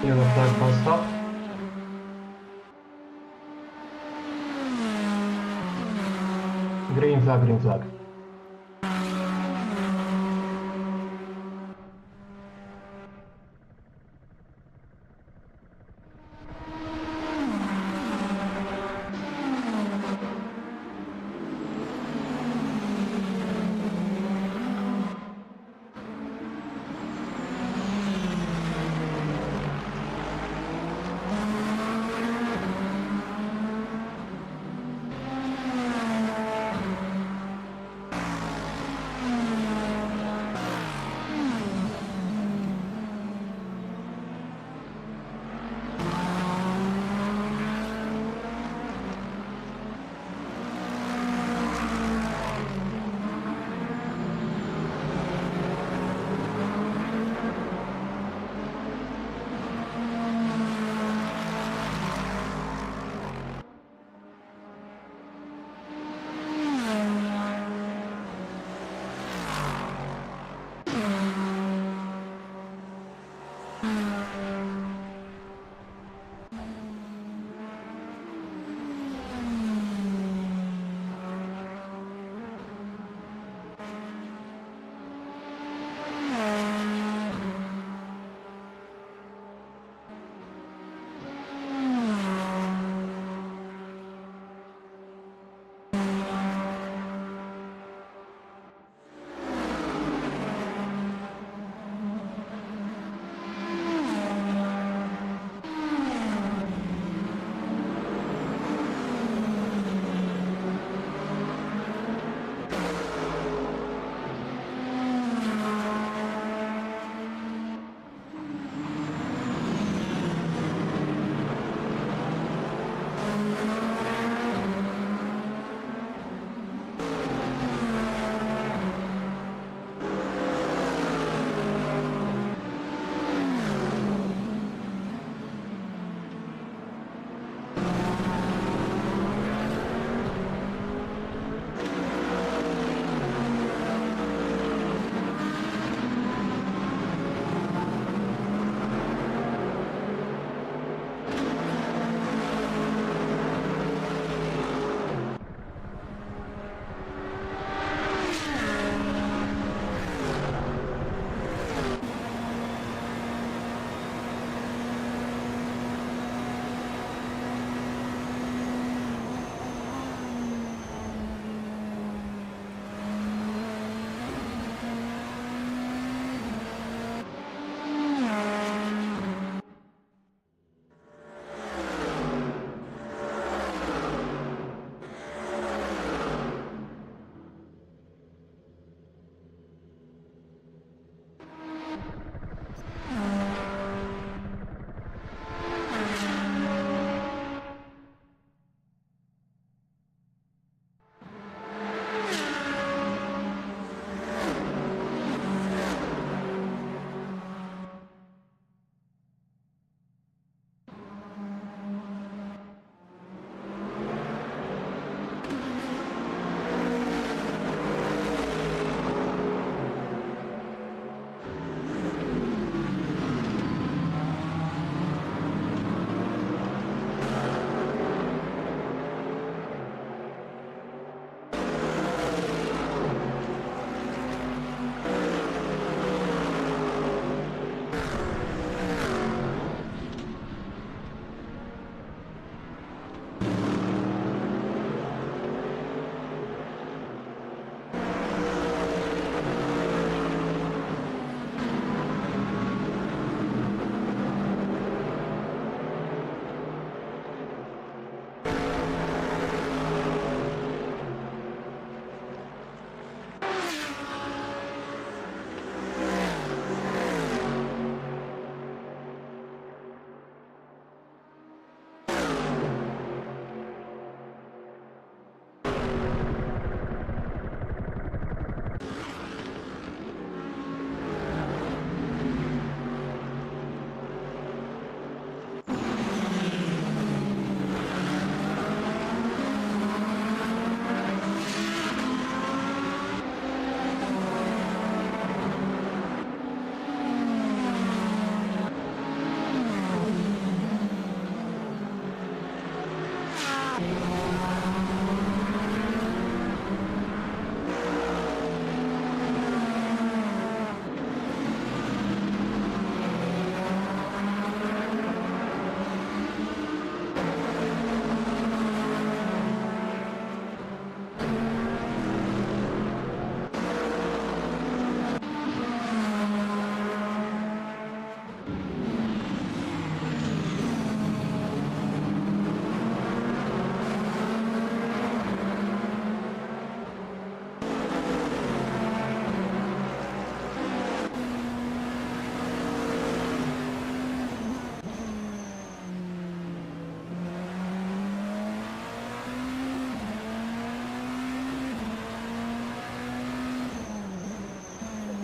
Yellow flag, bus stop. Green flag, green flag.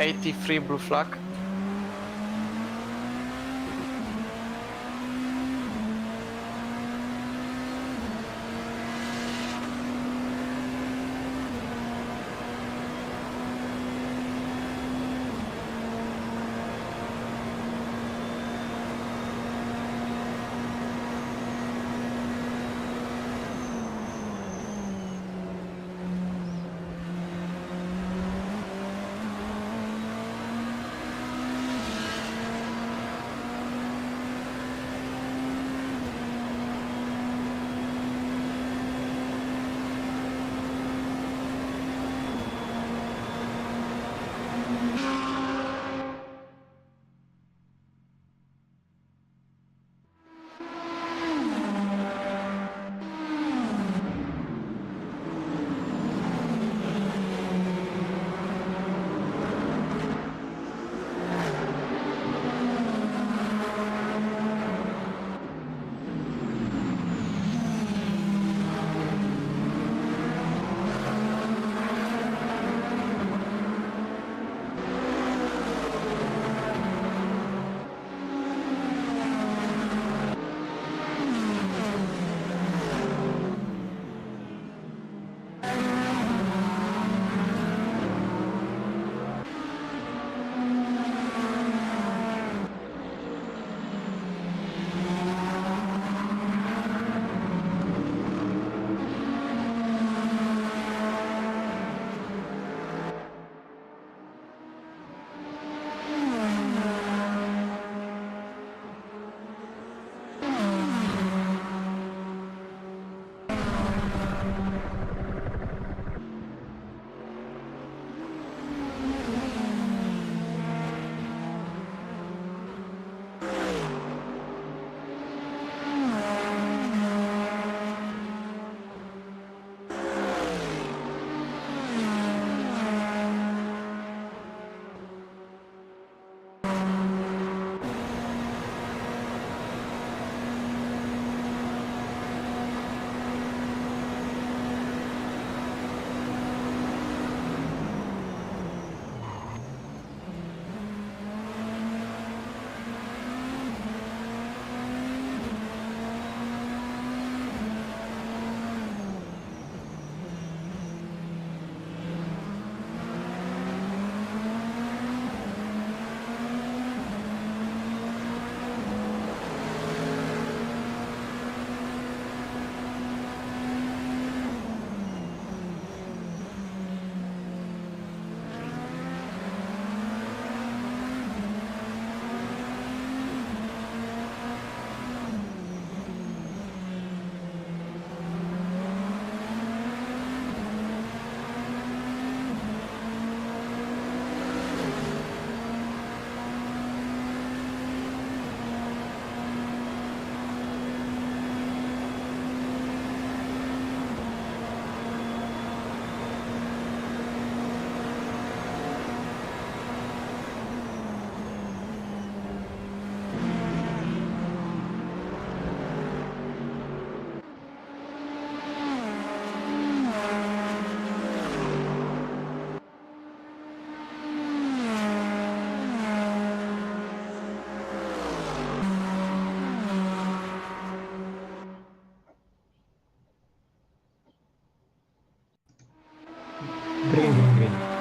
83 blue flag. Green, green.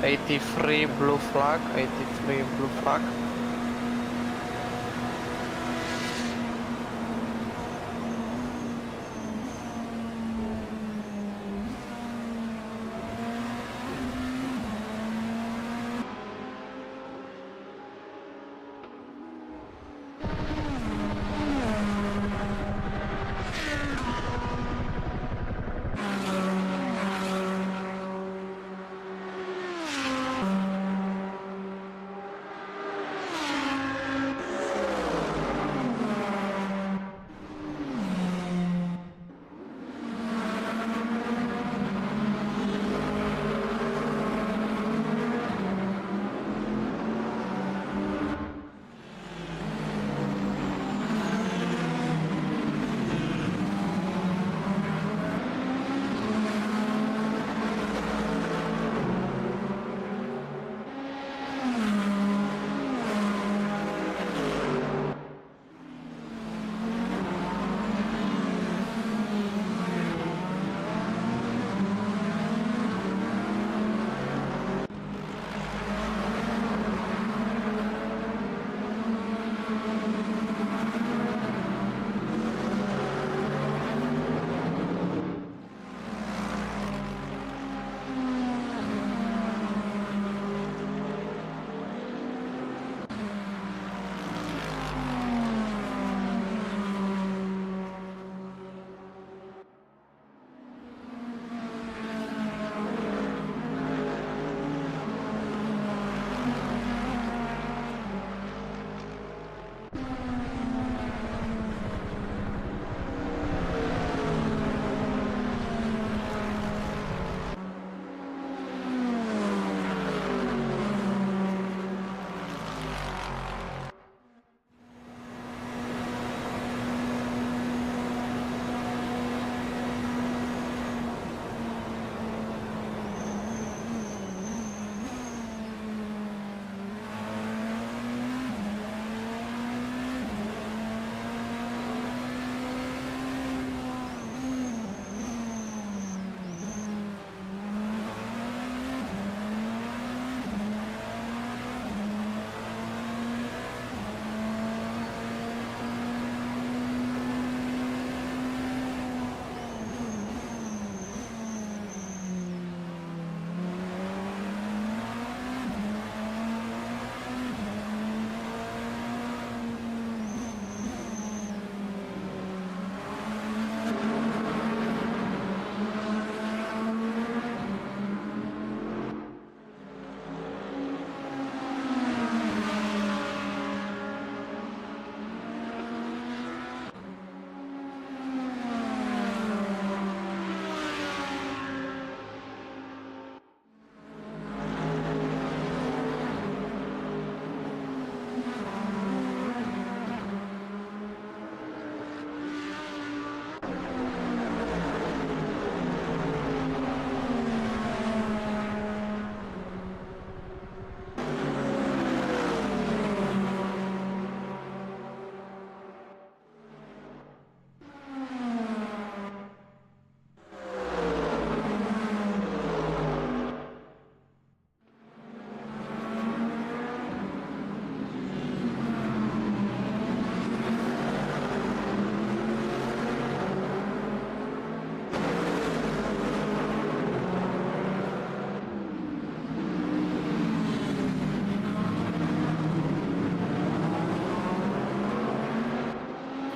83 blue flag, 83 blue flag.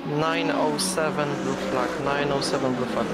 Nine oh seven blue flag, 907 blue flag.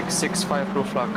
665 blue flag.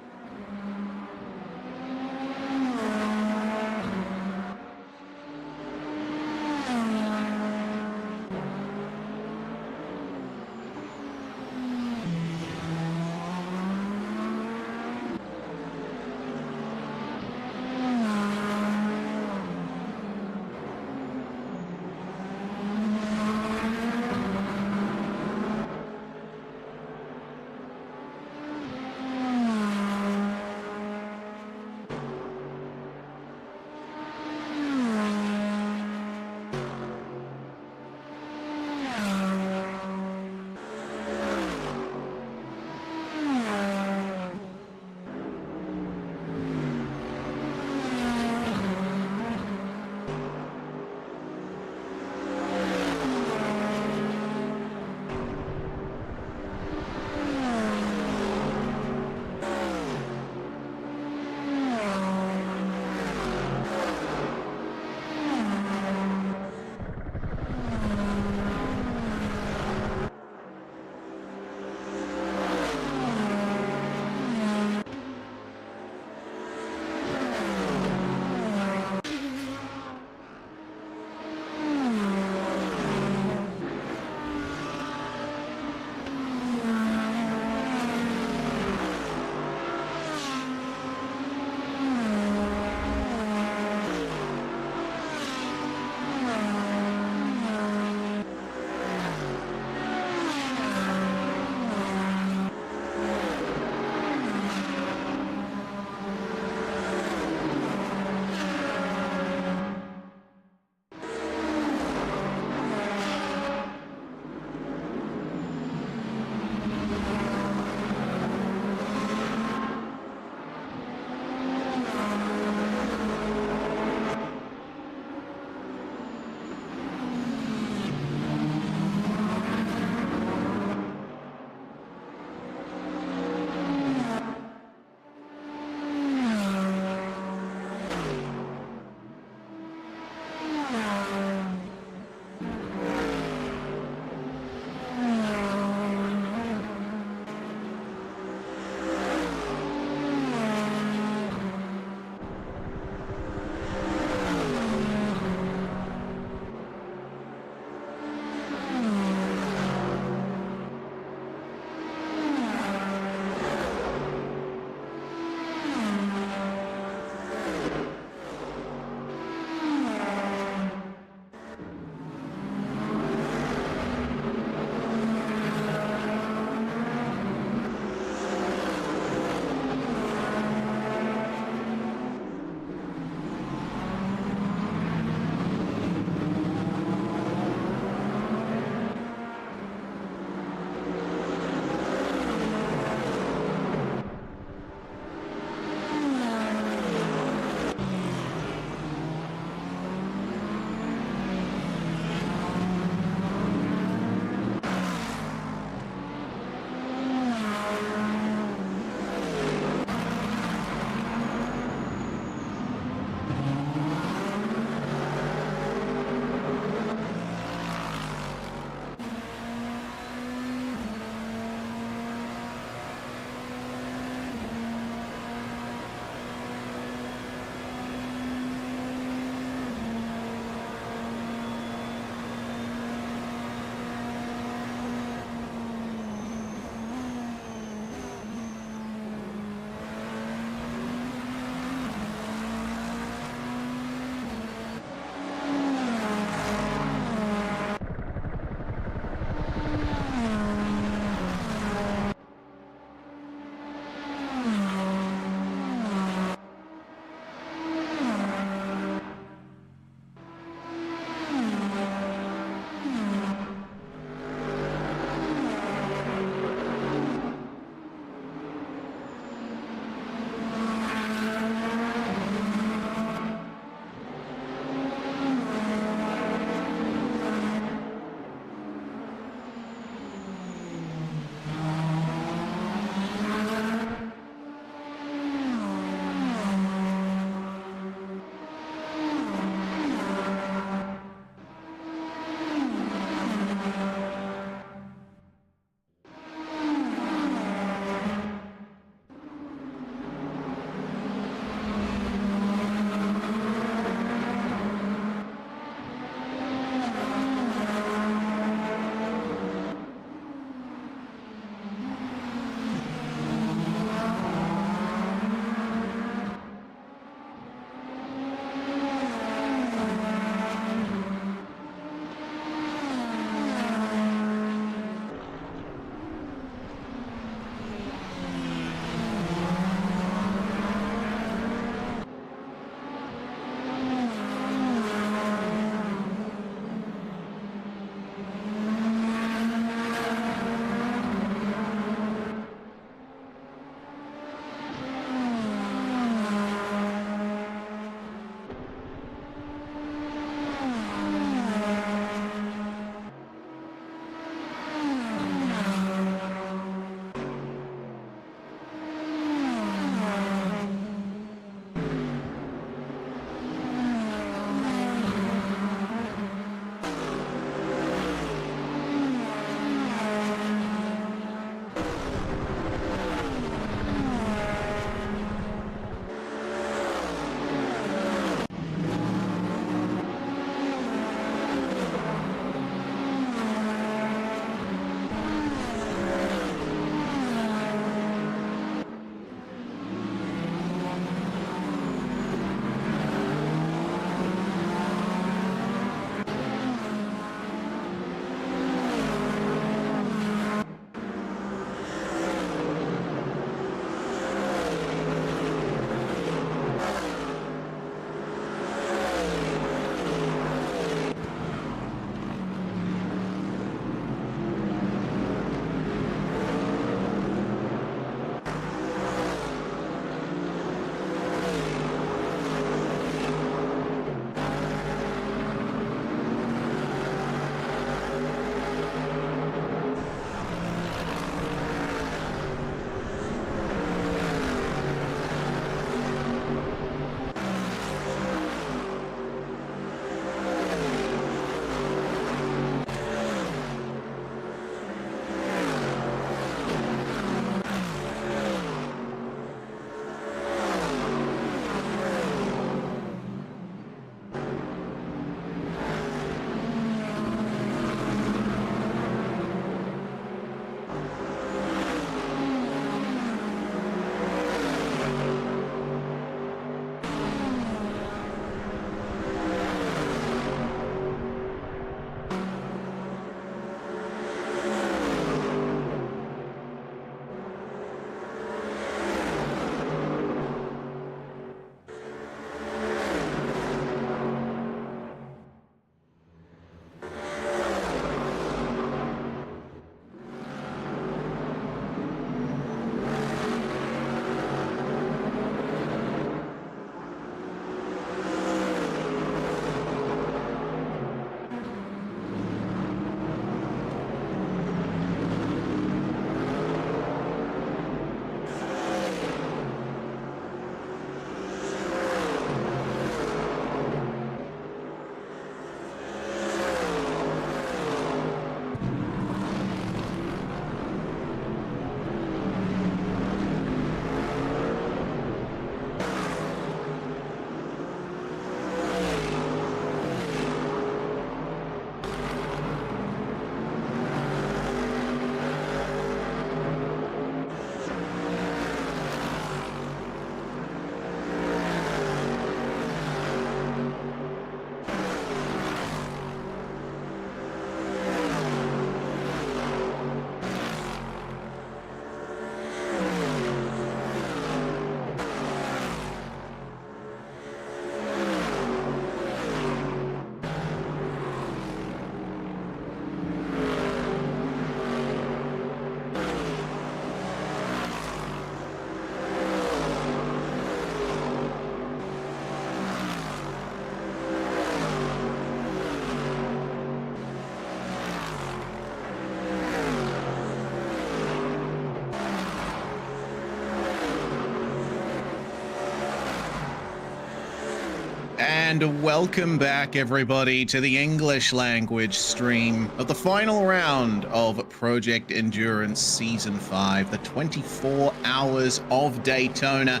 And welcome back, everybody, to the English language stream of the final round of Project Endurance Season 5, the 24 Hours of Daytona.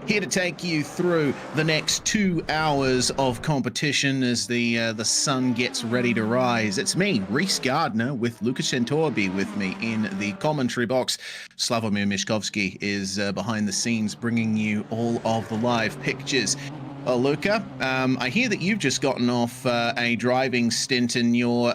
Here to take you through the next 2 hours of competition as the sun gets ready to rise. It's me, Reese Gardner, with Lukas Shentorby with me in the commentary box. Slavomir Mishkovsky is behind the scenes bringing you all of the live pictures. Well, Luca, I hear that you've just gotten off a driving stint and you're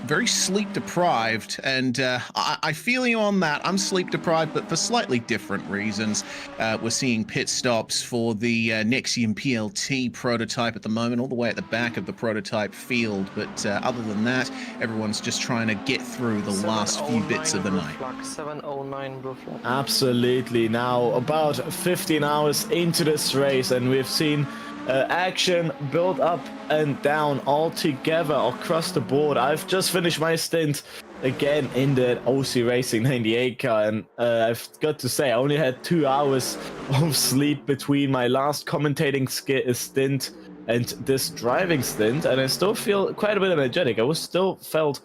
very sleep deprived, and I feel you on that. I'm sleep deprived, but for slightly different reasons. We're seeing pit stops for the Nexium PLT prototype at the moment, all the way at the back of the prototype field, but other than that, everyone's just trying to get through the last few bits of the night. 709 blue flag. Absolutely. Now, about 15 hours into this race, and we've seen action build up and down all together across the board. I've just finished my stint again in the OC Racing 98 car, and I've got to say I only had 2 hours of sleep between my last commentating stint and this driving stint, and I still feel quite a bit energetic. I still felt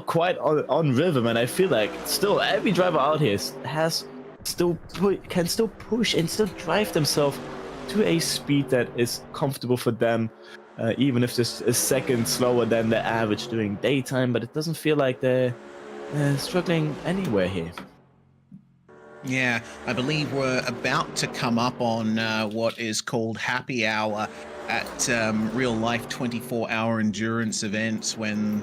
quite on rhythm, and I feel like still every driver out here can still push and still drive themselves to a speed that is comfortable for them, even if this is a second slower than the average during daytime, but it doesn't feel like they're struggling anywhere here. Yeah, I believe we're about to come up on what is called happy hour at real-life 24-hour endurance events when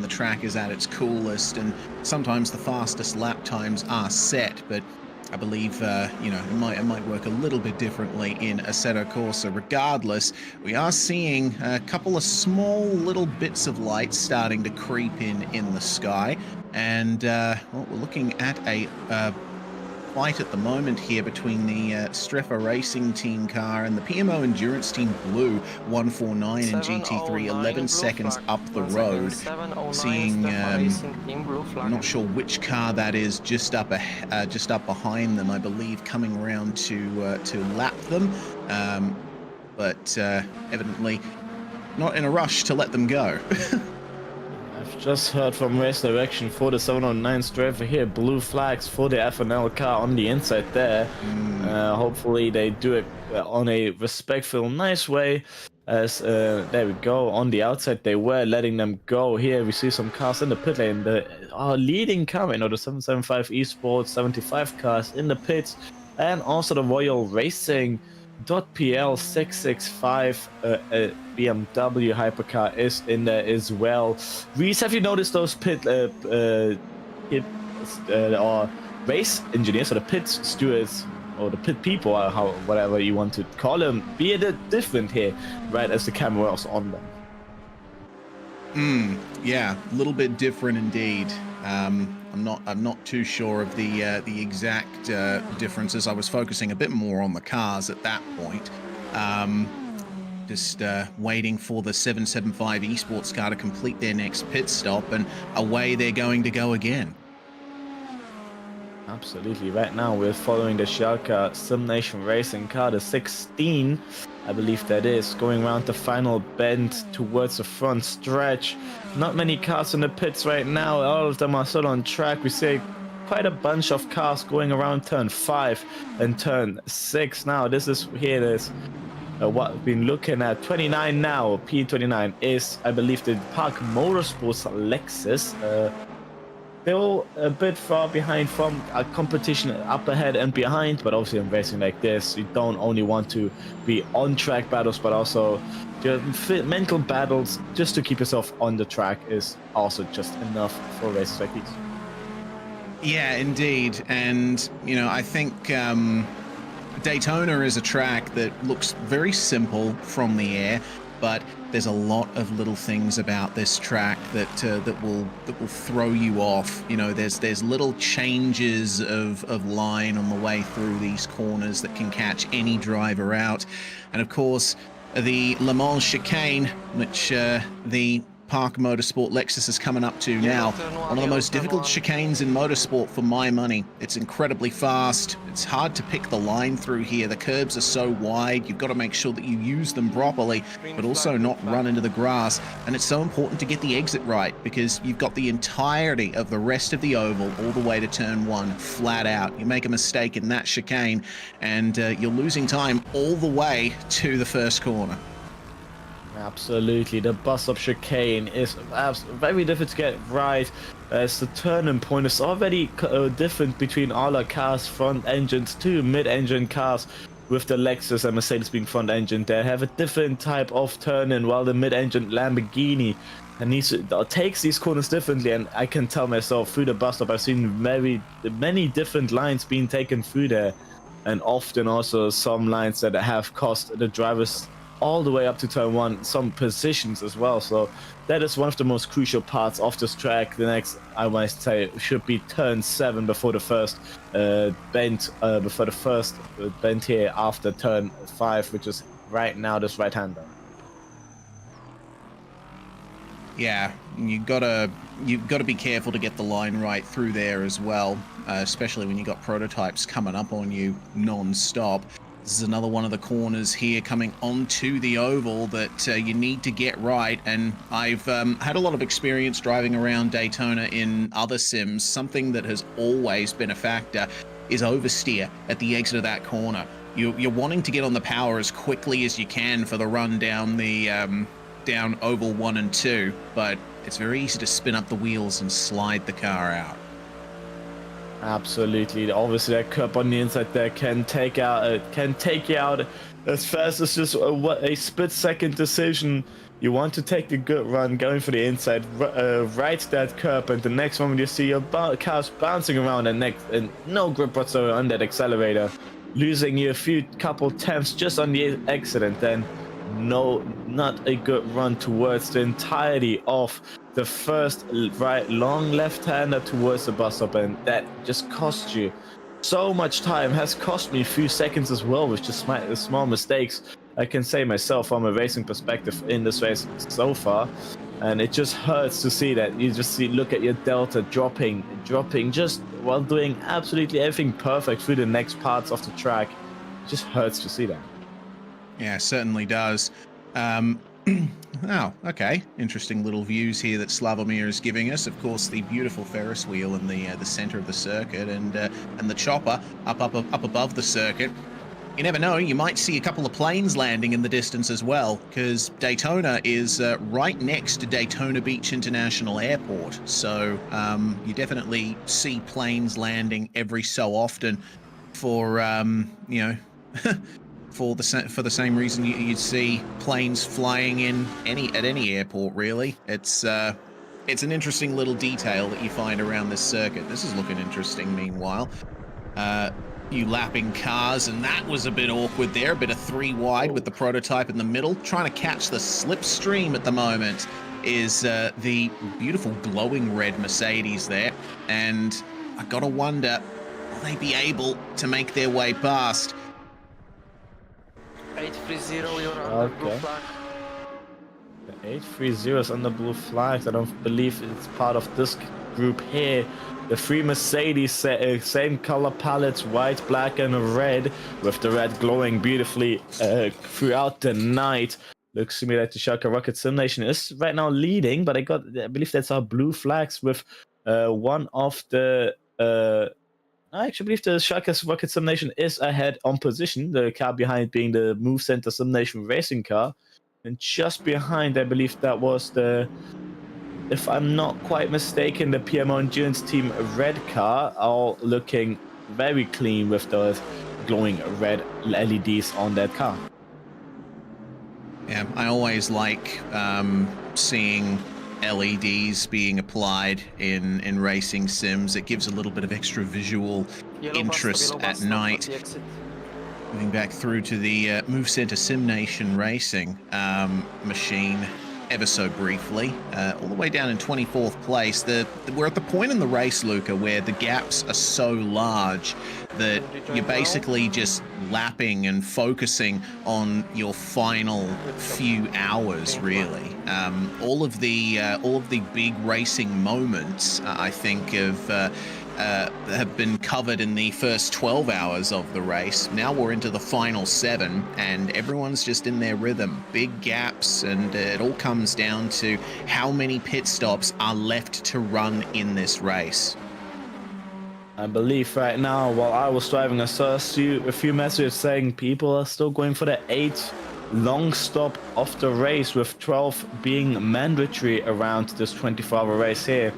the track is at its coolest, and sometimes the fastest lap times are set, but I believe, it might work a little bit differently in Assetto Corsa. Regardless, we are seeing a couple of small little bits of light starting to creep in the sky, and we're looking at a fight at the moment here between the Streffa Racing Team car and the PMO Endurance Team Blue 149 and GT3, 11 seconds up the road. Seeing, I'm not sure which car that is just up behind them. I believe coming around to lap them, but evidently not in a rush to let them go. I've just heard from race direction for the 709 Streffa here. Blue flags for the FNL car on the inside there. Hopefully they do it on a respectful, nice way. As there we go, on the outside they were letting them go. Here we see some cars in the pit lane. Our leading car, the 775 Esports 75 cars in the pits, and also the Royal Racing .pl 665 BMW hypercar is in there as well. Reese, have you noticed those or race engineers, or the pit stewards, or the pit people, or whatever you want to call them, be a bit different here, right as the camera was on them? Yeah, a little bit different indeed. I'm not too sure of the exact differences. I was focusing a bit more on the cars at that point. Just waiting for the 775 Esports car to complete their next pit stop, and away they're going to go again. Absolutely. Right now we're following the Schalke Sim Nation Racing car, the 16, I believe that is, going around the final bend towards the front stretch. Not many cars in the pits right now. All of them are still on track. We see quite a bunch of cars going around turn 5 and turn 6 now. This is what we've been looking at. 29 now. P29 is, I believe, the Park Motorsports Lexus. Still a bit far behind from a competition up ahead and behind, but obviously in racing like this, you don't only want to be on track battles, but also mental battles just to keep yourself on the track is also just enough for races like these. Yeah, indeed. And, I think Daytona is a track that looks very simple from the air, but there's a lot of little things about this track that will throw you off. There's little changes of line on the way through these corners that can catch any driver out, and of course the Le Mans chicane, which the Park Motorsport Lexus is coming up to now. One of the most difficult chicanes in motorsport for my money. It's incredibly fast. It's hard to pick the line through here. The curbs are so wide. You've got to make sure that you use them properly, but also not run into the grass. And it's so important to get the exit right, because you've got the entirety of the rest of the oval all the way to turn 1 flat out. You make a mistake in that chicane and you're losing time all the way to the first corner. Absolutely, the bus-up chicane is very difficult to get right, as the turning point is already different between all our cars, front engines to mid-engine cars. With the Lexus and Mercedes being front engine, they have a different type of turning, while the mid-engine Lamborghini takes these corners differently. And I can tell myself, through the bus-up, I've seen many different lines being taken through there, and often also some lines that have cost the drivers all the way up to turn 1 some positions as well. So that is one of the most crucial parts of this track. The next, I might say, should be turn 7 before the first bend, here after turn 5, which is right now this right-hander. Yeah, you've got to be careful to get the line right through there as well, especially when you got prototypes coming up on you non-stop. This is another one of the corners here coming onto the oval that you need to get right. And I've had a lot of experience driving around Daytona in other sims. Something that has always been a factor is oversteer at the exit of that corner. You're wanting to get on the power as quickly as you can for the run down the down oval 1 and 2, but it's very easy to spin up the wheels and slide the car out. Absolutely. Obviously, that curb on the inside there can take you out as fast as just a split-second decision. You want to take the good run, going for the inside, right that curb, and the next moment you see your car's bouncing around and no grip whatsoever on that accelerator, losing you a couple tenths just on the exit, and then not a good run towards the entirety of the first long left-hander towards the bus-up, and that just cost you so much time. Has cost me a few seconds as well with just small mistakes, I can say myself, from a racing perspective in this race so far. And it just hurts to see that. You just look at your delta dropping just while doing absolutely everything perfect through the next parts of the track. It just hurts to see that. Yeah, certainly does. Oh, okay. Interesting little views here that Slavomir is giving us. Of course, the beautiful Ferris wheel in the center of the circuit, and the chopper up above the circuit. You never know, you might see a couple of planes landing in the distance as well, because Daytona is right next to Daytona Beach International Airport. So you definitely see planes landing every so often for for the same reason you'd see planes flying in at any airport, really. It's an interesting little detail that you find around this circuit. This is looking interesting, meanwhile. You lapping cars, and that was a bit awkward there. A bit of 3 wide with the prototype in the middle. Trying to catch the slipstream at the moment is the beautiful glowing red Mercedes there. And I gotta wonder, will they be able to make their way past? 830, you're on the blue flag. The 830 is on the blue flag. I don't believe it's part of this group here. The 3 Mercedes, same color palettes, white, black, and red, with the red glowing beautifully throughout the night. Looks to me like the Shaka Rocket Simulation is right now leading, but I believe that's our blue flags with one of the. I actually believe the Shaka Rocket Simulation is ahead on position. The car behind being the Move Center Simulation racing car, and just behind, I believe that was the, if I'm not quite mistaken, the PMO Endurance Team red car, all looking very clean with those glowing red LEDs on that car. Yeah, I always like seeing LEDs being applied in racing sims. It gives a little bit of extra visual interest at night. Moving back through to the Move Center Sim Nation Racing machine. ever so briefly, all the way down in 24th place. We're at the point in the race, Luca, where the gaps are so large that you're basically just lapping and focusing on your final few hours, really. All of the big racing moments, I think, have been covered in the first 12 hours of the race. Now we're into the final 7, and everyone's just in their rhythm. Big gaps, and it all comes down to how many pit stops are left to run in this race. I believe right now, while I was driving, I saw a few messages saying people are still going for the 8th long stop of the race, with 12 being mandatory around this 24-hour race here.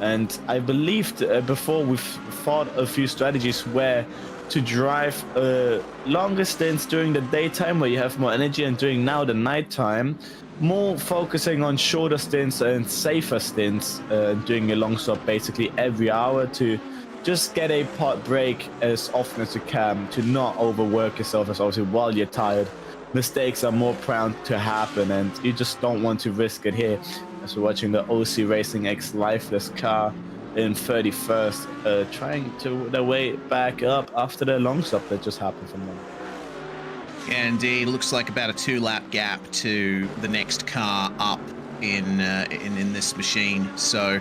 And I believed before we've thought a few strategies where to drive longer stints during the daytime where you have more energy, and during now the nighttime, more focusing on shorter stints and safer stints, doing a long stop basically every hour to just get a pot break as often as you can, to not overwork yourself, as obviously while you're tired. Mistakes are more prone to happen, and you just don't want to risk it here. As we're watching the OC Racing X Lifeless car in 31st, trying to their way back up after the long stop that just happened from them. Yeah, indeed, looks like about a 2-lap gap to the next car up in this machine. So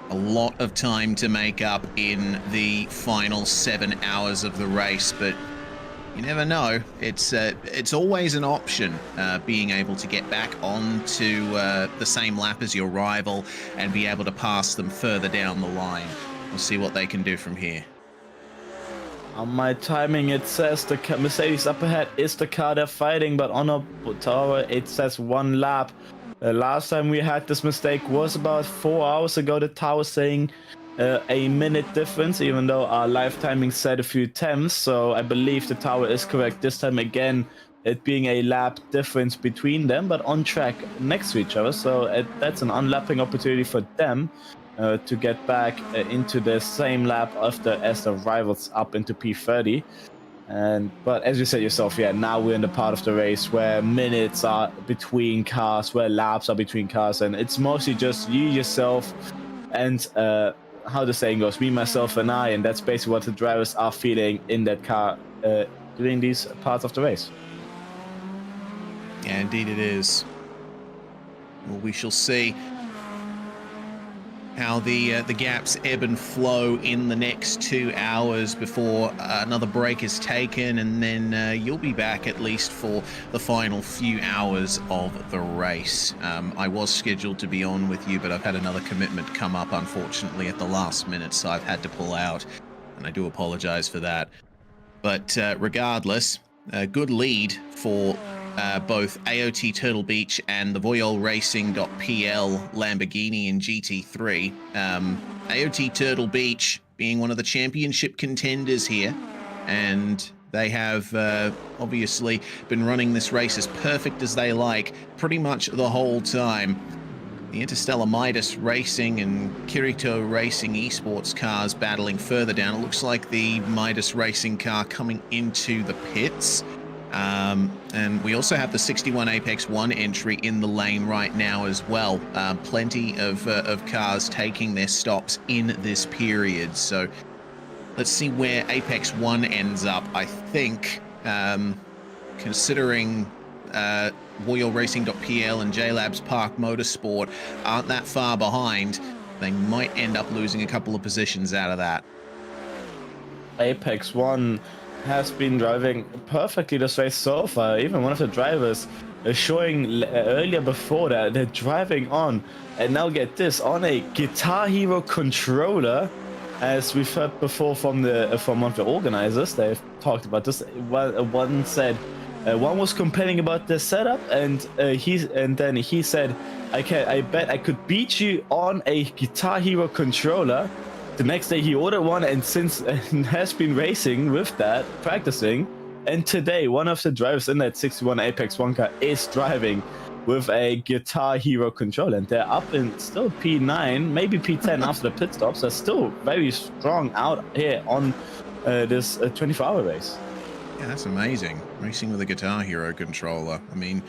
a lot of time to make up in the final 7 hours of the race, but you never know. It's always an option, being able to get back onto the same lap as your rival and be able to pass them further down the line. We'll see what they can do from here. On my timing, it says the Mercedes up ahead is the car they're fighting, but on a tower, it says 1 lap. The last time we had this mistake was about 4 hours ago. The tower saying a minute difference, even though our live timing said a few tenths. So I believe the tower is correct this time again, it being a lap difference between them, but on track next to each other. So that's an unlapping opportunity for them to get back into the same lap as the rivals up into P30. But as you said yourself, yeah, now we're in the part of the race where minutes are between cars, where laps are between cars, and it's mostly just you, yourself, and how the saying goes, me, myself, and I, and that's basically what the drivers are feeling in that car during these parts of the race. Yeah, indeed it is. Well, we shall see how the gaps ebb and flow in the next 2 hours before another break is taken, and then you'll be back at least for the final few hours of the race. I was scheduled to be on with you, but I've had another commitment come up, unfortunately, at the last minute, so I've had to pull out, and I do apologize for that. But regardless, a good lead for both AOT Turtle Beach and the Voyol Racing.pl Lamborghini in GT3. AOT Turtle Beach being one of the championship contenders here, and they have obviously been running this race as perfect as they like pretty much the whole time. The Interstellar Midas Racing and Kirito Racing esports cars battling further down. It looks like the Midas Racing car coming into the pits. And we also have the 61 Apex 1 entry in the lane right now as well. Plenty of cars taking their stops in this period. So let's see where Apex 1 ends up. I think, considering Voyol Racing.pl and JLabs Park Motorsport aren't that far behind, they might end up losing a couple of positions out of that. Apex 1 has been driving perfectly this race so far. Even one of the drivers showing earlier before that they're driving on, and now get this, on a Guitar Hero controller, as we've heard before from one of the organizers. They've talked about this. One said one was complaining about the setup, and then he said, I bet I could beat you on a Guitar Hero controller. The next day he ordered one, and since has been racing with that, practicing. And today, one of the drivers in that 61 Apex 1 car is driving with a Guitar Hero controller. And they're up in still P9, maybe P10 after the pit stops. They're still very strong out here on this 24-hour race. Yeah, that's amazing. Racing with a Guitar Hero controller. I mean,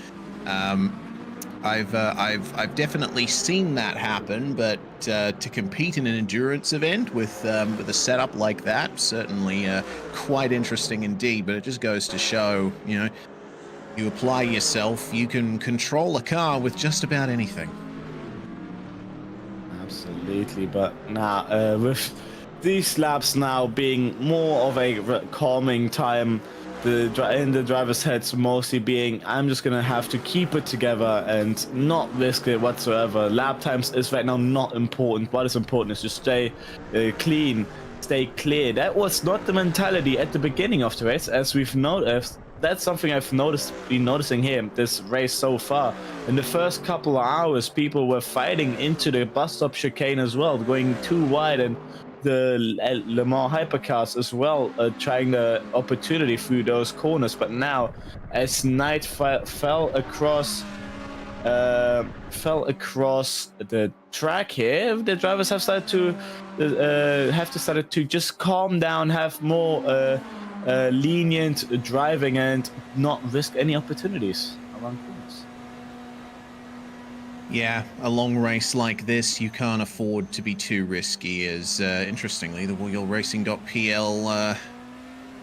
I've definitely seen that happen, but to compete in an endurance event with a setup like that, certainly quite interesting indeed. But it just goes to show, you know, you apply yourself, you can control a car with just about anything. Absolutely, but now with these laps now being more of a calming time, in the driver's heads mostly being, I'm just gonna have to keep it together and not risk it whatsoever. Lap times is right now not important. What is important is to stay clean, stay clear. That was not the mentality at the beginning of the race, as we've noticed. That's something I've been noticing here this race so far. In the first couple of hours, people were fighting into the bus stop chicane as well, going too wide, and the Le Mans hypercars as well, trying the opportunity through those corners. But now, as night fell across the track here, the drivers have started to just calm down, have more lenient driving, and not risk any opportunities around corners. Yeah, a long race like this, you can't afford to be too risky, as interestingly, the wheelracing.pl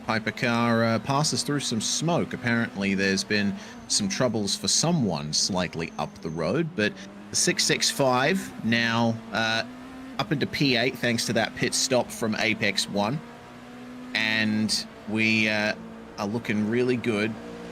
hypercar passes through some smoke. Apparently there's been some troubles for someone slightly up the road, but the 665 now up into P8 thanks to that pit stop from Apex 1, and we are looking really good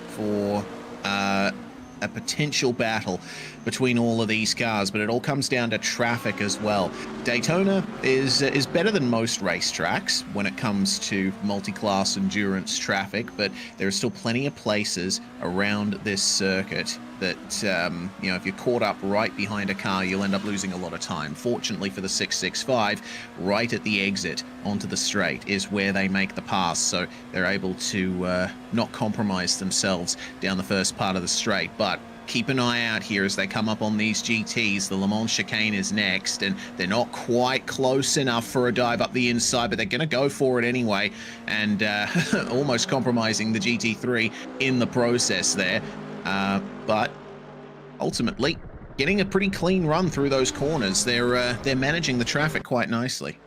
for a potential battle between all of these cars, but it all comes down to traffic as well. Daytona is better than most racetracks when it comes to multi-class endurance traffic, but there are still plenty of places around this circuit that, you know, if you're caught up right behind a car, you'll end up losing a lot of time. Fortunately for the 665, right at the exit onto the straight is where they make the pass, so they're able to not compromise themselves down the first part of the straight. But keep an eye out here as they come up on these GTs. The Le Mans chicane is next, and they're not quite close enough for a dive up the inside, but they're going to go for it anyway, and almost compromising the GT3 in the process there. But ultimately, getting a pretty clean run through those corners. They're managing the traffic quite nicely.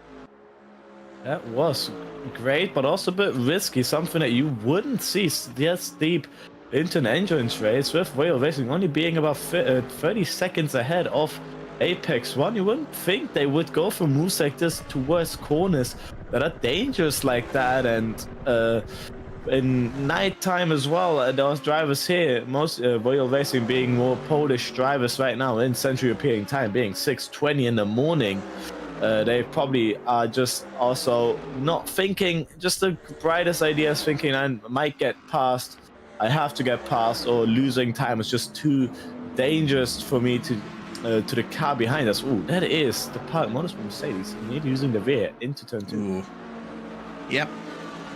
That was great, but also a bit risky. Something that you wouldn't see this deep into an endurance race, with Whale Racing only being about 30 seconds ahead of Apex 1. You wouldn't think they would go for moves like this towards corners that are dangerous like that, and in nighttime as well. Those drivers here, most Royal Racing being more Polish drivers right now in Central European time, being 6:20 in the morning. They probably are just also not thinking just the brightest ideas, thinking I might get past, I have to get past, or losing time is just too dangerous for me to the car behind us. Ooh, that is the part Motorsport Mercedes. Need using the rear into turn 2. Ooh. Yep.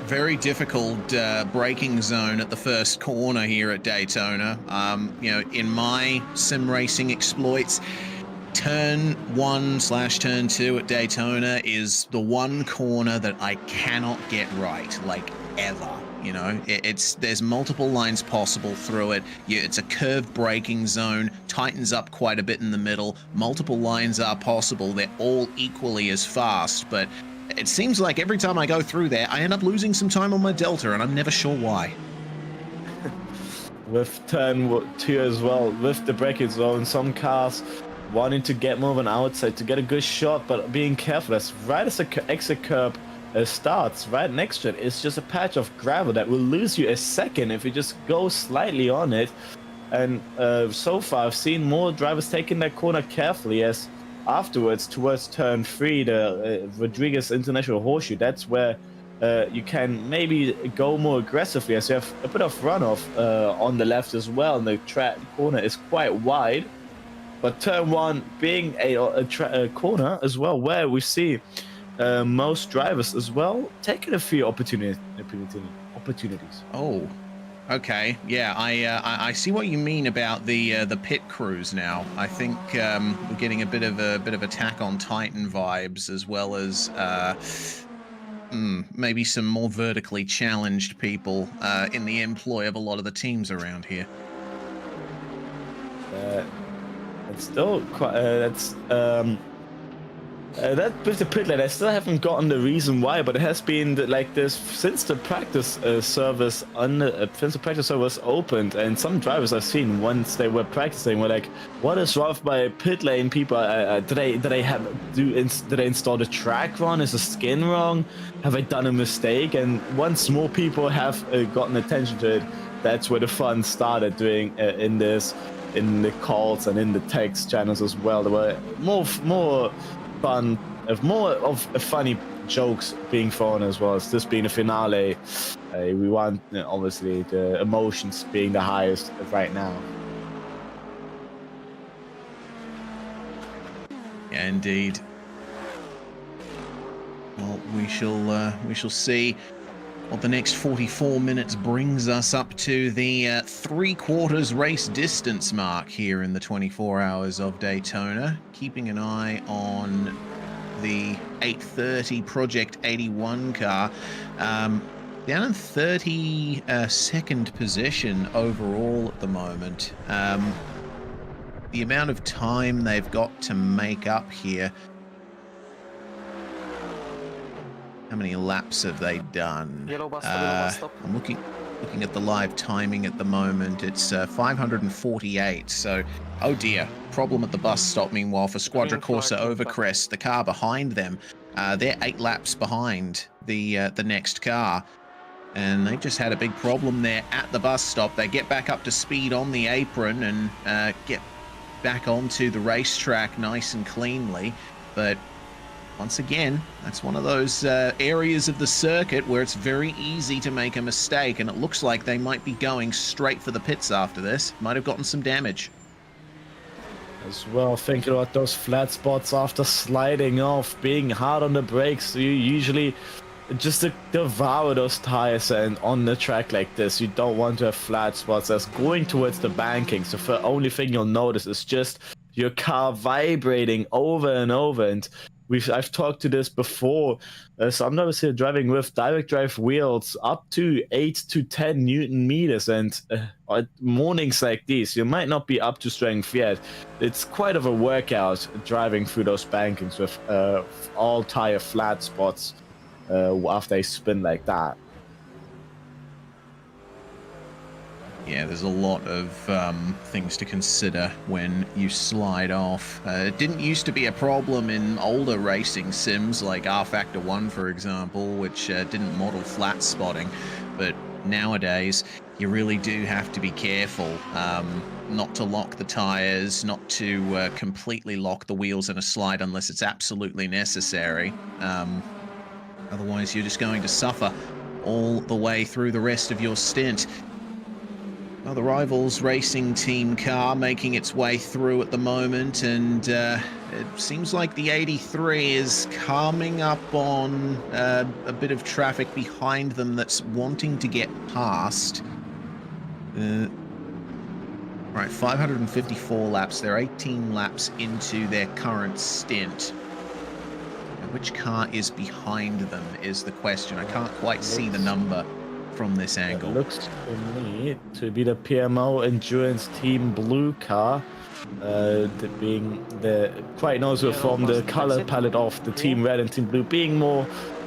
Very difficult braking zone at the first corner here at Daytona. You know, in my sim racing exploits, turn 1/turn 2 at Daytona is the one corner that I cannot get right, like ever. You know, there's multiple lines possible through it. It's a curved braking zone, tightens up quite a bit in the middle. Multiple lines are possible. They're all equally as fast, but it seems like every time I go through there, I end up losing some time on my Delta, and I'm never sure why. With turn 2 as well, with the braking zone, some cars wanting to get more of an outside to get a good shot, but being careful. That's right as the exit curb starts, right next to it is just a patch of gravel that will lose you a second if you just go slightly on it. And so far I've seen more drivers taking that corner carefully, as afterwards towards turn 3, the Rodriguez International Horseshoe, that's where you can maybe go more aggressively, as you have a bit of runoff on the left as well, and the corner is quite wide. But turn 1 being a corner as well, where we see most drivers as well taking a few opportunities. Oh, okay, yeah, I see what you mean about the pit crews now. I think we're getting a bit of Attack on Titan vibes, as well as maybe some more vertically challenged people in the employ of a lot of the teams around here. It's still quite. That with the pit lane, I still haven't gotten the reason why, but it has been like this since the practice service since the practice service opened, and some drivers I've seen once they were practicing were like, "What is wrong with my pit lane people? Did they install the track wrong? Is the skin wrong? Have I done a mistake?" And once more people have gotten attention to it, that's where the fun started doing in the calls and in the text channels as well. There were more fun, more of funny jokes being thrown as well. As this being a finale, we want obviously the emotions being the highest right now. Yeah, indeed. Well, we shall see what the next 44 minutes brings us up to the 3/4 race distance mark here in the 24 hours of Daytona. Keeping an eye on the 830 Project 81 car. Down in 32nd position overall at the moment. The amount of time they've got to make up here. How many laps have they done? Yellow bus stop, yellow bus stop. I'm looking at the live timing at the moment. It's 548. So, oh dear, problem at the bus stop. Meanwhile, for Squadra Corsa Overcrest, the car behind them, they're 8 laps behind the next car, and they've just had a big problem there at the bus stop. They get back up to speed on the apron and get back onto the racetrack nice and cleanly, but once again, that's one of those areas of the circuit where it's very easy to make a mistake, and it looks like they might be going straight for the pits after this. Might have gotten some damage. As well, thinking about those flat spots after sliding off, being hard on the brakes, you usually just to devour those tires, and on the track like this, you don't want to have flat spots. That's going towards the banking, so the only thing you'll notice is just your car vibrating over and over, and I've talked to this before. So I'm noticed here driving with direct drive wheels up to 8 to 10 Newton meters, and at mornings like these, you might not be up to strength yet. It's quite of a workout driving through those bankings with all tire flat spots after they spin like that. Yeah, there's a lot of things to consider when you slide off. It didn't used to be a problem in older racing sims like R Factor 1, for example, which didn't model flat spotting. But nowadays, you really do have to be careful not to lock the tires, not to completely lock the wheels in a slide unless it's absolutely necessary. Otherwise, you're just going to suffer all the way through the rest of your stint. Well, the Rivals Racing Team car making its way through at the moment, and it seems like the 83 is coming up on a bit of traffic behind them that's wanting to get past. Right, 554 laps. They're 18 laps into their current stint. And which car is behind them is the question. I can't quite see the number from this angle. It looks to me to be the PMO Endurance Team Blue car, being the quite noticeable from the color palette of the Team Red and Team Blue being more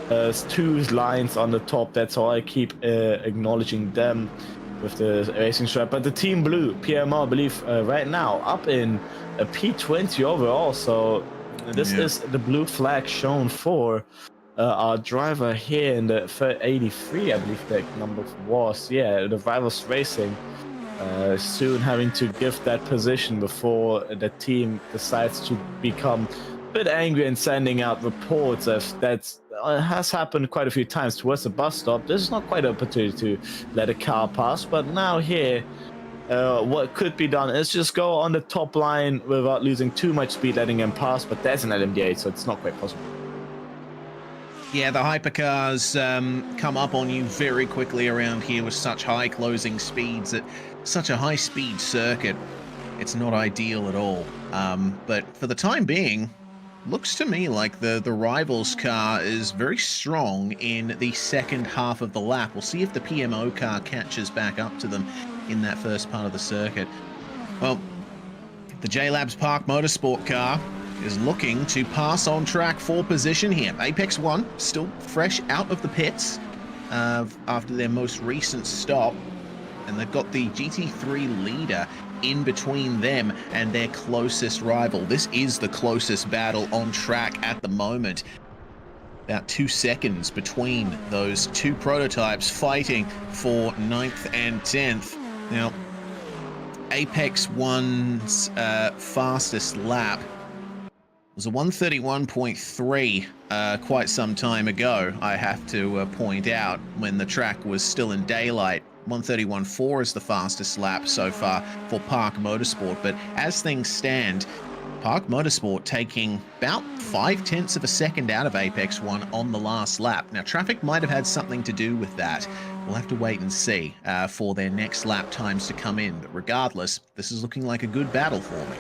2 lines on the top. That's how I keep acknowledging them with the racing stripe. But the Team Blue PMO, I believe, right now up in a P20 overall. So this is the blue flag shown for our driver here in the 83, I believe that number was. Yeah, the Rivals Racing soon having to give that position before the team decides to become a bit angry and sending out reports, as that has happened quite a few times towards the bus stop. This is not quite an opportunity to let a car pass, but now here what could be done is just go on the top line without losing too much speed, letting him pass, but there's an LMDA, so it's not quite possible. Yeah, the hypercars come up on you very quickly around here with such high closing speeds at such a high-speed circuit. It's not ideal at all. But for the time being, looks to me like the Rivals car is very strong in the second half of the lap. We'll see if the PMO car catches back up to them in that first part of the circuit. Well, The J-Labs Park Motorsport car is looking to pass on track for position here. Apex One still fresh out of the pits after their most recent stop, and they've got the GT3 leader in between them and their closest rival. This is the closest battle on track at the moment. About 2 seconds between those two prototypes fighting for 9th and 10th. Now, Apex One's fastest lap was a 131.3 quite some time ago, I have to point out, when the track was still in daylight. 131.4 is the fastest lap so far for Park Motorsport, but as things stand, Park Motorsport taking about 0.5 of a second out of Apex One on the last lap. Now, traffic might have had something to do with that. We'll have to wait and see for their next lap times to come in, but regardless, this is looking like a good battle for me.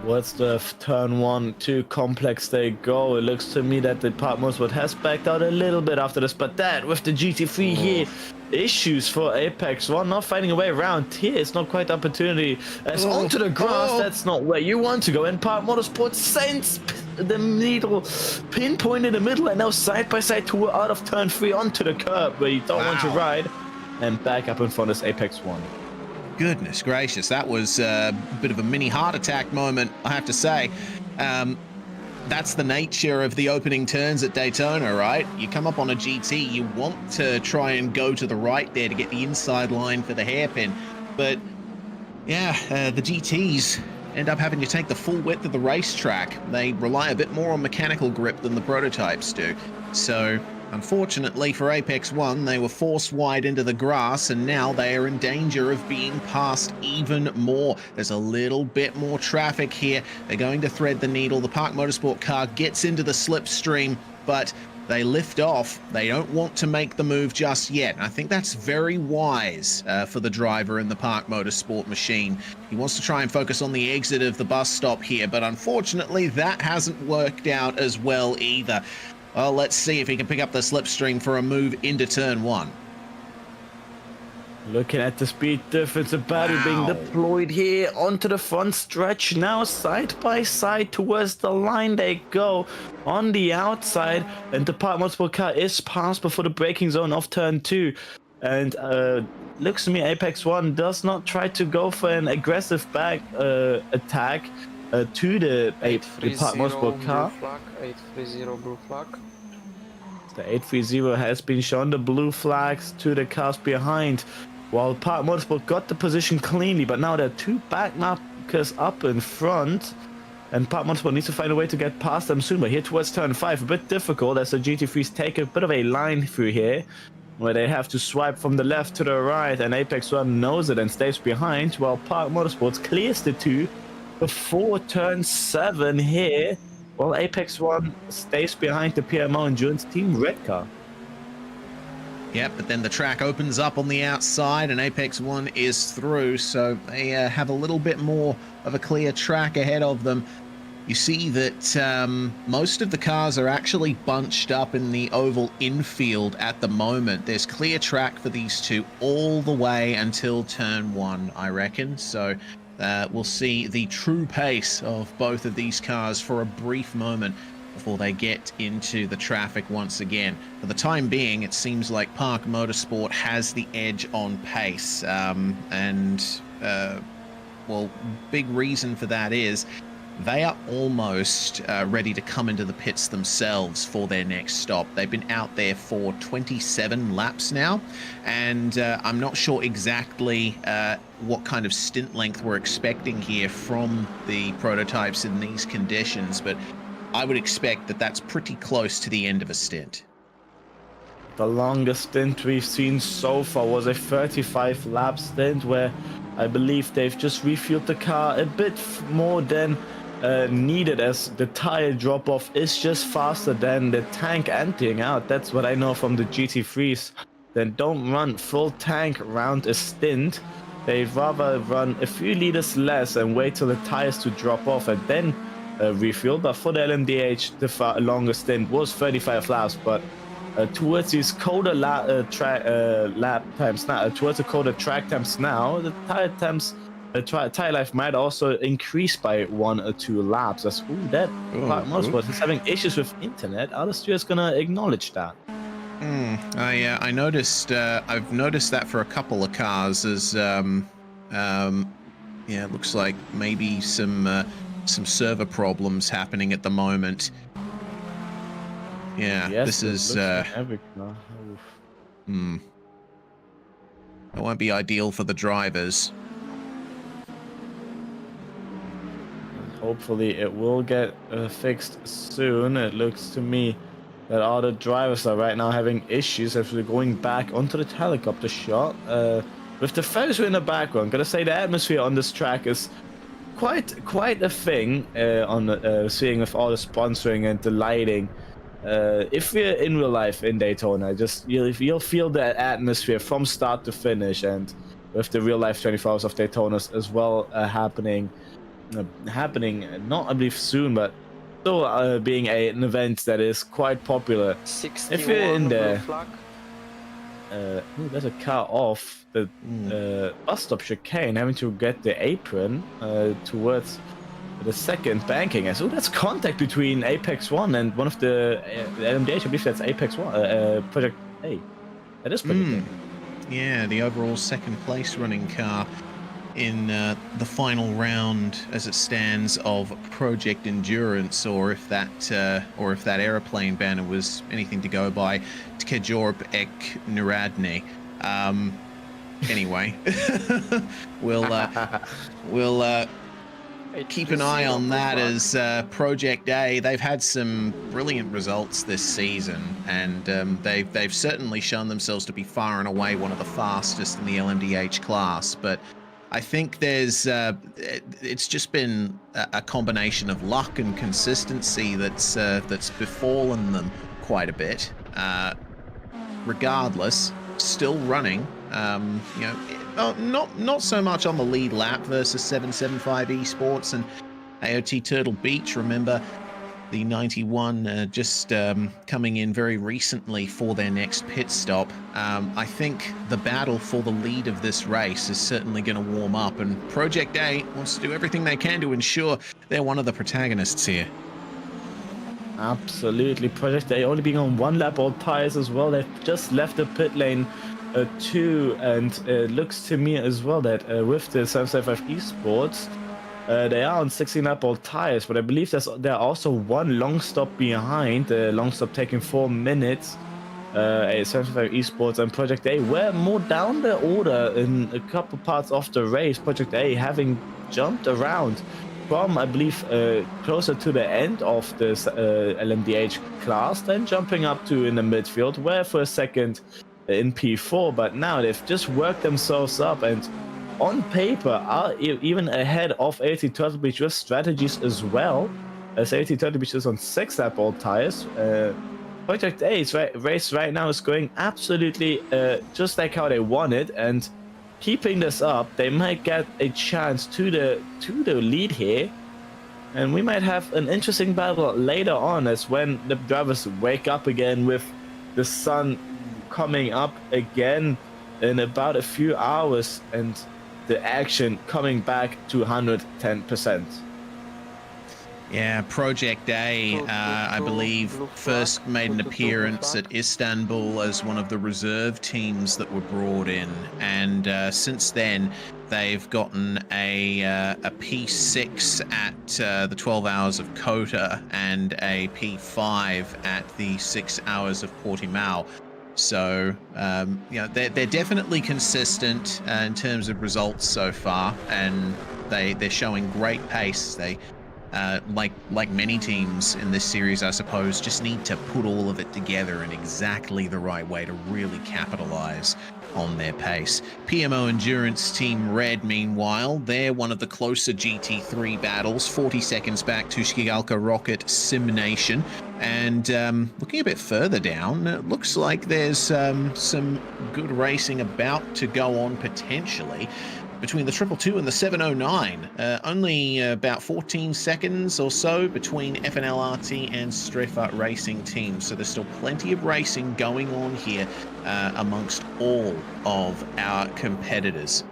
What's the turn 1 too complex they go? It looks to me that the Park Motorsport has backed out a little bit after this, but that with the GT3 here, issues for Apex One, not finding a way around here. It's not quite the opportunity. As onto the grass, that's not where you want to go. And Park Motorsport sends the needle pinpoint in the middle, and now side by side to out of turn 3 onto the curb where you don't want to ride, and back up in front is Apex One. Goodness gracious, that was a bit of a mini heart attack moment, I have to say. That's the nature of the opening turns at Daytona, right? You come up on a GT, you want to try and go to the right there to get the inside line for the hairpin. But yeah, the GTs end up having to take the full width of the racetrack. They rely a bit more on mechanical grip than the prototypes do. So unfortunately for Apex One, they were forced wide into the grass, and now they are in danger of being passed even more. There's a little bit more traffic here. They're going to thread the needle. The Park Motorsport car gets into the slipstream, but they lift off. They don't want to make the move just yet. I think that's very wise for the driver in the Park Motorsport machine. He wants to try and focus on the exit of the bus stop here, but unfortunately that hasn't worked out as well either. Well, let's see if he can pick up the slipstream for a move into turn 1. Looking at the speed difference, a battery being deployed here onto the front stretch. Now side by side towards the line they go on the outside, and the Park Motorsport car is passed before the braking zone of turn 2. And looks to me Apex One does not try to go for an aggressive back attack to the Park Motorsport car. 830 blue flag. The 830 has been shown the blue flags to the cars behind, while Park Motorsport got the position cleanly, but now there are two back markers up in front, and Park Motorsport needs to find a way to get past them soon. But here towards turn 5, a bit difficult as the GT3s take a bit of a line through here, where they have to swipe from the left to the right, and Apex One knows it and stays behind, while Park Motorsport clears the two before turn 7 here, while Apex One stays behind the PMO Endurance Team red car. Yep, but then the track opens up on the outside and Apex One is through, so they have a little bit more of a clear track ahead of them. You see that most of the cars are actually bunched up in the oval infield at the moment. There's clear track for these two all the way until turn 1, I reckon. So we'll see the true pace of both of these cars for a brief moment before they get into the traffic once again. For the time being, it seems like Park Motorsport has the edge on pace. Well, big reason for that is they are almost ready to come into the pits themselves for their next stop. They've been out there for 27 laps now, and I'm not sure exactly what kind of stint length we're expecting here from the prototypes in these conditions, but I would expect that that's pretty close to the end of a stint. The longest stint we've seen so far was a 35 lap stint where I believe they've just refueled the car a bit more than needed, as the tire drop off is just faster than the tank emptying out. That's what I know from the GT3s. Then don't run full tank around a stint. They'd rather run a few liters less and wait till the tires to drop off and then refuel. But for the LMDH, the longest stint was 35 laps, but towards these colder lap times now, towards the colder track times now, the tire temps The tire life might also increase by 1 or 2 laps. That's that Motorsport is having issues with internet. Alistair is gonna acknowledge that. I noticed. I've noticed that for a couple of cars. As yeah, it looks like maybe some server problems happening at the moment. Yeah, Yes, this is. Every car. It won't be ideal for the drivers. Hopefully it will get fixed soon. It looks to me that all the drivers are right now having issues as we're going back onto the helicopter shot. With the Ferris wheel in the background, gotta say the atmosphere on this track is quite a thing. Seeing with all the sponsoring and the lighting. If we're in real life in Daytona, just you'll feel that atmosphere from start to finish, and with the real life 24 hours of Daytona as well happening not I believe soon, but still being an event that is quite popular. If you're in there, there's a car off the bus stop chicane, having to get the apron towards the second banking. So that's contact between Apex 1 and one of the LMDH. I believe that's Apex 1, Project A. That is Project A. Yeah, the overall second place running car in the final round, as it stands, of Project Endurance, or if that aeroplane banner was anything to go by, Tkejorb Ek Nuradne. Anyway, we'll keep an eye on that as Project A. They've had some brilliant results this season, and they've certainly shown themselves to be far and away one of the fastest in the LMDH class. But I think it's just been a combination of luck and consistency that's befallen them quite a bit. Regardless, still running. Not so much on the lead lap versus 775 Esports and AOT Turtle Beach. Remember, the 91 just coming in very recently for their next pit stop. I think the battle for the lead of this race is certainly going to warm up, and Project A wants to do everything they can to ensure they're one of the protagonists here. Absolutely. Project A only being on 1 lap all tires as well. They've just left the pit lane 2, and it looks to me as well that with the 775 Esports, they are on 16 lap all tires, but I believe there are also 1 long stop behind. The long stop taking 4 minutes. 775 Esports and Project A were more down the order in a couple parts of the race. Project A having jumped around from, I believe, closer to the end of this LMDH class, then jumping up to in the midfield, where for a second in P4, but now they've just worked themselves up and on paper are even ahead of AT Turtle Beach with strategies as well, as AT Turtle Beach is on 6 lap all tires. Project A's race right now is going absolutely just like how they wanted, and keeping this up, they might get a chance to the lead here, and we might have an interesting battle later on, as when the drivers wake up again with the sun coming up again in about a few hours and the action coming back to 110%. Yeah, Project A, I believe, first made an appearance at Istanbul as one of the reserve teams that were brought in, and since then they've gotten a P6 at the 12 hours of Kota and a P5 at the 6 hours of Portimao. So, they're definitely consistent in terms of results so far, and they're showing great pace. They, like many teams in this series, I suppose, just need to put all of it together in exactly the right way to really capitalize on their pace. PMO Endurance Team Red, meanwhile, they're one of the closer GT3 battles, 40 seconds back to Skigalka Rocket Sim Nation. And looking a bit further down, it looks like there's some good racing about to go on potentially between the 222 and the 709. Only about 14 seconds or so between FNLRT and Strefa Racing teams. So there's still plenty of racing going on here amongst all of our competitors.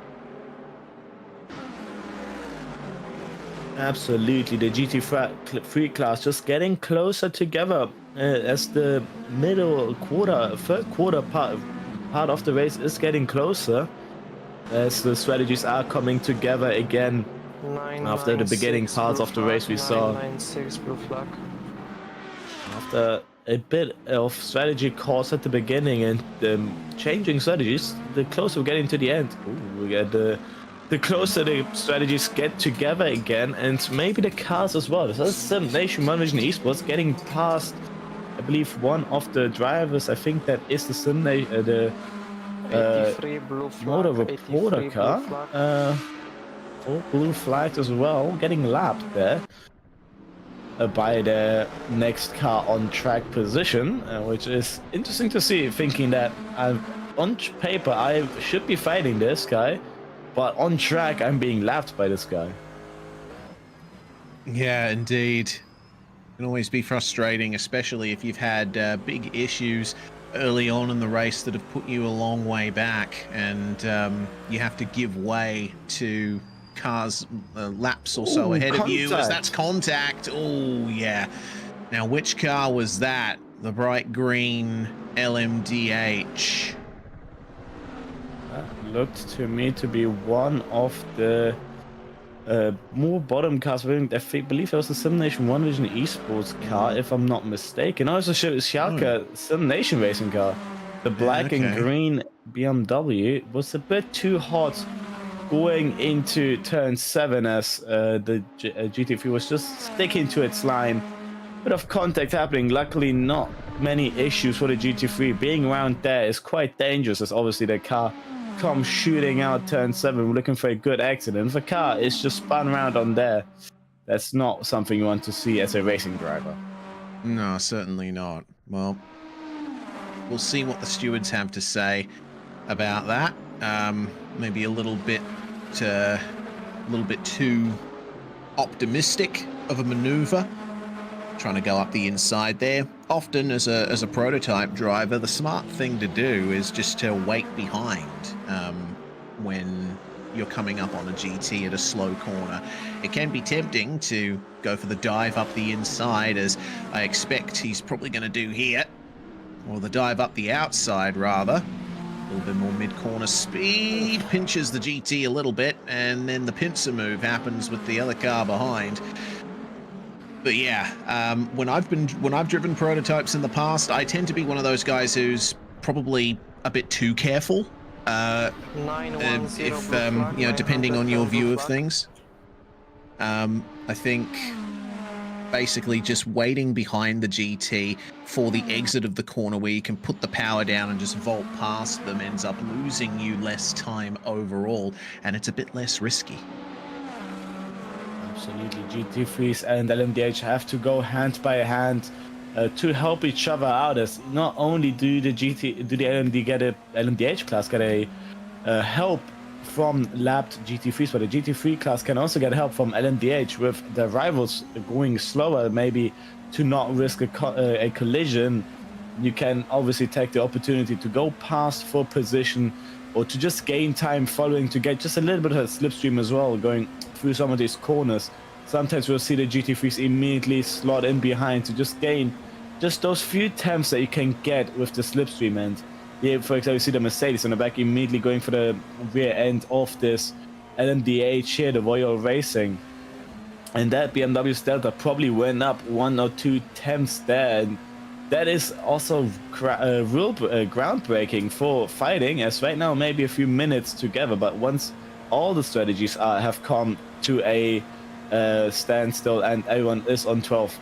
Absolutely, the GT3 class just getting closer together as the third quarter part of the race is getting closer as the strategies are coming together again after the beginning 996 parts blue of the race we flag, saw. 996 blue flag. After a bit of strategy calls at the beginning and changing strategies, the closer we're getting to the end. Ooh, we get the closer the strategies get together again, and maybe the cars as well. So that's Nation One Vision Esports getting past, I believe, one of the drivers. I think that is the 83 blue flag, motor reporter 83 car. blue flag. All blue flags as well, getting lapped there by the next car on track position, which is interesting to see, thinking that on paper I should be fighting this guy, but on track I'm being lapped by this guy. Yeah, indeed. It can always be frustrating, especially if you've had big issues early on in the race that have put you a long way back, and you have to give way to cars laps or so ahead of you, as that's contact. Oh yeah. Now, which car was that? The bright green LMDH. That looked to me to be one of the more bottom cars. I believe it was the Simnation One Vision Esports car, if I'm not mistaken. Also, Schalke Simnation Racing car. The black and green BMW was a bit too hot going into turn 7 as the GT3 was just sticking to its line. Bit of contact happening. Luckily, not many issues for the GT3. Being around there is quite dangerous, as obviously the car comes shooting out turn 7, looking for a good accident. If a car is just spun around on there, that's not something you want to see as a racing driver. No, certainly not. Well, we'll see what the stewards have to say about that. Maybe a little bit too optimistic of a maneuver, trying to go up the inside there. Often, as a prototype driver, the smart thing to do is just to wait behind when you're coming up on a GT at a slow corner. It can be tempting to go for the dive up the inside, as I expect he's probably going to do here, or the dive up the outside rather. A little bit more mid-corner speed, pinches the GT a little bit, and then the pincer move happens with the other car behind. But yeah, when I've driven prototypes in the past, I tend to be one of those guys who's probably a bit too careful. If you know, depending on your view of things. I think basically just waiting behind the GT for the exit of the corner where you can put the power down and just vault past them ends up losing you less time overall, and it's a bit less risky. Absolutely, GT3s and LMDH have to go hand by hand to help each other out. As not only do the LMDH class get a help from lapped GT3s, but the GT3 class can also get help from LMDH with the rivals going slower, maybe to not risk a collision. You can obviously take the opportunity to go past for position, or to just gain time following to get just a little bit of a slipstream as well, going through some of these corners. Sometimes we'll see the GT3s immediately slot in behind to just gain just those few temps that you can get with the slipstream. And yeah, for example, you see the Mercedes on the back immediately going for the rear end of this LMDH here, the Royal Racing. And that BMW's Delta probably went up 1 or 2 temps there. And that is also real groundbreaking for fighting, as right now maybe a few minutes together, but once all the strategies have come to a standstill and everyone is on 12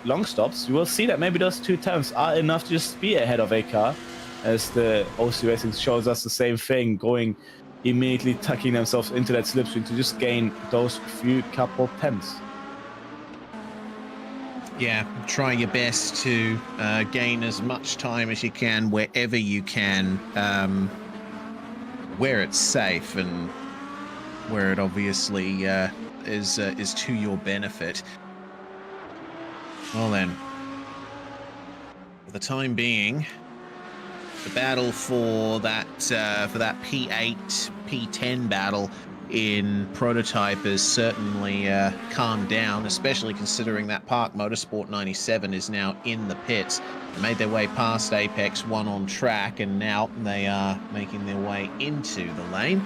long stops, you will see that maybe those 2 temps are enough to just be ahead of a car, as the OC Racing shows us the same thing, going immediately tucking themselves into that slipstream to just gain those few couple temps. Yeah, try your best to gain as much time as you can wherever you can, where it's safe and where it obviously is to your benefit. Well then, for the time being, the battle for that P8, P10 battle in prototype has certainly calmed down, especially considering that Park Motorsport 97 is now in the pits. They made their way past Apex 1 on track, and now they are making their way into the lane.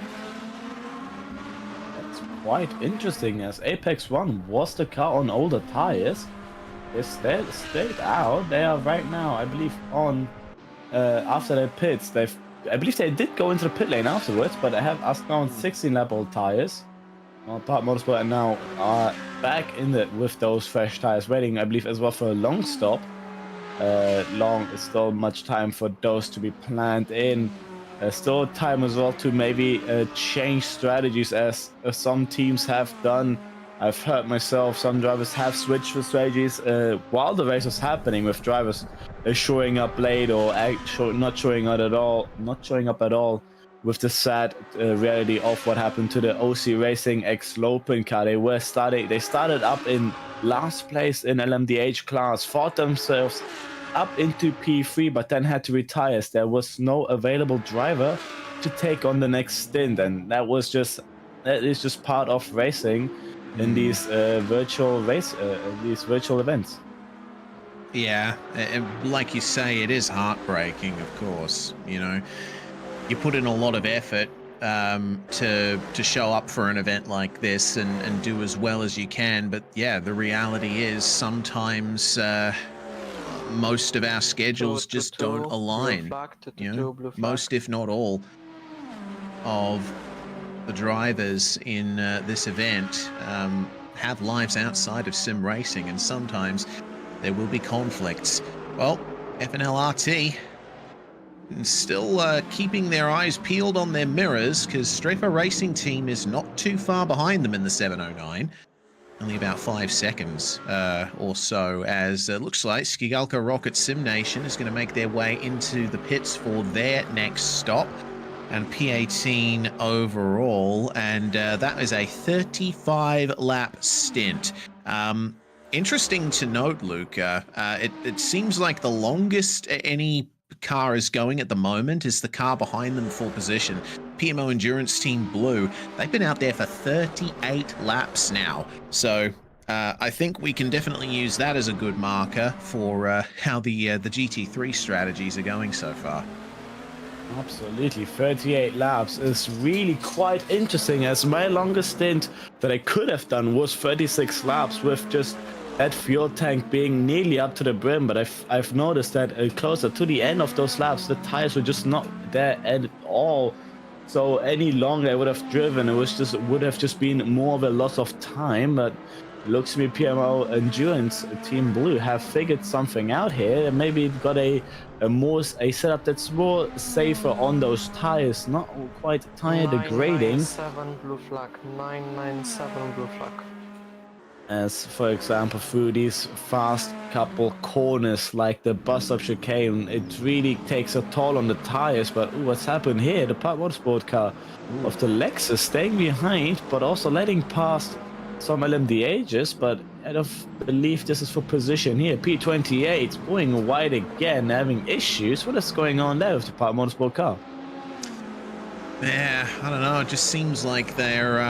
That's quite interesting, as Apex 1 was the car on older tires. They stayed out. They are right now, I believe, on after their pits. I believe they did go into the pit lane afterwards, but they have us now on 16-lap old tires. Park Motorsport and now are back in it with those fresh tires, waiting, I believe, as well for a long stop. Long is still much time for those to be planned in. Still time as well to maybe change strategies, as some teams have done. I've heard myself, some drivers have switched for strategies while the race was happening, with drivers showing up late or not showing up at all, with the sad reality of what happened to the OC Racing X-Lopen car. They started up in last place in LMDH class, fought themselves up into P3, but then had to retire as there was no available driver to take on the next stint, and that is just part of racing in these virtual events. Yeah, and like you say, it is heartbreaking, of course. You know, you put in a lot of effort to show up for an event like this and do as well as you can, but yeah, the reality is sometimes most of our schedules just don't align. You know, most, if not all, of the drivers in this event have lives outside of sim racing, and sometimes there will be conflicts. Well, FNLRT still keeping their eyes peeled on their mirrors, because Strafer Racing Team is not too far behind them in the 709. Only about 5 seconds or so, as it looks like Skigalka Rocket Sim Nation is going to make their way into the pits for their next stop. And P18 overall, and that is a 35-lap stint. Interesting to note, Luca, it seems like the longest any car is going at the moment is the car behind them for position. PMO Endurance Team Blue, they've been out there for 38 laps now. So I think we can definitely use that as a good marker for how the GT3 strategies are going so far. Absolutely, 38 laps is really quite interesting, as my longest stint that I could have done was 36 laps with just that fuel tank being nearly up to the brim, but I've noticed that closer to the end of those laps, the tires were just not there at all. So any longer I would have driven, would have just been more of a loss of time. But it looks to me PMO Endurance Team Blue have figured something out here, and maybe got a setup that's more safer on those tires, not quite tire degrading. 997 blue flag, 997 blue flag. As for example, through these fast couple corners like the bus stop chicane, it really takes a toll on the tires. But what's happened here? The Park Motorsport car of the Lexus staying behind, but also letting past some LMDHs, but I don't believe this is for position here. P28 going wide again, having issues. What is going on there with the Park Motorsport car? Yeah, I don't know. It just seems like they're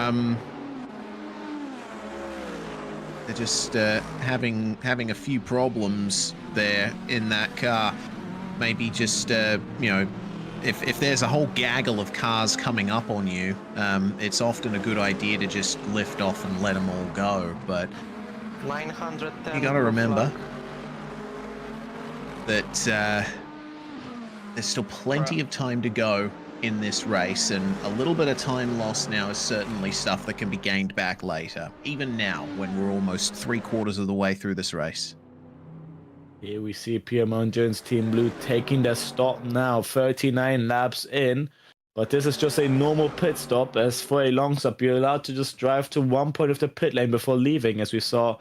just having a few problems there in that car. Maybe just you know, if there's a whole gaggle of cars coming up on you, it's often a good idea to just lift off and let them all go. But 910 you got to remember flag. that there's still plenty of time to go in this race, and a little bit of time lost now is certainly stuff that can be gained back later, even now when we're almost 3/4 of the way through this race. Here we see PMO Endurance Team Blue taking their stop now, 39 laps in. But this is just a normal pit stop, as for a long stop, you're allowed to just drive to one point of the pit lane before leaving, as we saw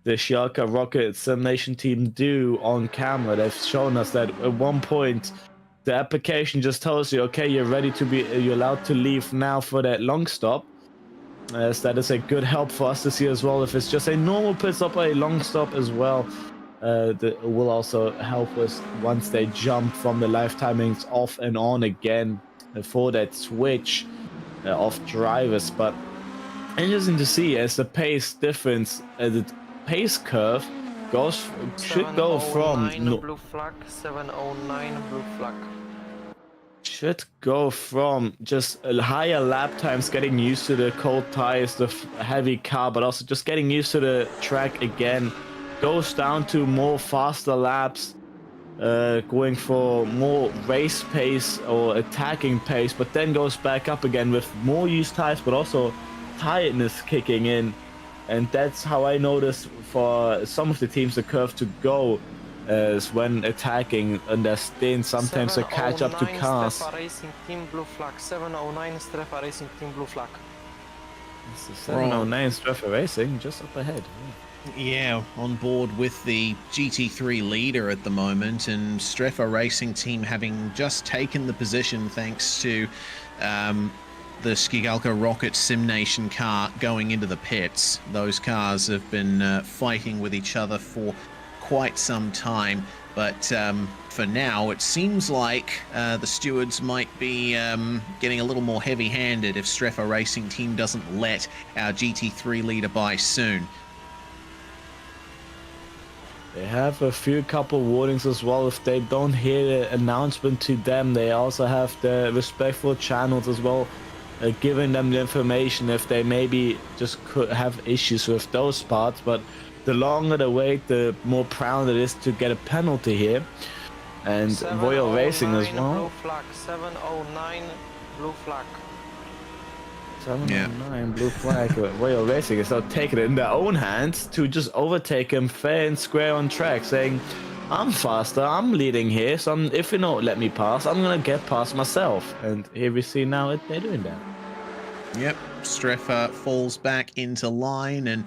the Skigalka Rocket Sim Nation team do on camera. They've shown us that at one point, the application just tells you, okay, you're allowed to leave now for that long stop. As that is a good help for us to see as well. If it's just a normal pit stop or a long stop as well, that will also help us once they jump from the live timings off and on again for that switch. of drivers. But interesting to see as the pace difference, the pace curve should go from 709 blue flag, 709 blue flag. should go from just higher lap times, getting used to the cold tires, the heavy car, but also just getting used to the track again, goes down to more faster laps, going for more race pace or attacking pace, but then goes back up again with more used tires, but also tiredness kicking in. And that's how I noticed for some of the teams the curve to go is when attacking and their stint, sometimes they catch up to cars. 709 Strefa Racing Team blue flag, 709 Strefa Racing Team blue flag. It's the 709 Strefa Racing just up ahead. Yeah, on board with the GT3 leader at the moment, and Strefa Racing Team having just taken the position thanks to the Skigalka Rocket Sim Nation car going into the pits. Those cars have been fighting with each other for quite some time, but for now it seems like the stewards might be getting a little more heavy-handed if Strefa Racing Team doesn't let our GT3 leader by soon. They have a couple warnings as well. If they don't hear the announcement to them, they also have the respectful channels as well, giving them the information if they maybe just could have issues with those parts. But the longer the wait, the more proud it is to get a penalty here. And Royal Racing as well. Blue flag, 709 blue flag. 709 blue flag. Royal Racing is now taking it in their own hands to just overtake him fair and square on track, saying, I'm faster, I'm leading here, so if you don't let me pass, I'm gonna get past myself. And here we see now they're doing that. Yep, Strefa falls back into line, and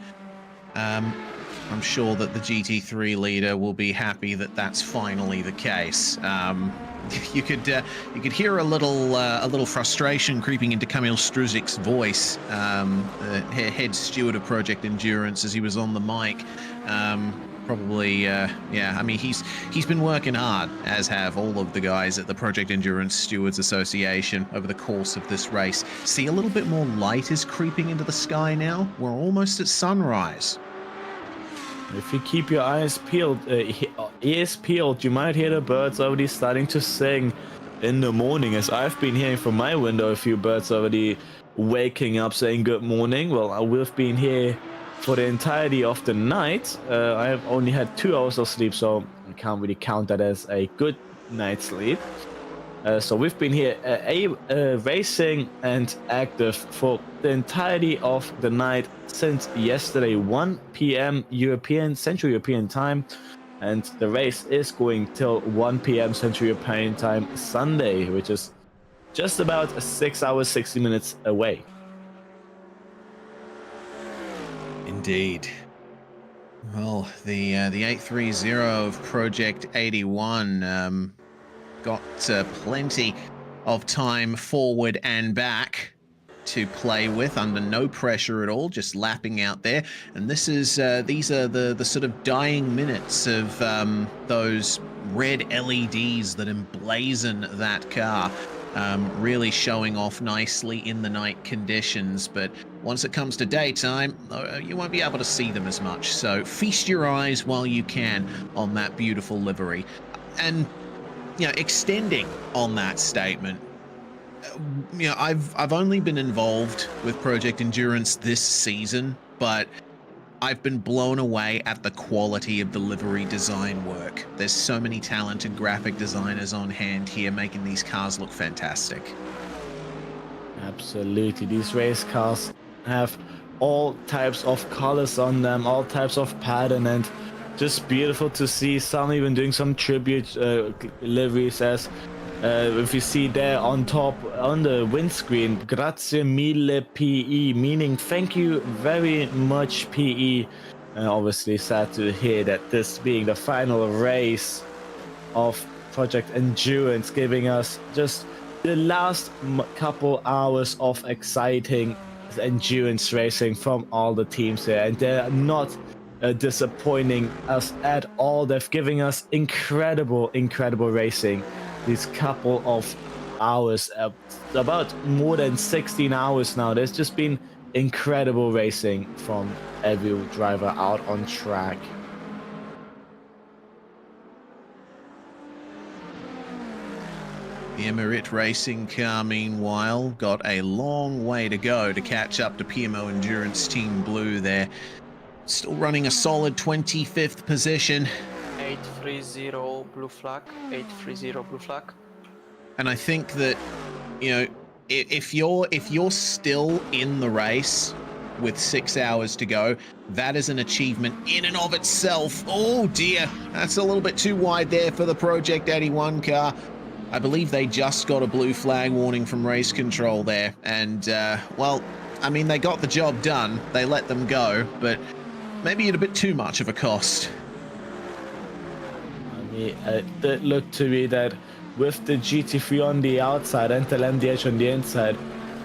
I'm sure that the GT3 leader will be happy that that's finally the case. You could hear a little frustration creeping into Kamil Struzic's voice, the head steward of Project Endurance, as he was on the mic. Yeah, I mean, he's been working hard, as have all of the guys at the Project Endurance Stewards Association over the course of this race. See, a little bit more light is creeping into the sky now. We're almost at sunrise. If you keep your eyes peeled, ears peeled, you might hear the birds already starting to sing in the morning, as I've been hearing from my window a few birds already waking up saying good morning. Well, we've been here for the entirety of the night. I have only had 2 hours of sleep, so I can't really count that as a good night's sleep. So we've been here racing and active for the entirety of the night since yesterday, 1 p.m. Central European time, and the race is going till 1 p.m. Central European time Sunday, which is just about 6 hours 60 minutes away. Indeed. Well, the 830 of Project 81 got plenty of time forward and back to play with under no pressure at all, just lapping out there. And this is these are the sort of dying minutes of those red LEDs that emblazon that car, really showing off nicely in the night conditions. But once it comes to daytime, you won't be able to see them as much. So feast your eyes while you can on that beautiful livery. And extending on that statement, I've only been involved with Project Endurance this season, but I've been blown away at the quality of the livery design work. There's so many talented graphic designers on hand here making these cars look fantastic. Absolutely, these race cars have all types of colors on them, all types of pattern, and just beautiful to see. Some even doing some tribute liveries, as if you see there on top on the windscreen, grazie mille PE, meaning thank you very much PE. Obviously sad to hear that this being the final race of Project Endurance, giving us just the last couple hours of exciting endurance racing from all the teams here, and they're not disappointing us at all. They've given us incredible racing these couple of hours, about more than 16 hours now. There's just been incredible racing from every driver out on track. The Emerit racing car, meanwhile, got a long way to go to catch up to PMO Endurance Team Blue there. Still running a solid 25th position. 830 blue flag, 830 blue flag. And I think that, you know, if you're still in the race with 6 hours to go, that is an achievement in and of itself. Oh dear, that's a little bit too wide there for the Project 81 car. I believe they just got a blue flag warning from race control there. And, well, I mean, they got the job done. They let them go, but maybe at a bit too much of a cost. I mean, it did look to me that with the GT3 on the outside and the LMDH on the inside,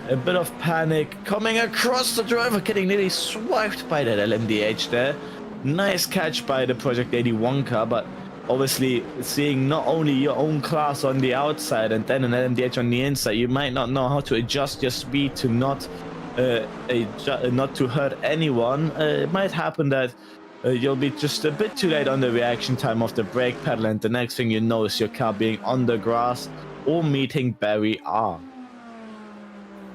a bit of panic coming across the driver, getting nearly swiped by that LMDH there. Nice catch by the Project 81 car, but obviously seeing not only your own class on the outside and then an LMDH on the inside, you might not know how to adjust your speed to not to hurt anyone. It might happen that you'll be just a bit too late on the reaction time of the brake pedal, and the next thing you know is your car being on the grass or meeting Barry R.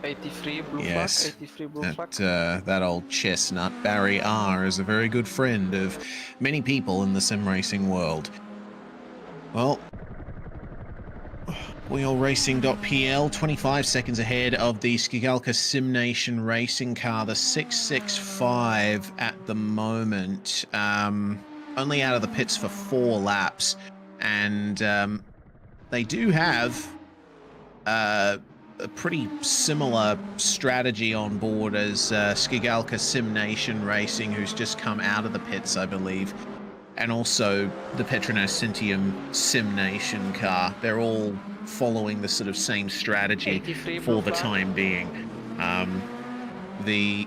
83 blue Yes, flag, 83 blue flag. that old chestnut, Barry R, is a very good friend of many people in the sim racing world. Well, WheelRacing.pl, 25 seconds ahead of the Skigalka Sim Nation racing car, the 665 at the moment. Only out of the pits for 4 laps, and they do have a pretty similar strategy on board as Skigalka Sim Nation Racing, who's just come out of the pits, I believe, and also the Petronas Cintium Sim Nation car. They're all following the sort of same strategy for the time being. The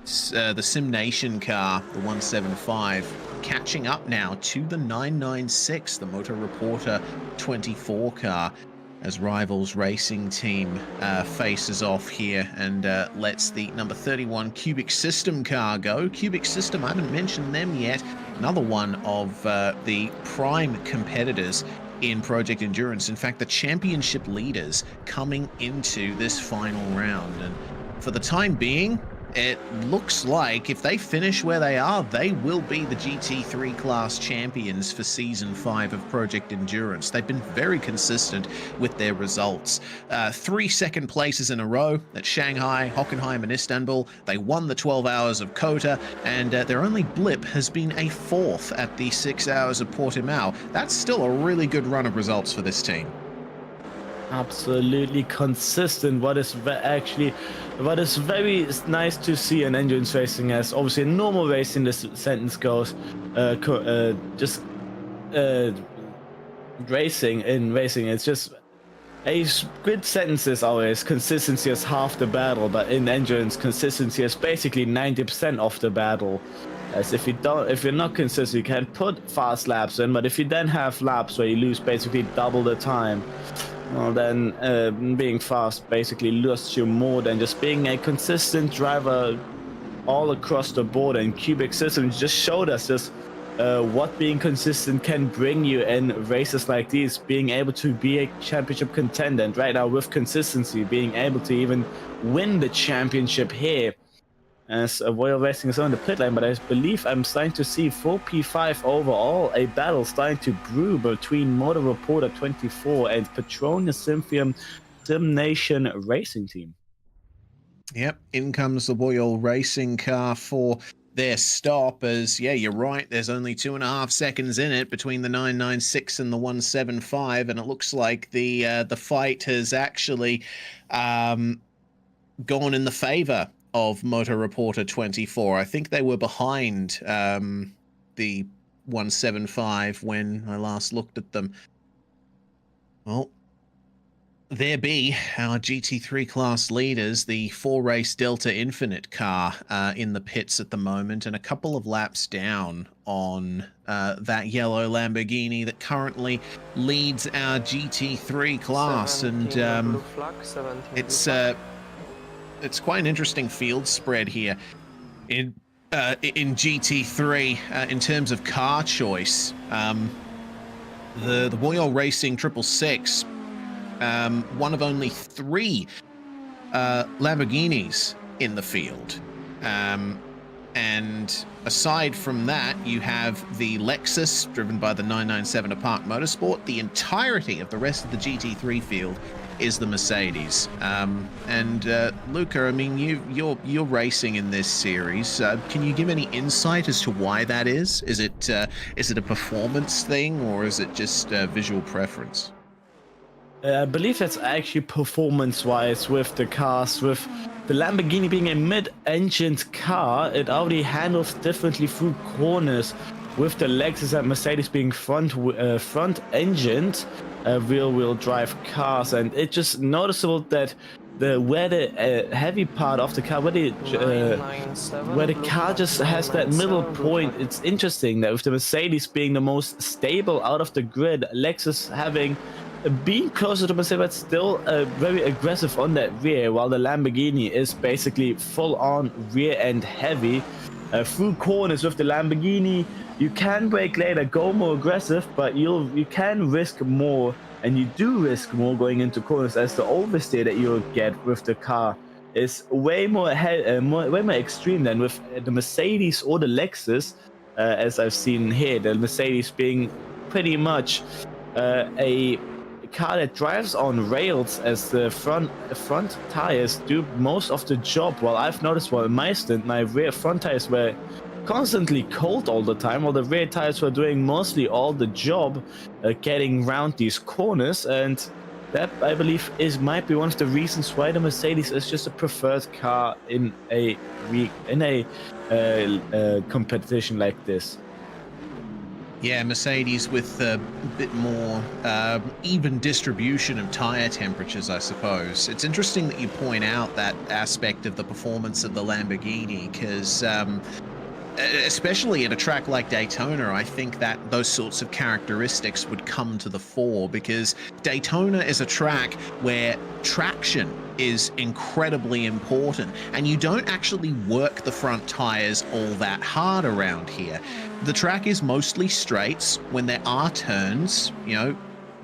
Sim Nation car, the 175, catching up now to the 996, the Motor Reporter 24 car, as Rivals Racing Team faces off here and lets the number 31 Cubic System car go. Cubic System, I haven't mentioned them yet. Another one of the prime competitors in Project Endurance. In fact, the championship leaders coming into this final round. And for the time being, it looks like if they finish where they are, they will be the GT3 class champions for Season 5 of Project Endurance. They've been very consistent with their results. 3 second places in a row at Shanghai, Hockenheim, and Istanbul. They won the 12 hours of Kota, and their only blip has been a 4th at the 6 hours of Portimao. That's still a really good run of results for this team. Absolutely consistent. What is very nice to see in endurance racing, as obviously in normal racing this sentence goes racing it's just a good sentence is always consistency is half the battle, but in endurance consistency is basically 90% of the battle. As if you're not consistent, you can put fast laps in, but if you then have laps where you lose basically double the time, well, then being fast basically loses you more than just being a consistent driver all across the board. And Cubic Systems just showed us just what being consistent can bring you in races like these, being able to be a championship contender. And right now with consistency, being able to even win the championship here. As Royal Racing is on the pit lane, but I believe I'm starting to see for P5 overall a battle starting to brew between Motor Reporter 24 and Petronas Synthium Sim Nation Racing Team. Yep, in comes the Royal Racing car for their stop. As yeah, you're right, there's only 2.5 seconds in it between the 996 and the 175, and it looks like the fight has actually gone in the favor of Motor Reporter 24. I think they were behind the 175 when I last looked at them. Well, there be our GT3 class leaders, the 4-race Delta Infinite car in the pits at the moment, and a couple of laps down on that yellow Lamborghini that currently leads our GT3 class. 17 And blue flag, 17 it's blue flag. it's quite an interesting field spread here in GT3 in terms of car choice. The Royal Racing 666, one of only 3 Lamborghinis in the field. And aside from that, you have the Lexus driven by the 997 of Park Motorsport. The entirety of the rest of the GT3 field is the Mercedes. And Luca, I mean, you're racing in this series. Can you give any insight as to why that is? Is it a performance thing, or is it just visual preference? I believe that's actually performance-wise with the cars. With the Lamborghini being a mid-engined car, it already handles differently through corners. With the Lexus and Mercedes being front-engined, rear-wheel drive cars, and it's just noticeable that where the heavy part of the car, where the car just has that middle point. It's interesting that with the Mercedes being the most stable out of the grid, Lexus having being closer to Mercedes, but still very aggressive on that rear, while the Lamborghini is basically full-on rear-end heavy. Through corners with the Lamborghini, you can brake later, go more aggressive, but you can risk more, and you do risk more going into corners, as the oversteer that you'll get with the car is way more extreme than with the Mercedes or the Lexus, as I've seen here. The Mercedes being pretty much a car that drives on rails, as the front tires do most of the job. While I've noticed, while in my stint, my rear front tires were constantly cold all the time, while the rear tires were doing mostly all the job, getting around these corners. And that, I believe, might be one of the reasons why the Mercedes is just a preferred car in a competition like this. Yeah, Mercedes with a bit more even distribution of tire temperatures, I suppose. It's interesting that you point out that aspect of the performance of the Lamborghini, because especially at a track like Daytona, I think that those sorts of characteristics would come to the fore, because Daytona is a track where traction is incredibly important, and you don't actually work the front tires all that hard around here. The track is mostly straights. When there are turns, you know,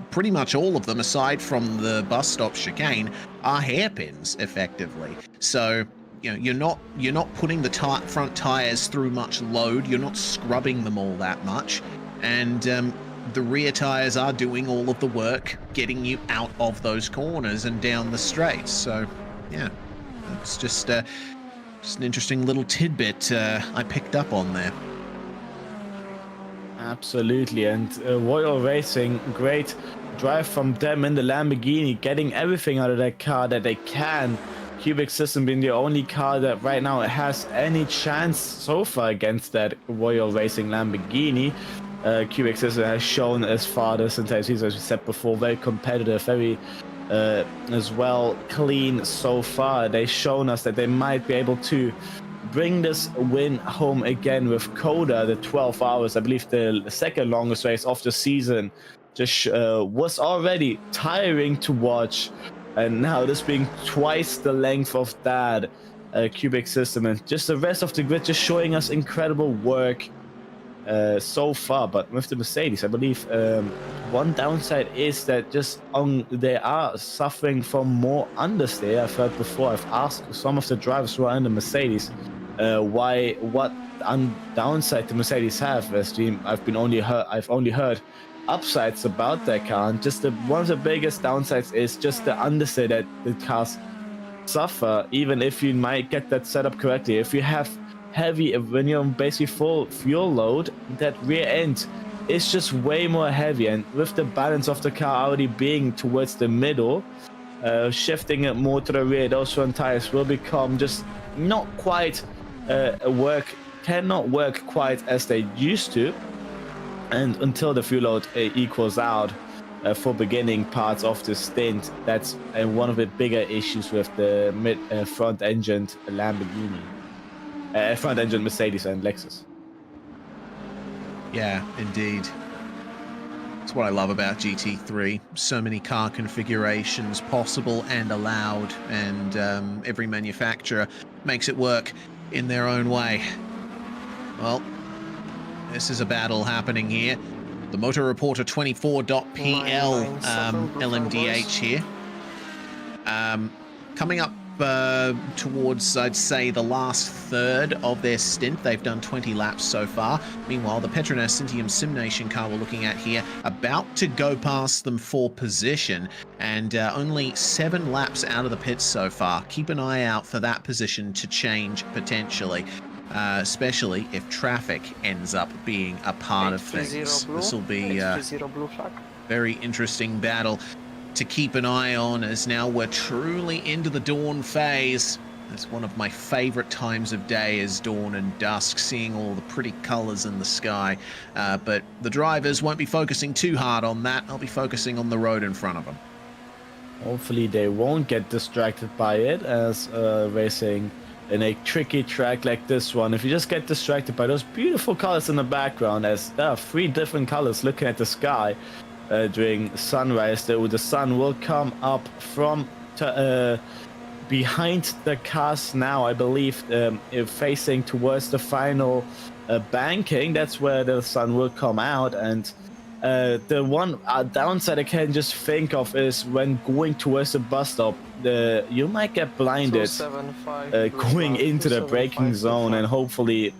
pretty much all of them, aside from the bus stop chicane, are hairpins effectively. So, you know, you're not putting the front tires through much load. You're not scrubbing them all that much, and the rear tires are doing all of the work, getting you out of those corners and down the straights. So, yeah, it's just an interesting little tidbit I picked up on there. Absolutely, and Royal Racing, great drive from them in the Lamborghini, getting everything out of that car that they can. Cubic System being the only car that right now has any chance so far against that Royal Racing Lamborghini. Cubic System has shown as far this entire season, as we said before, very competitive, very as well clean so far. They've shown us that they might be able to bring this win home again with Coda, the 12 hours, I believe the second longest race of the season, just was already tiring to watch, and now this being twice the length of that. Cubic System and just the rest of the grid just showing us incredible work so far. But with the Mercedes, I believe one downside is that just they are suffering from more understeer. I've heard before, I've asked some of the drivers who are in the Mercedes what downside the Mercedes have, as I've only heard upsides about that car, and just one of the biggest downsides is just the understeer that the cars suffer, even if you might get that set up correctly. If you have heavy, when you're basically full fuel load, that rear end is just way more heavy, and with the balance of the car already being towards the middle, shifting it more to the rear, those front tires will become just not quite cannot work quite as they used to, and until the fuel load equals out. for beginning parts of the stint. That's one of the bigger issues with the front-engined Lamborghini, front-engined Mercedes and Lexus. Yeah, indeed. That's what I love about GT3. So many car configurations possible and allowed, and every manufacturer makes it work in their own way. Well, this is a battle happening here. The Motor Reporter 24.pl LMDH here. Coming up towards, I'd say, the last third of their stint. They've done 20 laps so far. Meanwhile, the Petronas Cintium Simnation car we're looking at here about to go past them for position, and only 7 laps out of the pits so far. Keep an eye out for that position to change potentially. Especially if traffic ends up being a part of things. This will be a very interesting battle to keep an eye on, as now we're truly into the dawn phase. It's one of my favorite times of day is dawn and dusk, seeing all the pretty colors in the sky. But the drivers won't be focusing too hard on that. They'll be focusing on the road in front of them. Hopefully they won't get distracted by it, as racing in a tricky track like this one. If you just get distracted by those beautiful colors in the background, as there are 3 different colors looking at the sky during sunrise, the sun will come up from behind the cars now, I believe, facing towards the final banking. That's where the sun will come out, and the one downside I can just think of is when going towards the bus stop, you might get blinded going into the braking zone, and hopefully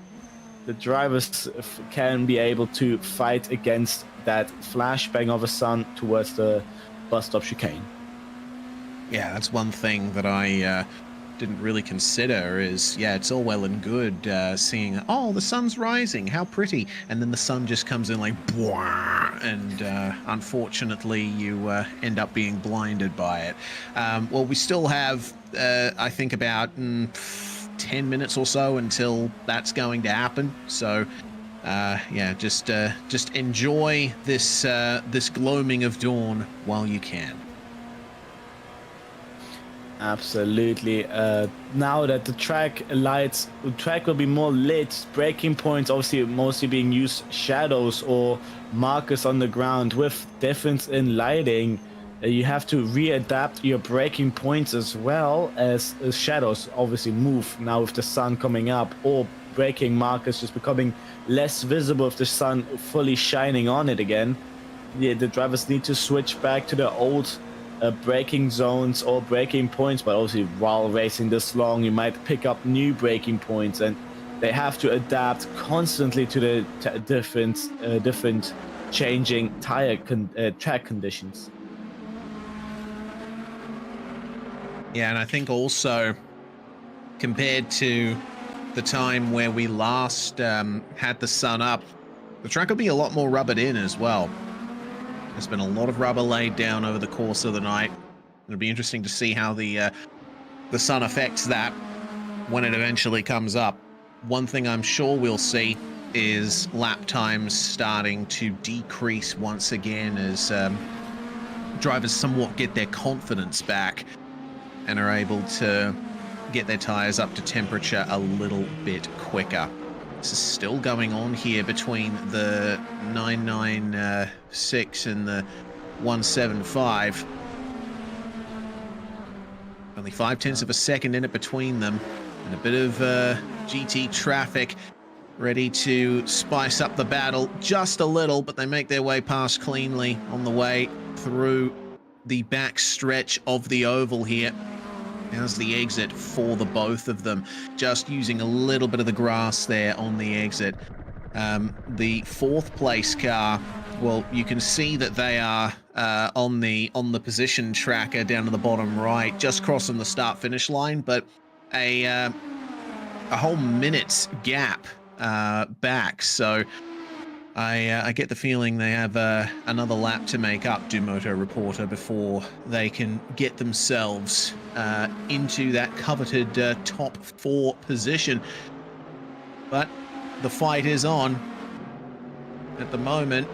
the drivers can be able to fight against that flashbang of a sun towards the bus stop chicane. Yeah, that's one thing that I didn't really consider is, yeah, it's all well and good seeing, oh, the sun's rising, how pretty, and then the sun just comes in like, and unfortunately you end up being blinded by it. Well, we still have, I think, about 10 minutes or so until that's going to happen, so yeah, just enjoy this this gloaming of dawn while you can. Absolutely. Now that the track will be more lit, braking points obviously mostly being used shadows or markers on the ground. With difference in lighting, you have to readapt your braking points as well, as shadows obviously move now with the sun coming up, or braking markers just becoming less visible with the sun fully shining on it again. Yeah, the drivers need to switch back to the old braking zones or braking points, but obviously while racing this long you might pick up new braking points, and they have to adapt constantly to the different changing track conditions. Yeah, and I think also compared to the time where we last had the sun up, the track will be a lot more rubbered in as well. There's been a lot of rubber laid down over the course of the night. It'll be interesting to see how the sun affects that when it eventually comes up. One thing I'm sure we'll see is lap times starting to decrease once again as drivers somewhat get their confidence back and are able to get their tires up to temperature a little bit quicker. This is still going on here between the 996 and the 175. Only 0.5 of a second in it between them, and a bit of GT traffic ready to spice up the battle just a little, but they make their way past cleanly on the way through the back stretch of the oval here. How's the exit for the both of them? Just using a little bit of the grass there on the exit. The 4th place car, well, you can see that they are on the position tracker down to the bottom right, just crossing the start finish line, but a whole minute's gap back. So I get the feeling they have another lap to make up, do Moto Reporter, before they can get themselves into that coveted top 4 position. But the fight is on at the moment.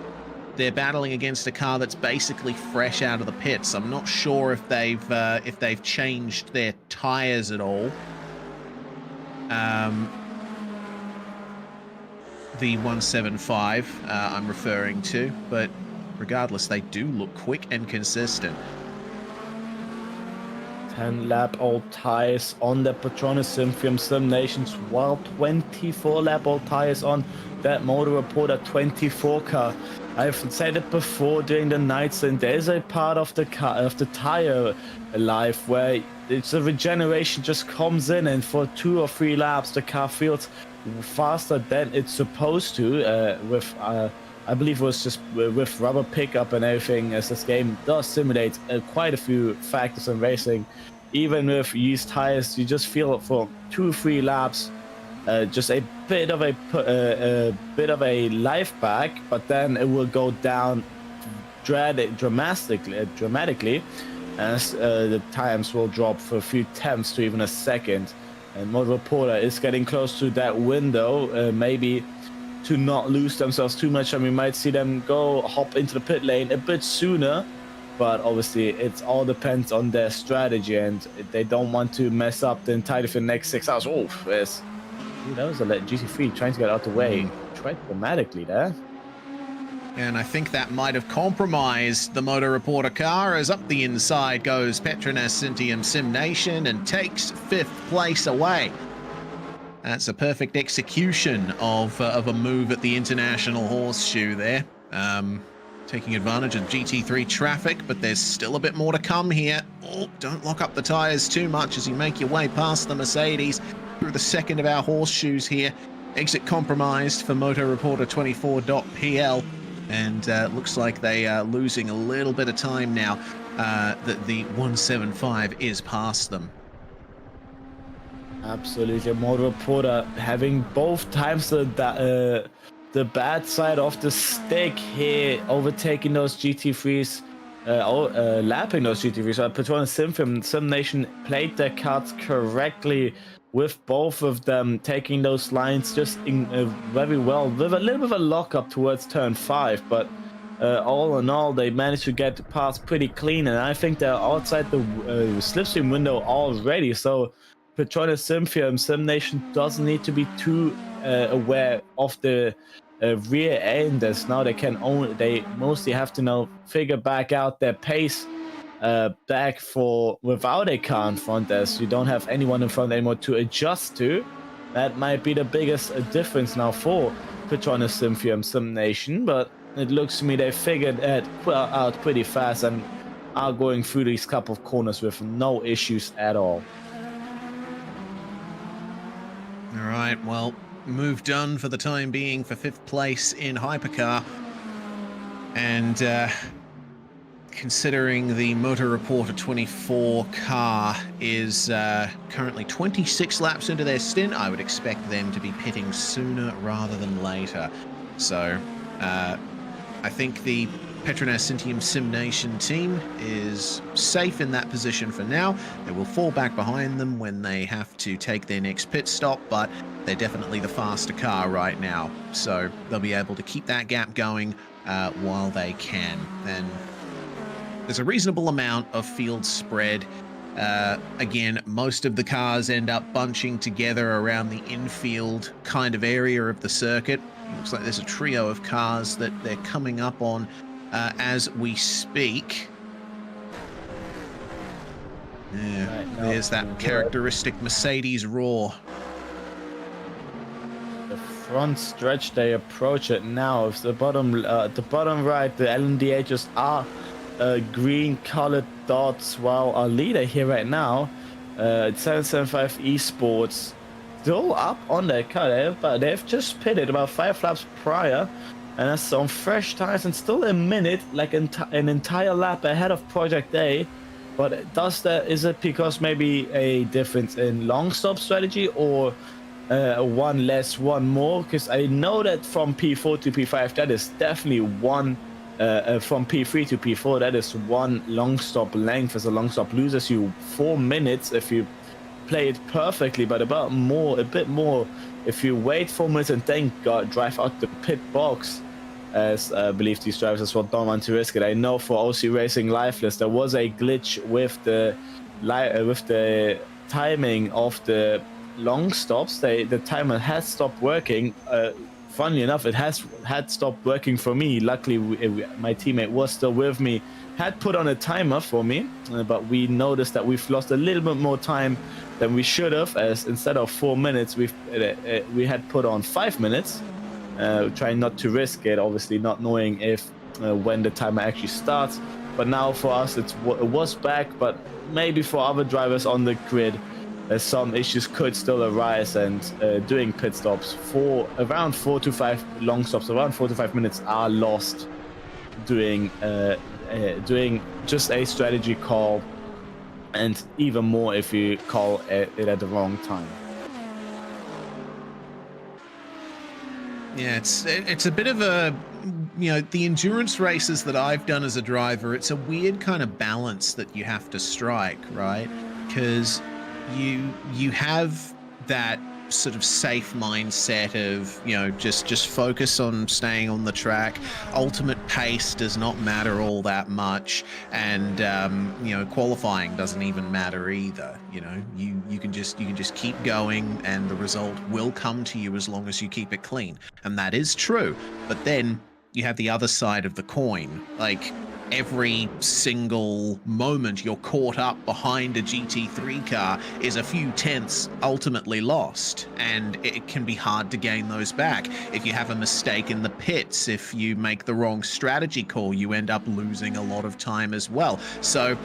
they're battling against a car that's basically fresh out of the pits. I'm not sure if they've changed their tires at all. The 175 I'm referring to, but regardless, they do look quick and consistent. 10-lap-old tires on the Patronus Synthium Sim Nations, while 24-lap-old tires on that Motor Reporter 24 car. I've said it before during the night stint, there's a part of the car, of the tire life, where it's a regeneration just comes in, and for 2 or 3 laps the car feels faster than it's supposed to, with I believe it was just with rubber pickup and everything, as this game does simulate quite a few factors in racing. Even with used tires, you just feel for 2-3 laps just a bit of a life back, but then it will go down dramatically as the times will drop for a few tenths to even a second. And Motor Reporter is getting close to that window, maybe to not lose themselves too much, and we might see them hop into the pit lane a bit sooner. But obviously, it all depends on their strategy, and they don't want to mess up the entire for the next 6 hours. Oh, that was a GT3 trying to get out the way. Tried dramatically there. And I think that might have compromised the Motor Reporter car, as up the inside goes Petronas Synthium Sim Nation and takes 5th place away. That's a perfect execution of a move at the International Horseshoe there. Taking advantage of GT3 traffic, but there's still a bit more to come here. Oh, don't lock up the tires too much as you make your way past the Mercedes through the second of our horseshoes here. Exit compromised for Motor Reporter 24.pl, and looks like they are losing a little bit of time now that the 175 is past them. Absolutely, Motor Reporter having both times the bad side of the stick here, overtaking those GT3s, lapping those GT3s. Patronus Sim Nation played their cards correctly with both of them taking those lines just very well, with a little bit of a lockup towards turn 5, but all in all, they managed to get past pretty clean, and I think they're outside the slipstream window already. So Patronus Synthium Sim Nation doesn't need to be too aware of the rear end, as now they mostly have to now figure back out their pace back without a car in front, as you don't have anyone in front anymore to adjust to. That might be the biggest difference now for Patronus Synthium Sim Nation, but it looks to me they figured it out pretty fast and are going through these couple of corners with no issues at all. All right, well, move done for the time being for 5th place in Hypercar. And considering the Motor Reporter 24 car is currently 26 laps into their stint, I would expect them to be pitting sooner rather than later. So I think the Petronas Synthium Sim Nation team is safe in that position for now. They will fall back behind them when they have to take their next pit stop, but they're definitely the faster car right now. So they'll be able to keep that gap going while they can. And there's a reasonable amount of field spread. Again, most of the cars end up bunching together around the infield kind of area of the circuit. Looks like there's a trio of cars that they're coming up on as we speak. Yeah, Right, there's that characteristic Mercedes roar. The front stretch, they approach it now. If the bottom right, the LMDHs are green colored dots, while our leader here right now, 775 Esports, still up on their car, but they've just pitted about 5 laps prior, and that's on fresh tires and still a minute, like an entire lap ahead of Project A. But is it because maybe a difference in long stop strategy, or one less, one more? Because I know that from P4 to P5, that is definitely one. From P3 to P4, that is one long stop length. As a long stop loses you 4 minutes if you play it perfectly, but a bit more if you wait 4 minutes and then drive out the pit box. as I believe these drivers as well don't want to risk it. I know for OC Racing Lifeless there was a glitch with the timing of the long stops. The timer has stopped working. Funnily enough, it had stopped working for me. Luckily, my teammate was still with me, had put on a timer for me, but we noticed that we've lost a little bit more time than we should have, as instead of 4 minutes, we had put on 5 minutes, trying not to risk it, obviously not knowing if when the timer actually starts. But now for us, it was back, but maybe for other drivers on the grid, some issues could still arise, and doing pit stops for around 4 to 5 long stops, around 4 to 5 minutes are lost doing just a strategy call, and even more if you call it at the wrong time. Yeah, it's a bit of a, the endurance races that I've done as a driver, it's a weird kind of balance that you have to strike, right? Because you have that sort of safe mindset of, just focus on staying on the track. Ultimate pace does not matter all that much, and qualifying doesn't even matter either. You can just keep going, and the result will come to you as long as you keep it clean, and that is true. But then you have the other side of the coin, like every single moment you're caught up behind a GT3 car is a few tenths ultimately lost, and it can be hard to gain those back. If you have a mistake in the pits, if you make the wrong strategy call, you end up losing a lot of time as well. So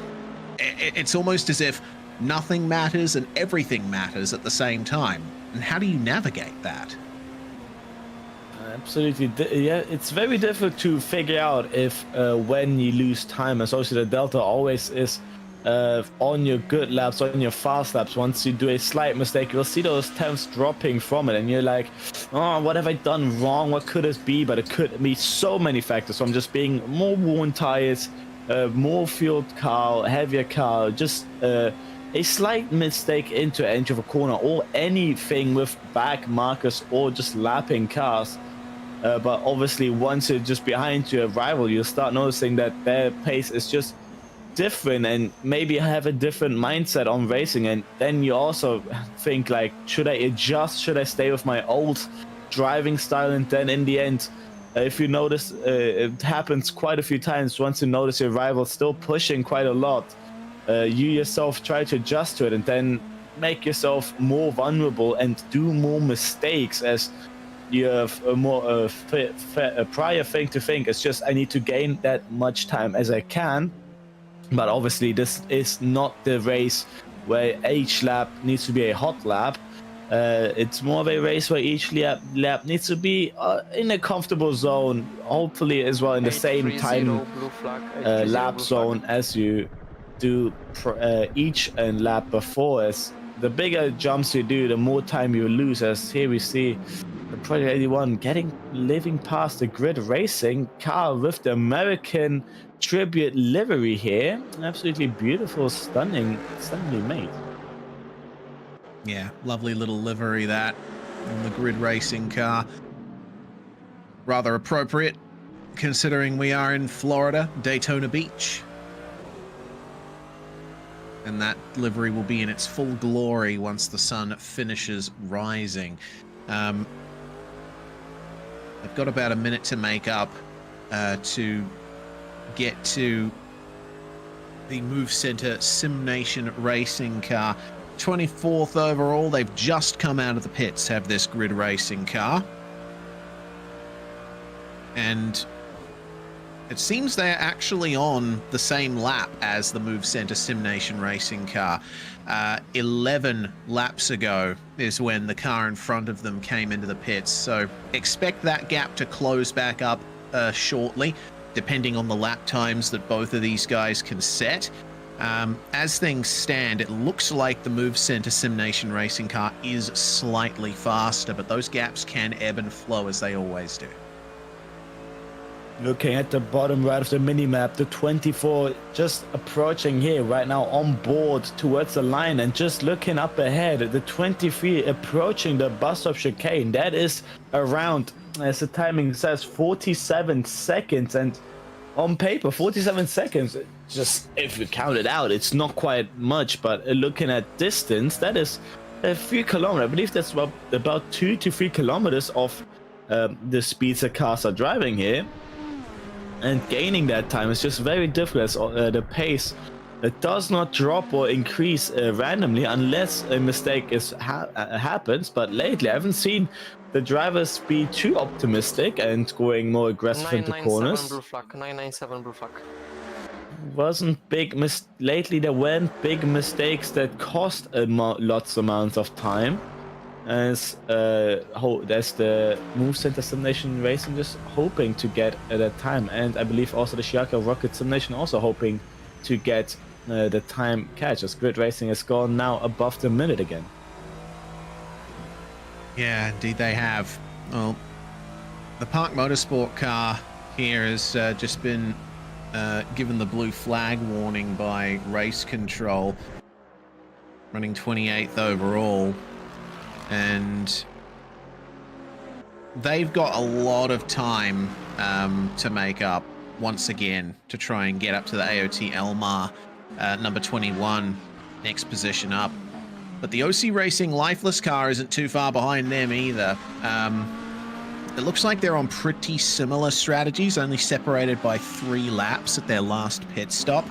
it's almost as if nothing matters and everything matters at the same time. And how do you navigate that? Absolutely, yeah. It's very difficult to figure out if when you lose time, especially the delta always is on your good laps, on your fast laps. Once you do a slight mistake, you'll see those temps dropping from it, and you're like, oh, what have I done wrong? What could it be? But it could be so many factors, from just being more worn tires, more fueled car, heavier car, just a slight mistake into the edge of a corner, or anything with back markers or just lapping cars. But obviously, once you're just behind your rival, you'll start noticing that their pace is just different, and maybe have a different mindset on racing. And then you also think, like, should I adjust? Should I stay with my old driving style? And then in the end, if you notice, it happens quite a few times. Once you notice your rival still pushing quite a lot, you yourself try to adjust to it, and then make yourself more vulnerable and do more mistakes, as you have a more prior thing to think. It's just, I need to gain that much time as I can. But obviously, this is not the race where each lap needs to be a hot lap. It's more of a race where each lap needs to be in a comfortable zone, hopefully as well in the same time lap zone as you do each lap before. As the bigger jumps you do, the more time you lose, as here we see the Project 81 living past the grid racing car with the American tribute livery here. Absolutely beautiful, stunningly made. Yeah, lovely little livery that on the grid racing car. Rather appropriate, considering we are in Florida, Daytona Beach. And that livery will be in its full glory once the sun finishes rising. I've got about a minute to make up to get to the Move Center Sim Nation racing car. 24th overall. They've just come out of the pits, have this grid racing car. And it seems they're actually on the same lap as the Move Center Sim Nation racing car. 11 laps ago is when the car in front of them came into the pits. So expect that gap to close back up shortly, depending on the lap times that both of these guys can set. As things stand, it looks like the Move Center Sim Nation racing car is slightly faster, but those gaps can ebb and flow as they always do. Looking at the bottom right of the minimap, the 24 just approaching here right now on board towards the line, and just looking up ahead, the 23 approaching the bus stop chicane. That is around as the timing says, 47 seconds, and on paper 47 seconds, just if you count it out, it's not quite much, but looking at distance, that is a few kilometers. I believe that's about 2 to 3 kilometers of the speeds the cars are driving here, and gaining that time is just very difficult. The pace does not drop or increase randomly unless a mistake happens, but lately I haven't seen the drivers be too optimistic and going more aggressive into corners. 997 blue flag, 997 blue flag. Wasn't big lately there weren't big mistakes that cost lots amounts of time, as the Move Center Simulation Racing just hoping to get that time, and I believe also the Shiaka Rocket Simulation also hoping to get the time catch, as Grid Racing has gone now above the minute again. Yeah, indeed they have. Well, the Park Motorsport car here has just been given the blue flag warning by race control, running 28th overall, and they've got a lot of time to make up once again to try and get up to the AOT Elmar number 21, next position up. But the OC Racing Lifeless car isn't too far behind them either. It looks like they're on pretty similar strategies, only separated by 3 laps at their last pit stop.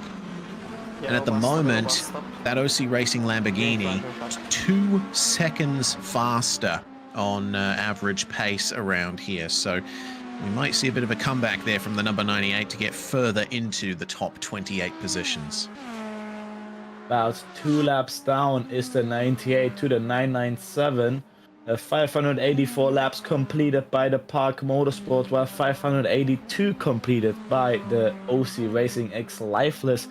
And at the moment, that OC Racing Lamborghini is 2 seconds faster on average pace around here. So we might see a bit of a comeback there from the number 98 to get further into the top 28 positions. About 2 laps down is the 98 to the 997. 584 laps completed by the Park Motorsport, while 582 completed by the OC Racing X Lifeless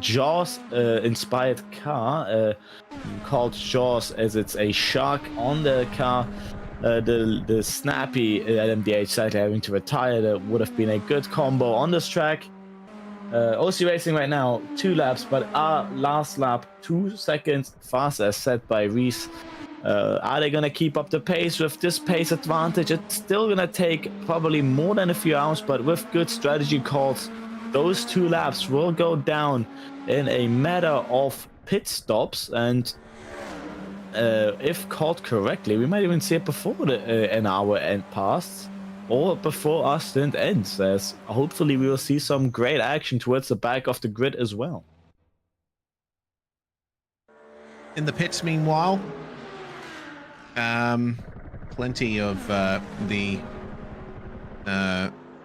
Jaws inspired car, called Jaws as it's a shark on the car. The snappy LMDH sadly having to retire. That would have been a good combo on this track. OC Racing right now 2 laps, but our last lap 2 seconds faster, as said by Reese. Are they gonna keep up the pace with this pace advantage? It's still gonna take probably more than a few hours, but with good strategy calls, those 2 laps will go down in a matter of pit stops, and if called correctly, we might even see it before an hour end passes, or before our stint ends, as hopefully we will see some great action towards the back of the grid as well. In the pits, meanwhile, plenty of the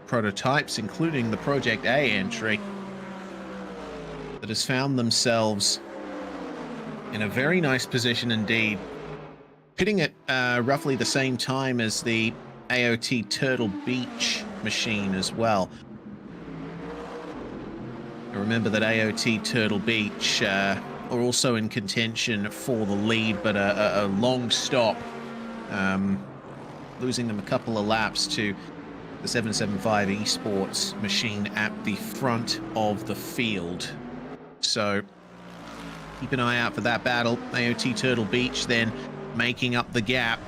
prototypes, including the Project A entry, that has found themselves in a very nice position indeed, pitting at roughly the same time as the AOT Turtle Beach machine as well. I remember that AOT Turtle Beach are also in contention for the lead, but a long stop, losing them a couple of laps to the 775 Esports machine at the front of the field. So keep an eye out for that battle. AOT Turtle Beach then making up the gap,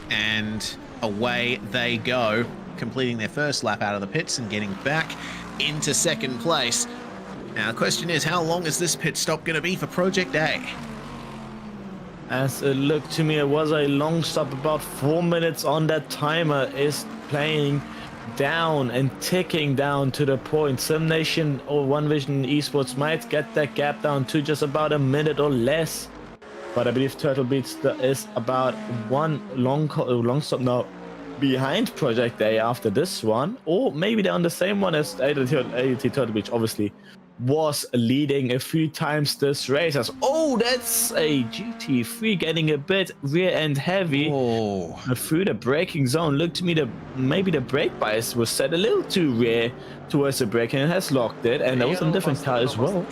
and away they go, completing their first lap out of the pits and getting back into second place. Now the question is, how long is this pit stop going to be for Project A? As it looked to me, it was a long stop, about 4 minutes on that timer is playing down and ticking down to the point. SimNation or One Vision Esports might get that gap down to just about a minute or less, but I believe Turtle Beach is about 1 long stop now behind Project A after this one, or maybe they're on the same one as AOT Turtle Beach. Obviously was leading a few times this race. As that's a GT3 getting a bit rear end heavy through the braking zone. Looked to me maybe the brake bias was set a little too rear towards the braking and has locked it, and there was a different car as well.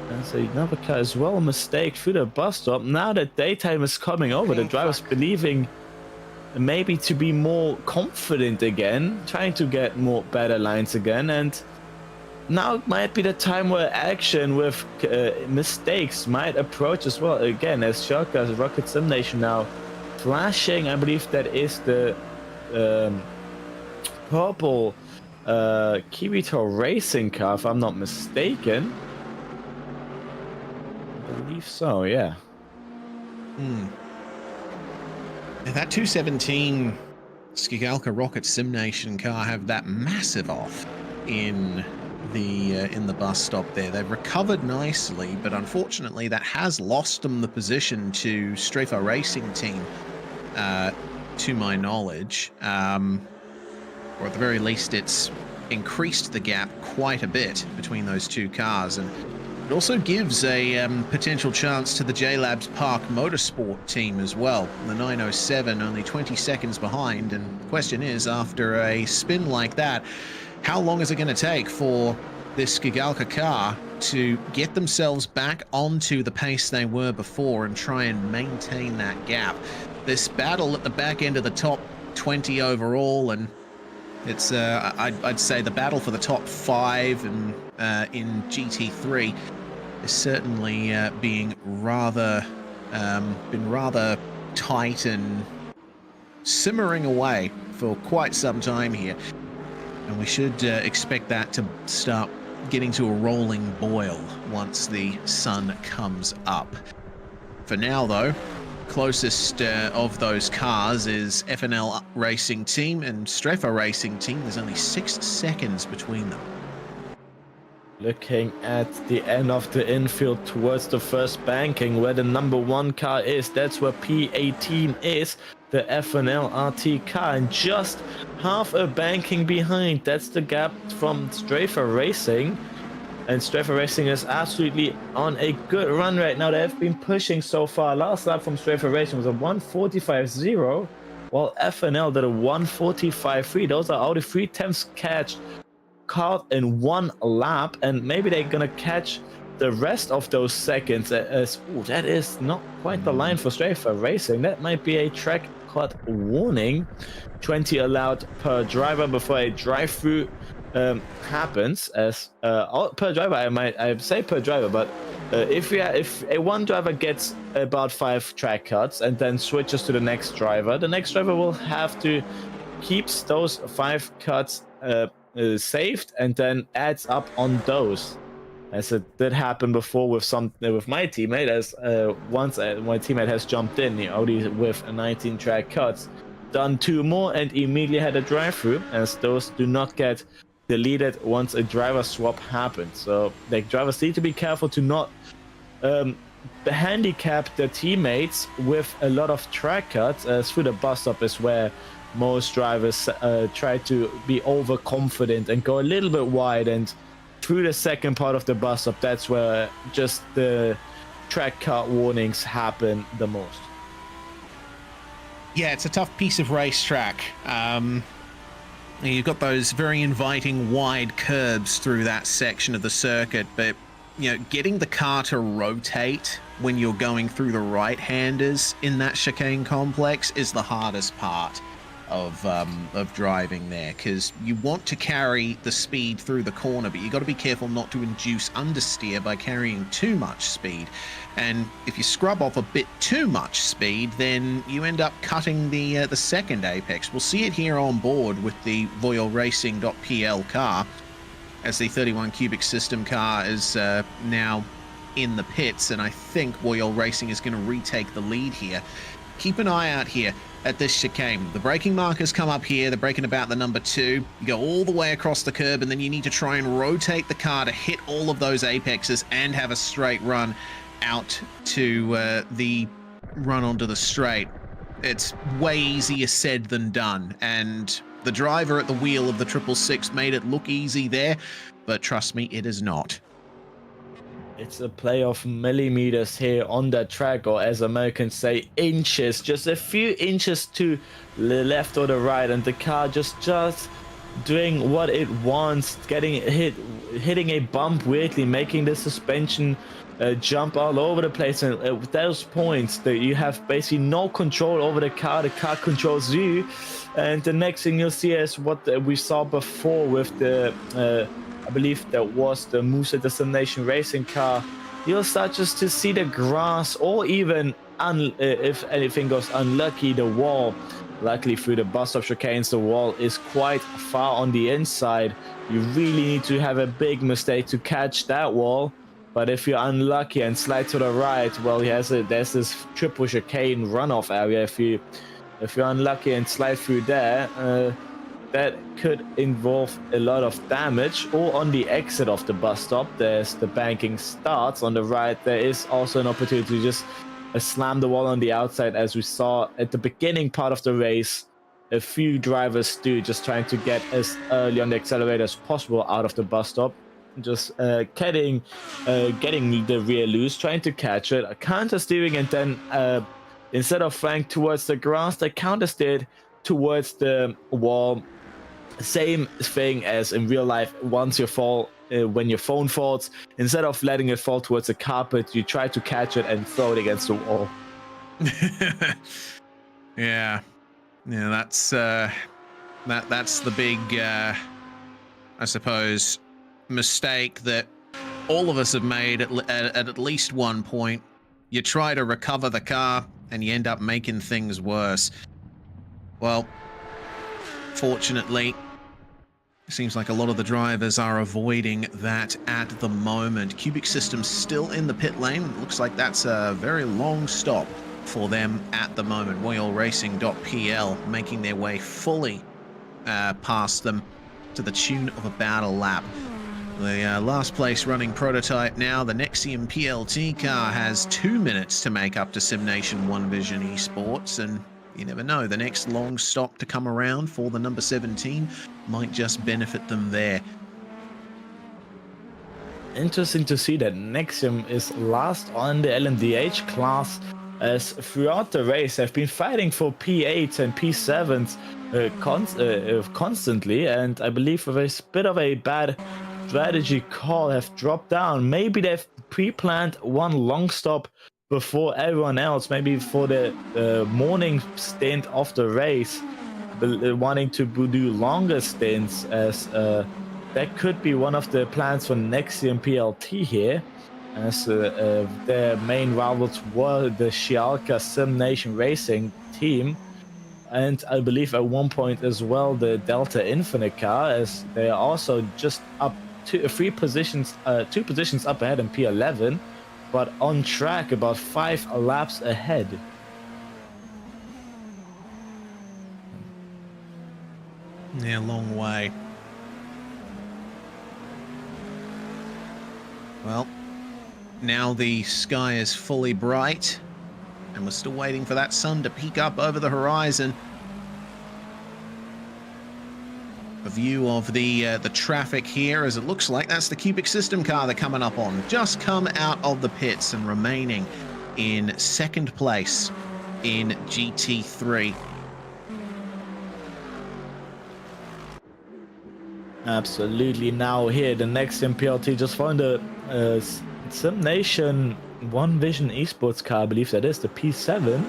There's another car as well, mistake through the bus stop. Now that daytime is coming over, the drivers believing maybe to be more confident again, trying to get more better lines again, and now might be the time where action with mistakes might approach as well. Again, as Shaka's Rocket Sim Nation now flashing, I believe that is the purple Kirito racing car, if I'm not mistaken. I believe so, yeah. That 217 Skigalka Rocket Sim Nation car have that massive off in the bus stop there. They've recovered nicely, but unfortunately that has lost them the position to Strefa Racing Team, to my knowledge. Or at the very least, it's increased the gap quite a bit between those two cars, and it also gives a potential chance to the J-Labs Park Motorsport team as well. The 907 only 20 seconds behind, and the question is, after a spin like that, how long is it going to take for this Skigalka car to get themselves back onto the pace they were before and try and maintain that gap? This battle at the back end of the top 20 overall, and it's I'd say the battle for the top 5 and in GT3 is certainly being rather been rather tight and simmering away for quite some time here, and we should expect that to start getting to a rolling boil once the sun comes up. For now, though, closest of those cars is FNL Racing Team and Strefa Racing Team. There's only 6 seconds between them. Looking at the end of the infield towards the first banking, where the number 1 car is, that's where P18 is, the FNL RT car, and just half a banking behind. That's the gap from Strefa Racing. And Strefa Racing is absolutely on a good run right now. They have been pushing so far. Last lap from Strefa Racing was a 1:45.0, while FNL did a 1:45.3. Those are out of 3/10 catch caught in 1 lap, and maybe they're gonna catch the rest of those seconds. Ooh, that is not quite the line for Strefa Racing. That might be a track cut warning. 20 allowed per driver before a drive-through happens. As per driver, I say per driver, but if a one driver gets about 5 track cuts and then switches to the next driver will have to keep those 5 cuts saved and then adds up on those. As it did happen before with my teammate, as once my teammate has jumped in, Audi with 19 track cuts, done 2 more and immediately had a drive-through, as those do not get deleted once a driver swap happens. So the drivers need to be careful to not handicap their teammates with a lot of track cuts, as through the bus stop is where most drivers try to be overconfident and go a little bit wide, and through the second part of the bus stop, that's where just the track cut warnings happen the most. Yeah, it's a tough piece of racetrack. You've got those very inviting wide curbs through that section of the circuit, but getting the car to rotate when you're going through the right-handers in that chicane complex is the hardest part of driving there, because you want to carry the speed through the corner, but you got to be careful not to induce understeer by carrying too much speed. And if you scrub off a bit too much speed, then you end up cutting the second apex. We'll see it here on board with the VoyleRacing.pl car, as the 31 cubic system car is now in the pits, and I think Voyle Racing is going to retake the lead here. Keep an eye out here at this chicane. The braking markers come up here. They're braking about the number 2. You go all the way across the curb, and then you need to try and rotate the car to hit all of those apexes and have a straight run out to the run onto the straight. It's way easier said than done, and the driver at the wheel of the 666 made it look easy there, but trust me, it is not. It's a play of millimeters here on the track, or as Americans say, inches. Just a few inches to the left or the right, and the car just doing what it wants, hitting a bump weirdly, making the suspension jump all over the place. And with those points, that you have basically no control over the car controls you. And the next thing you'll see is what we saw before with the I believe that was the Musa Destination Racing car. You'll start just to see the grass, or even if anything goes unlucky, the wall, luckily through the bus stop chicanes, the wall is quite far on the inside. You really need to have a big mistake to catch that wall. But if you're unlucky and slide to the right, well, there's this triple chicane runoff area. If you're unlucky and slide through there, that could involve a lot of damage. Or on the exit of the bus stop, there's the banking starts on the right. There is also an opportunity to just slam the wall on the outside, as we saw at the beginning part of the race. A few drivers do, just trying to get as early on the accelerator as possible out of the bus stop. Just getting the rear loose, trying to catch it, counter steering, and then instead of flying towards the grass, they counter steered towards the wall. Same thing as in real life. Once you fall, when your phone falls, instead of letting it fall towards the carpet, you try to catch it and throw it against the wall. Yeah, that's that's the big, I suppose, mistake that all of us have made at least one point. You try to recover the car and you end up making things worse. Well, fortunately, it seems like a lot of the drivers are avoiding that at the moment. Cubic Systems still in the pit lane. It looks like that's a very long stop for them at the moment. RoyalRacing.pl making their way fully past them to the tune of about a lap. The last place running prototype now, the Nexium PLT car, has 2 minutes to make up to SimNation One Vision Esports, and you never know, the next long stop to come around for the number 17 might just benefit them there. Interesting to see that Nexium is last on the LMDH class, as throughout the race have been fighting for P8s and P7s constantly, and I believe with a bit of a bad strategy call have dropped down. Maybe they've pre-planned one long stop before everyone else, maybe for the morning stint of the race, wanting to do longer stints, as that could be one of the plans for Nexium PLT here, as their main rivals were the Shialka SimNation Racing team, and I believe at one point as well the Delta Infinite car, as they are also just up to 2 positions up ahead in P11, but on track about 5 laps ahead. Yeah, long way. Well, now the sky is fully bright, and we're still waiting for that sun to peek up over the horizon. A view of the traffic here, as it looks like that's the Cubic System car they're coming up on. Just come out of the pits and remaining in second place in GT3. Absolutely. Now here, the next MPLT just found a SimNation One Vision Esports car. I believe that is the P7.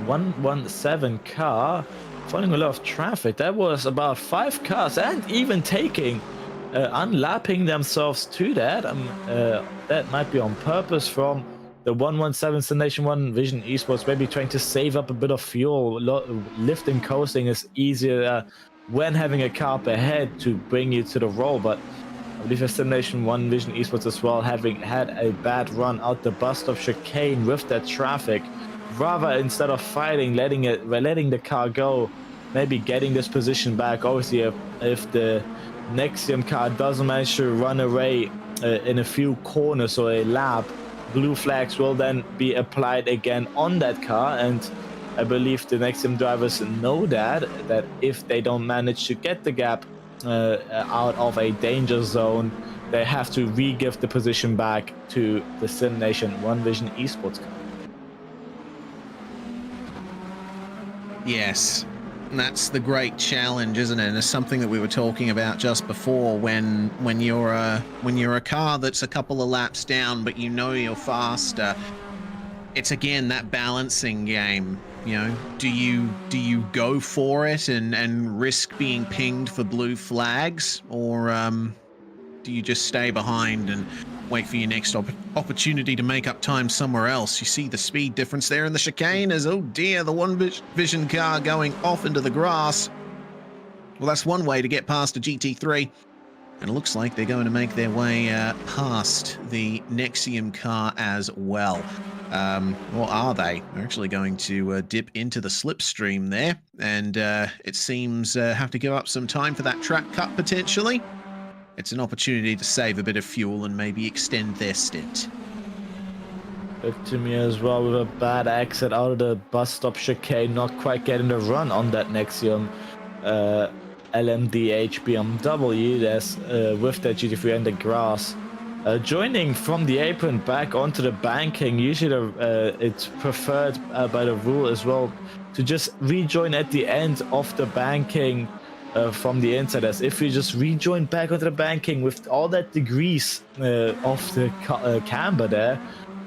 117 car. Finding a lot of traffic. That was about 5 cars, and even taking, unlapping themselves to that. That might be on purpose from the 117 SimNation One Vision Esports, maybe trying to save up a bit of fuel. Lifting coasting is easier when having a car up ahead to bring you to the roll, but I believe SimNation One Vision Esports as well, having had a bad run out the bus stop chicane with that traffic, rather instead of fighting, letting the car go, maybe getting this position back. Obviously, if the Nexium car doesn't manage to run away in a few corners or a lap, blue flags will then be applied again on that car, and I believe the Nexium drivers know that if they don't manage to get the gap out of a danger zone, they have to re-give the position back to the SimNation One Vision Esports car. Yes, that's the great challenge, isn't it? And it's something that we were talking about just before. When you're a car that's a couple of laps down, but you know you're faster, it's again that balancing game. You know, do you go for it and risk being pinged for blue flags, or do you just stay behind and wait for your next opportunity to make up time somewhere else. You see the speed difference there in the chicane as, oh dear, the one vision car going off into the grass. Well, that's one way to get past a GT3. And it looks like they're going to make their way past the Nexium car as well. Or are they? They're actually going to dip into the slipstream there. And it seems have to give up some time for that track cut potentially. It's an opportunity to save a bit of fuel and maybe extend their stint. Look to me as well with a bad exit out of the bus stop chicane, not quite getting the run on that Nexium LMDH BMW that's with that GT3 and the grass. Joining from the apron back onto the banking, usually it's preferred by the rule as well to just rejoin at the end of the banking from the inside, as if you just rejoin back onto the banking with all that degrees of the camber there,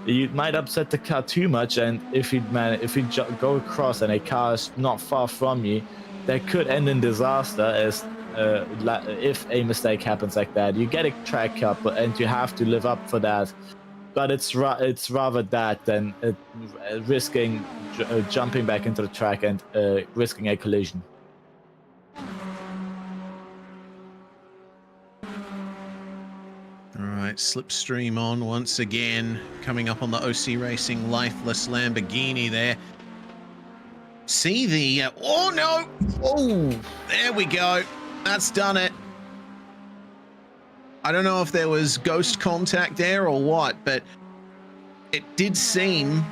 you might upset the car too much, and if you go across and a car is not far from you, that could end in disaster, as if a mistake happens like that. You get a track cut, and you have to live up for that. But it's rather that than risking jumping back into the track and risking a collision. All right, slipstream on once again, coming up on the OC Racing lifeless Lamborghini there. See the... oh, no! Oh, there we go. That's done it. I don't know if there was ghost contact there or what, but it did seem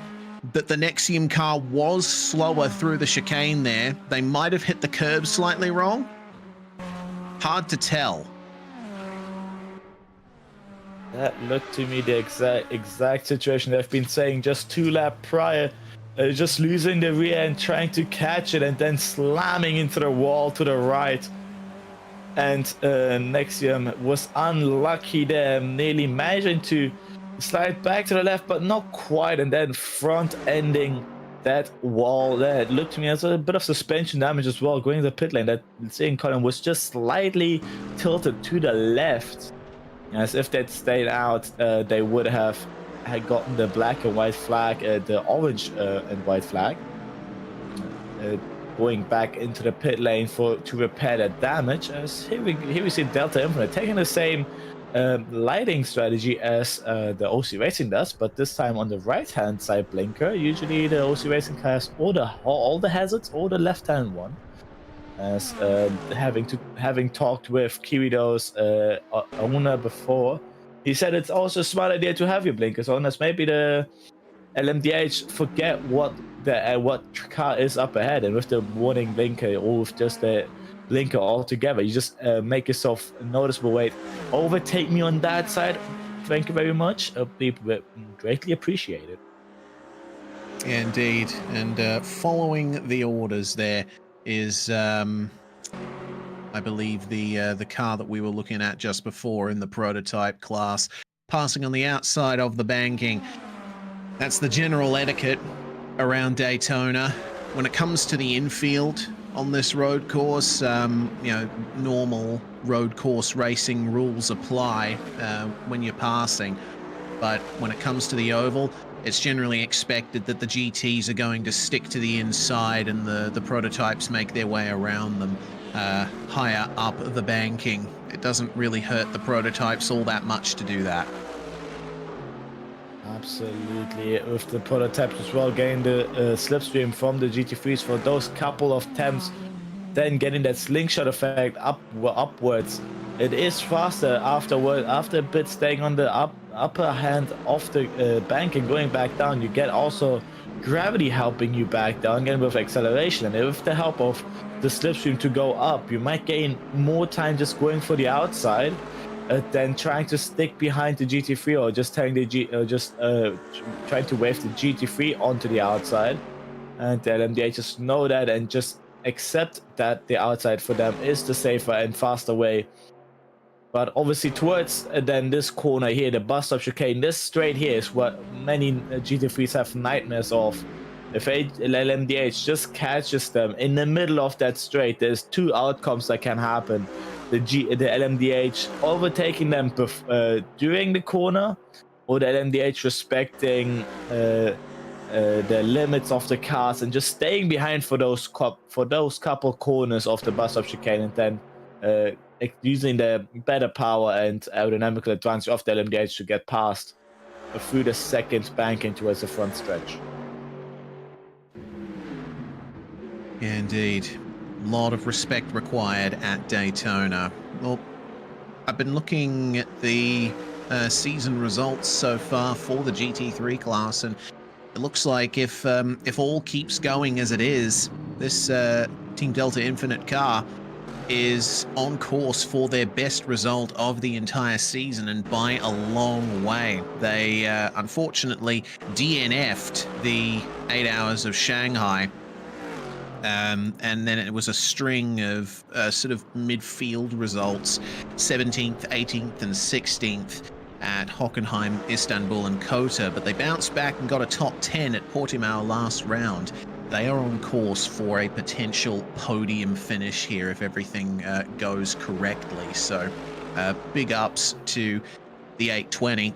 that the Nexium car was slower through the chicane there. They might have hit the curb slightly wrong. Hard to tell. That looked to me the exact situation they've been saying just 2 laps prior. Just losing the rear end, trying to catch it, and then slamming into the wall to the right. And Nexium was unlucky there, nearly managing to slide back to the left, but not quite, and then front-ending that wall there. It looked to me as a bit of suspension damage as well, going to the pit lane. That seeing column was just slightly tilted to the left. As if they'd stayed out, they would have had gotten the black and white flag, the orange and white flag, going back into the pit lane to repair that damage. As here we see Delta Infinite taking the same lighting strategy as the OC Racing does, but this time on the right-hand side blinker. Usually the OC Racing has all the hazards or the left-hand one. As having talked with Kirido's owner before, he said it's also a smart idea to have your blinkers on, as maybe the LMDH forget what car is up ahead, and with the warning blinker or with just the blinker altogether, you just make yourself noticeable. Wait, overtake me on that side. Thank you very much. People will greatly appreciate it. Indeed, and following the orders there is, I believe, the car that we were looking at just before in the prototype class, passing on the outside of the banking. That's the general etiquette around Daytona. When it comes to the infield on this road course, normal road course racing rules apply when you're passing. But when it comes to the oval, it's generally expected that the GTs are going to stick to the inside and the prototypes make their way around them higher up the banking. It doesn't really hurt the prototypes all that much to do that. Absolutely, with the prototypes as well, getting the slipstream from the GT3s for those couple of attempts, then getting that slingshot effect upwards. It is faster after a bit staying on the upper hand of the bank and going back down. You get also gravity helping you back down, again with acceleration, and with the help of the slipstream to go up, you might gain more time just going for the outside than trying to stick behind the GT3, or just telling the trying to wave the GT3 onto the outside. And the LMDH just know that and just accept that the outside for them is the safer and faster way. But obviously towards then this corner here, the bus stop chicane, this straight here is what many GT3s have nightmares of. If LMDH just catches them in the middle of that straight, there's 2 outcomes that can happen. the LMDH overtaking them during the corner, or the LMDH respecting the limits of the cars and just staying behind for those couple corners of the bus stop chicane, and then using the better power and aerodynamical advantage of the LMDH to get past through the second banking towards the front stretch. Yeah, indeed. A lot of respect required at Daytona. Well, I've been looking at the season results so far for the GT3 class, and it looks like if all keeps going as it is, this Team Delta Infinite car is on course for their best result of the entire season, and by a long way. They unfortunately DNF'd the 8 hours of Shanghai. And then it was a string of sort of midfield results, 17th, 18th, and 16th at Hockenheim, Istanbul, and Kota. But they bounced back and got a top 10 at Portimao last round. They are on course for a potential podium finish here if everything goes correctly. So big ups to the 820.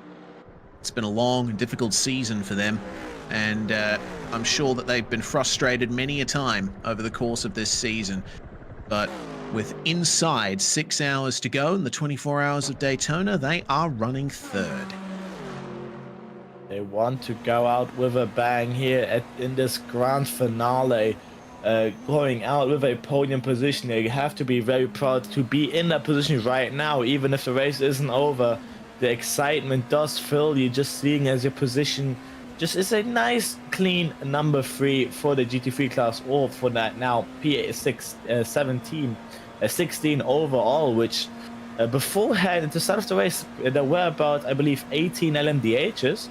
It's been a long and difficult season for them. And I'm sure that they've been frustrated many a time over the course of this season. But with inside 6 hours to go in the 24 hours of Daytona, they are running third. They want to go out with a bang here in this grand finale. Going out with a podium position, they have to be very proud to be in that position right now, even if the race isn't over. The excitement does fill you just seeing as your position just is a nice clean number 3 for the GT3 class, or for that now PA16 overall, which beforehand at the start of the race there were about, I believe, 18 LMDHs.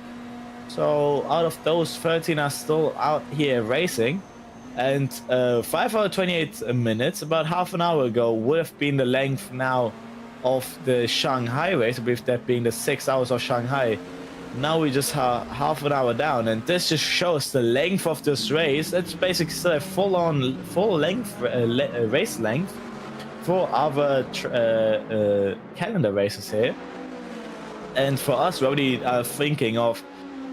So out of those, 13 are still out here racing, and 5 hours 28 minutes, about half an hour ago, would have been the length now of the Shanghai race, with that being the 6 hours of Shanghai. Now we just have half an hour down, and this just shows the length of this race. It's basically still a full length race length for other calendar races here. And for us, we already are thinking of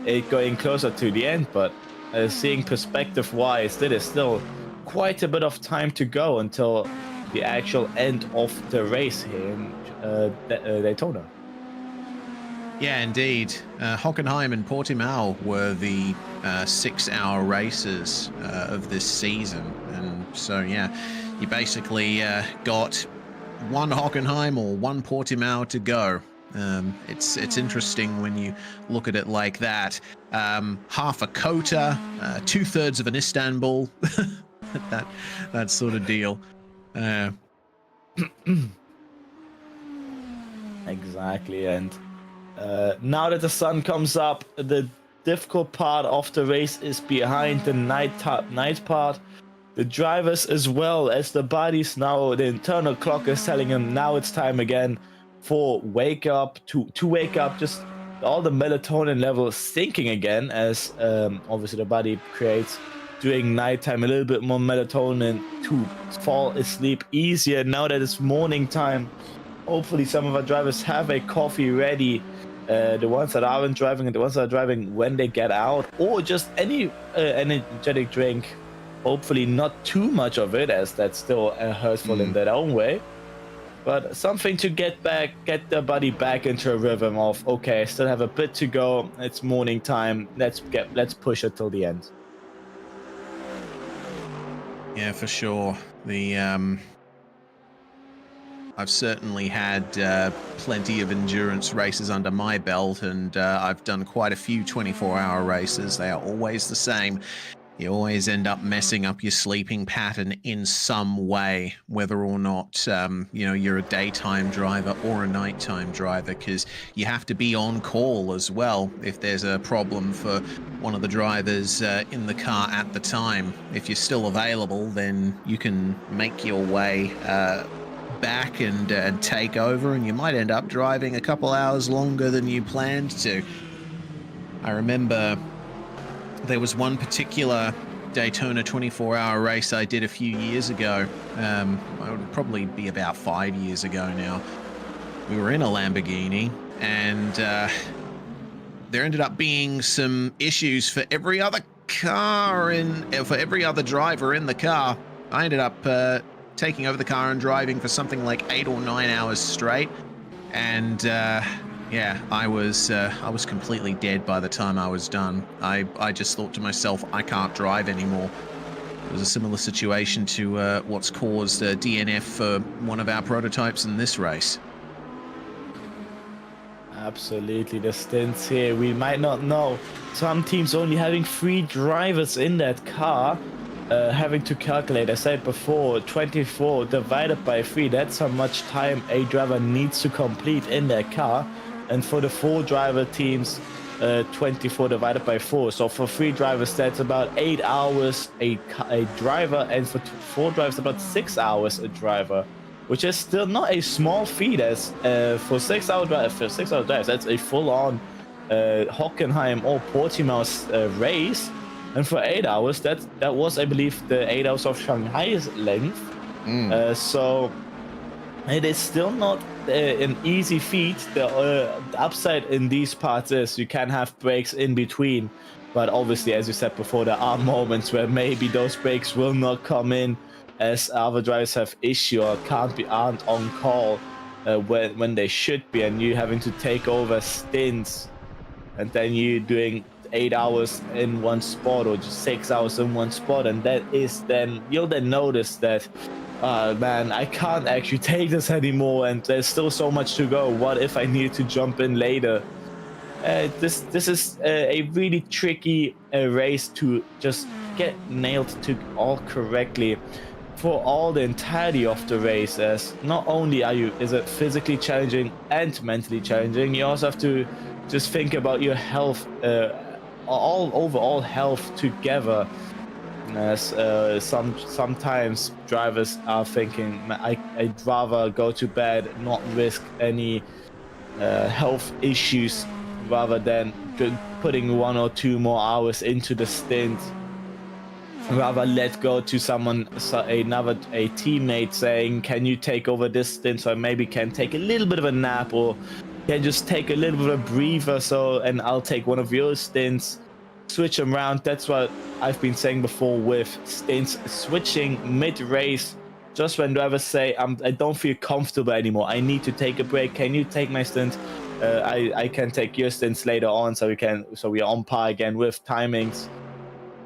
it going closer to the end, but seeing perspective-wise, there is still quite a bit of time to go until the actual end of the race here in Daytona. Yeah, indeed. Hockenheim and Portimao were the 6 hour races of this season. And so, yeah, you basically got one Hockenheim or one Portimao to go. It's interesting when you look at it like that. Half a Kota, 2/3 of an Istanbul, that sort of deal. Exactly, and now that the sun comes up, the difficult part of the race is behind the night part. The drivers, as well as the bodies, now the internal clock is telling them now it's time again for wake up, to wake up, just all the melatonin levels sinking again, as obviously the body creates during nighttime a little bit more melatonin to fall asleep easier now that it's morning time. Hopefully some of our drivers have a coffee ready, the ones that aren't driving and the ones that are driving when they get out, or just any energetic drink. Hopefully not too much of it, as that's still hurtful in their own way, but something to get the body back into a rhythm of, okay, I still have a bit to go, it's morning time, let's push it till the end. Yeah, for sure. I've certainly had plenty of endurance races under my belt, and I've done quite a few 24-hour races. They are always the same. You always end up messing up your sleeping pattern in some way, whether or not you're a daytime driver or a nighttime driver, because you have to be on call as well if there's a problem for one of the drivers in the car at the time. If you're still available, then you can make your way back and take over, and you might end up driving a couple hours longer than you planned to. I remember there was one particular Daytona 24-hour race I did a few years ago. It would probably be about 5 years ago now. We were in a Lamborghini, and there ended up being some issues for every other for every other driver in the car. I ended up taking over the car and driving for something like 8 or 9 hours straight, and yeah, I was completely dead by the time I was done. I just thought to myself, I can't drive anymore. It was a similar situation to what's caused DNF for one of our prototypes in this race. Absolutely, the stints here, we might not know. Some teams only having 3 drivers in that car, having to calculate, I said before, 24 divided by 3, that's how much time a driver needs to complete in their car. And for the 4 driver teams, 24 divided by 4. So for 3 drivers, that's about 8 hours a driver, and for 4 drivers, about 6 hours a driver, which is still not a small feat. As for 6 hour drives, that's a full-on Hockenheim or Portimao race. And for 8 hours, that was, I believe, the 8 hours of Shanghai's length. So it is still not an easy feat. The upside in these parts is you can have breaks in between, but obviously, as you said before, there are moments where maybe those breaks will not come in, as other drivers have issue or aren't on call when they should be, and you having to take over stints, and then you doing 8 hours in one spot or just 6 hours in one spot, and that is then you'll then notice that, man, I can't actually take this anymore, and there's still so much to go. What if I need to jump in later? This is a really tricky race to just get nailed to all correctly for all the entirety of the race, as not only is it physically challenging and mentally challenging, you also have to just think about your health, overall health together. As sometimes drivers are thinking, I'd rather go to bed, not risk any health issues, rather than putting 1 or 2 more hours into the stint. Rather let go to someone, a teammate saying, can you take over this stint so I maybe can take a little bit of a nap, or can just take a little bit of a breather, and I'll take one of your stints, switch them around. That's what I've been saying before with stints, switching mid-race, just when drivers say, I don't feel comfortable anymore, I need to take a break, can you take my stint? I can take your stints later on, so we are on par again with timings.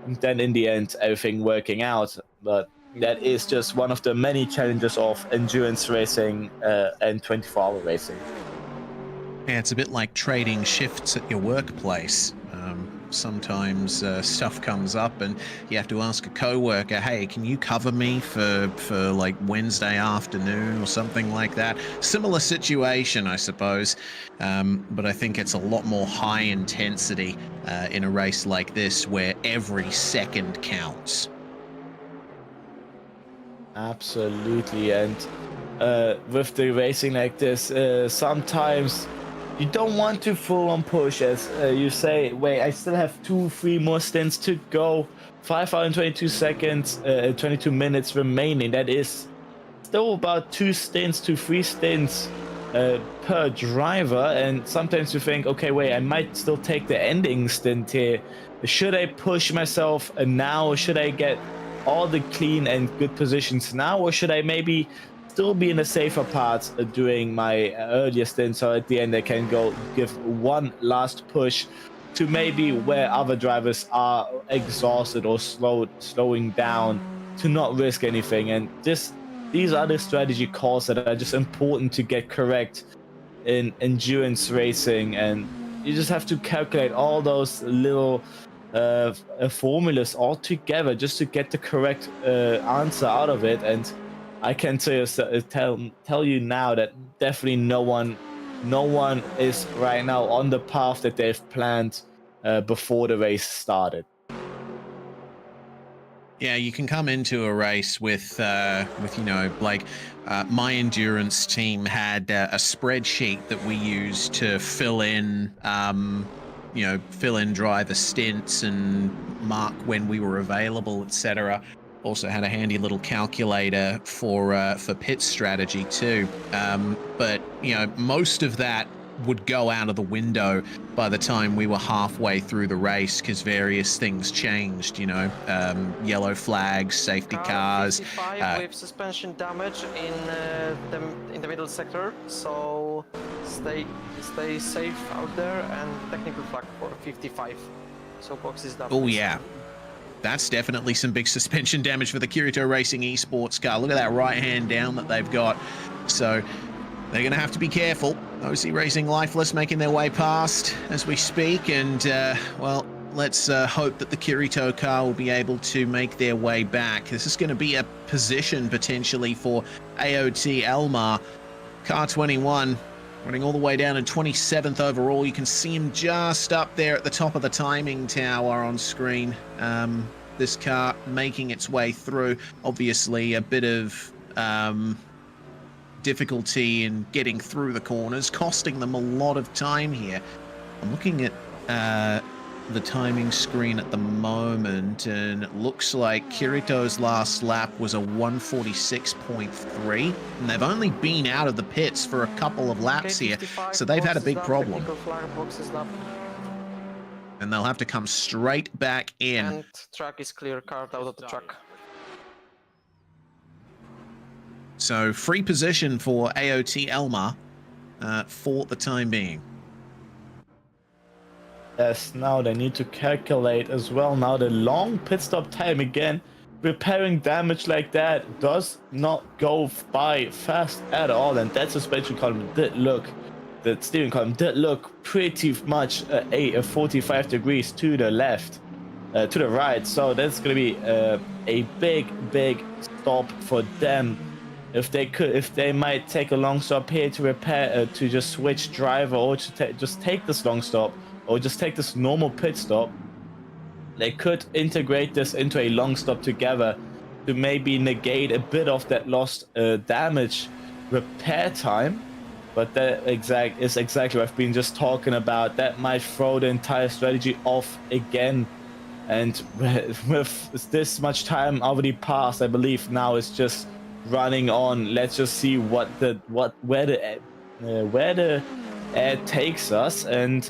And then in the end, everything working out. But that is just one of the many challenges of endurance racing and 24-hour racing. Yeah, it's a bit like trading shifts at your workplace. Sometimes stuff comes up and you have to ask a coworker, hey, can you cover me for like Wednesday afternoon or something like that? Similar situation, I suppose. But I think it's a lot more high intensity in a race like this, where every second counts. Absolutely. And with the racing like this, sometimes you don't want to full on push, as you say, wait, I still have 2-3 more stints to go. 5 hours and 22 seconds, 22 minutes remaining. That is still about 2 stints to 3 stints per driver. And sometimes you think, okay, wait, I might still take the ending stint here. Should I push myself now? Should I get all the clean and good positions now? Or should I maybe still be in the safer part doing my earlier stint, so at the end I can go give one last push to maybe where other drivers are exhausted or slowing down, to not risk anything. And these are the strategy calls that are just important to get correct in endurance racing, and you just have to calculate all those little formulas all together just to get the correct answer out of it. And I can tell you now that definitely no one is right now on the path that they've planned before the race started. Yeah, you can come into a race with like my endurance team had a spreadsheet that we used to fill in fill in driver stints and mark when we were available, etc. Also had a handy little calculator for pit strategy too. But most of that would go out of the window by the time we were halfway through the race because various things changed. Yellow flags, safety cars. 55 with suspension damage in the middle sector, so stay safe out there, and technical flag for 55. So boxes damage. Oh yeah. That's definitely some big suspension damage for the Kirito Racing Esports car. Look at that right hand down that they've got. So they're going to have to be careful. OC Racing Lifeless making their way past as we speak. And, well, let's hope that the Kirito car will be able to make their way back. This is going to be a position potentially for AOT Elmar. Car 21 running all the way down in 27th overall. You can see him just up there at the top of the timing tower on screen. This car making its way through. Obviously, a bit of difficulty in getting through the corners, costing them a lot of time here. I'm looking at the timing screen at the moment, and it looks like Kirito's last lap was a 146.3, and they've only been out of the pits for a couple of laps here, so they've had a big problem. And they'll have to come straight back in. And track is clear, card out of the track. So free position for AOT Elmar for the time being. Yes, now they need to calculate as well. Now the long pit stop time again. Repairing damage like that does not go by fast at all, and that suspension column did look, the steering column did look pretty much a 45 degrees to the left, to the right. So that's gonna be a big stop for them. If they might take a long stop here to repair, to just switch driver, or to just take this long stop, or just take this normal pit stop, they could integrate this into a long stop together to maybe negate a bit of that lost damage repair time. But that is exactly what I've been just talking about. That might throw the entire strategy off again. And with this much time already passed, I believe now it's just running on. Let's just see where the air takes us, and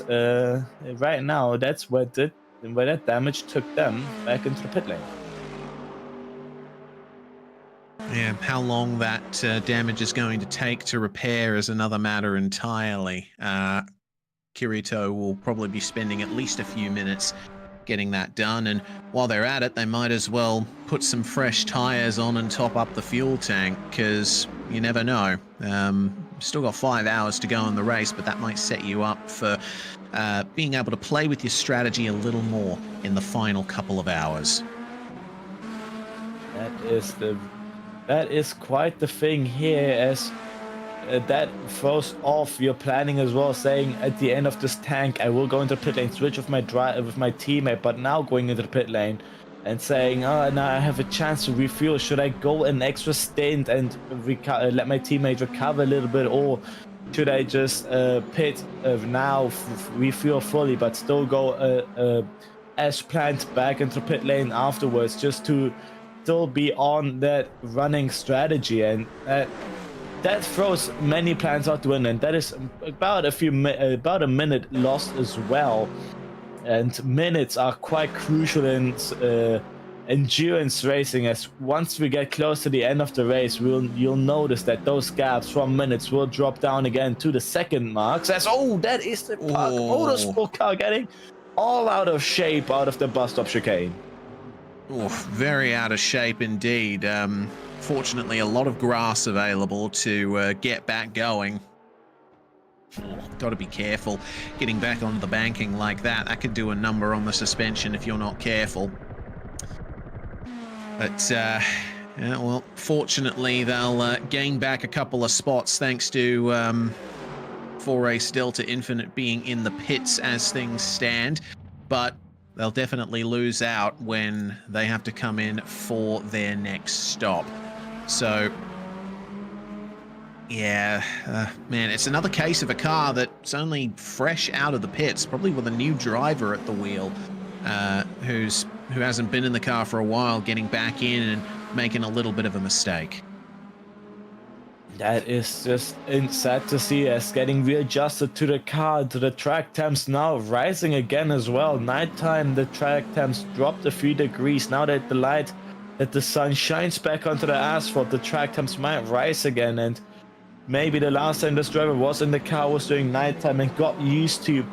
right now that's where that damage took them back into the pit lane. Yeah, how long that damage is going to take to repair is another matter entirely. Kirito will probably be spending at least a few minutes getting that done, and while they're at it, they might as well put some fresh tires on and top up the fuel tank, because you never know. Still got 5 hours to go in the race, but that might set you up for being able to play with your strategy a little more in the final couple of hours. That is quite the thing here, as that throws off your planning as well, saying at the end of this tank I will go into the pit lane, switch with my teammate, but now going into the pit lane and saying, oh, now I have a chance to refuel. Should I go an extra stint and let my teammate recover a little bit, or should I just pit now, refuel fully, but still go as planned back into the pit lane afterwards, just to still be on that running strategy? And that throws many plans out the window, and that is about a minute lost as well. And minutes are quite crucial in endurance racing, as once we get close to the end of the race, you'll notice that those gaps from minutes will drop down again to the second marks. As that is the Park Motorsport car getting all out of shape out of the bus stop chicane. Very out of shape indeed. Fortunately, a lot of grass available to get back going. Got to be careful getting back onto the banking like that. That could do a number on the suspension if you're not careful. But, yeah, well, fortunately, they'll gain back a couple of spots thanks to 4 Delta Infinite being in the pits as things stand. But they'll definitely lose out when they have to come in for their next stop. So Yeah, man, it's another case of a car that's only fresh out of the pits, probably with a new driver at the wheel, who hasn't been in the car for a while, getting back in and making a little bit of a mistake. That is just sad to see, as getting readjusted to the car, to the track temps now rising again as well. Nighttime, the track temps dropped a few degrees. Now that the sun shines back onto the asphalt, the track temps might rise again. And maybe the last time this driver was in the car was during nighttime and got used to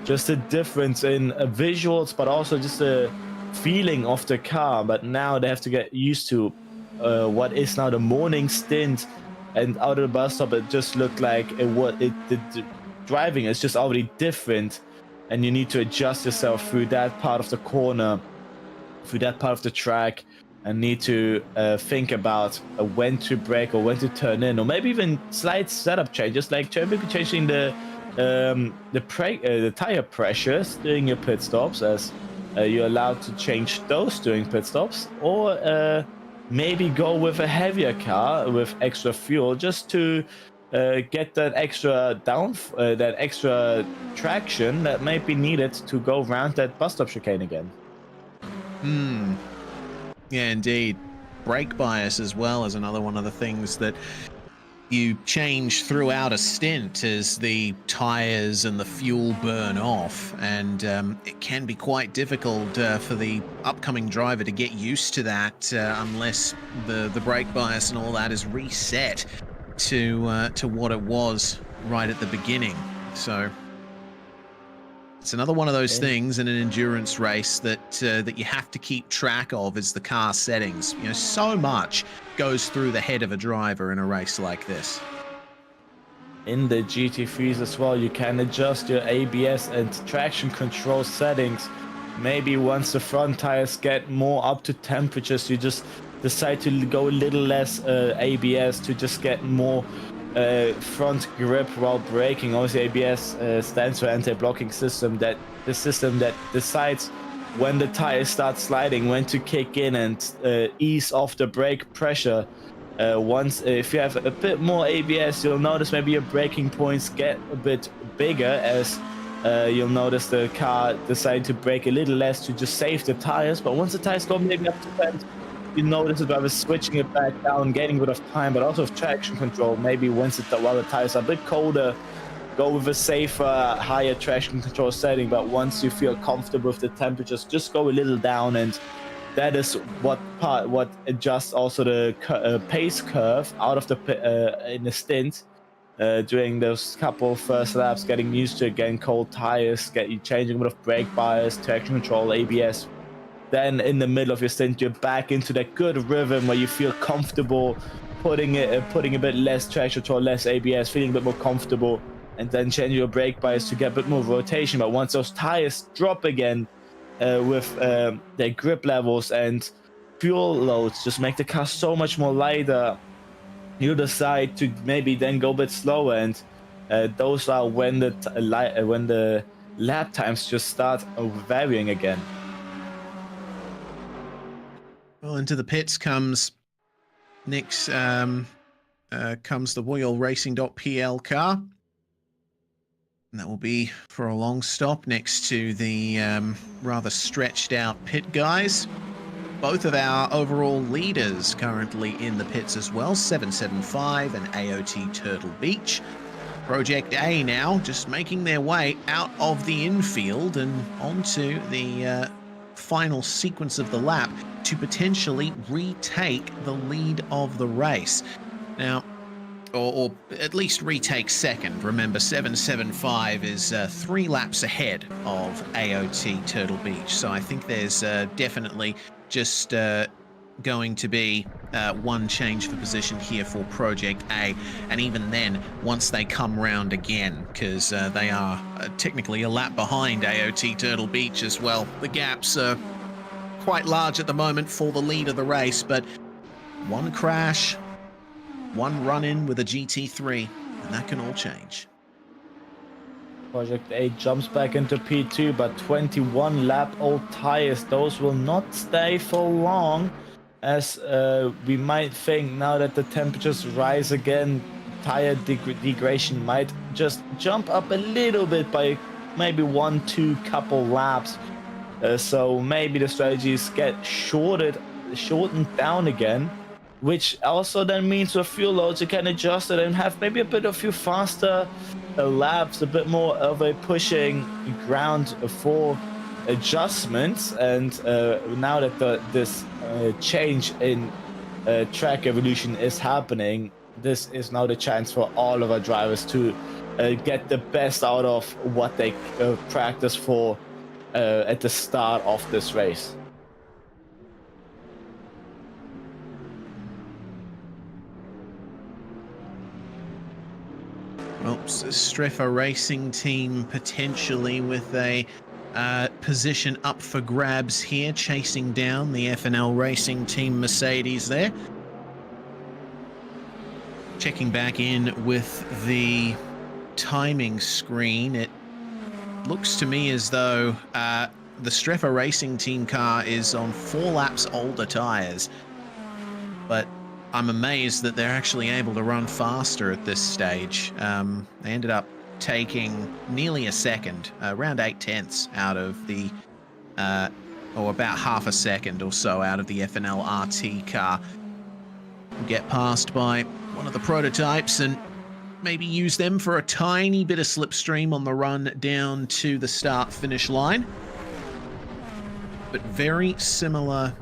just the difference in visuals, but also just the feeling of the car. But now they have to get used to what is now the morning stint. And out of the bus stop, it just looked like the driving is just already different, and you need to adjust yourself through that part of the corner, through that part of the track, and need to think about when to brake or when to turn in, or maybe even slight setup changes, like maybe changing the tire pressures during your pit stops, as you're allowed to change those during pit stops, or maybe go with a heavier car with extra fuel, just to get that extra that extra traction that might be needed to go around that bus stop chicane again. Yeah, indeed. Brake bias as well is another one of the things that you change throughout a stint as the tires and the fuel burn off, and it can be quite difficult for the upcoming driver to get used to that unless the brake bias and all that is reset to what it was right at the beginning. So it's another one of those things in an endurance race that you have to keep track of, is the car settings. You know, so much goes through the head of a driver in a race like this. In the GT3s as well, you can adjust your ABS and traction control settings. Maybe once the front tires get more up to temperatures, you just decide to go a little less ABS to just get more front grip while braking. Obviously, ABS stands for anti-blocking system, that the system that decides when the tires start sliding, when to kick in and ease off the brake pressure. If you have a bit more ABS, you'll notice maybe your braking points get a bit bigger, as you'll notice the car decide to brake a little less to just save the tires. But once the tires go maybe up to 10, you notice the driver switching it back down, getting rid of time, but also of traction control. Maybe while the tires are a bit colder, go with a safer, higher traction control setting. But once you feel comfortable with the temperatures, just go a little down, and that is what adjusts also the pace curve out of the in the stint during those couple first laps, getting used to again cold tires, changing a bit of brake bias, traction control, ABS. Then in the middle of your stint, you're back into that good rhythm where you feel comfortable putting a bit less traction control, less ABS, feeling a bit more comfortable, and then change your brake bias to get a bit more rotation. But once those tires drop again, with their grip levels and fuel loads just make the car so much more lighter, you decide to maybe then go a bit slower, and those are when the lap times just start varying again. Well, into the pits comes Nick's comes the Royal Racing.pl car. And that will be for a long stop next to the rather stretched out pit guys. Both of our overall leaders currently in the pits as well, 775 and AOT Turtle Beach. Project A now just making their way out of the infield and onto the final sequence of the lap to potentially retake the lead of the race. Now, or at least retake second. Remember, 775 is 3 laps ahead of AOT Turtle Beach. So I think there's definitely just going to be one change for position here for Project A. And even then, once they come round again, because they are technically a lap behind AOT Turtle Beach as well. The gaps are quite large at the moment for the lead of the race, but one crash, one run-in with a GT3, and that can all change. Project A jumps back into P2, but 21 lap old tires, those will not stay for long, as we might think now that the temperatures rise again tire degradation might just jump up a little bit by maybe 1-2 couple laps. So maybe the strategies get shortened down again, which also then means with fuel loads you can adjust it and have maybe a bit of few faster laps, a bit more of a pushing ground for adjustments. And now that this change in track evolution is happening, this is now the chance for all of our drivers to get the best out of what they practice for at the start of this race. Oops, Streffer Racing Team potentially with a position up for grabs here, chasing down the FNL Racing Team Mercedes there. Checking back in with the timing screen, it looks to me as though the Streffer Racing Team car is on 4 laps older tyres, but I'm amazed that they're actually able to run faster at this stage. They ended up taking nearly a second, around 8/10 out of the, or about half a second or so out of the FNL RT car. Get passed by one of the prototypes and maybe use them for a tiny bit of slipstream on the run down to the start-finish line. But very similar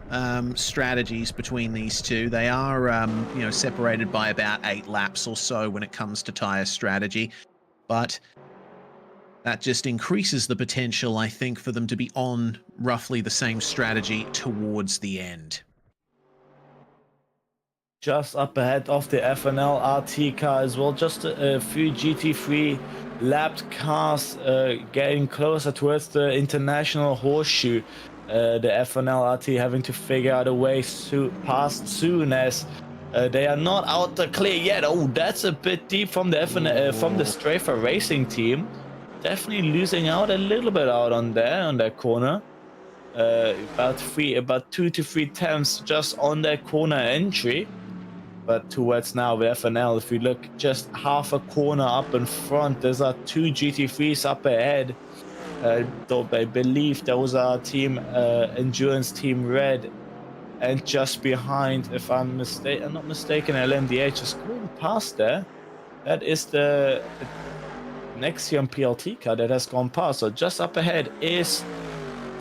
strategies between these two. They are, separated by about 8 laps or so when it comes to tyre strategy. But that just increases the potential, I think, for them to be on roughly the same strategy towards the end. Just up ahead of the FNL RT car as well, just a few GT3 lapped cars getting closer towards the international horseshoe. The FNL RT having to figure out a way past soon, as they are not out the clear yet. Oh, that's a bit deep from the from the Streffer Racing Team. Definitely losing out a little bit out on that corner. About 2 to 3 tenths just on that corner entry. But towards now with FNL, if we look just half a corner up in front, there's 2 GT3s up ahead. Though I believe those are Team Endurance Team Red, and just behind, if I'm not mistaken, LMDH is going past there. That is the Nexium PLT car that has gone past. So just up ahead is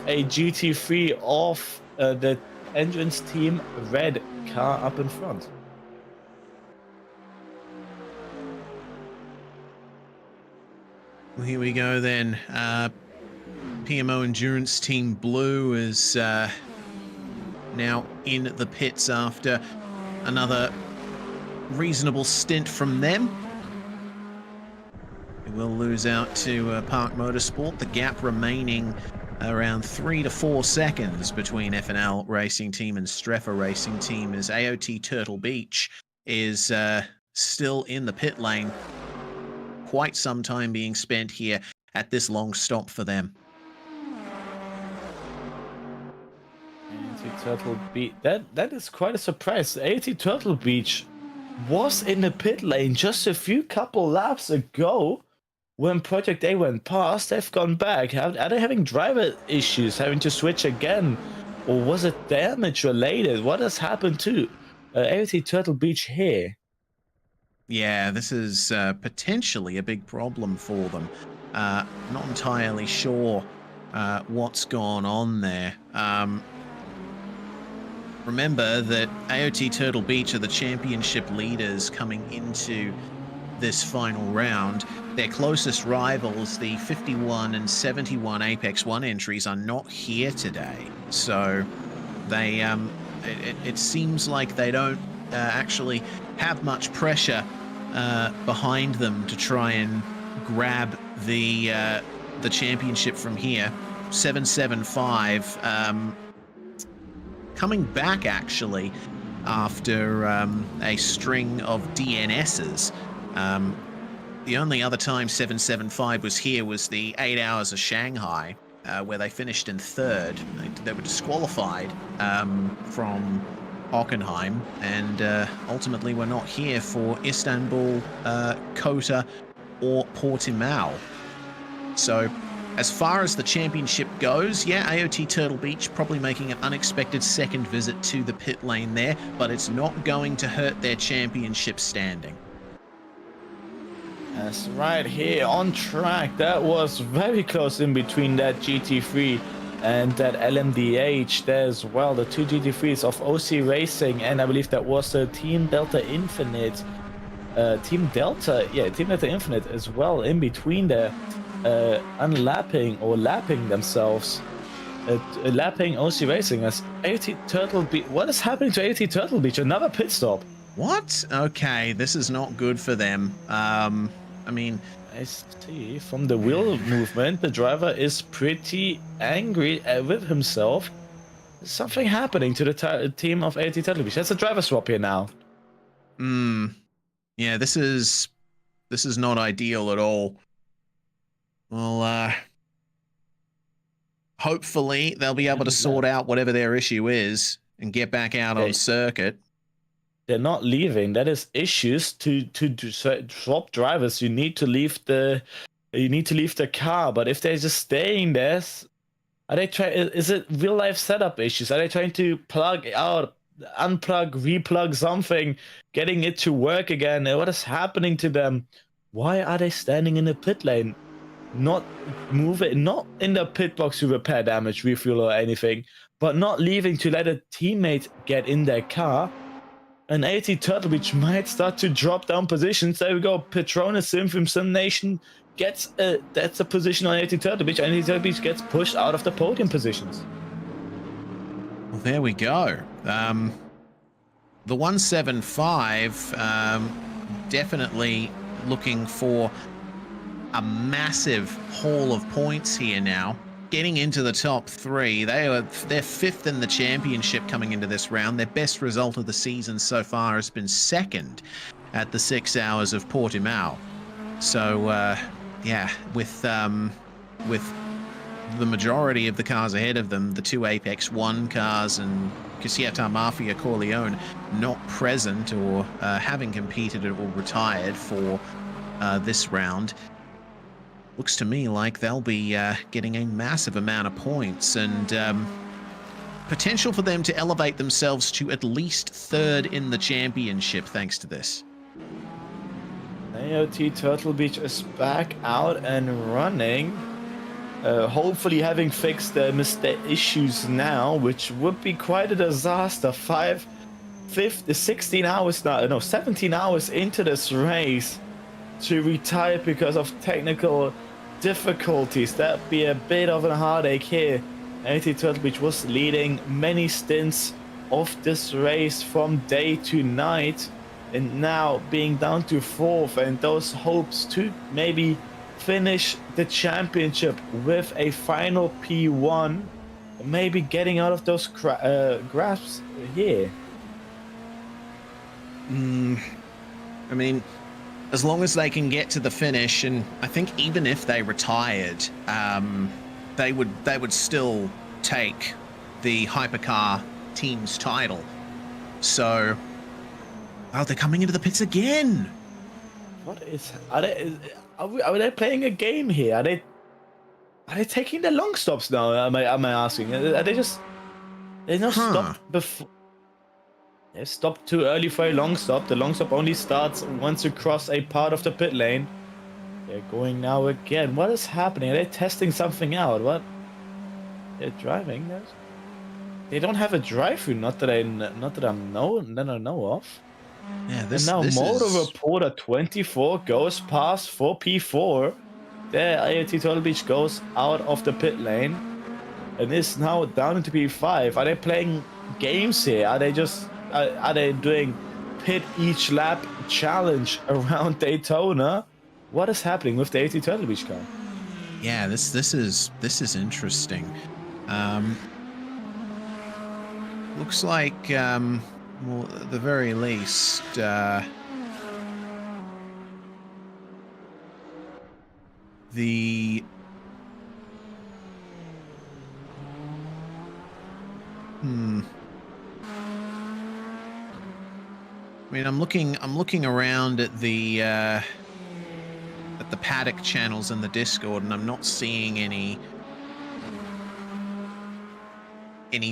a GT3 of the Endurance Team Red car up in front. Well, here we go then. PMO Endurance Team Blue is now in the pits after another reasonable stint from them. We will lose out to Park Motorsport. The gap remaining around 3 to 4 seconds between FNL Racing Team and Streffer Racing Team, as AOT Turtle Beach is still in the pit lane. Quite some time being spent here at this long stop for them. Turtle Beach. That is quite a surprise. 80 Turtle Beach was in the pit lane just a few couple laps ago when Project A went past. They've gone back. Are they having driver issues, having to switch again, or was it damage related? What has happened to 80 Turtle Beach here? Yeah, this is potentially a big problem for them. Not entirely sure what's gone on there. Remember that AOT Turtle Beach are the championship leaders coming into this final round. Their closest rivals, the 51 and 71 Apex 1 entries, are not here today. So they, it seems like they don't actually have much pressure behind them to try and grab the championship from here. 775 coming back actually after a string of DNSs. The only other time 775 was here was the 8 Hours of Shanghai, where they finished in 3rd. They were disqualified from Hockenheim, and ultimately we're not here for Istanbul, Kota, or Portimao. So, as far as the championship goes, yeah, AOT Turtle Beach probably making an unexpected second visit to the pit lane there, but it's not going to hurt their championship standing. That's right, here on track. That was very close in between that GT3 and that LMDH there as well. The two GT3s of OC Racing, and I believe that was the Team Delta Infinite. Team Delta Infinite as well in between there. Unlapping or lapping themselves. Lapping OC Racing as AOT Turtle Beach. What is happening to AOT Turtle Beach? Another pit stop. What? Okay, this is not good for them. I mean, I see from the wheel movement, the driver is pretty angry with himself. There's something happening to the team of AOT Turtle Beach. That's a driver swap here now. Yeah, this is not ideal at all. Well, hopefully they'll be able to sort out whatever their issue is and get back out on circuit. They're not leaving. That is issues to swap drivers. You need to leave the car. But if they're just staying there, are they trying? Is it real life setup issues? Are they trying to plug out, unplug, replug something, getting it to work again? What is happening to them? Why are they standing in the pit lane? Not moving, not in the pit box to repair damage, refuel or anything, but not leaving to let a teammate get in their car. And AOT Turtle Beach might start to drop down positions. There we go. Petronas Sim from Sim Nation gets that's a position on AOT Turtle Beach, and AOT Turtle Beach gets pushed out of the podium positions. Well, there we go. The 175 definitely looking for a massive haul of points here now. Getting into the top three. They're fifth in the championship coming into this round. Their best result of the season so far has been second at the 6 hours of Portimao. So yeah, with the majority of the cars ahead of them, the two Apex 1 cars and Casieta Mafia Corleone not present or having competed or retired for this round, looks to me like they'll be getting a massive amount of points and potential for them to elevate themselves to at least third in the championship thanks to this. AOT Turtle Beach is back out and running. Hopefully having fixed the issues now, which would be quite a disaster. 17 hours into this race to retire because of technical difficulties. That'd be a bit of a heartache here. AOT Turtle Beach was leading many stints of this race from day to night, and now being down to fourth, and those hopes to maybe finish the championship with a final P1, maybe getting out of those grasps here. I mean, as long as they can get to the finish, and I think even if they retired, they would still take the hypercar team's title. So, oh, they're coming into the pits again. What is? Are they playing a game here? Are they taking the long stops now? Am I asking? Are they just? They not stopped before. They stopped too early for a long stop. The long stop only starts once you cross a part of the pit lane. They're going now again. What is happening? Are they testing something out? What? They're driving. They don't have a drive-through. Not that I know of. Yeah, this Motor Reporter 24 goes past for P4. There, AOT Turtle Beach goes out of the pit lane and is now down into P5. Are they playing games here? Are they doing pit each lap challenge around Daytona? What is happening with the AOT Turtle Beach car? Yeah, this is interesting. Looks like well, at the very least, mean, I'm looking around at the paddock channels in the Discord, and I'm not seeing any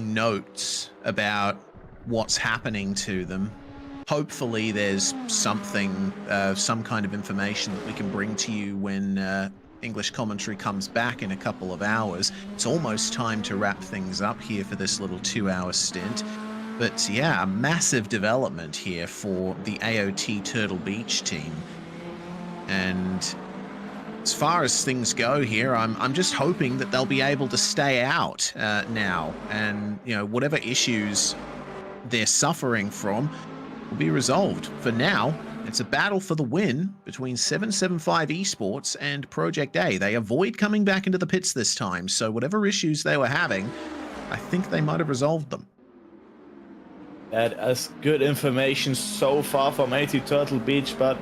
notes about what's happening to them. Hopefully there's something, some kind of information that we can bring to you when English commentary comes back in a couple of hours. It's almost time to wrap things up here for this little 2-hour stint. But yeah, a massive development here for the AOT Turtle Beach team. And as far as things go here, I'm just hoping that they'll be able to stay out now, and whatever issues they're suffering from will be resolved. For now, it's a battle for the win between 775 Esports and Project A. They avoid coming back into the pits this time, so whatever issues they were having, I think they might have resolved them. That is good information so far from AT Turtle Beach, but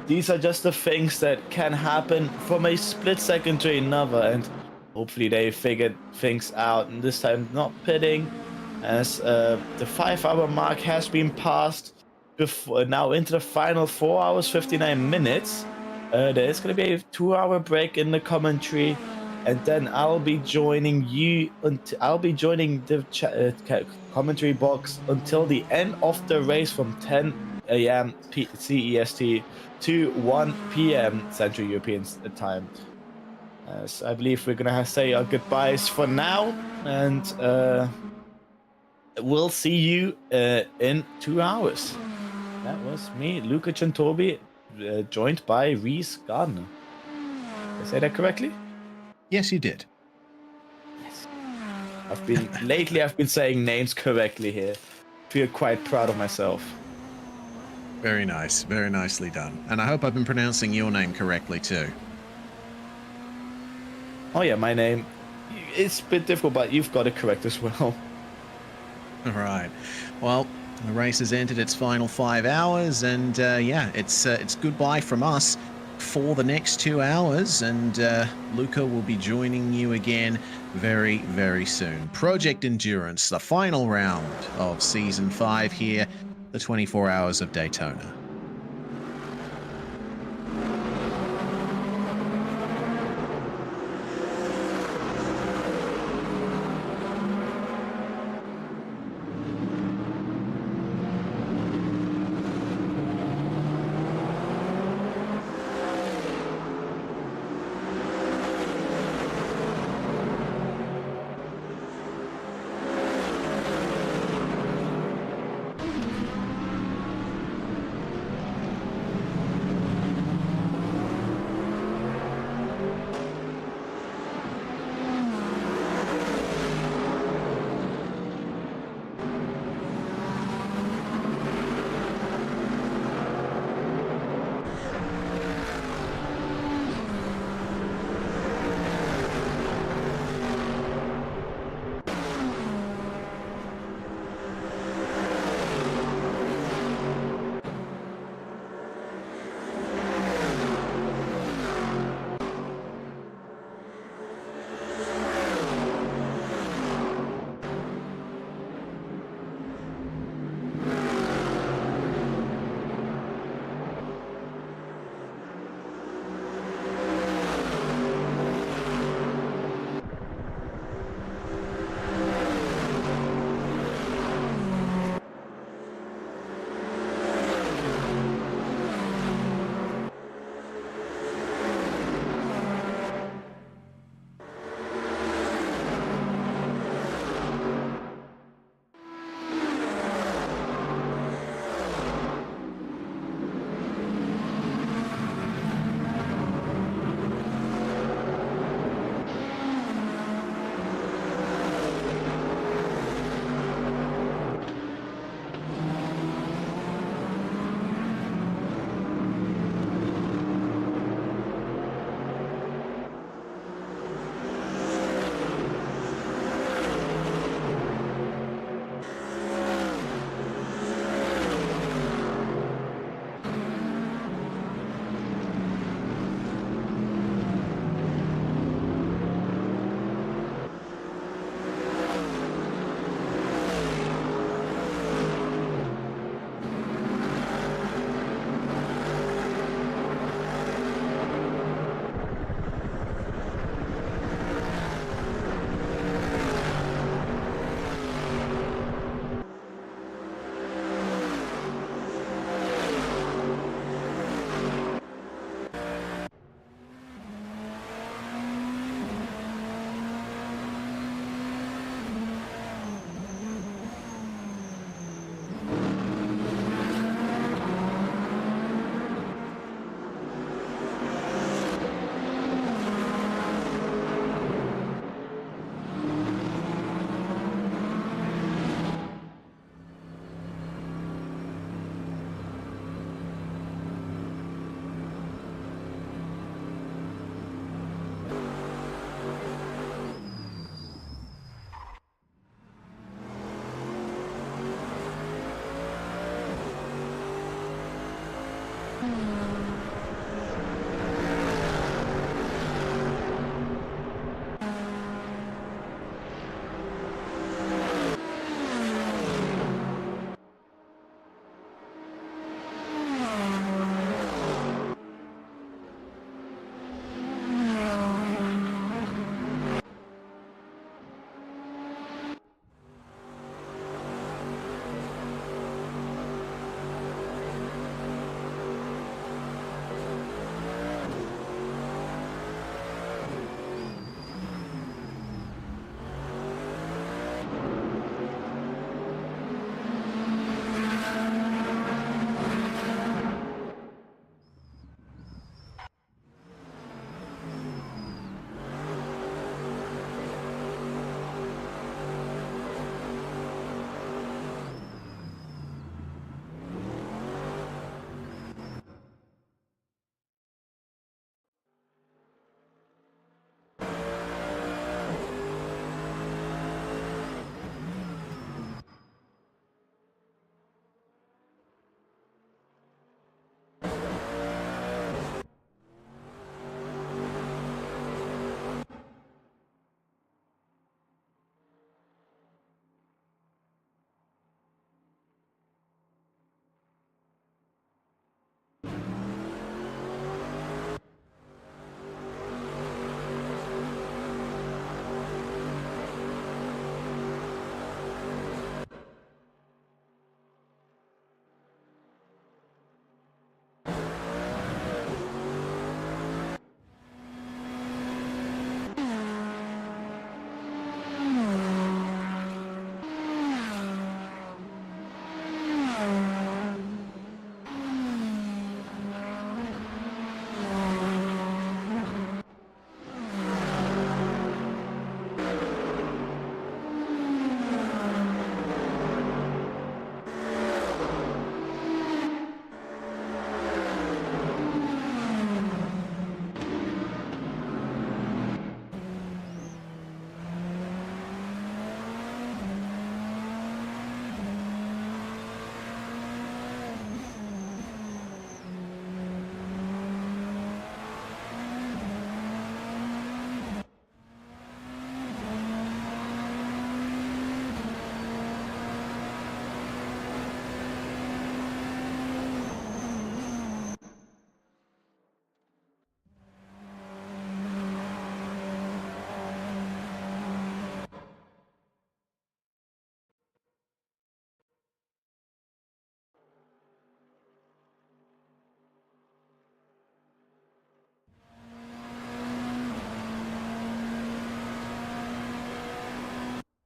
these are just the things that can happen from a split second to another, and hopefully they figured things out, and this time not pitting, as the 5-hour mark has been passed. Now into the final 4 hours 59 minutes. There is going to be a 2-hour break in the commentary, and then I'll be joining you. I'll be joining the commentary box until the end of the race from 10 a.m. CEST to 1 p.m. Central European Time. So I believe we're gonna say our goodbyes for now, and we'll see you in 2 hours. That was me, Luca Centobi, joined by Reese Gardner. Did I say that correctly? Yes, you did. Yes. Lately I've been saying names correctly here. Feel quite proud of myself. Very nice. Very nicely done. And I hope I've been pronouncing your name correctly too. Oh yeah, my name. It's a bit difficult, but you've got it correct as well. All right. Well, the race has entered its final 5 hours, and yeah, it's goodbye from us for the next 2 hours, and Luca will be joining you again very, very soon. Project Endurance, the final round of Season 5 here, the 24 Hours of Daytona.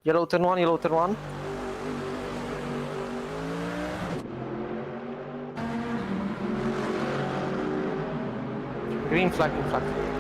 Yellow turn one, yellow turn one. Green flag, green flag.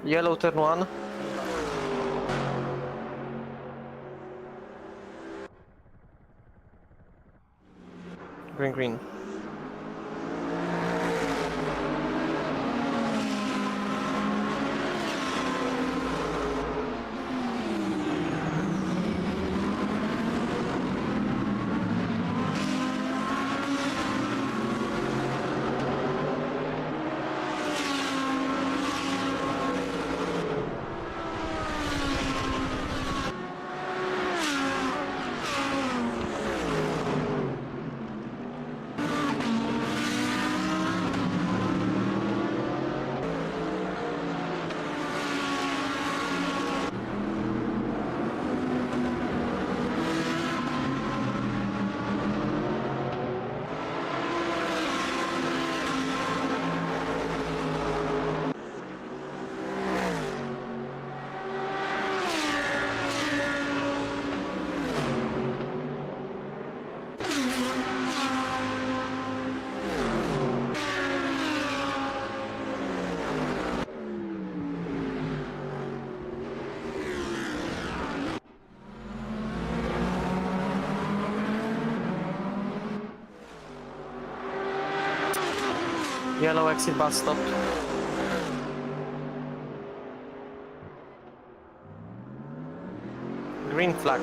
Yellow turn 1. Green, green. Yellow exit bus stop. Green flag.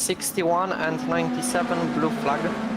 61 and 97 blue flag.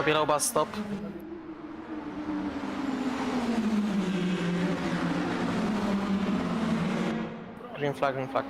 Yellow bus stop. Green flag, green flag.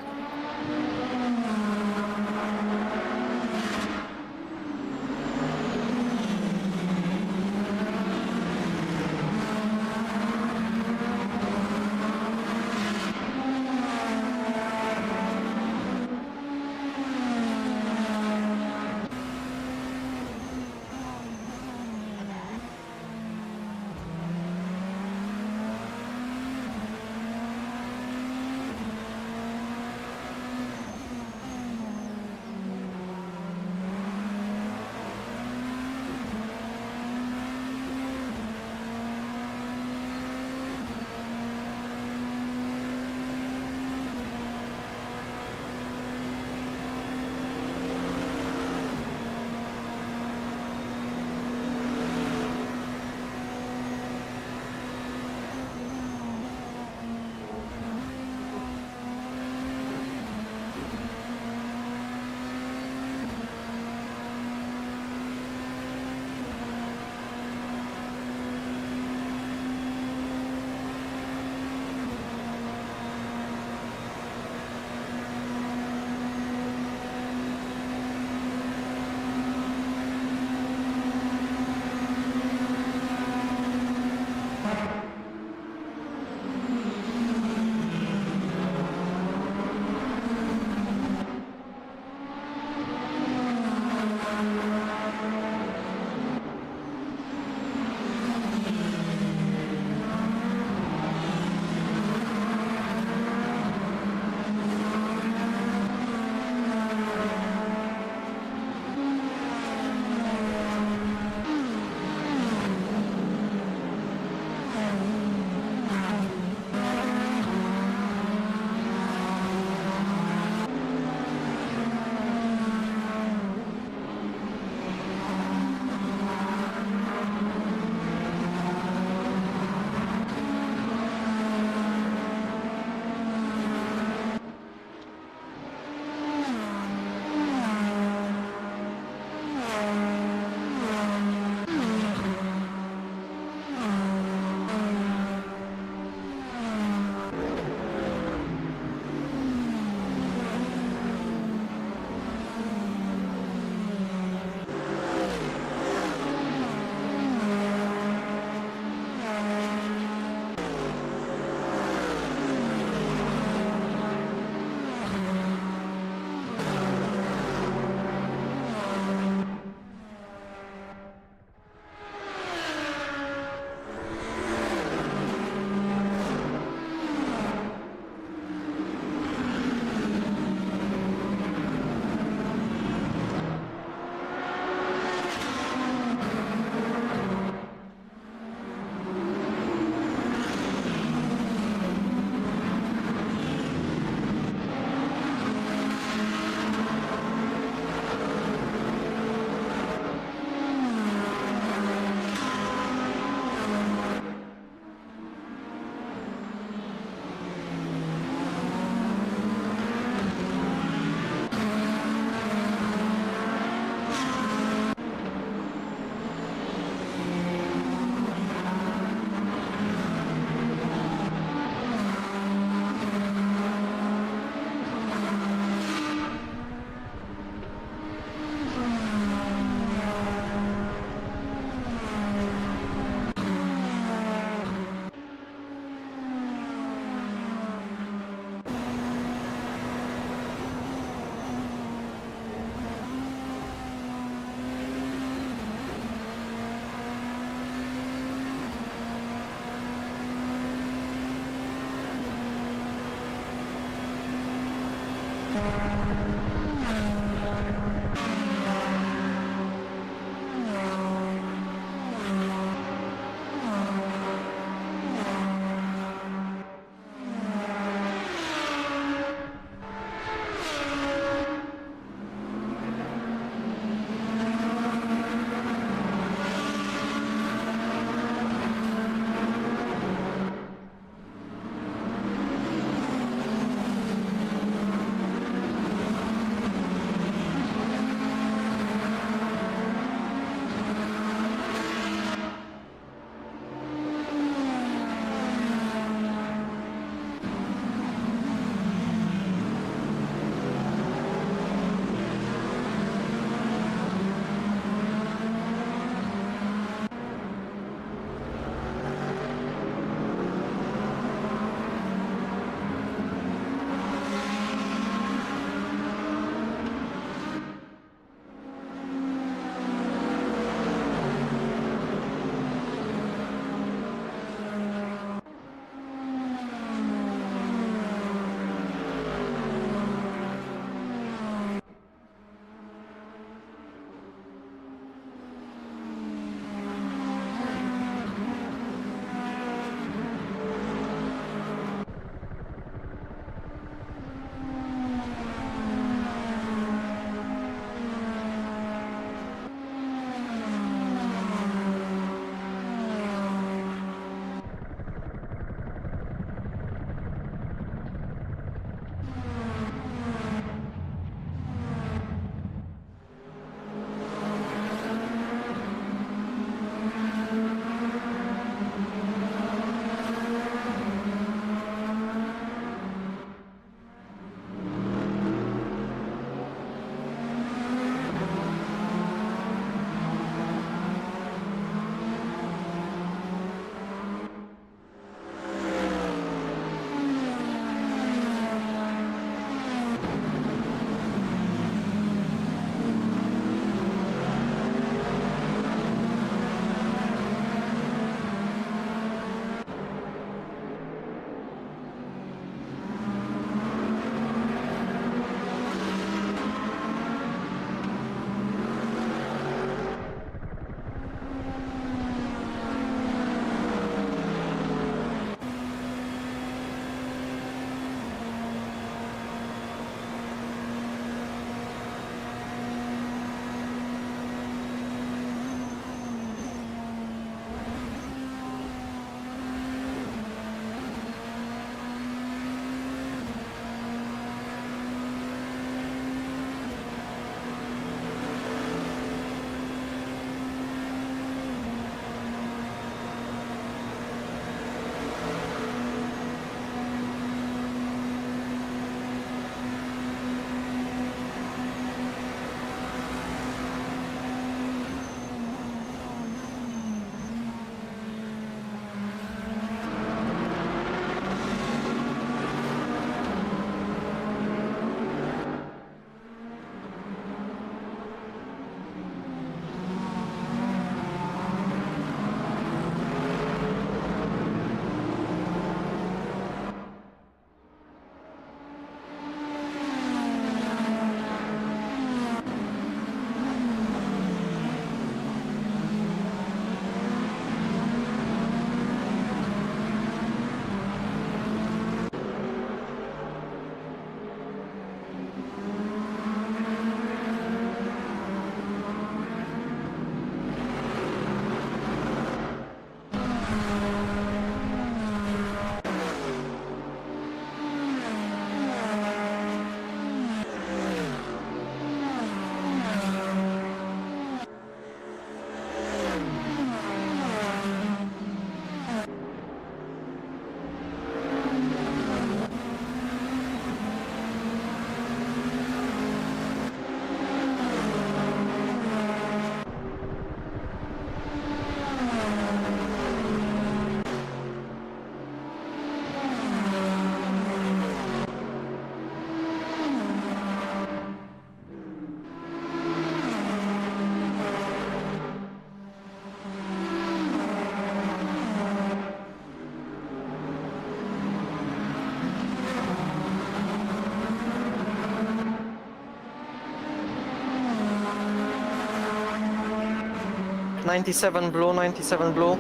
97 blue, 97 blue.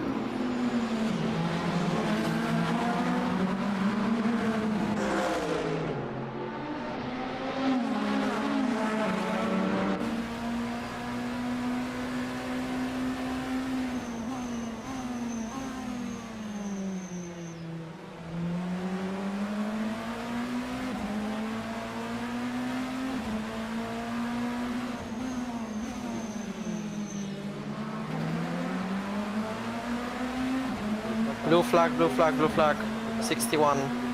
Blue flag, blue flag, blue flag. 61.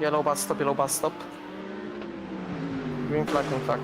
Yellow bus stop, yellow bus stop. Green flag, green flag.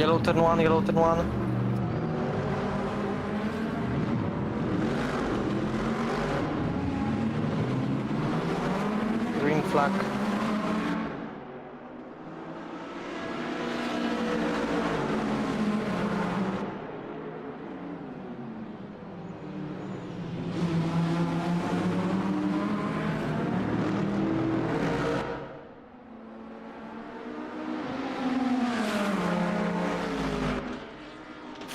Yellow turn 1, yellow turn 1. Green flag.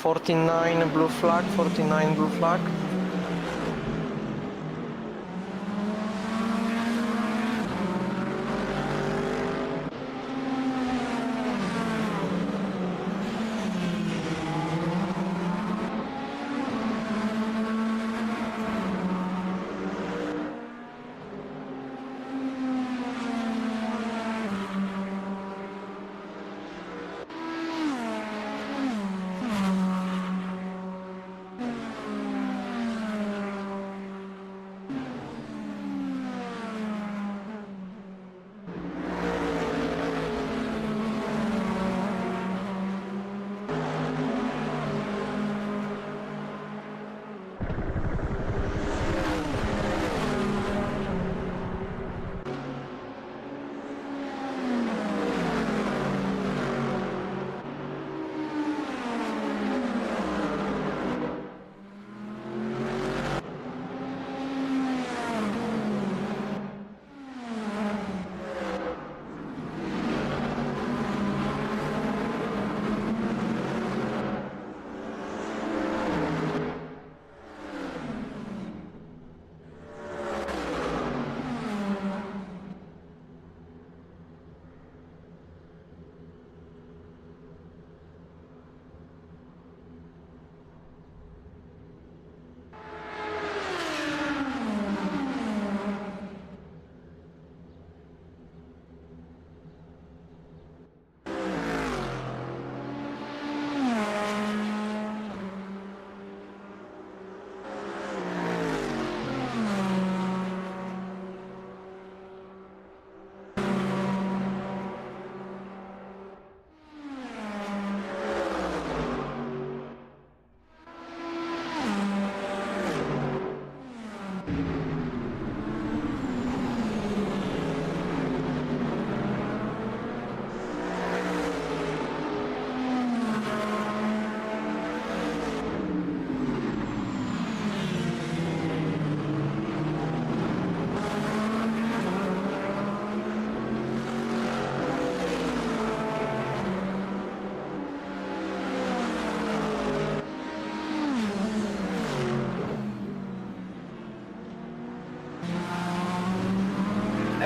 "49 blue flag, 49 blue flag."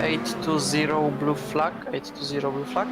"820 blue flag, 820 blue flag."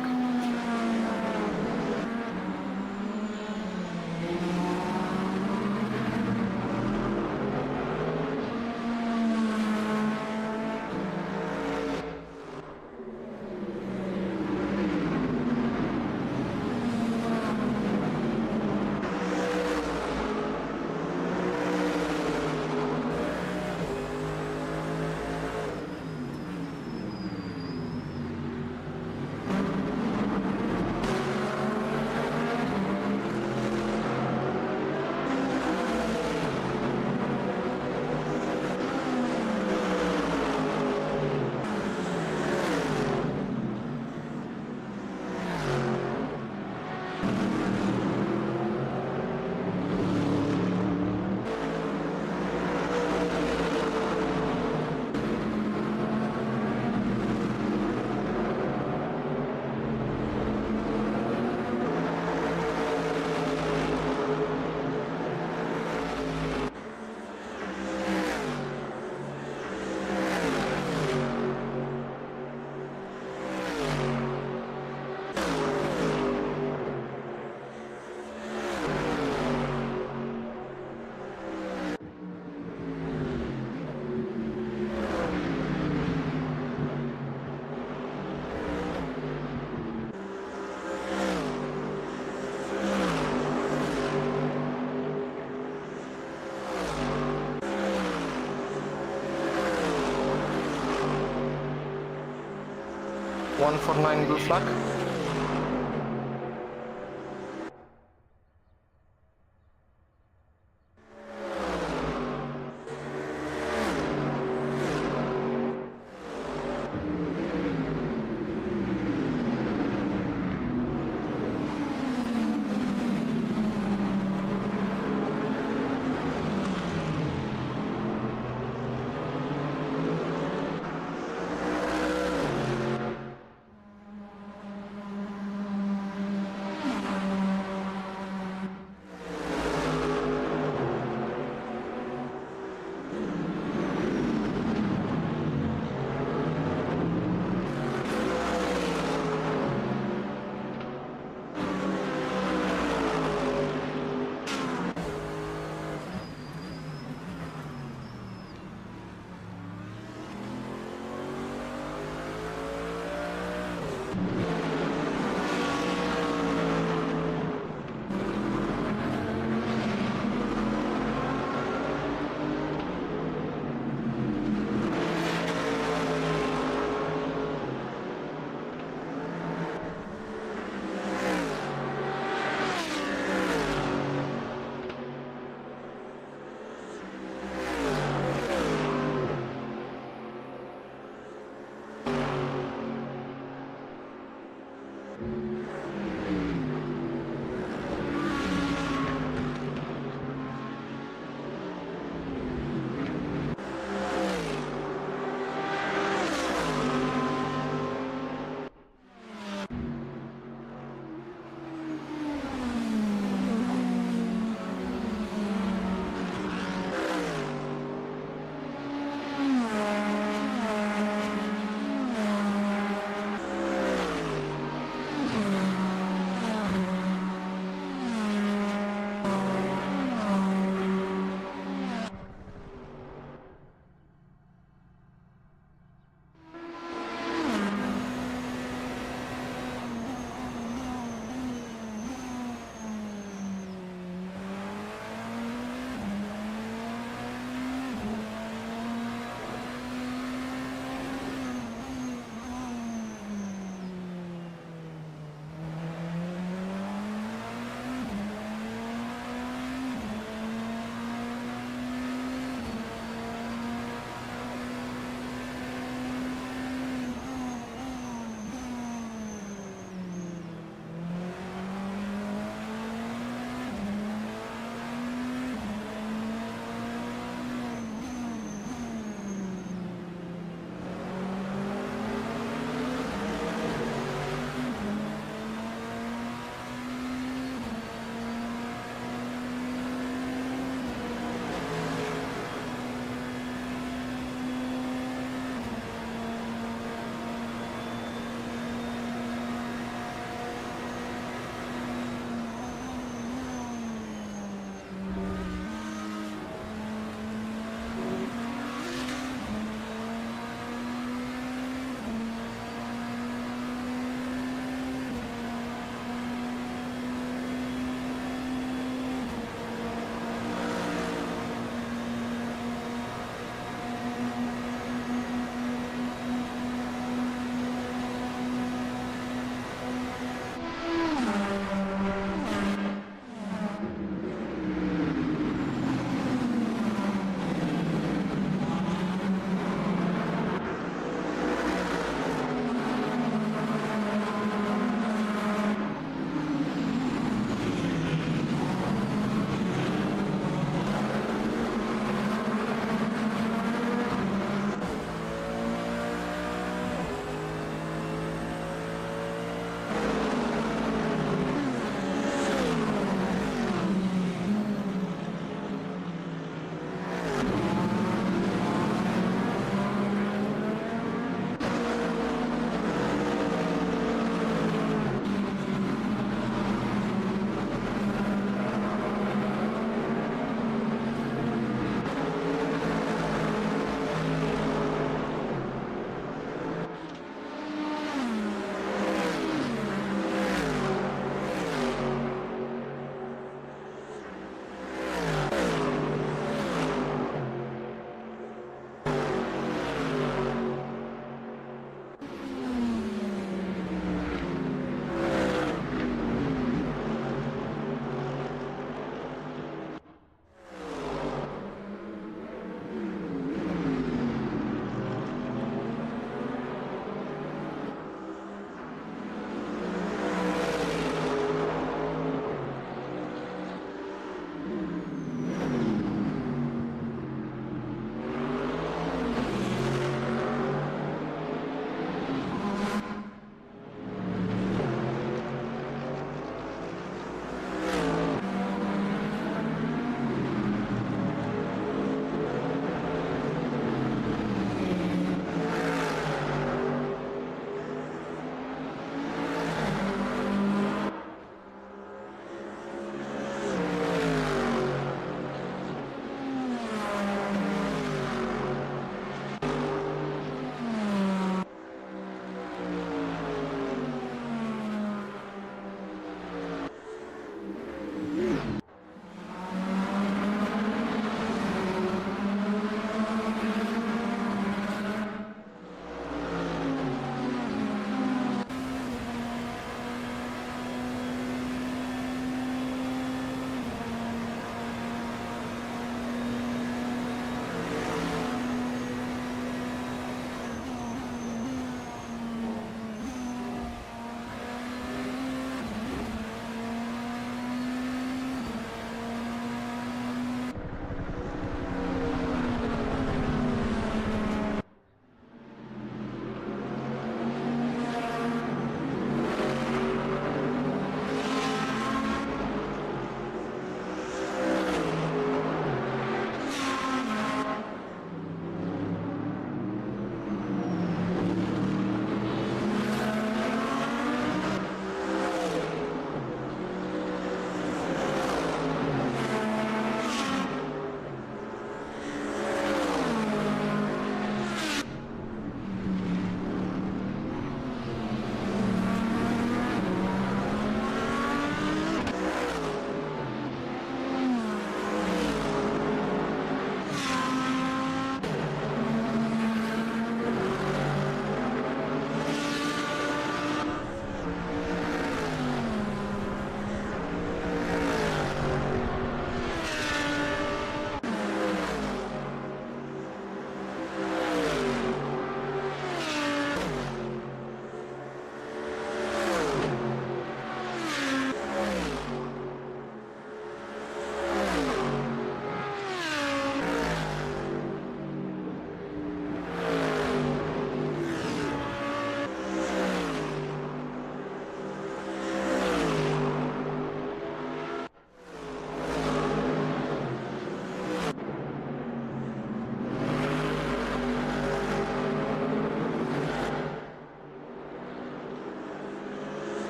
"149 blue flag."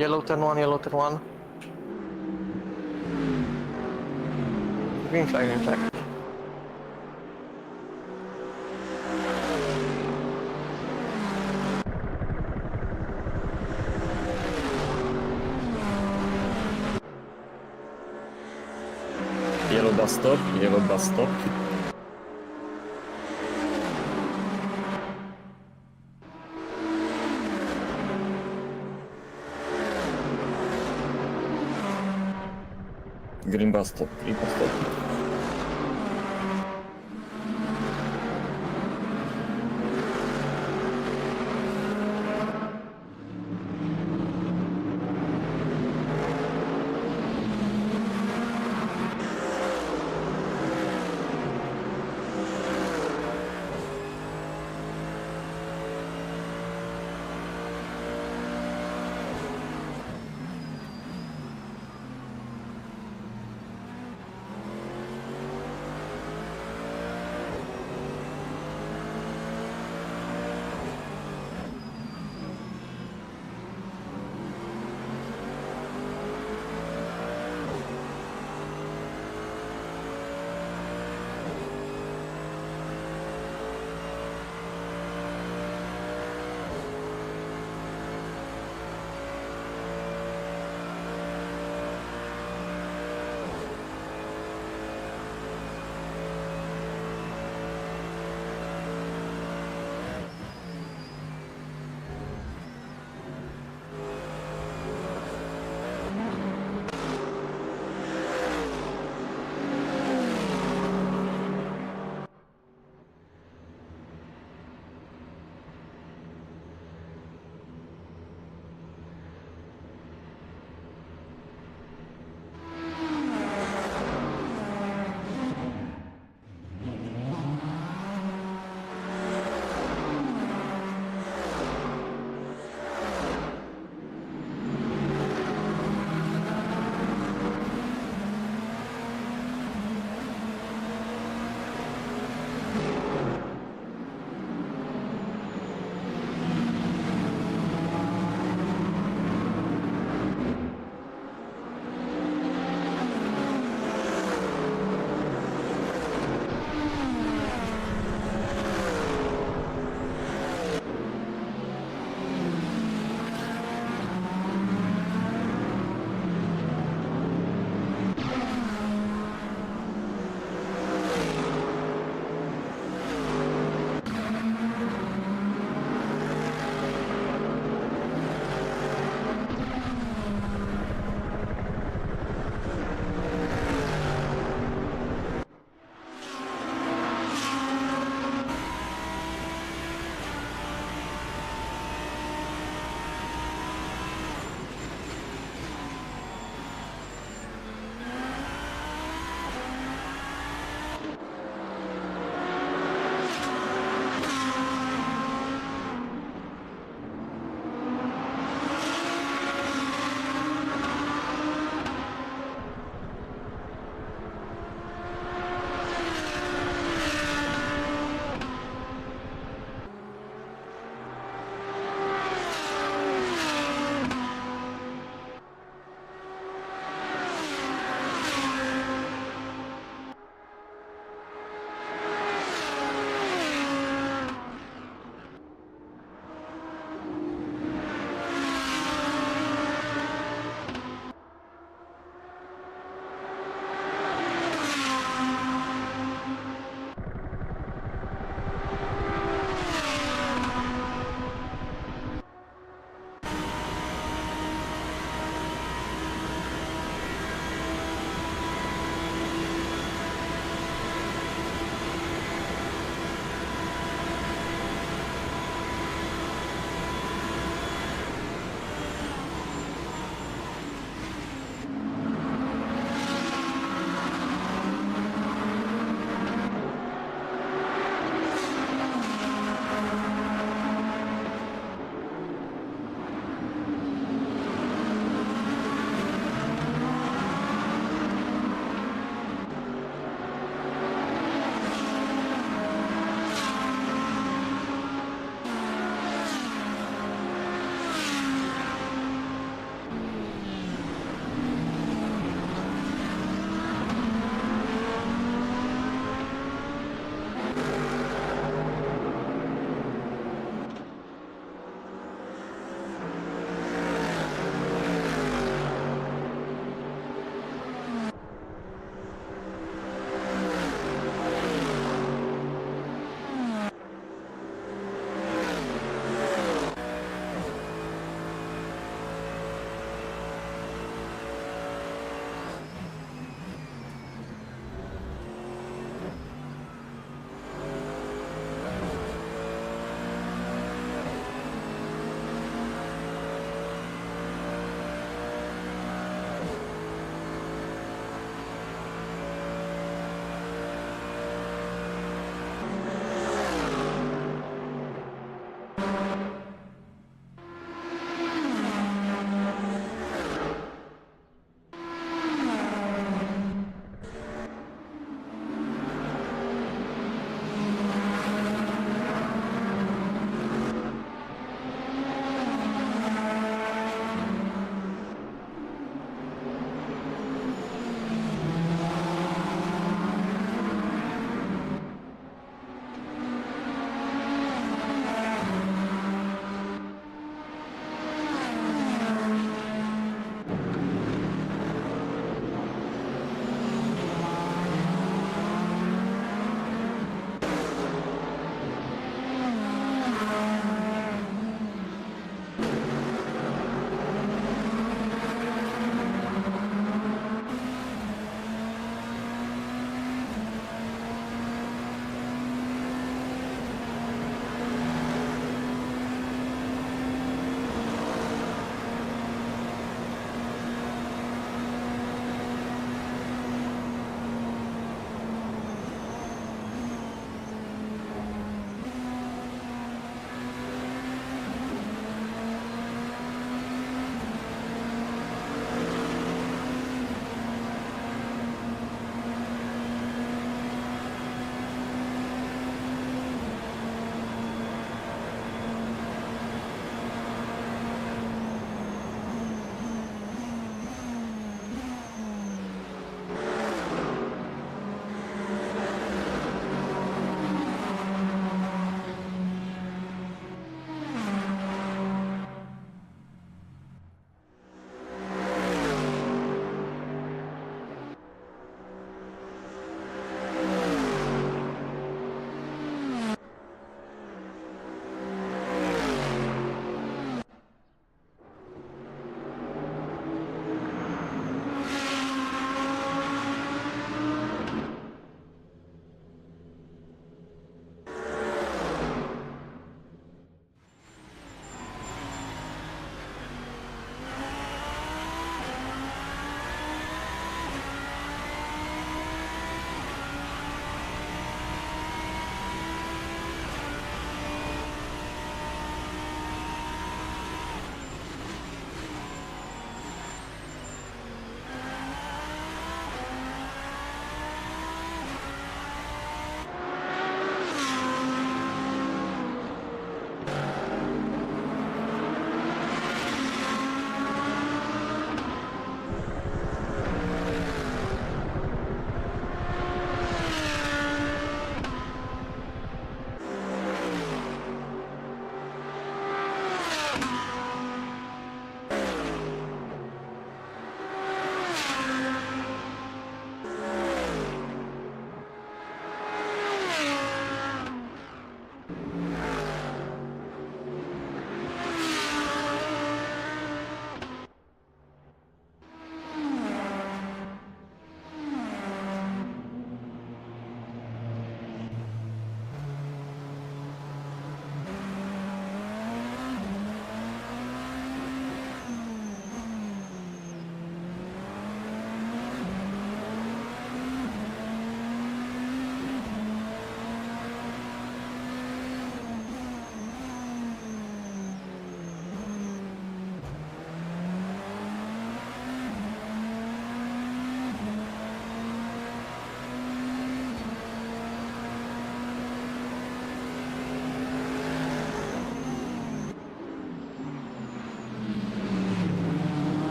Yellow 10-1, yellow 10-1. Green flag, green flag. Yellow bus stop, yellow bus stop. Green bus stop, green bus stop.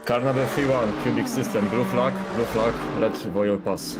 Car number 31, cubic system, blue flag, let Voyeur pass.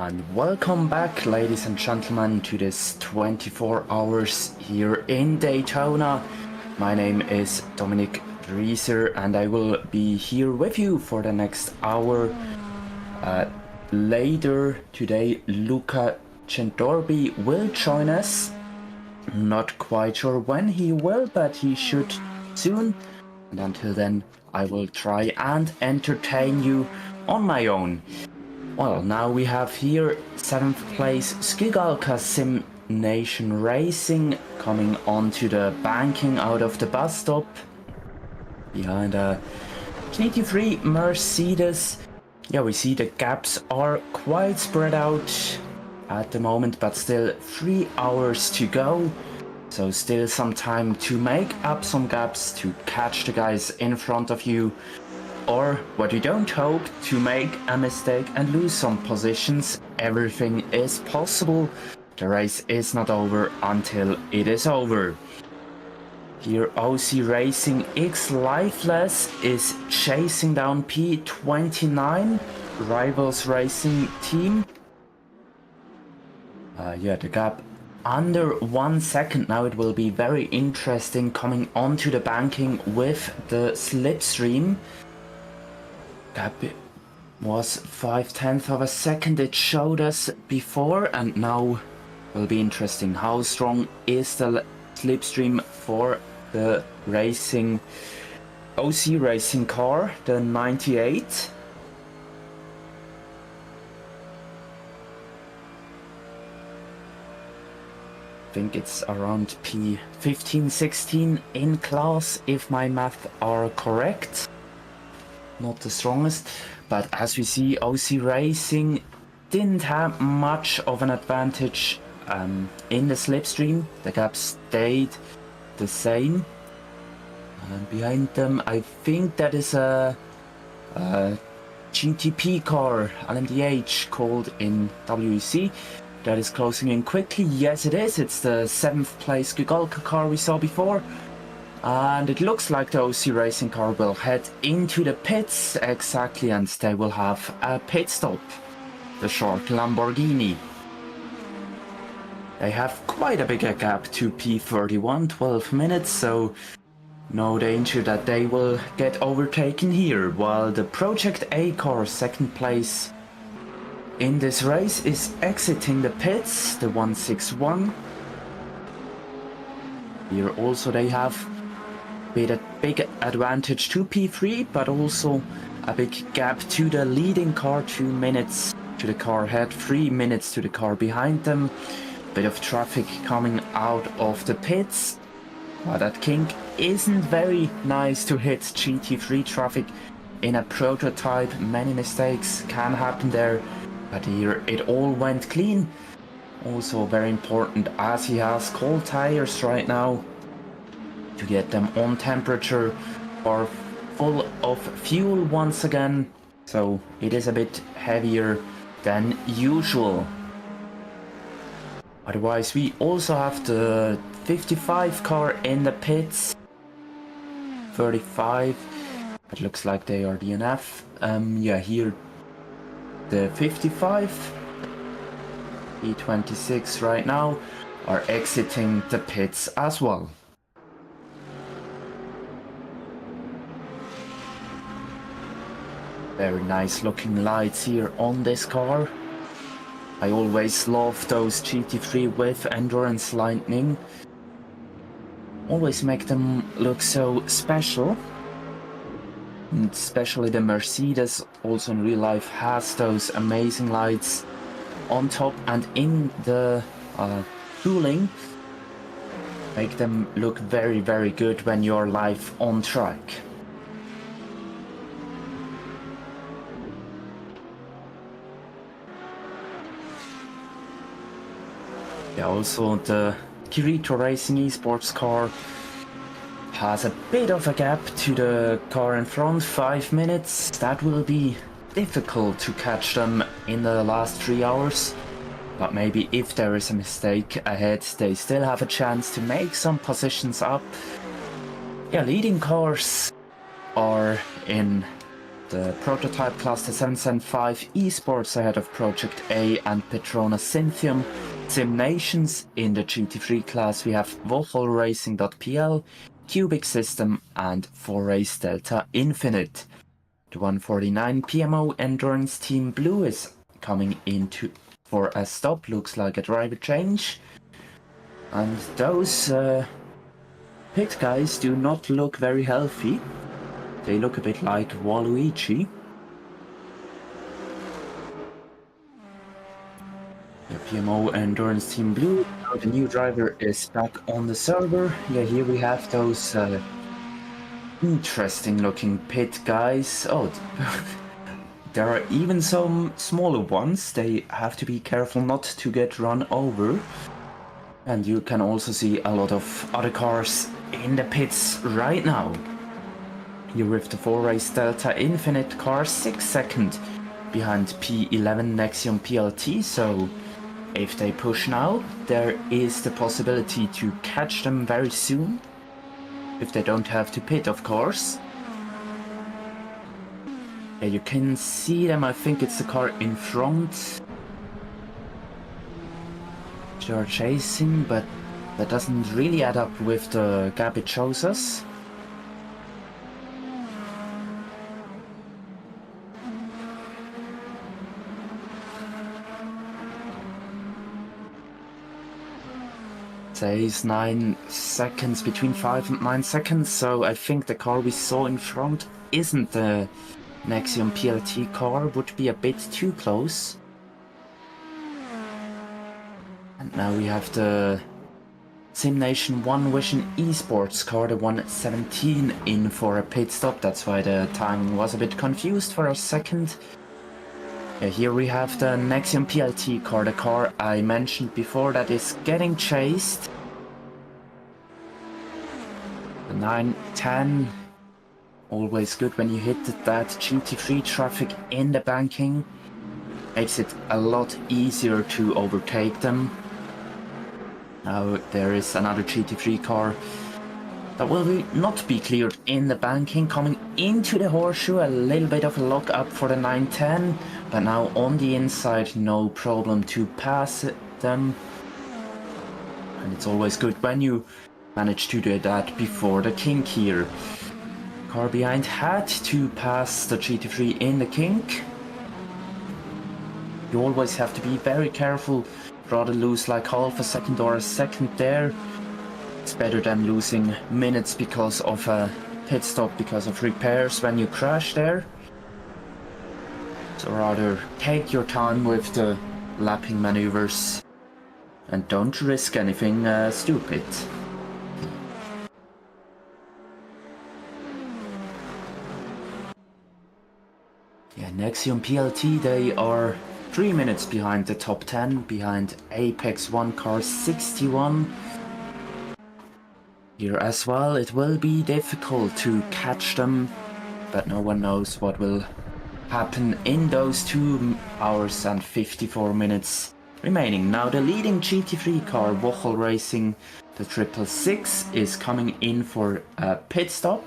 And welcome back, ladies and gentlemen, to this 24 hours here in Daytona. My name is Dominic Rieser and I will be here with you for the next hour. Later today, Luca Centorbi will join us. Not quite sure when he will, but he should soon. And until then, I will try and entertain you on my own. Well, now we have here 7th place Skigalka Sim Nation Racing coming onto the banking out of the bus stop. Behind a GT3 Mercedes. Yeah, we see the gaps are quite spread out at the moment, but still 3 hours to go. So still some time to make up some gaps, to catch the guys in front of you. Or, what you don't hope, to make a mistake and lose some positions. Everything is possible. The race is not over until it is over. Here OC Racing X Lifeless is chasing down P29, Rivals Racing Team. Yeah, the gap under 1 second now. It will be very interesting coming onto the banking with the slipstream. Gap was 0.5 of a second it showed us before, and now will be interesting. How strong is the slipstream for the racing OC racing car, the 98? I think it's around P15, 16 in class, if my math are correct. Not the strongest, but as we see, OC Racing didn't have much of an advantage in the slipstream. The gap stayed the same. And behind them, I think that is a GTP car, LMDH called in WEC, that is closing in quickly. Yes, it is. It's the 7th place Skigalka car we saw before. And it looks like the OC Racing car will head into the pits exactly, and they will have a pit stop. The short Lamborghini. They have quite a bigger gap to P31, 12 minutes, so no danger that they will get overtaken here. While the Project A car, 2nd place in this race, is exiting the pits, the 161. Here also they have a big advantage to P3, but also a big gap to the leading car, 2 minutes to the car ahead, 3 minutes to the car behind them. Bit of traffic coming out of the pits. That kink isn't very nice to hit GT3 traffic in a prototype. Many mistakes can happen there, but here it all went clean. Also very important, as he has cold tires right now, to get them on temperature or full of fuel once again, so it is a bit heavier than usual. Otherwise, we also have the 55 car in the pits. 35, it looks like they are DNF. Yeah, here the 55, E26 right now are exiting the pits as well. Very nice looking lights here on this car. I always love those GT3 with endurance lightning. Always make them look so special. And especially the Mercedes also in real life has those amazing lights on top and in the cooling. Make them look very, very good when you're live on track. Yeah, also the Kirito Racing Esports car has a bit of a gap to the car in front, 5 minutes. That will be difficult to catch them in the last 3 hours. But maybe if there is a mistake ahead, they still have a chance to make some positions up. Yeah, leading cars are in the prototype class, the 775 Esports ahead of Project A and Petronas Synthium. Sim Nations in the GT3 class, we have WochelRacing.pl, Cubic System, and 4Race Delta Infinite. The 149 PMO Endurance Team Blue is coming into for a stop, looks like a driver change. And those pit guys do not look very healthy. They look a bit like Waluigi. The PMO Endurance Team Blue, now the new driver is back on the server. Yeah, here we have those interesting looking pit guys. Oh, there are even some smaller ones. They have to be careful not to get run over. And you can also see a lot of other cars in the pits right now. Here with the 4Race Delta Infinite car 6 seconds behind P11 Nexium PLT, so if they push now, there is the possibility to catch them very soon. If they don't have to pit, of course. Yeah, you can see them, I think it's the car in front. They are chasing, but that doesn't really add up with the gap it shows us. Says 9 seconds, between 5 and 9 seconds, so I think the car we saw in front isn't the Nexium PLT car, would be a bit too close. And now we have the Simnation One Vision Esports car, the 117, in for a pit stop. That's why the timing was a bit confused for a second. Yeah, here we have the Nexium PLT car, the car I mentioned before that is getting chased. The 910, always good when you hit that GT3 traffic in the banking. Makes it a lot easier to overtake them. Now there is another GT3 car that will not be cleared in the banking, coming into the horseshoe, a little bit of a lock up for the 910, but now on the inside, no problem to pass them. And it's always good when you manage to do that before the kink here. Car behind had to pass the GT3 in the kink. You always have to be very careful, rather lose like half a second or a second there. It's better than losing minutes because of a pit stop because of repairs when you crash there. So rather take your time with the lapping maneuvers and don't risk anything stupid. Yeah, Nexium PLT, they are 3 minutes behind the top 10, behind Apex 1 car 61. Here as well, it will be difficult to catch them, but no one knows what will happen in those 2 hours and 54 minutes remaining. Now the leading GT3 car, Wochel Racing, the 666, is coming in for a pit stop.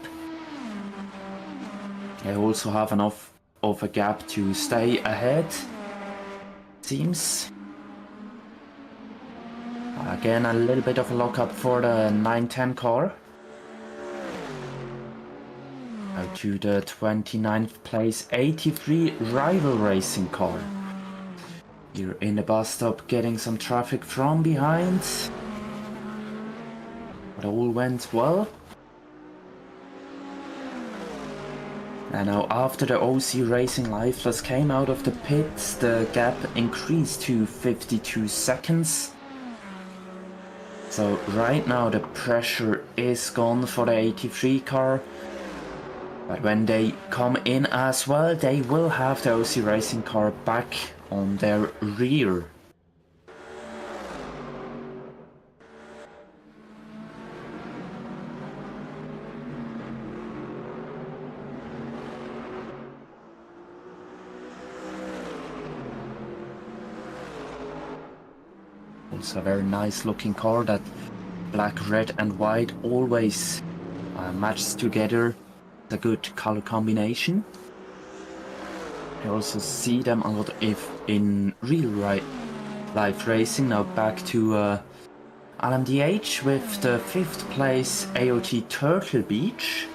They also have enough of a gap to stay ahead, seems. Again, a little bit of a lockup for the 910 car. Now to the 29th place 83 Rival Racing car. Here in the bus stop, getting some traffic from behind. But all went well. And now after the OC Racing Lifeless came out of the pits, the gap increased to 52 seconds. So right now the pressure is gone for the 83 car. But when they come in as well, they will have the OC Racing car back on their rear. Also a very nice looking car, that black, red and white always matches together. It's a good color combination. You also see them a lot if in real life racing. Now back to LMDH with the 5th place AOT Turtle Beach.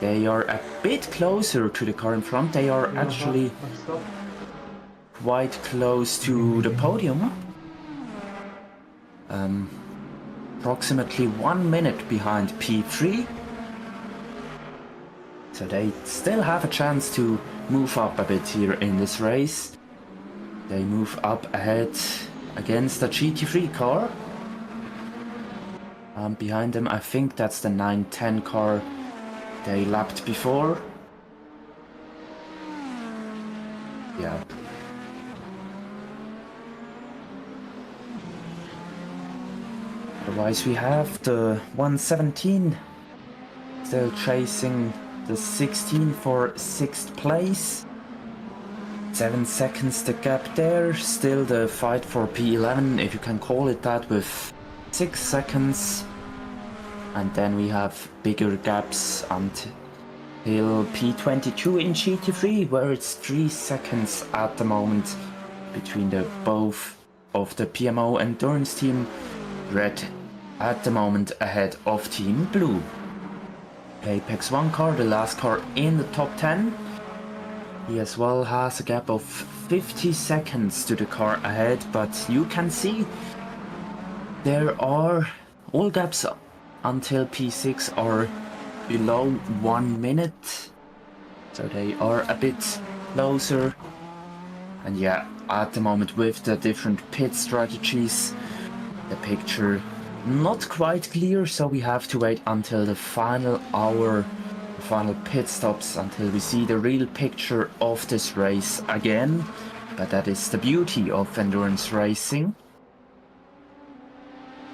They are a bit closer to the car in front. They are actually quite close to the podium. Approximately 1 minute behind P3. So they still have a chance to move up a bit here in this race. They move up ahead against the GT3 car. Behind them, I think that's the 910 car they lapped before. Yeah. Otherwise, we have the 117 still chasing the 16 for 6th place. 7 seconds the gap there. Still the fight for P11, if you can call it that, with 6 seconds. And then we have bigger gaps until P22 in GT3, where it's 3 seconds at the moment between the both of the PMO Endurance team. Red at the moment ahead of Team Blue. Apex 1 car, the last car in the top 10. He as well has a gap of 50 seconds to the car ahead, but you can see there are all gaps until P6 are below 1 minute. So they are a bit closer. And yeah, at the moment with the different pit strategies, the picture not quite clear, so we have to wait until the final hour, the final pit stops, until we see the real picture of this race again. But that is the beauty of endurance racing.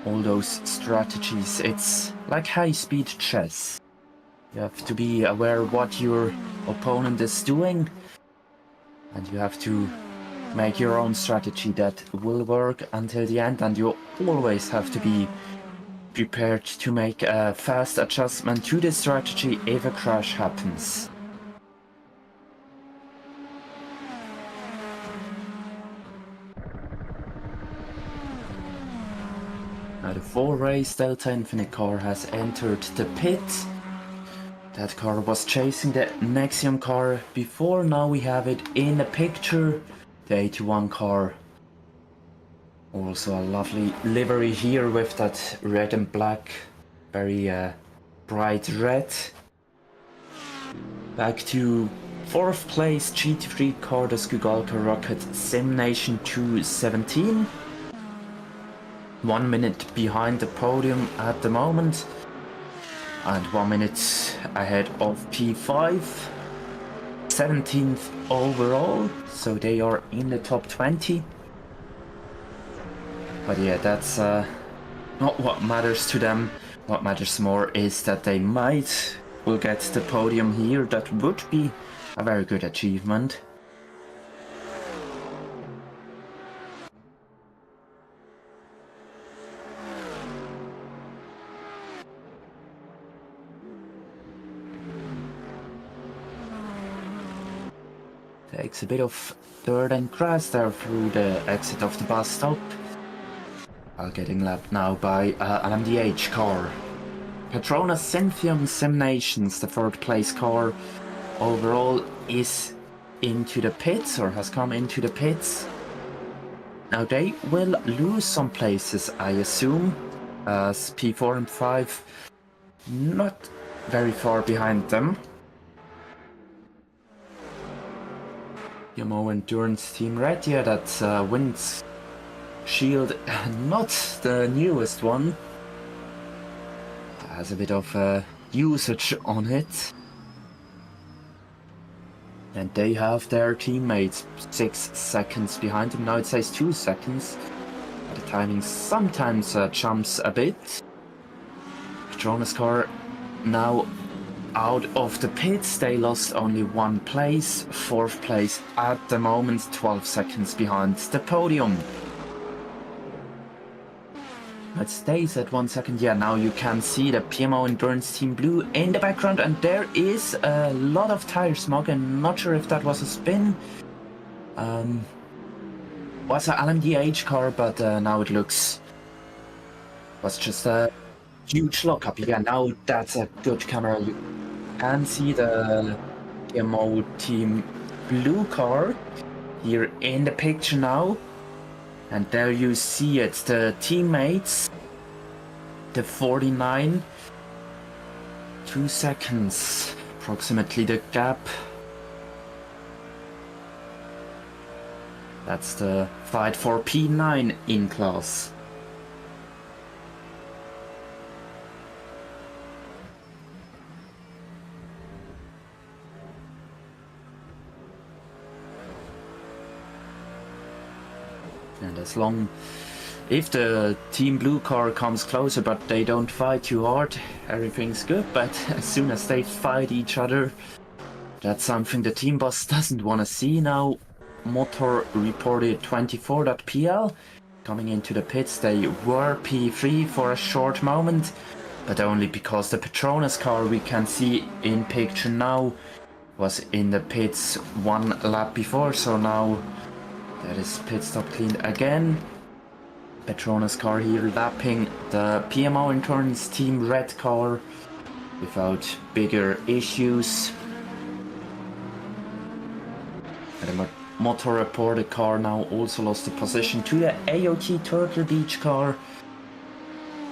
All those strategies, it's like high-speed chess. You have to be aware what your opponent is doing, and you have to make your own strategy that will work until the end, and you always have to be prepared to make a fast adjustment to the strategy if a crash happens. Now the 4-race Delta Infinite car has entered the pit. That car was chasing the Nexium car before, now we have it in a picture. The 81 car. Also a lovely livery here with that red and black. Very bright red. Back to 4th place GT3 car, the Skugalka Rocket Simnation 217. 1 minute behind the podium at the moment. And 1 minute ahead of P5. 17th overall, so they are in the top 20. But yeah, that's not what matters to them. What matters more is that they will get the podium here. That would be a very good achievement. Takes a bit of dirt and grass there through the exit of the bus stop. While getting lapped now by an MDH car. Petronas Synthium Simnations, the 3rd place car, overall is into the pits, or has come into the pits. Now they will lose some places, I assume, as P4 and 5 not very far behind them. PMO Endurance Team Red, yeah, that's Wind's Shield, not the newest one. Has a bit of usage on it. And they have their teammates 6 seconds behind them. Now it says 2 seconds. The timing sometimes jumps a bit. Petronas car now out of the pits. They lost only 1 place. 4th place at the moment, 12 seconds behind the podium. It stays at 1 second. Yeah, now you can see the PMO Endurance Team Blue in the background, and there is a lot of tire smoke. I'm not sure if that was a spin. Was an LMDH car, but now it looks was just a huge lockup. Yeah, now that's a good camera. You can see the PMO Team Blue car here in the picture now. And there you see it, the teammates, the 49, 2 seconds, approximately the gap. That's the fight for P9 in class. And if the Team Blue car comes closer but they don't fight too hard, everything's good. But as soon as they fight each other, that's something the team boss doesn't want to see. Now Motor reported 24.pl coming into the pits. They were P3 for a short moment, but only because the Petronas car we can see in picture now was in the pits 1 lap before, so now that is pit stop cleaned again. Petronas car here lapping the PMO Endurance Team Red car without bigger issues. And the Motor reported car now also lost the position to the AOT Turtle Beach car.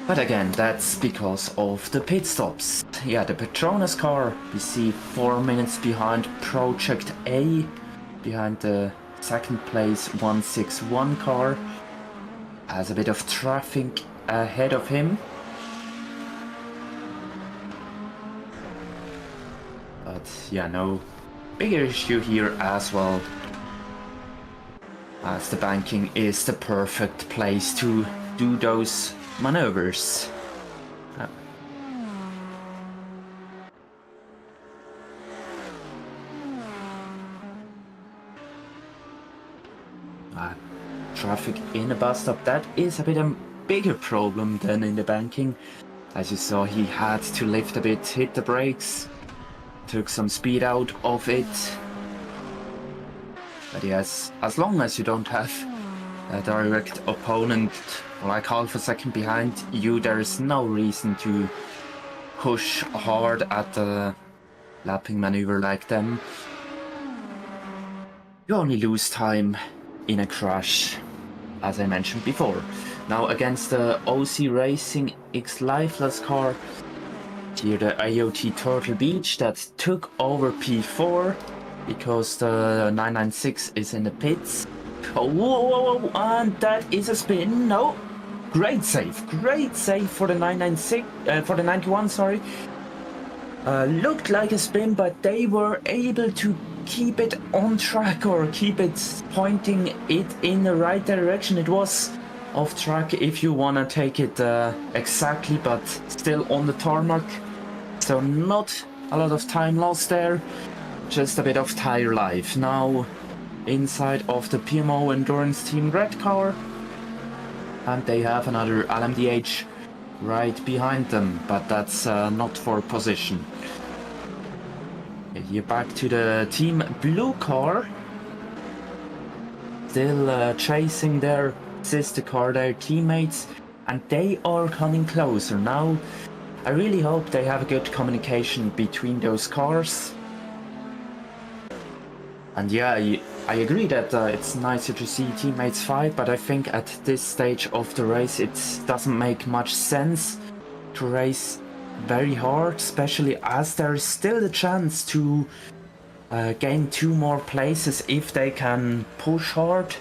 But again, that's because of the pit stops. Yeah, the Petronas car we see 4 minutes behind Project A, behind the second place 161 car. Has a bit of traffic ahead of him. But yeah, no bigger issue here as well, as the banking is the perfect place to do those maneuvers. Traffic in a bus stop, that is a bit a bigger problem than in the banking. As you saw, he had to lift a bit, hit the brakes, took some speed out of it. But yes, as long as you don't have a direct opponent like half a second behind you, there is no reason to push hard at the lapping maneuver like them. You only lose time in a crash, as I mentioned before. Now against the OC Racing X Lifeless car, here the AOT Turtle Beach that took over P4 because the 996 is in the pits. Oh, whoa, whoa, and that is a spin. No, great save for the 996, for the 91, sorry. Looked like a spin, but they were able to keep it on track, or keep it pointing it in the right direction. It was off track if you want to take it exactly, but still on the tarmac. So not a lot of time lost there, just a bit of tire life. Now inside of the PMO Endurance Team Red car, and they have another LMDH right behind them, but that's not for position. Here back to the Team Blue car, still chasing their sister car, their teammates, and they are coming closer. Now I really hope they have a good communication between those cars. And yeah, I agree that it's nicer to see teammates fight, but I think at this stage of the race it doesn't make much sense to race very hard, especially as there is still the chance to gain 2 more places if they can push hard.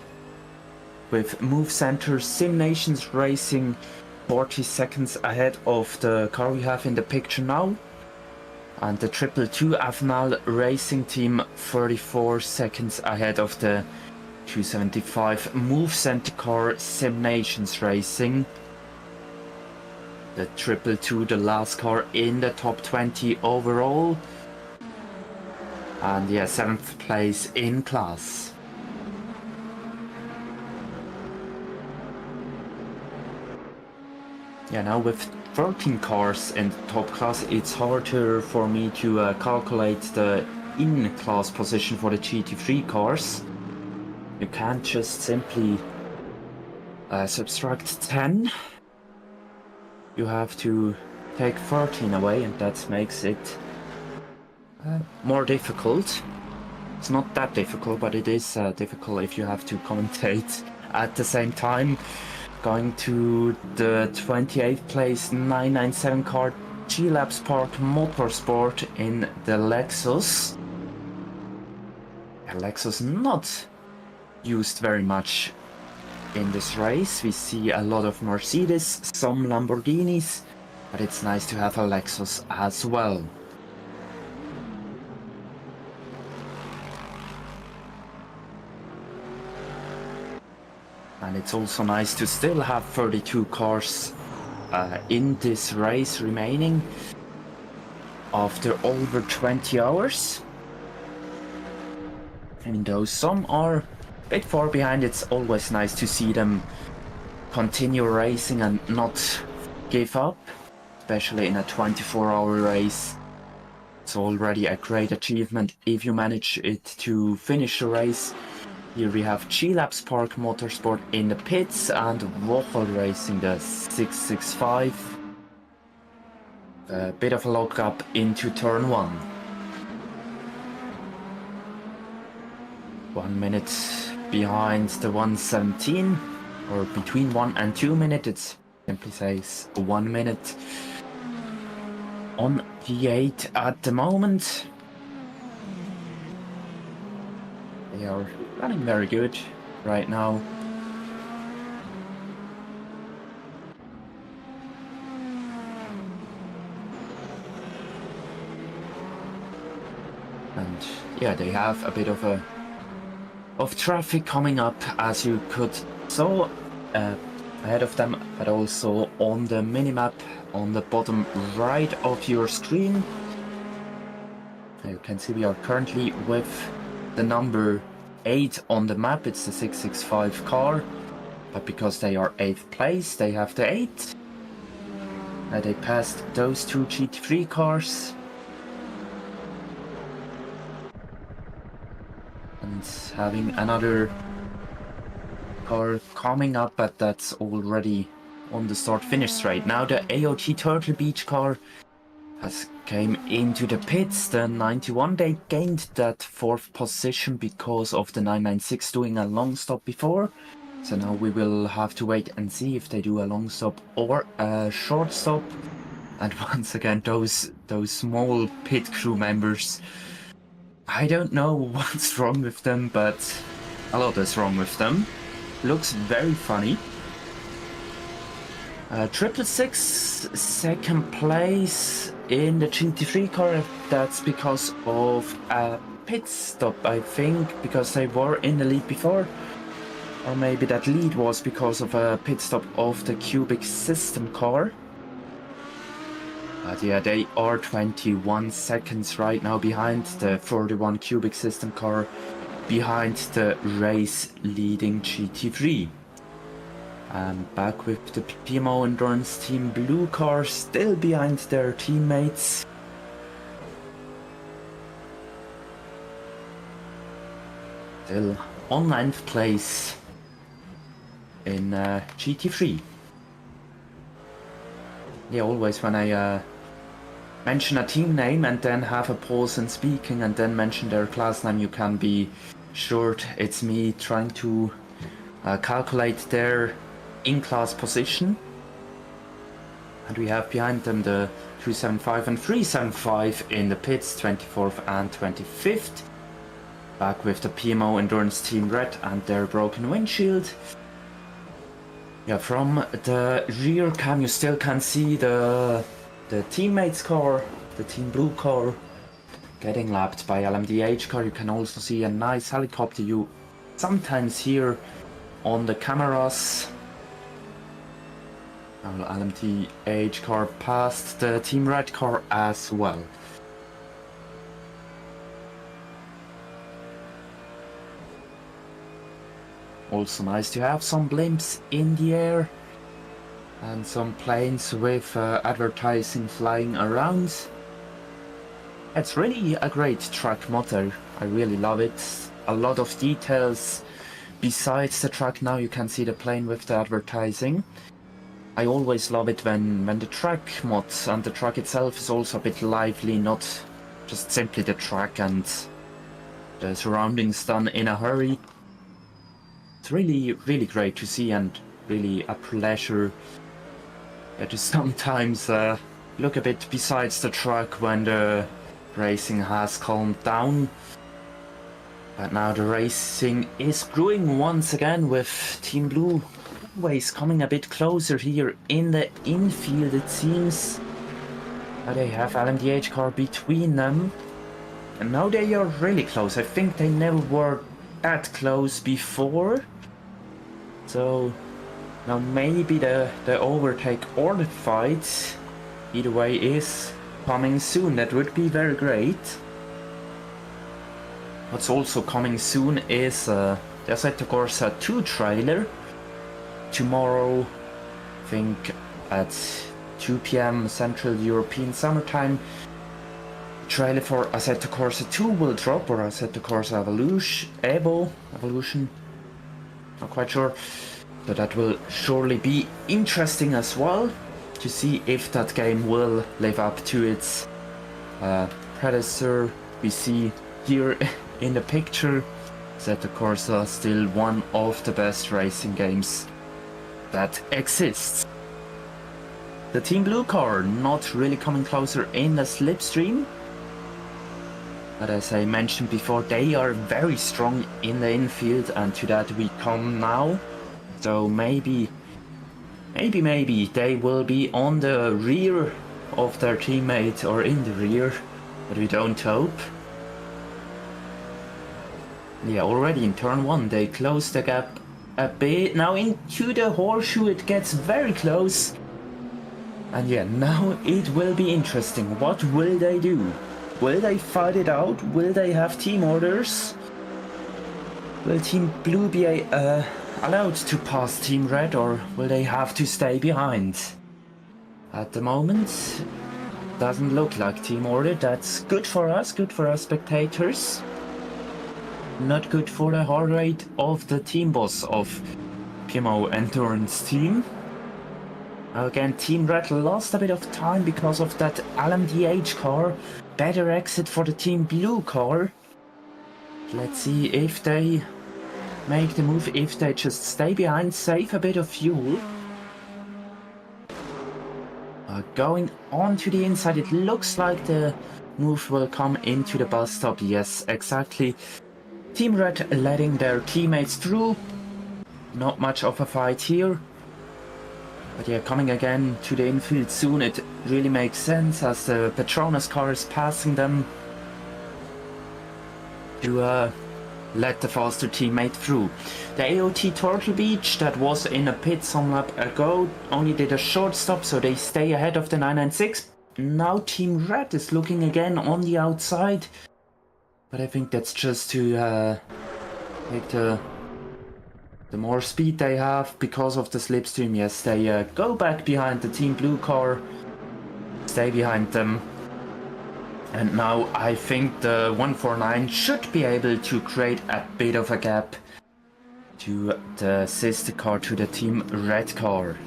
With Move Center Sim Nations racing 40 seconds ahead of the car we have in the picture now, and the 222 Avenal Racing Team 34 seconds ahead of the 275 Move Center car Sim Nations racing. The 222, the last car in the top 20 overall, and yeah, 7th place in class. Yeah, now with 13 cars in the top class, it's harder for me to calculate the in-class position for the GT3 cars. You can't just simply subtract 10. You have to take 13 away, and that makes it more difficult. It's not that difficult, but it is difficult if you have to commentate at the same time. Going to the 28th place 997 car, G-Lab Spark Motorsport in the Lexus. The Lexus not used very much in this race. We see a lot of Mercedes, some Lamborghinis, but it's nice to have a Lexus as well. And it's also nice to still have 32 cars in this race remaining after over 20 hours. And though some are a bit far behind, it's always nice to see them continue racing and not give up, especially in a 24-hour race. It's already a great achievement if you manage it to finish the race. Here we have G-Lab Spark Motorsport in the pits and Waffle Racing the 665. A bit of a lockup into turn 1. 1 minute behind the 117, or between 1 and 2 minutes, it simply says 1 minute on the 8 at the moment. They are running very good right now. And yeah, they have a bit of traffic coming up, as you could saw ahead of them, but also on the minimap on the bottom right of your screen. You can see we are currently with the number 8 on the map. It's the 665 car, but because they are 8th place, they have the 8. They passed those two GT3 cars. And having another car coming up, but that's already on the start-finish straight. Now the AOT Turtle Beach car has came into the pits. The 91, they gained that 4th position because of the 996 doing a long stop before. So now we will have to wait and see if they do a long stop or a short stop. And once again, those small pit crew members, I don't know what's wrong with them, but a lot is wrong with them. Looks very funny. 666 second place in the GT3 car. That's because of a pit stop, I think, because they were in the lead before. Or maybe that lead was because of a pit stop of the cubic system car. But yeah, they are 21 seconds right now behind the 41 cubic system car, behind the race leading GT3. And back with the PMO Endurance Team blue car, still behind their teammates. Still on 9th place in GT3. Yeah, always when I mention a team name and then have a pause in speaking and then mention their class name, you can be sure it's me trying to calculate their in-class position. And we have behind them the 275 and 375 in the pits, 24th and 25th. Back with the PMO Endurance Team Red and their broken windshield. Yeah, from the rear cam you still can see the teammates car, the Team Blue car, getting lapped by LMDH car. You can also see a nice helicopter you sometimes hear on the cameras. LMDH car passed the Team Red car as well. Also nice to have some blimps in the air. and some planes with advertising flying around. It's really a great track motto. I really love it. A lot of details besides the track. Now you can see the plane with the advertising. I always love it when the track mods and the track itself is also a bit lively, not just simply the track and the surroundings done in a hurry. It's really, really great to see and really a pleasure to sometimes look a bit besides the track when the racing has calmed down. But now the racing is brewing once again with Team Blue always coming a bit closer here in the infield, it seems. They have LMDH car between them. And now they are really close. I think they never were that close before. So now maybe the overtake or the fight, either way, is coming soon. That would be very great. What's also coming soon is the Assetto Corsa 2 trailer. Tomorrow, I think at 2 p.m. Central European Summertime, trailer for Assetto Corsa 2 will drop, or Assetto Corsa Evolution, not quite sure. But that will surely be interesting as well, to see if that game will live up to its predecessor. We see here in the picture, Assetto Corsa still one of the best racing games that exists. The Team Blue car not really coming closer in the slipstream, but as I mentioned before, they are very strong in the infield, and to that we come now. So maybe they will be on the rear of their teammate, or in the rear, but we don't hope. Yeah, already in turn 1 they close the gap a bit. Now into the horseshoe it gets very close. And yeah, now it will be interesting. What will they do? Will they fight it out? Will they have team orders? Will Team Blue be allowed to pass Team Red, or will they have to stay behind? At the moment, doesn't look like team order. That's good for us spectators. Not good for the heart rate of the team boss of SpiritOfEndurance team. Again, Team Red lost a bit of time because of that LMDH car. Better exit for the Team Blue car. Let's see if they make the move, if they just stay behind, save a bit of fuel. Going on to the inside, it looks like the move will come into the bus stop. Yes, exactly. Team Red letting their teammates through. Not much of a fight here. But yeah, coming again to the infield soon, it really makes sense as the Petronas car is passing them to let the faster teammate through. The AOT Turtle Beach that was in a pit some lap ago only did a short stop, so they stay ahead of the 996. Now Team Red is looking again on the outside, but I think that's just to take the more speed they have because of the slipstream. Yes, they go back behind the Team Blue car, stay behind them. And now I think the 149 should be able to create a bit of a gap to the sister car, to the Team Red car.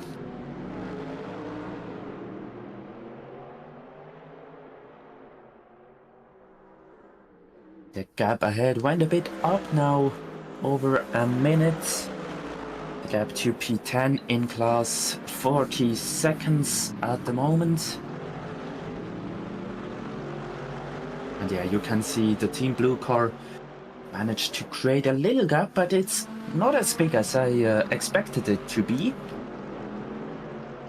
The gap ahead went a bit up now, over a minute. The gap to P10 in class 40 seconds at the moment. And yeah, you can see the Team Blue car managed to create a little gap, but it's not as big as I expected it to be.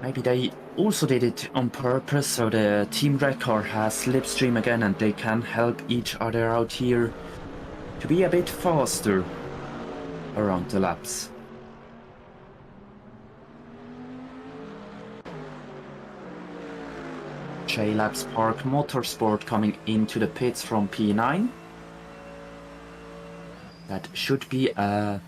Maybe they also did it on purpose, so the Team Red car has slipstream again and they can help each other out here to be a bit faster around the laps. J-Labs Park Motorsport coming into the pits from P9. That should be a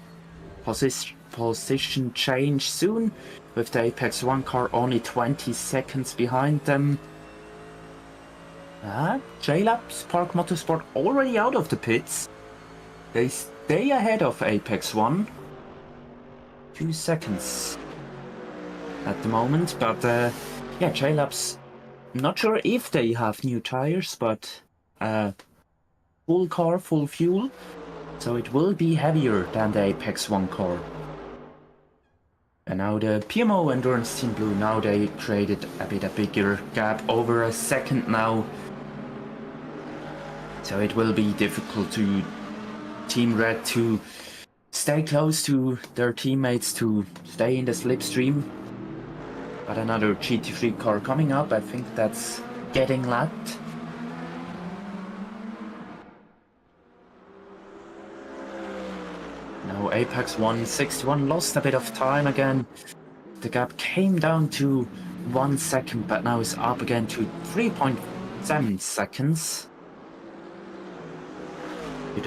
position change soon, with the Apex 1 car only 20 seconds behind them. JLabs Park Motorsport already out of the pits. They stay ahead of Apex 1. 2 seconds at the moment, but yeah, JLabs, not sure if they have new tires, but full car, full fuel, so it will be heavier than the Apex 1 car. And now the PMO Endurance Team Blue, now they created a bigger gap, over a second now. So it will be difficult to Team Red to stay close to their teammates, to stay in the slipstream. But another GT3 car coming up, I think that's getting lapped. Now Apex 161 lost a bit of time again. The gap came down to 1 second, but now it's up again to 3.7 seconds. The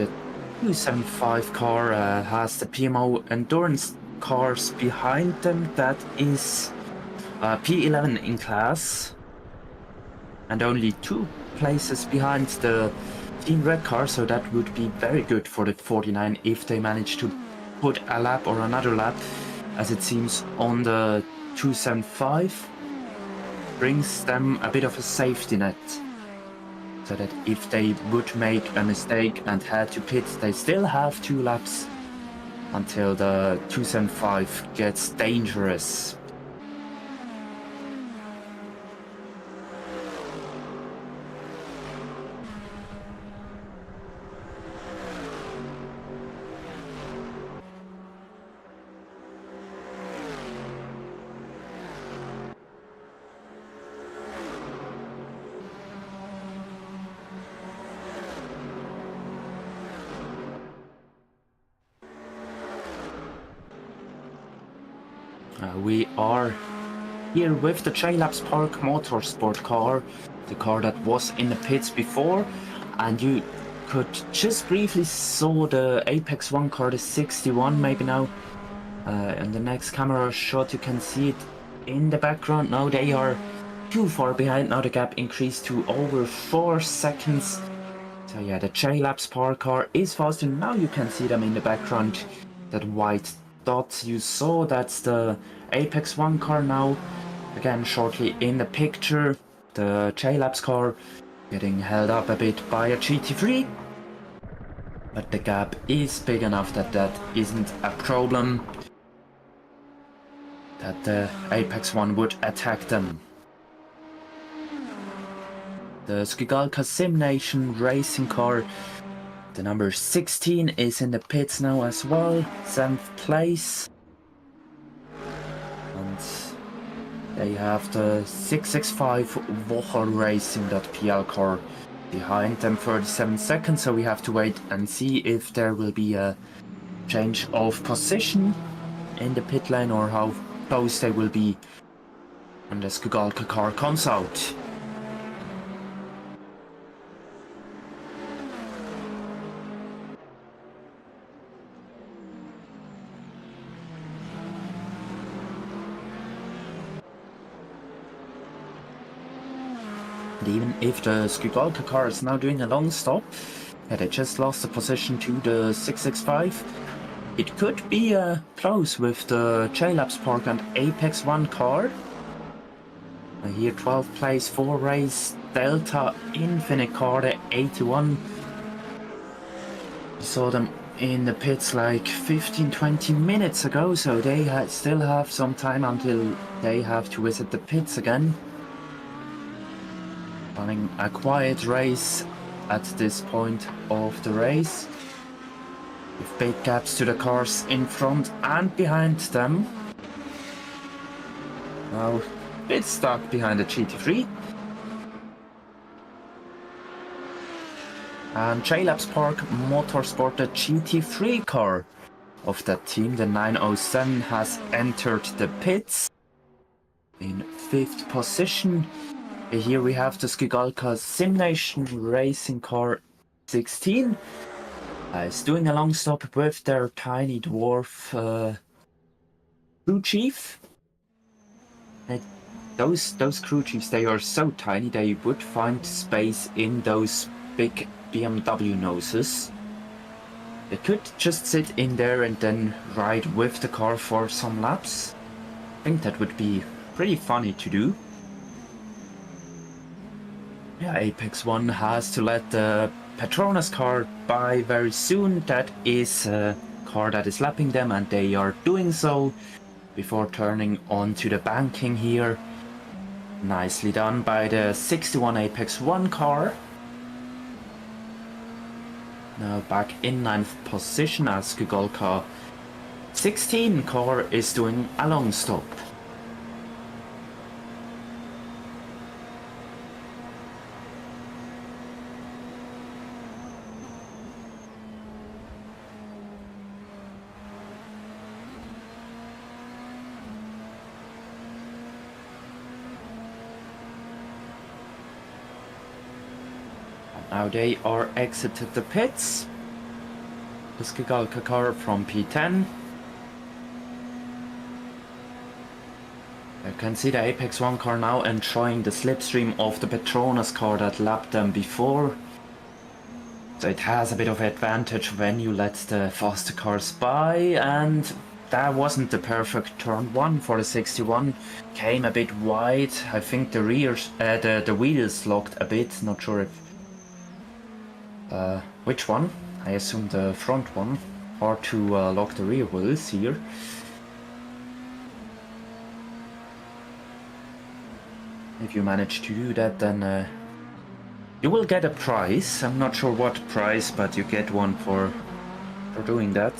275 car has the PMO Endurance cars behind them. That is P11 in class, and only 2 places behind the Team Red car, so that would be very good for the 49 if they manage to put a lap or another lap, as it seems on the 275. Brings them a bit of a safety net, so that if they would make a mistake and had to pit, they still have 2 laps until the 275 gets dangerous. We are here with the JLabs Park Motorsport car, the car that was in the pits before, and you could just briefly saw the Apex 1 car, the 61 maybe now. In the next camera shot you can see it in the background. Now they are too far behind, now the gap increased to over 4 seconds. So yeah, the JLabs Park car is faster. Now you can see them in the background, that white dot you saw, that's the Apex 1 car now. Again, shortly in the picture, the JLabs car getting held up a bit by a GT3. But the gap is big enough that that isn't a problem, that the Apex 1 would attack them. The Skigalka Sim Nation racing car, the number 16, is in the pits now as well, 7th place. And they have the 665 Wocher Racing.pl car behind them, 37 seconds, so we have to wait and see if there will be a change of position in the pit lane, or how close they will be when the Skigalka car comes out. Even if the Skigalka car is now doing a long stop, they just lost the position to the 665. It could be close with the JLabs Park and Apex 1 car. Here 12th place for race Delta Infinite car, the 81. We saw them in the pits like 15-20 minutes ago, so they still have some time until they have to visit the pits again. Running a quiet race at this point of the race, with big gaps to the cars in front and behind them. Now a bit stuck behind the GT3. And JLabs Park Motorsport, the GT3 car of that team, the 907, has entered the pits in 5th position. Here we have the Skigalka Sim Nation racing car 16. It's doing a long stop with their tiny dwarf crew chief. Those crew chiefs, they are so tiny, they would find space in those big BMW noses. They could just sit in there and then ride with the car for some laps. I think that would be pretty funny to do. Yeah, Apex 1 has to let the Petronas car by very soon. That is a car that is lapping them, and they are doing so before turning on to the banking here. Nicely done by the 61 Apex 1 car. Now back in 9th position as Gugolka 16 car is doing a long stop. Now they are exited the pits. The Skigalka car from P10. You can see the Apex 1 car now enjoying the slipstream of the Petronas car that lapped them before. So it has a bit of advantage when you let the faster cars by, and that wasn't the perfect turn 1 for the 61. Came a bit wide. I think the rears, the wheels locked a bit, not sure if which one? I assume the front one. Hard to lock the rear wheels here. If you manage to do that, then you will get a prize. I'm not sure what prize, but you get one for doing that.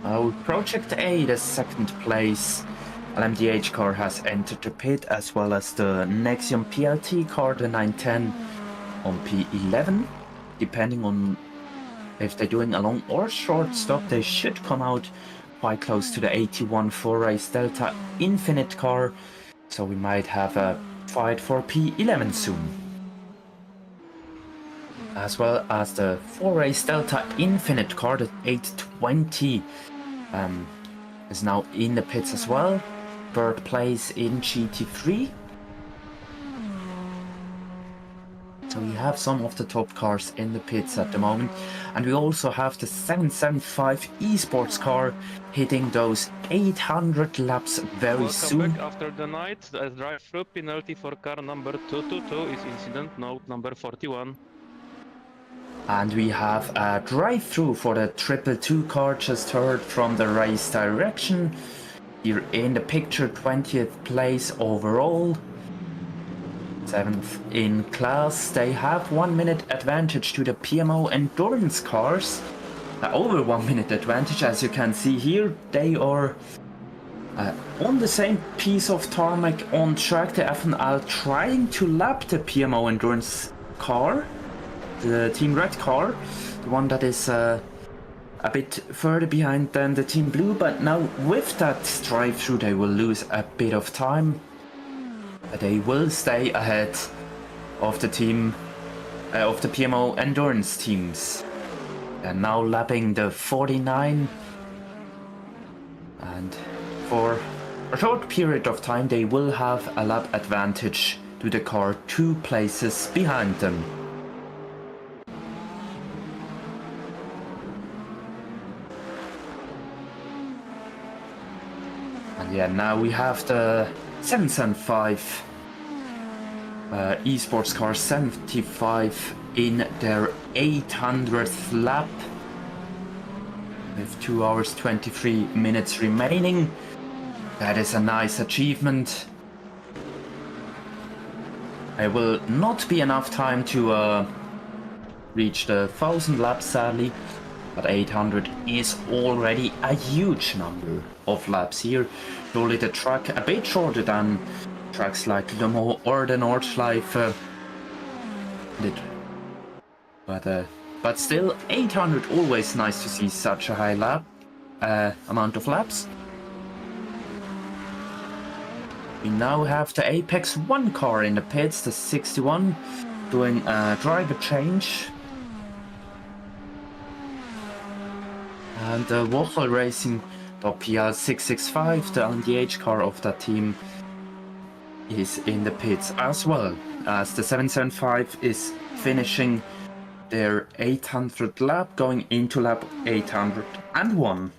Now, Project A, the second place LMDH car has entered the pit, as well as the Nexium PLT car, the 910 on P11. Depending on if they're doing a long or short stop, they should come out quite close to the 81 4-race Delta Infinite car, so we might have a fight for P11 soon. As well as the 4-race Delta Infinite car, the 820, is now in the pits as well. Third place in GT3. So we have some of the top cars in the pits at the moment, and we also have the 775 esports car hitting those 800 laps very soon. Welcome back after the night. The drive-through penalty for car number 222 is incident note number 41. And we have a drive-through for the 222 car just heard from the race direction. Here in the picture, 20th place overall, 7th in class. They have 1 minute advantage to the PMO Endurance cars. Over 1 minute advantage, as you can see here. They are on the same piece of tarmac on track. The FNL trying to lap the PMO Endurance car, the Team Red car, the one that is a bit further behind than the Team Blue, but now with that drive-through they will lose a bit of time. They will stay ahead of the team, of the PMO Endurance teams. And now lapping the 49. And for a short period of time they will have a lap advantage to the car 2 places behind them. Yeah, now we have the 775 esports car 75 in their 800th lap with 2 hours 23 minutes remaining. That is a nice achievement. It will not be enough time to reach the 1000 laps, sadly, but 800 is already a huge number of laps here. Surely the track a bit shorter than tracks like Le Mans or the Nordschleife did. But still, 800, always nice to see such a high lap amount of laps. We now have the Apex 1 car in the pits, the 61, doing a driver change. And Wochel Racing PL 665, the LMDH car of that team, is in the pits as well, as the 775 is finishing their 800th lap, going into lap 801.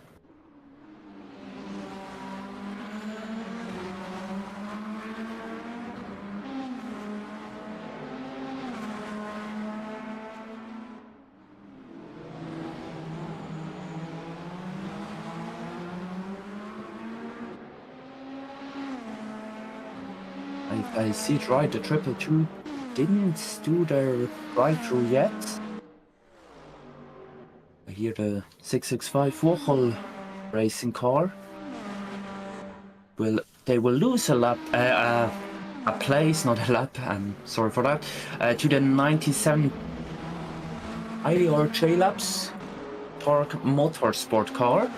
I see it right, the 222 didn't do their drive-through yet. I hear the 665 Wochel racing car. They will lose a lap, a place, not a lap, I'm sorry for that, to the 97 I or J Labs Torque Motorsport car.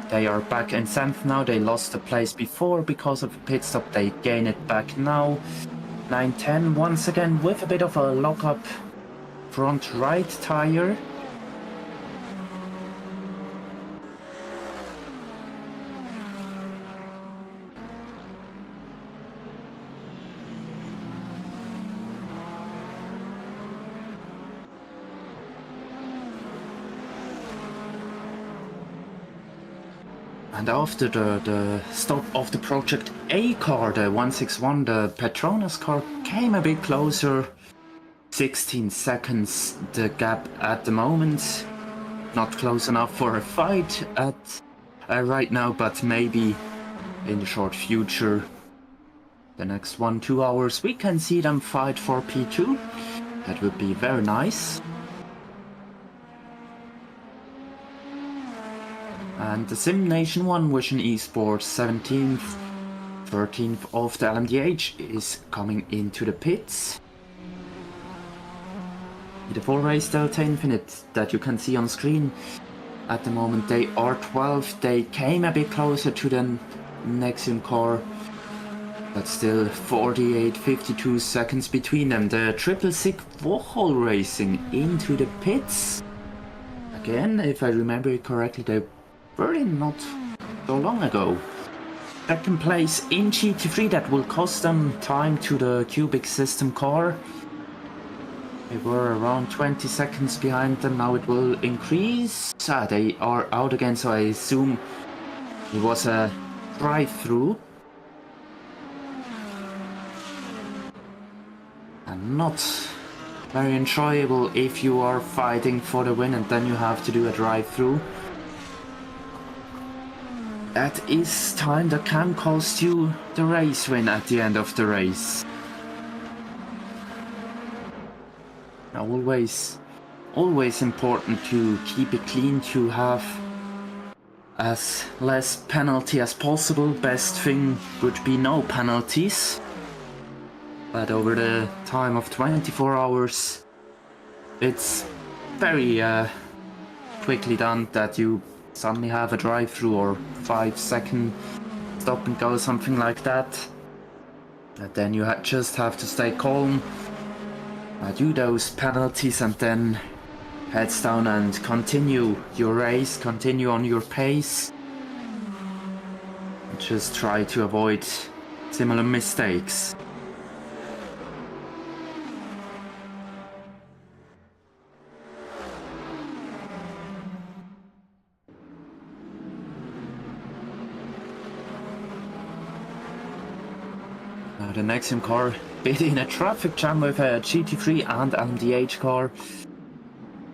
They are back in 7th now. They lost the place before because of a pit stop. They gain it back now. 910 once again with a bit of a lock-up front right tire. And after the stop of the Project A car, the 161, the Petronas car came a bit closer. 16 seconds the gap at the moment. Not close enough for a fight at right now, but maybe in the short future, the next 1-2 hours, we can see them fight for P2. That would be very nice. And the Sim Nation 1 Vision Esports 17th, 13th of the LMDH is coming into the pits. The 4 race Delta Infinite that you can see on screen at the moment, they are 12th. They came a bit closer to the Nexium car, but still 48-52 seconds between them. The 666 Wochel Racing into the pits. Again, if I remember it correctly, they were in not so long ago. Second place in GT3, that will cost them time to the Cubic System car. They were around 20 seconds behind them, now it will increase. They are out again, so I assume it was a drive-through. And not very enjoyable if you are fighting for the win and then you have to do a drive-through. That is time that can cost you the race win at the end of the race. Now always important to keep it clean, to have as less penalty as possible. Best thing would be no penalties. But over the time of 24 hours, it's very quickly done that you suddenly have a drive-through or 5-second stop and go, something like that. And then you just have to stay calm, do those penalties, and then heads down and continue your race, continue on your pace. And just try to avoid similar mistakes. The Nexium car bit in a traffic jam with a GT3 and LMDH car.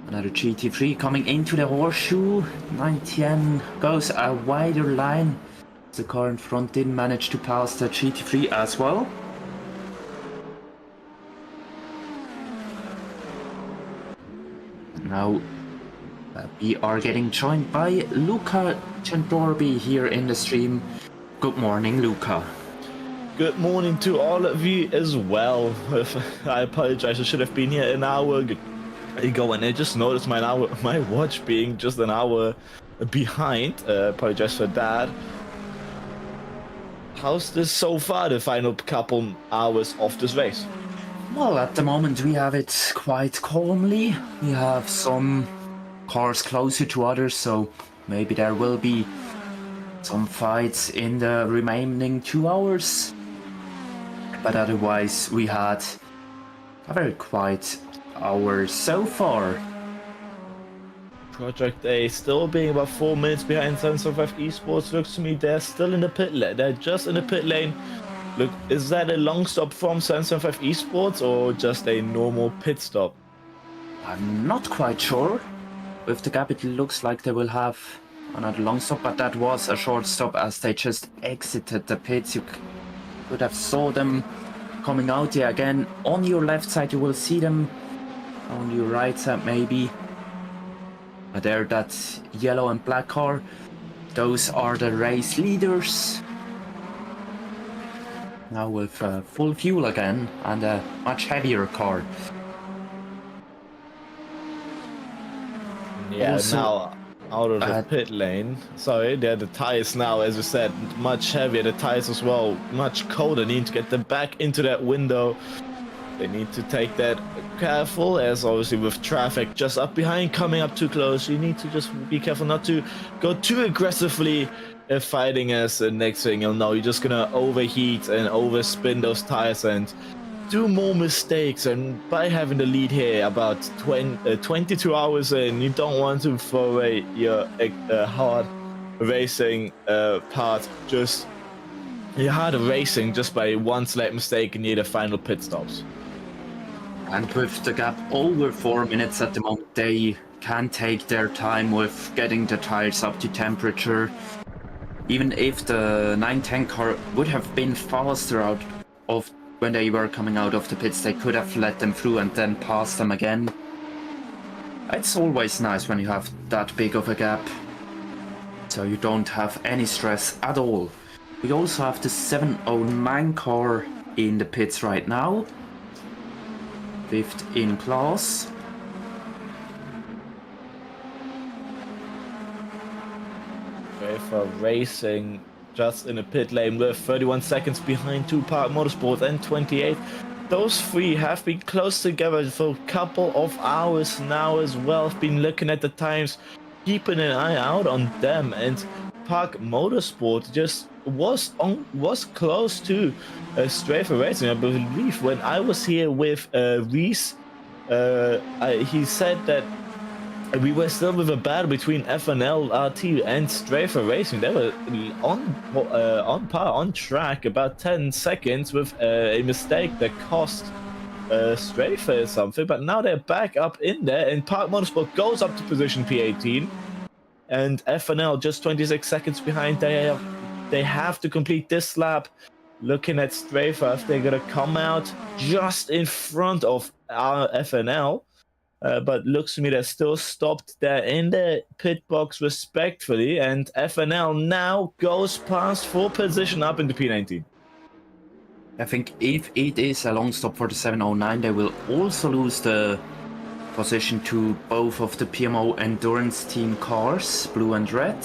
Another GT3 coming into the horseshoe. 910 goes a wider line. The car in front didn't manage to pass the GT3 as well. Now we are getting joined by Luca Centorbi here in the stream. Good morning, Luca. Good morning to all of you as well. I apologize, I should have been here an hour ago, and I just noticed my watch being just an hour behind. Apologize for that. How's this so far, the final couple hours of this race? Well, at the moment we have it quite calmly. We have some cars closer to others, so maybe there will be some fights in the remaining 2 hours. But otherwise, we had a very quiet hour so far. Project A still being about 4 minutes behind Sense of Esports. Looks to me they're still in the pit lane. They're just in the pit lane. Look, is that a long stop from Sense of Esports or just a normal pit stop? I'm not quite sure. With the gap, it looks like they will have another long stop, but that was a short stop as they just exited the pits. You could have saw them coming out here again. On your left side, you will see them. On your right side, maybe. There, that yellow and black car. Those are the race leaders. Now with full fuel again and a much heavier car. Yeah, Also, now out of the pit lane. Sorry, the tires now, as we said, much heavier. The tires as well, much colder. Need to get them back into that window. They need to take that careful, as obviously with traffic just up behind, coming up too close. You need to just be careful not to go too aggressively fighting, as the next thing you'll know, you're just gonna overheat and overspin those tires and do more mistakes. And by having the lead here about 22 hours in, you don't want to throw away your hard racing part. Just your hard racing just by one slight mistake near the final pit stops. And with the gap over 4 minutes at the moment, they can take their time with getting the tires up to temperature. Even if the 910 car would have been faster out of when they were coming out of the pits, they could have let them through and then passed them again. It's always nice when you have that big of a gap, so you don't have any stress at all. We also have the 709 car in the pits right now. 5th in class. For racing just in a pit lane with 31 seconds behind Tupac Motorsports and 28. Those three have been close together for a couple of hours now as well. I've been looking at the times, keeping an eye out on them, and Park Motorsport just was close to Strafer Racing. I believe when I was here with Reese, he said that we were still with a battle between FNL RT and Strafer Racing. They were on par, on track, about 10 seconds with a mistake that cost Strafer something. But now they're back up in there, and Park Motorsport goes up to position P18, and FNL just 26 seconds behind. They have to complete this lap. Looking at Strafer, if they're gonna come out just in front of our FNL. But looks to me they're still stopped there in the pit box respectfully, and FNL now goes past for position up into P19. I think if it is a long stop for the 709, they will also lose the position to both of the PMO Endurance team cars, blue and red,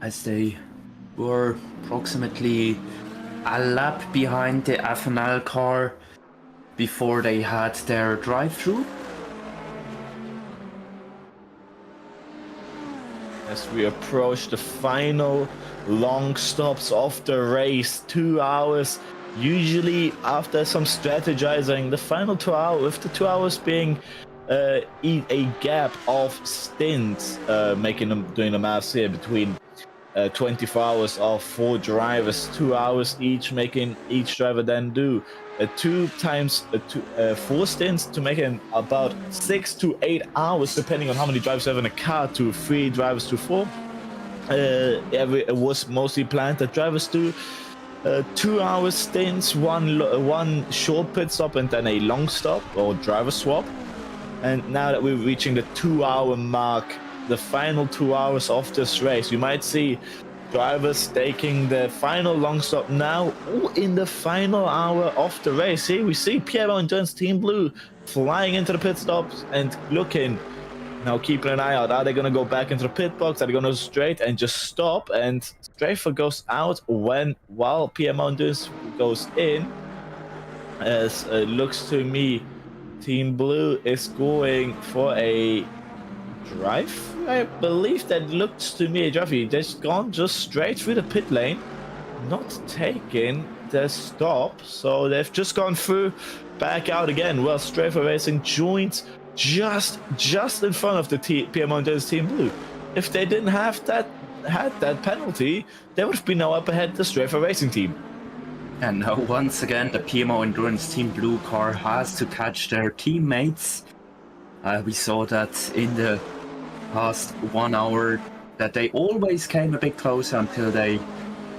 as they were approximately a lap behind the FNL car before they had their drive-through. As we approach the final long stops of the race, 2 hours, usually after some strategizing, the final 2 hours, with the 2 hours being a gap of stints, doing the maths here, between 24 hours of 4 drivers, 2 hours each, making each driver then do 2 times 4 stints to make it about 6 to 8 hours, depending on how many drivers you have in a car, to 3 drivers to 4. It was mostly planned that drivers do 2 hour stints, one short pit stop and then a long stop or driver swap. And now that we're reaching the 2 hour mark, the final 2 hours of this race, you might see drivers taking the final long stop now in the final hour of the race. Here we see PMO Endurance Team Blue flying into the pit stops and looking, now keeping an eye out. Are they going to go back into the pit box? Are they going to go straight and just stop? And Strafer goes out while PMO Endurance goes in. As it looks to me, Team Blue is going for a drive. I believe that looks to me a drive. They've gone just straight through the pit lane, not taking the stop. So they've just gone through, back out again. Well, Strafer Racing joins just in front of the PMO Endurance Team Blue. If they didn't have that penalty, they would have been now up ahead the Strafer Racing team. And now once again the PMO Endurance Team Blue car has to catch their teammates. We saw that in the past 1 hour that they always came a bit closer until they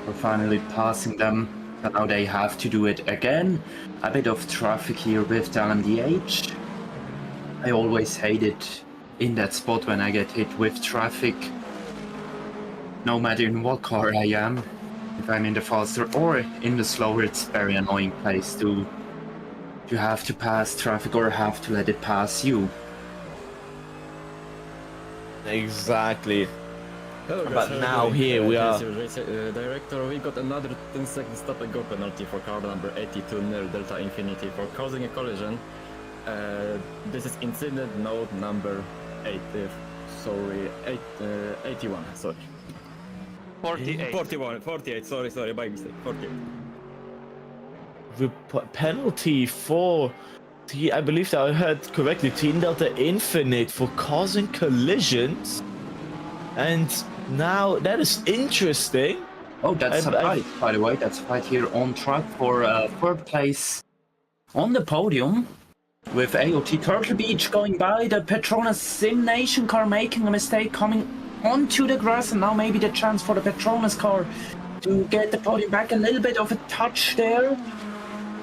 were finally passing them. And now they have to do it again. A bit of traffic here with the LMDH. I always hate it in that spot when I get hit with traffic. No matter in what car I am. If I'm in the faster or in the slower, it's a very annoying place to have to pass traffic or have to let it pass you. Exactly. Hello guys, But how now you doing? here we This are. is your race director. We got another 10-second stop and go penalty for car number 82 near Delta Infinity for causing a collision. This is incident note number 81. Sorry. 48. 48. Sorry, by mistake. 48. The penalty for I believe that I heard correctly, Team Delta Infinite for causing collisions. And now that is interesting. Oh, that's a fight, by the way. That's a fight here on track for third place on the podium. With AOT Turtle Beach going by, the Petronas Sim Nation car making a mistake, coming onto the grass, and now maybe the chance for the Petronas car to get the podium back. A little bit of a touch there.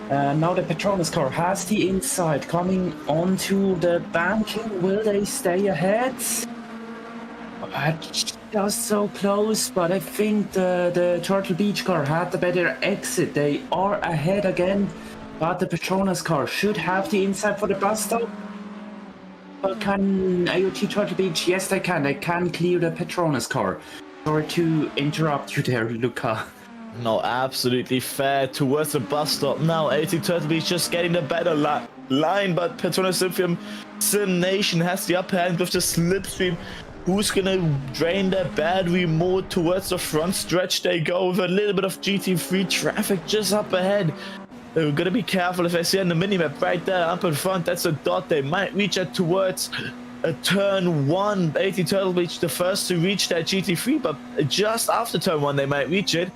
Now the Petronas car has the inside, coming onto the banking. Will they stay ahead? Just so close, but I think the Turtle Beach car had the better exit. They are ahead again, but the Petronas car should have the inside for the bus stop. But can AOT Turtle Beach? Yes, they can. They can clear the Petronas car. Sorry to interrupt you there, Luca. No, absolutely fair towards the bus stop. Now, AOT Turtle Beach just getting the better line, but Petronas Sim Nation has the upper hand with the slipstream. Who's gonna drain their battery more towards the front stretch? They go with a little bit of GT3 traffic just up ahead. They're gonna be careful if I see on the minimap right there up in front. That's a dot. They might reach it towards a turn 1. AOT Turtle Beach the first to reach that GT3, but just after turn 1 they might reach it.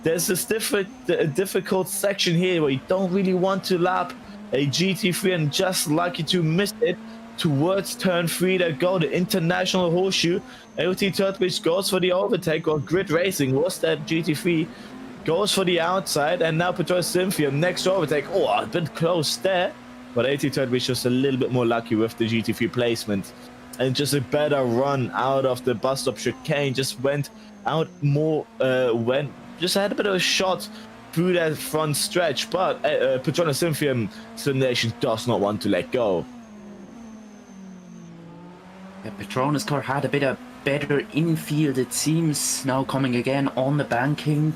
There's this difficult section here where you don't really want to lap a GT3 and just lucky to miss it. Towards turn 3 they go, the international horseshoe. AOT Turtle Beach goes for the overtake, or Grid Racing was that GT3, goes for the outside, and now Petronas Symphia next overtake. Oh, a bit close there, but AOT Turtle Beach just a little bit more lucky with the GT3 placement, and just a better run out of the bus stop chicane. Just went out more, just had a bit of a shot through that front stretch, but Petronas Symphia Simulation does not want to let go. The Petronas car had a bit of better infield, it seems, now coming again on the banking.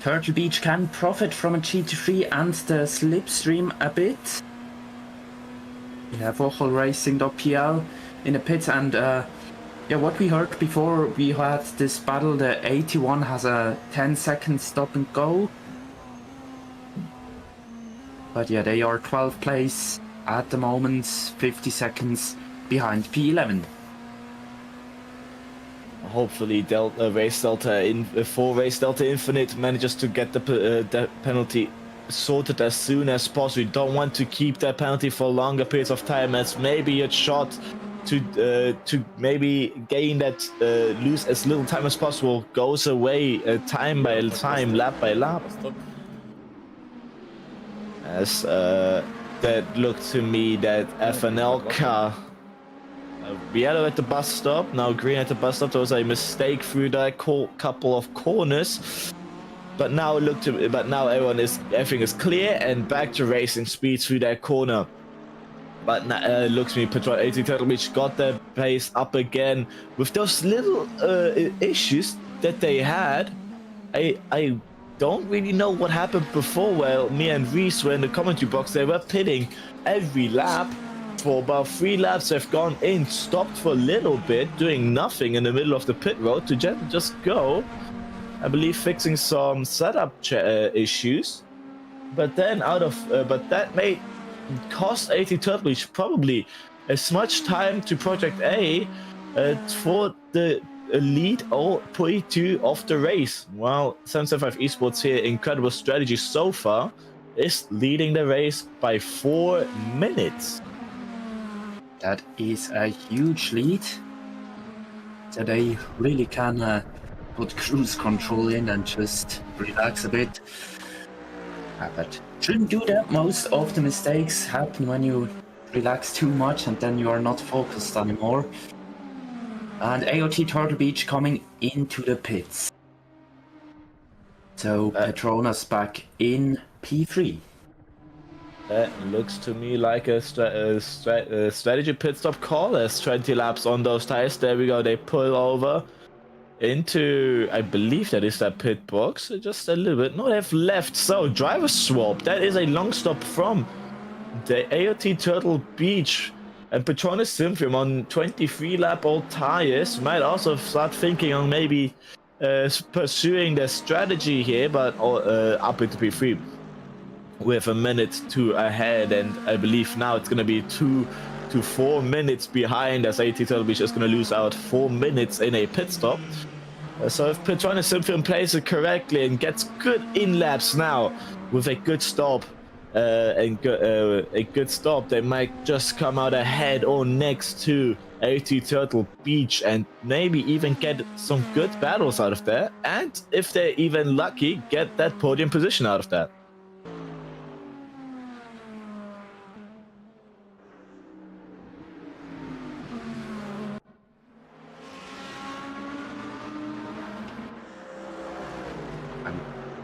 Turtle Beach can profit from a GT3 and the slipstream a bit. We have Vochel Racing.pl in the pits, and yeah, what we heard before we had this battle, the 81 has a 10-second stop and go. But yeah, they are 12th place at the moment, 50 seconds behind P11. Hopefully Race Delta Infinite manages to get the penalty sorted as soon as possible. We don't want to keep that penalty for longer periods of time, as maybe a shot to maybe gain that lose as little time as possible goes away time by time, lap by lap. As that looked to me that FNL car, yellow at the bus stop, now green at the bus stop. There was a mistake through that couple of corners, but now everything is clear and back to racing speed through that corner. But now looks to me, AOT Turtle Beach got their pace up again with those little issues that they had. I don't really know what happened before. Well, me and Reese were in the commentary box. They were pitting every lap for about 3 laps. They've gone in, stopped for a little bit, doing nothing in the middle of the pit road to just go. I believe fixing some setup issues. But then but that may cost AT Turtle probably as much time to Project A for the lead or P2 of the race. While 775 Esports here, incredible strategy so far, is leading the race by 4 minutes. That is a huge lead. So they really can put cruise control in and just relax a bit. But shouldn't do that. Most of the mistakes happen when you relax too much and then you are not focused anymore. And AOT Turtle Beach coming into the pits. So Petronas back in P3. That looks to me like a strategy pit stop call. There's 20 laps on those tires. There we go. They pull over into, I believe that is that pit box. Just a little bit. No, they've left. So driver swap. That is a long stop from the AOT Turtle Beach. And Petronas Symphony on 23 lap old tires might also start thinking on maybe pursuing their strategy here, but up into P3 with a minute to ahead. And I believe now it's going to be 2 to 4 minutes behind, as AT Turtle Beach is going to lose out 4 minutes in a pit stop. So if Petronas Symphony plays it correctly and gets good in laps now with a good stop, a good stop, they might just come out ahead or next to AT Turtle Beach and maybe even get some good battles out of there. And if they're even lucky, get that podium position out of that.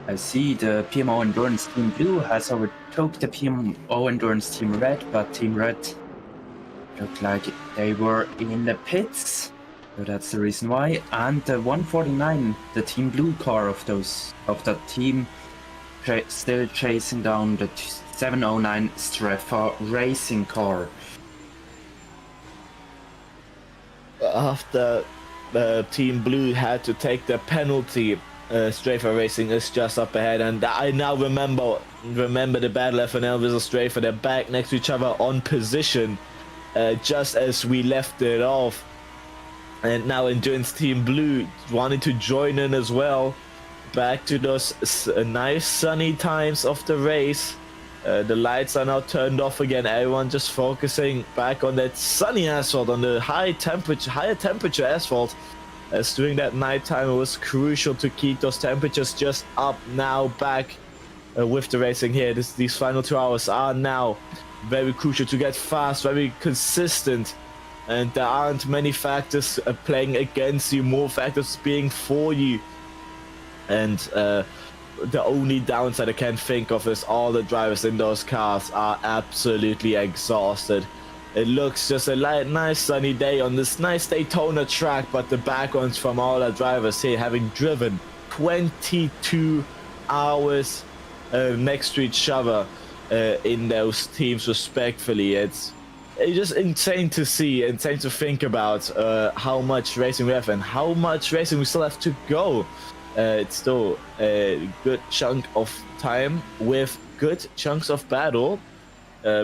I see the PMO Endurance Team Blue has overtook the PMO Endurance Team Red, but Team Red looked like they were in the pits, so that's the reason why. And the 149, the Team Blue car of that team, still chasing down the 709 Strefa racing car. After Team Blue had to take the penalty, Strefa Racing is just up ahead, and I now remember the battle FNL versus Strefa. They're back next to each other on position, just as we left it off. And now Endurance Team Blue wanted to join in as well. Back to those nice sunny times of the race. The lights are now turned off again. Everyone just focusing back on that sunny asphalt, on the higher temperature asphalt. As during that nighttime, it was crucial to keep those temperatures just up. Now back with the racing here. These final 2 hours are now very crucial to get fast, very consistent. And there aren't many factors playing against you, more factors being for you. And the only downside I can think of is all the drivers in those cars are absolutely exhausted. It looks just a nice sunny day on this nice Daytona track, but the backgrounds from all our drivers here, having driven 22 hours next to each other in those teams respectfully. It's just insane to see, insane to think about how much racing we have and how much racing we still have to go. It's still a good chunk of time with good chunks of battle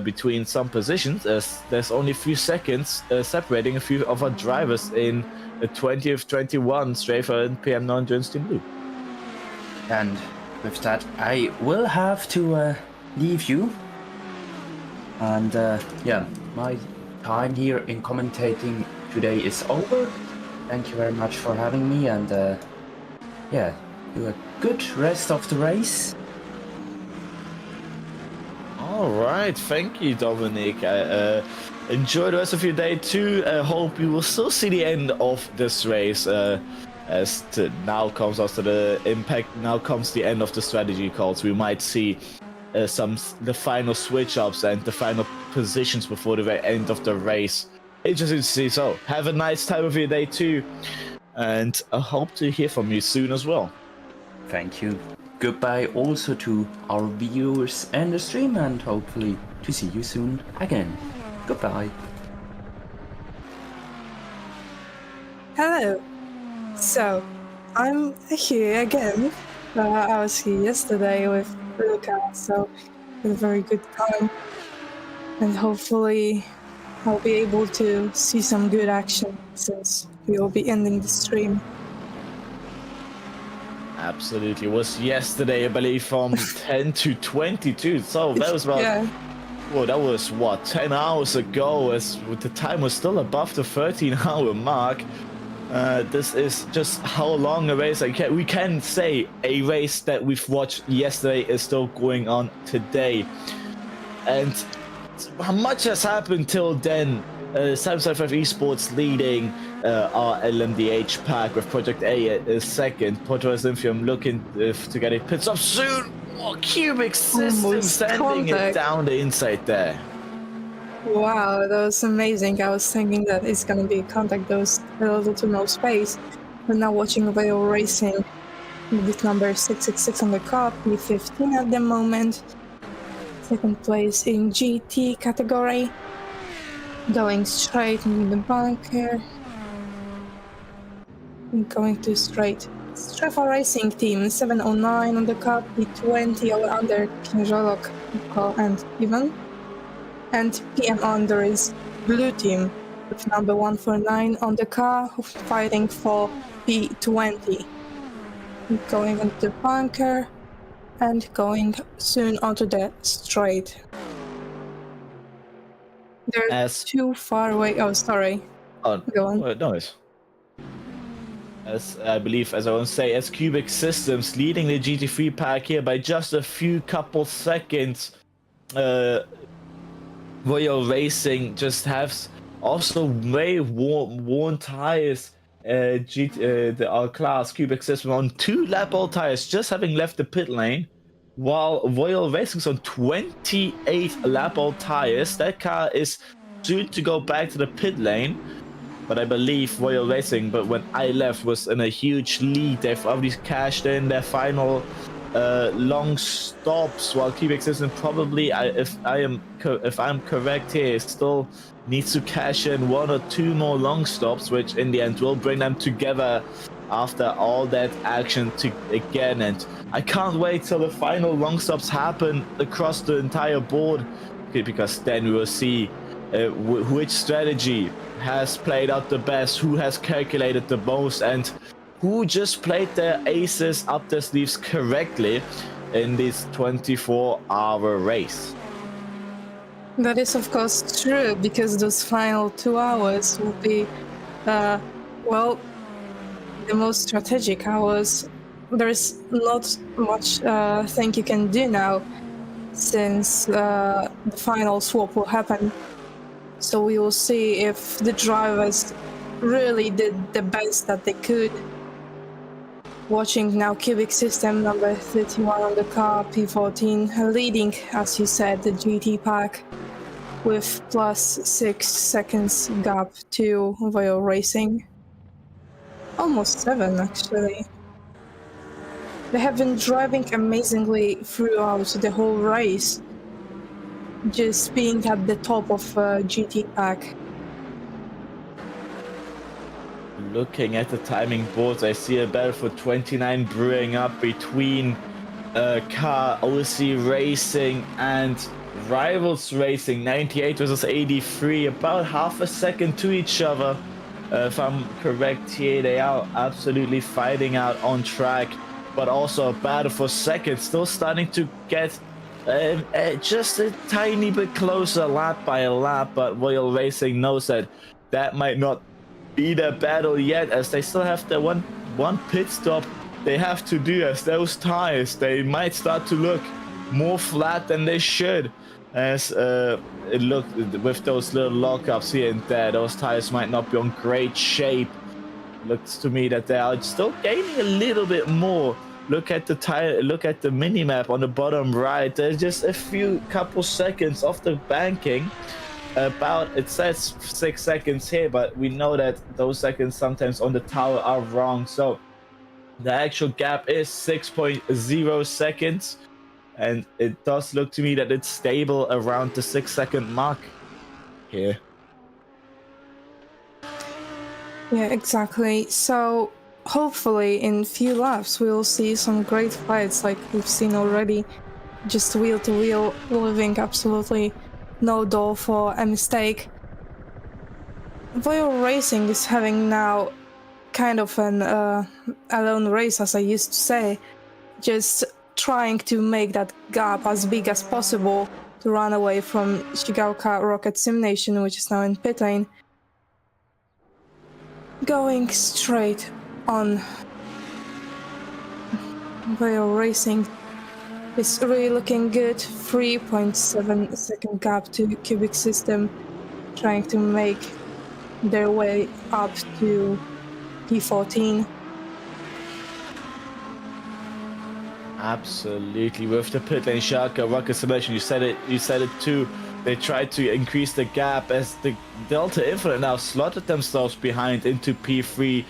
between some positions, as there's only a few seconds separating a few of our drivers in the 20th 21 Strefa and PM Non-Endurance Team Blue. And with that, I will have to leave you. And yeah, my time here in commentating today is over. Thank you very much for having me, and yeah, do a good rest of the race. All right, thank you, Dominic. Enjoy the rest of your day too. I hope you will still see the end of this race. As now comes after the impact, now comes the end of the strategy calls. We might see the final switch ups and the final positions before the end of the race. Interesting to see. So have a nice time of your day too, and I hope to hear from you soon as well. Thank you. Goodbye also to our viewers and the stream, and hopefully to see you soon again. Goodbye. Hello. So, I'm here again. I was here yesterday with Luca, so it was a very good time. And hopefully, I'll be able to see some good action since we will be ending the stream. Absolutely. It was yesterday, I believe, from 10 to 22. So that was about, Yeah, well, that was what, 10 hours ago, as the time was still above the 13-hour mark. This is just how long a race we can say a race that we've watched yesterday is still going on today. And much has happened till then. Cyber5 Esports leading our LMDH pack with Project A is second. Porto Synthium looking to get a pit stop soon. Oh, Cubic System Almost sending it contact. down the inside there. wow, that was amazing. I was thinking that it's gonna be contact, there was a little too no space. But now watching Veil Racing with number 666 on the car, P15 at the moment. Second place in GT category. Going straight in the bunker. And going to straight. Strefa Racing Team 709 on the car, P20 over under Kinjolok and Ivan. And PM under is Blue Team with number 149 on the car, fighting for P20. Going into the bunker and going soon onto the straight. They're As too far away. Oh, sorry. oh, Go on. no, as I believe, as I want to say, as Cubic Systems leading the GT3 pack here by just a few couple seconds. Royal Racing just has also way worn tires. Our class Cubic System on 2 lap old tires, just having left the pit lane, while Royal Racing's on 28 lap old tires. That car is soon to go back to the pit lane, but I believe Royal Racing, but when I left, was in a huge lead. They've already cashed in their final long stops, while Cubic System probably, if I'm correct here, still needs to cash in 1 or 2 more long stops, which in the end will bring them together after all that action again. And I can't wait till the final long stops happen across the entire board, because then we will see which strategy has played out the best, who has calculated the most, and who just played their aces up their sleeves correctly in this 24-hour race. That is, of course, true, because those final 2 hours will be, well, the most strategic hours. There is not much thing you can do now, since the final swap will happen. So we will see if the drivers really did the best that they could. Watching now Cubic System number 31 on the car, P14, leading, as you said, the GT pack with plus 6 seconds gap to Royal Racing. Almost 7, actually. They have been driving amazingly throughout the whole race, just being at the top of GT pack. Looking at the timing boards, I see a battle for 29 brewing up between Car OC Racing and Rivals Racing. 98 versus 83, about half a second to each other. If I'm correct here, they are absolutely fighting out on track, but also a battle for second, still starting to get just a tiny bit closer lap by lap, but Royal Racing knows that that might not be their battle yet, as they still have the one pit stop they have to do, as those tires, they might start to look more flat than they should, as it looked with those little lockups here and there. Those tires might not be on great shape. Looks to me that they are still gaining a little bit more. Look at the tire, look at the mini map on the bottom right. There's just a couple seconds off the banking. About, it says 6 seconds here, but we know that those seconds sometimes on the tower are wrong. So the actual gap is 6.0 seconds, and it does look to me that it's stable around the 6 second mark. here. Yeah, exactly. So hopefully in few laps we'll see some great fights like we've seen already. Just wheel to wheel, leaving absolutely no door for a mistake. Voyeur Racing is having now kind of an alone race, as I used to say, just trying to make that gap as big as possible to run away from Shigaoka Rocket Sim Nation, which is now in pit lane. Going straight on. Voyeur Racing is really looking good. 3.7 second gap to Cubic System, trying to make their way up to P14. Absolutely, with the pit lane Shigaoka Rocket Simulation, you said it too. They tried to increase the gap as the Delta Infinite now slotted themselves behind into P3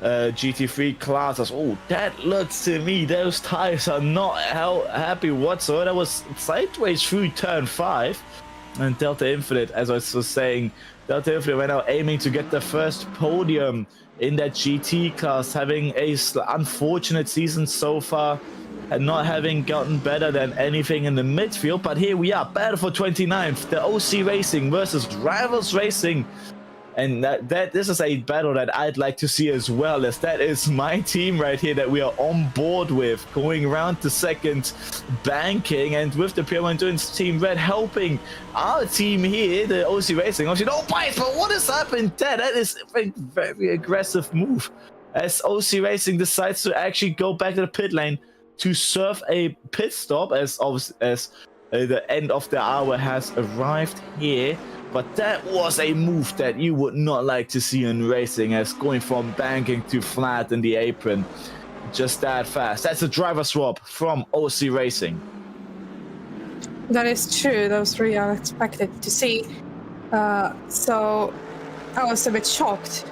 GT3 classes. Oh, that looks to me, those tires are not happy whatsoever. That was sideways through turn 5. And Delta Infinite, as I was saying, Delta Infinite were now aiming to get the first podium in that GT class, having a unfortunate season so far and not having gotten better than anything in the midfield. But here we are, battle for 29th, the OC Racing versus Rivals Racing. And this is a battle that I'd like to see as well, as that is my team right here that we are on board with, going around the second banking, and with the Pure Endurance Team Red helping our team here, the OC Racing. Obviously, no bites, but what has happened there? That is a very aggressive move, as OC Racing decides to actually go back to the pit lane to serve a pit stop, as the end of the hour has arrived here. But that was a move that you would not like to see in racing, as going from banking to flat in the apron just that fast. That's a driver swap from OC Racing. That is true. That was really unexpected to see. So I was a bit shocked.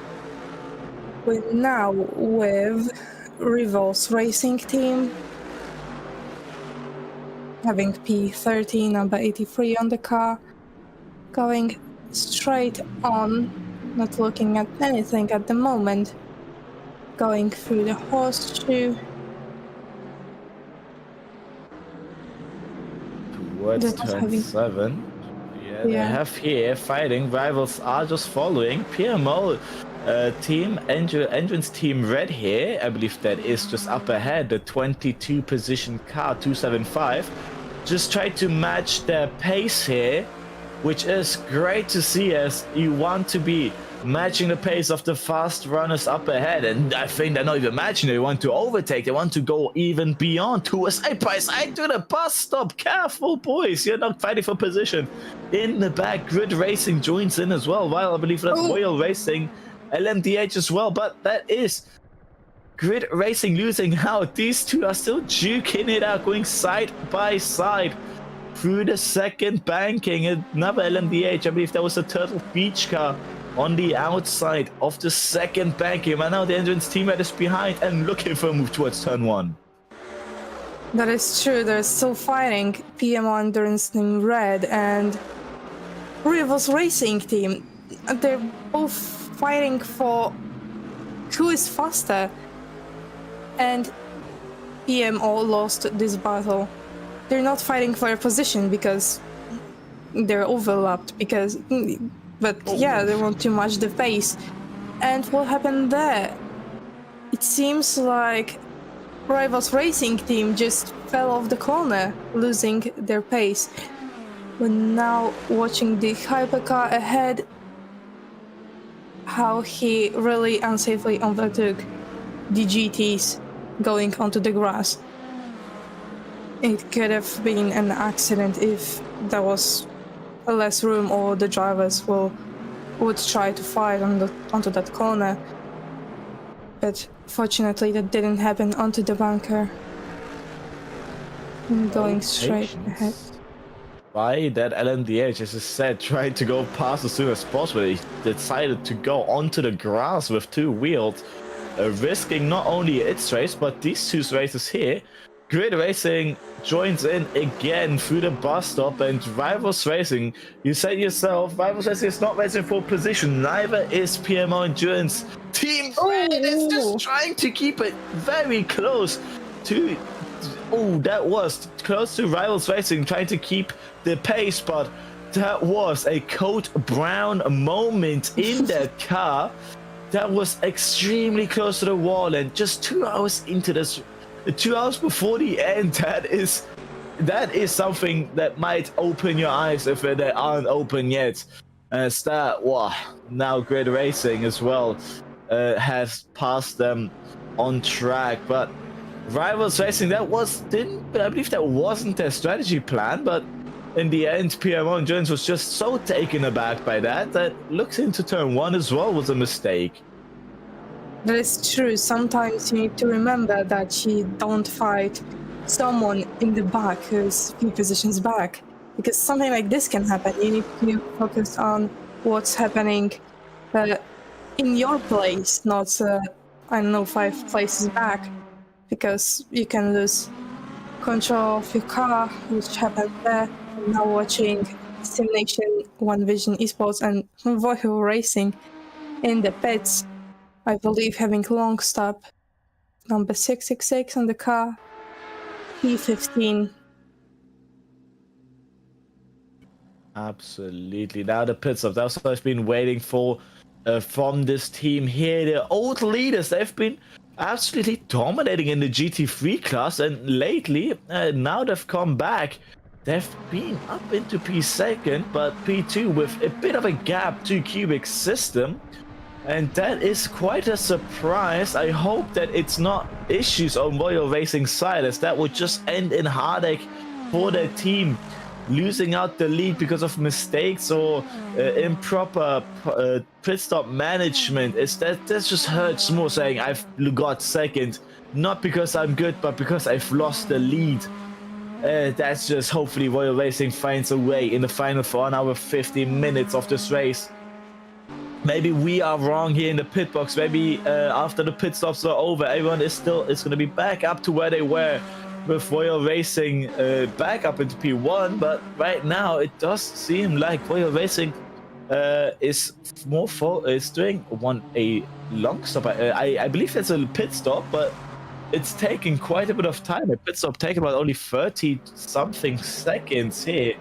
We're now with Rivals Racing Team, having P13, number 83 on the car. Going straight on, not looking at anything at the moment. Going through the horseshoe. Towards turn 7. Yeah, they have here fighting. Rivals are just following. PMO team, Endurance Team Red here. I believe that is just up ahead. The 22 position car, 275. Just try to match their pace here, which is great to see, as you want to be matching the pace of the fast runners up ahead. And I think they're not even matching, they want to overtake, they want to go even beyond towards a price. I do the bus stop. Careful, boys, you're not fighting for position. In the back, Grid Racing joins in as well, while I believe that's Royal Racing, LMDH as well. But that is Grid Racing losing out. These two are still duking it out, going side by side through the second banking. Another LMDH, I believe that was a Turtle Beach car on the outside of the second banking. And now the Endurance Team Red is behind and looking for a move towards turn 1. That is true. They're still fighting. PMO Endurance Team Red and Rivals Racing Team. They're both fighting for who is faster. And PMO lost this battle. They're not fighting for a position because they're overlapped, but yeah, they want to match the pace. And what happened there? It seems like Rivals Racing Team just fell off the corner, losing their pace. We're now watching the hypercar ahead, how he really unsafely overtook the GTs going onto the grass. It could have been an accident if there was less room, or the drivers would try to fight onto that corner. But fortunately that didn't happen onto the bunker. I'm going straight ahead. By that LMDH, as I said, tried to go past as soon as possible. He decided to go onto the grass with two wheels, risking not only its race, but these two races here. Grid Racing joins in again through the bus stop, and Rivals Racing, you said yourself, Rivals Racing is not racing for position, neither is PMO Endurance. Team Red is just trying to keep it very close to... Oh, that was close to Rivals Racing, trying to keep the pace, but that was a Code Brown moment in that car. That was extremely close to the wall, and just 2 hours into this... 2 hours before the end, that is something that might open your eyes if they aren't open yet. As that, wow, now Grid Racing as well has passed them on track. But Rivals Racing, I believe that wasn't their strategy plan, but in the end, PMO Endurance was just so taken aback by that looks into turn 1 as well was a mistake. That is true. Sometimes you need to remember that you don't fight someone in the back who's a few positions back, because something like this can happen. You need to focus on what's happening in your place, not, I don't know, 5 places back, because you can lose control of your car, which happened there. I'm now watching Simulation, One Vision Esports and Voiho Racing in the pits. I believe having long stop number 666 on the car, P15. Absolutely. Now the pit stop. That's what I've been waiting for from this team here. The old leaders, they've been absolutely dominating in the GT3 class, and lately, now they've come back. They've been up into P2, but P2 with a bit of a gap to Cubic's system. And that is quite a surprise. I hope that it's not issues on Royal Racing's side, as that would just end in heartache for their team. Losing out the lead because of mistakes or improper pit stop management. That just hurts more, saying I've got second, not because I'm good, but because I've lost the lead. That's just, hopefully Royal Racing finds a way in the final for 1 hour 50 minutes of this race. Maybe we are wrong here in the pit box. Maybe after the pit stops are over, everyone is going to be back up to where they were, with Royal Racing back up into P1. But right now, it does seem like Royal Racing is doing a long stop. I believe it's a pit stop, but it's taking quite a bit of time. A pit stop taking about only 30 something seconds here.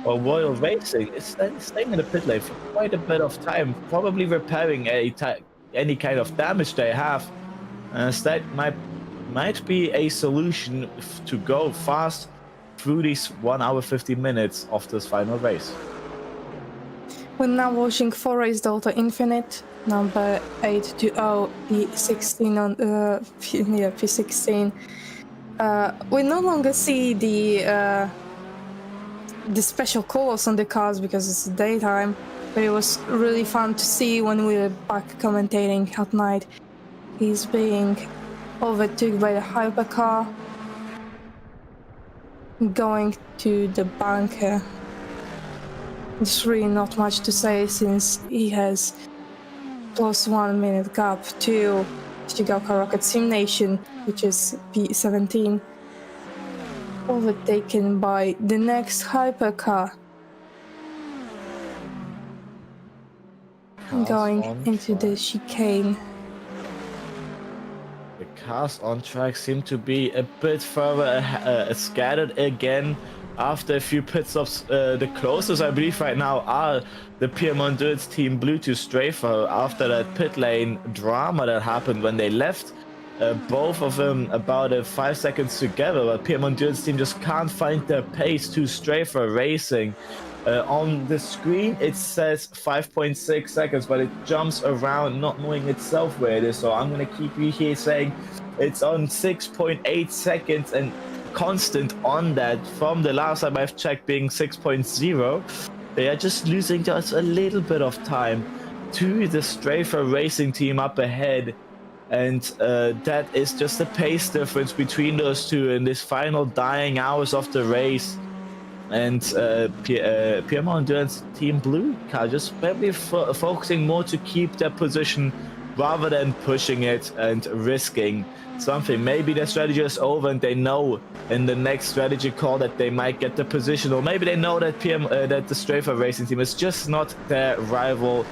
Or Royal Racing is staying in the pit lane for quite a bit of time, probably repairing any kind of damage they have. That might be a solution to go fast through these 1 hour 50 minutes of this final race. We're now watching 4 Race Delta Infinite, number 820, P16 on P16. We no longer see the special colors on the cars because it's daytime, but it was really fun to see when we were back commentating at night. He's being overtook by the hypercar, going to the bunker. There's really not much to say since he has plus 1 minute gap to Shigaoka Rocket Sim Nation, which is P17. Overtaken by the next hypercar, going into the chicane. The cars on track seem to be a bit further scattered again after a few pit stops. The closest, I believe, right now are the PMO Endurance Team Blue to Strafer after that pit lane drama that happened when they left. Both of them about 5 seconds together, but PMO Endurance Team just can't find their pace to Strafer Racing. On the screen it says 5.6 seconds, but it jumps around not knowing itself where it is, so I'm gonna keep you here saying it's on 6.8 seconds and constant on that from the last time I've checked being 6.0. They are just losing just a little bit of time to the Strafer Racing team up ahead. And that is just the pace difference between those two in this final dying hours of the race. And PMO Endurance Team Blue car just maybe focusing more to keep their position rather than pushing it and risking something. Maybe their strategy is over and they know in the next strategy call that they might get the position, or maybe they know that that the Strafer racing team is just not their rival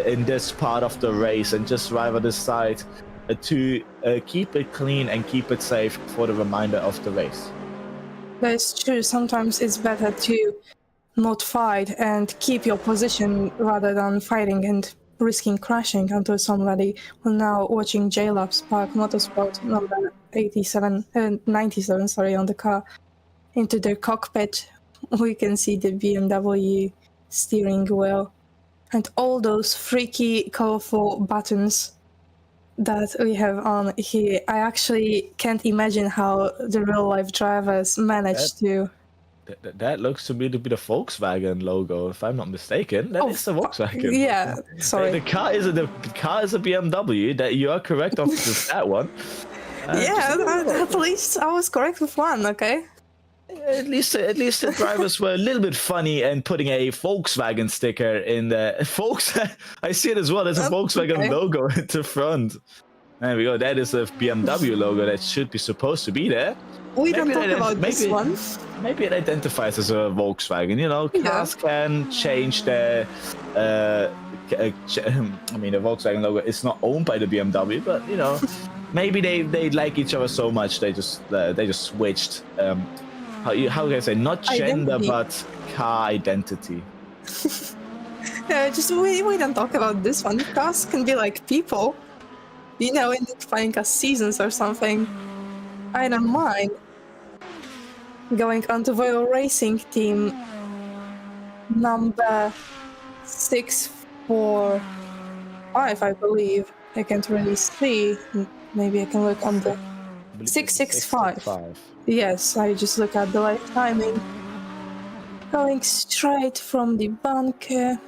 in this part of the race, and just rather decide to keep it clean and keep it safe for the remainder of the race. That's true. Sometimes it's better to not fight and keep your position rather than fighting and risking crashing into somebody. Well, now watching JLab Spark Motorsport number 97, sorry, on the car into their cockpit, we can see the BMW steering wheel and all those freaky, colorful buttons that we have on here. I actually can't imagine how the real-life drivers managed to. That looks to me to be the Volkswagen logo, if I'm not mistaken. That is the Volkswagen. Yeah, sorry. The car is a BMW. That you are correct on that one. At least I was correct with one. Okay. At least the drivers were a little bit funny and putting a Volkswagen sticker in the I see it as well. There's a Volkswagen logo at the front. There we go. That is a BMW logo that should be supposed to be there. We don't talk about this one. Maybe it identifies as a Volkswagen. You know, cars can change their. I mean, the Volkswagen logo is not owned by the BMW, but you know, maybe they like each other so much they just switched. How can I say, not gender but car identity. Just we don't talk about this one. Cars can be like people, you know, in Final Cast seasons or something. I don't mind. Going on to Royal Racing Team number 645, I believe. I can't really see. Maybe I can look on the 665. Yes, I just look at the live timing. Going straight from the bunker.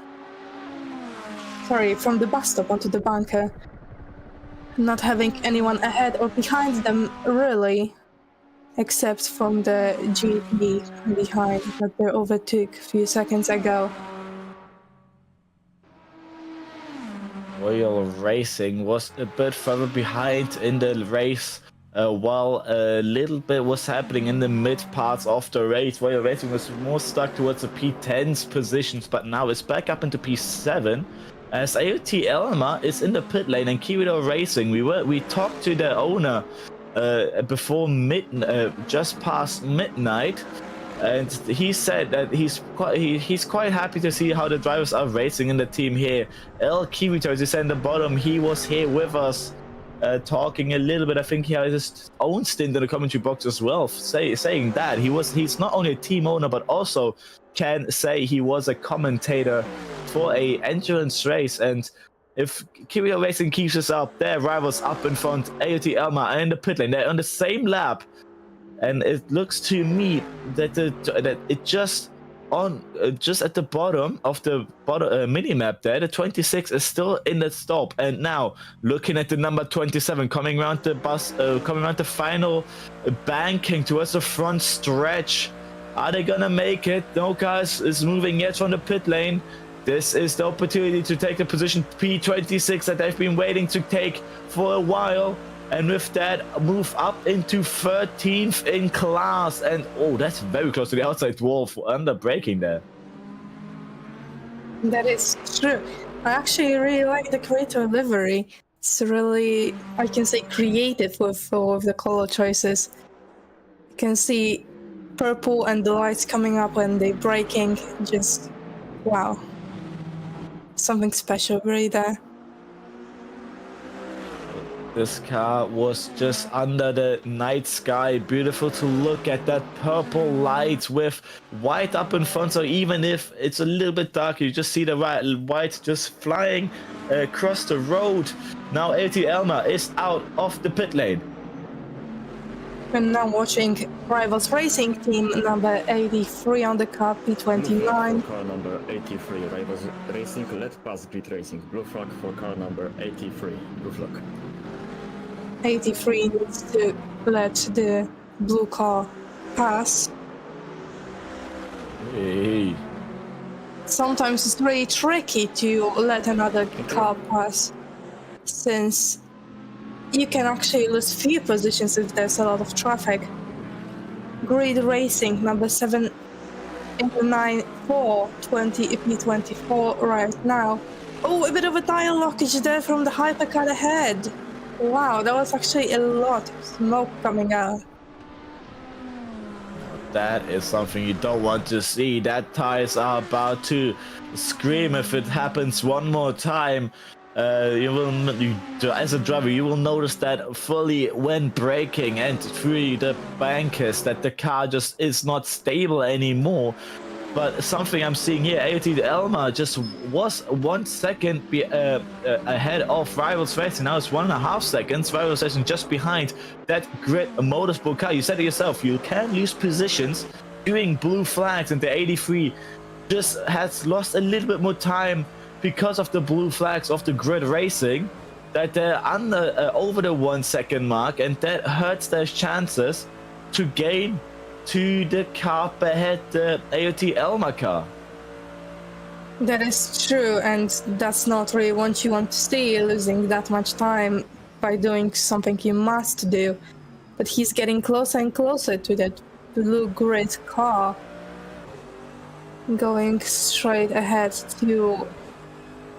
Sorry, from the bus stop onto the bunker. Not having anyone ahead or behind them, really. Except from the GP behind that they overtook a few seconds ago. Royal Racing was a bit further behind in the race. While a little bit was happening in the mid parts of the race. Royal Racing was more stuck towards the P10's positions, but now it's back up into P7 as AOT Elma is in the pit lane and Kirito Racing. We talked to the owner before just past midnight, and he said that he's quite happy to see how the drivers are racing in the team here. El Kirito is in the bottom. He was here with us. Talking a little bit. I think he has his own stint in the commentary box as well, saying that he's not only a team owner but also can say he was a commentator for a endurance race. And if Kirito Racing keeps us up, their rivals up in front, AOT Elma are in the pit lane. They're on the same lap, and it looks to me that it just at the bottom of the mini map there, the 26 is still in the stop. And now looking at the number 27 coming around the the final banking towards the front stretch. Are they gonna make it? No, guys is moving yet from the pit lane. This is the opportunity to take the position P26 that they've been waiting to take for a while. And with that, move up into 13th in class. And oh, that's very close to the outside wall for under braking there. That is true. I actually really like the creator livery. It's really, I can say, creative with all of the color choices. You can see purple and the lights coming up when they're braking. Just, wow. Something special right there. This car was just under the night sky. Beautiful to look at that purple light with white up in front. So even if it's a little bit dark, you just see the white just flying across the road. Now AOT Elma is out of the pit lane. And now watching Rivals Racing Team number 83 on the car, P29. Car number 83, Rivals Racing, let pass grid racing. Blue flag for car number 83, blue flag. 83 needs to let the blue car pass. Hey. Sometimes it's really tricky to let another car pass. since you can actually lose few positions if there's a lot of traffic. Grid Racing, number 789-4, 20 EP24 right now. Oh, a bit of a tire lockage there from the hypercar ahead. Wow, that was actually a lot of smoke coming out. That is something you don't want to see. That tires are about to scream if it happens one more time. As a driver, you will notice that fully when braking and through the bankers that the car just is not stable anymore. But something I'm seeing here, AOT Elmar just was 1 second ahead of Rivals Racing. Now it's 1.5 seconds. Rivals Racing just behind that Grid Motorsport car. You said it yourself, you can lose positions doing blue flags, and the 83 just has lost a little bit more time because of the blue flags of the Grid Racing, that they're over the 1 second mark, and that hurts their chances to gain to the car ahead, the AOT Elmar car. That is true, and that's not really what you want to see, losing that much time by doing something you must do. But he's getting closer and closer to that blue grid car, going straight ahead to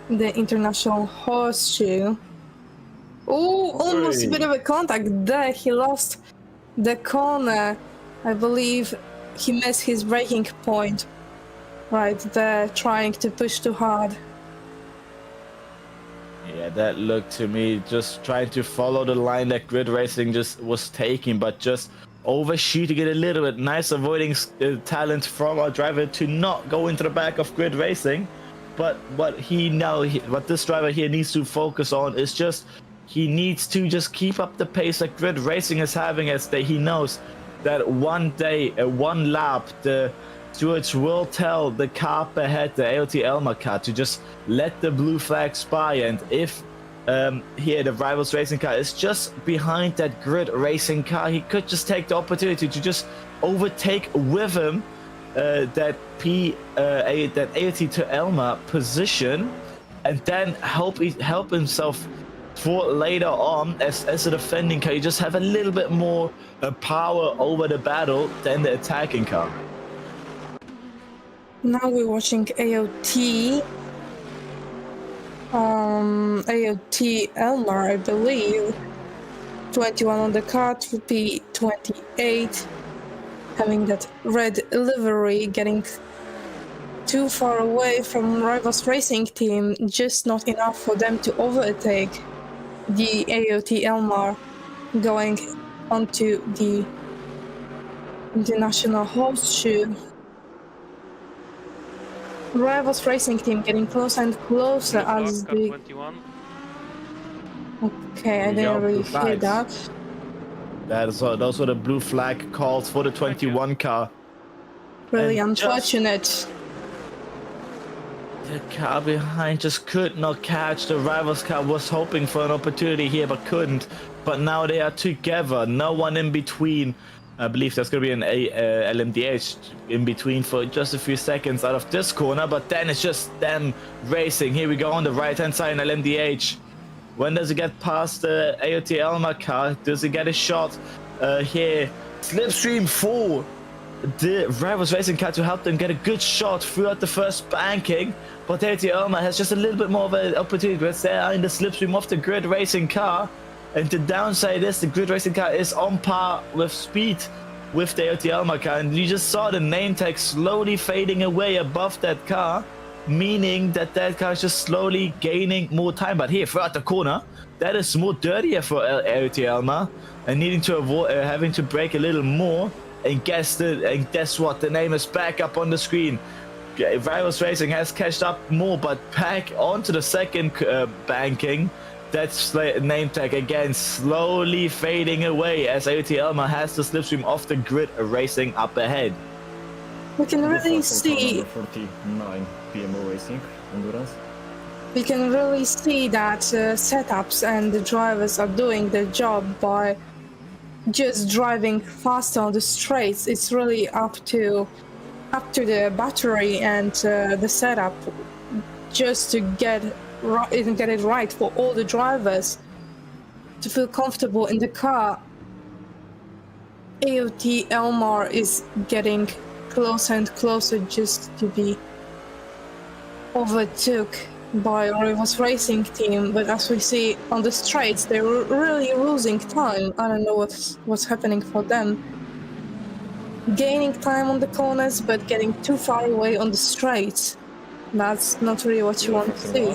the International Horseshoe. Oh, almost a bit of a contact there. He lost the corner. I believe he missed his braking point right there, trying to push too hard. Yeah, that looked to me just trying to follow the line that Grid Racing just was taking, but just overshooting it a little bit. Nice avoiding talent from our driver to not go into the back of Grid Racing. But what this driver here needs to focus on is just he needs to just keep up the pace that Grid Racing is having, as he knows that one day, one lap, the stewards will tell the car ahead, the AOT Elmar car, to just let the blue flags by. And if here the Rivals Racing car is just behind that Grid Racing car, he could just take the opportunity to just overtake with him that AOT to Elmar position, and then help himself for later on as a defending car. You just have a little bit more power over the battle than the attacking car. Now we're watching AOT. AOT Elmar, I believe. 21 on the card would be 28. Having that red livery, getting too far away from Rivals Racing team, just not enough for them to overtake the AOT Elmar, going onto the International Horseshoe. Rivals Racing team getting closer and closer as the... 21. Okay, I didn't really hear that. Those were the blue flag calls for the 21 car. Really And unfortunate. The car behind just could not catch. The Rivals car was hoping for an opportunity here, but couldn't. But now they are together. No one in between. I believe there's going to be an LMDH in between for just a few seconds out of this corner. But then it's just them racing. Here we go on the right-hand side in LMDH. When does he get past the AOT Elmar car? Does he get a shot here? Slipstream for the Rivals Racing car to help them get a good shot throughout the first banking. But AOT Elmar has just a little bit more of an opportunity because they are in the slipstream of the Grid Racing car. And the downside is the Grid Racing car is on par with speed with the AOT Elmar car. And you just saw the name tag slowly fading away above that car, meaning that that car is just slowly gaining more time. But here, throughout the corner, that is more dirtier for AOT Elmar, and needing to avoid having to brake a little more. And guess what? The name is back up on the screen. Rivals Racing has catched up more, but back onto the second banking. That's name tag again slowly fading away as AOT Elmar has the slipstream of the Grid Racing up ahead. We can really see... Number 49, PMO Racing, Endurance. We can really see that setups and the drivers are doing their job by just driving faster on the straights. It's really up to the battery and the setup just to get get it right for all the drivers to feel comfortable in the car. AOT Elmar is getting closer and closer just to be overtook by Rivals Racing Team, but as we see on the straights, they're really losing time. I don't know what's happening for them. Gaining time on the corners, but getting too far away on the straights. That's not really what you want to see.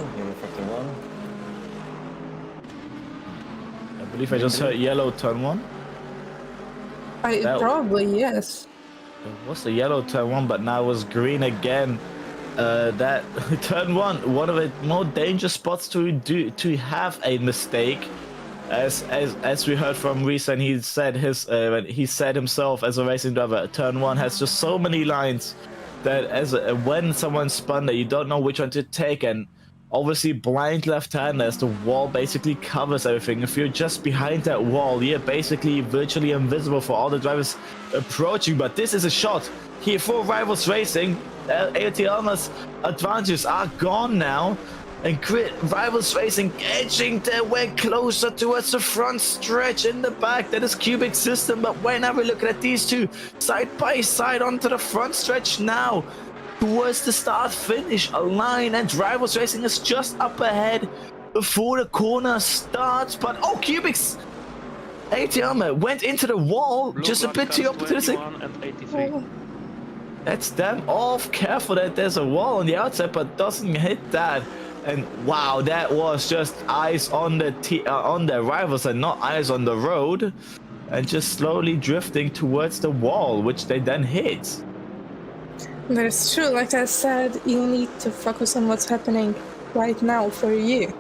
I believe I just heard yellow turn 1. Probably, yes. It was the yellow turn 1, but now it was green again. That turn 1, one of the more dangerous spots to have a mistake, as we heard from Reese, and he said himself as a racing driver, turn 1 has just so many lines that when someone spun that you don't know which one to take, and obviously blind left-hander as the wall basically covers everything. If you're just behind that wall, you're basically virtually invisible for all the drivers approaching. But this is a shot here for Rivals Racing. AOT Elmar's advantages are gone now, and Rivals Racing edging their way closer towards the front stretch. In the back, that is Cubic System, but whenever we're looking at these two side by side onto the front stretch now, towards the start finish line, and Rivals Racing is just up ahead before the corner starts. But oh, Cubic's AOT Elmar went into the wall, Blue just a bit too optimistic. And 83. That's them off. Careful that there's a wall on the outside, but doesn't hit that. And wow, that was just eyes on the rivals and not eyes on the road, and just slowly drifting towards the wall, which they then hit. That's true. Like I said, you need to focus on what's happening right now for you.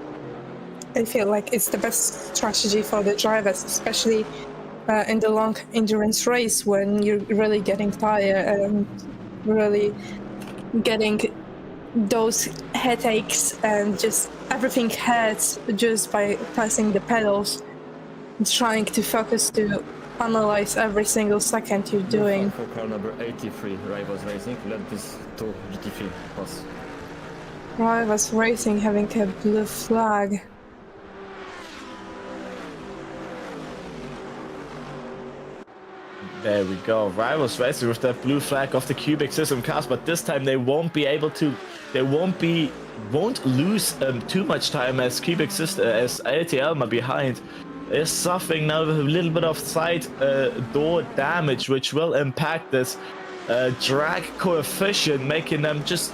I feel like it's the best strategy for the drivers, especially in the long endurance race when you're really getting tired and really getting those headaches and just everything hurts just by pressing the pedals, trying to focus to analyze every single second you're doing. For car number 83, Rivals Racing, let this to GT3 pass. Rivals Racing having a blue flag. There we go. Rivals Racing with that blue flag of the Cubic System cars, but this time they won't be able to. They won't lose too much time as Cubic System, as AOT Elmar behind is suffering now with a little bit of side door damage, which will impact this drag coefficient, making them just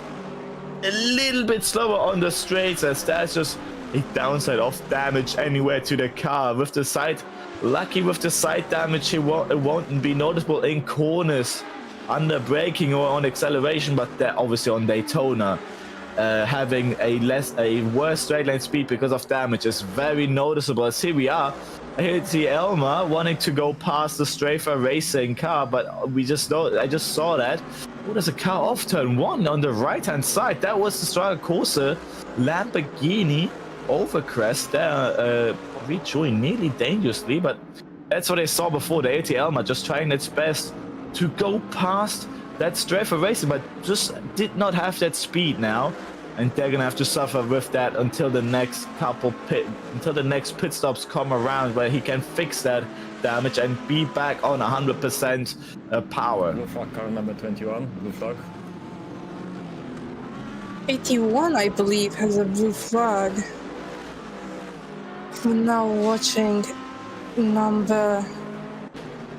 a little bit slower on the straights, as that's just a downside of damage anywhere to the car. With the side, lucky with the side damage, it won't be noticeable in corners under braking or on acceleration, but they're obviously on Daytona. Having a worse straight line speed because of damage is very noticeable. As here we are, AOT Elmar wanting to go past the Strafer Racing car, but I just saw that. Oh, there's a car off turn 1 on the right hand side. That was the Strada Corsa Lamborghini overcrest there, rejoined nearly dangerously, but that's what I saw before. The AOT Elmar just trying its best to go past that Strafer Racing, but just did not have that speed now, and they're gonna have to suffer with that until the next pit stops come around, where he can fix that damage and be back on 100% power. Blue flag car number 21, blue flag. 81, I believe, has a blue flag. We're now watching number.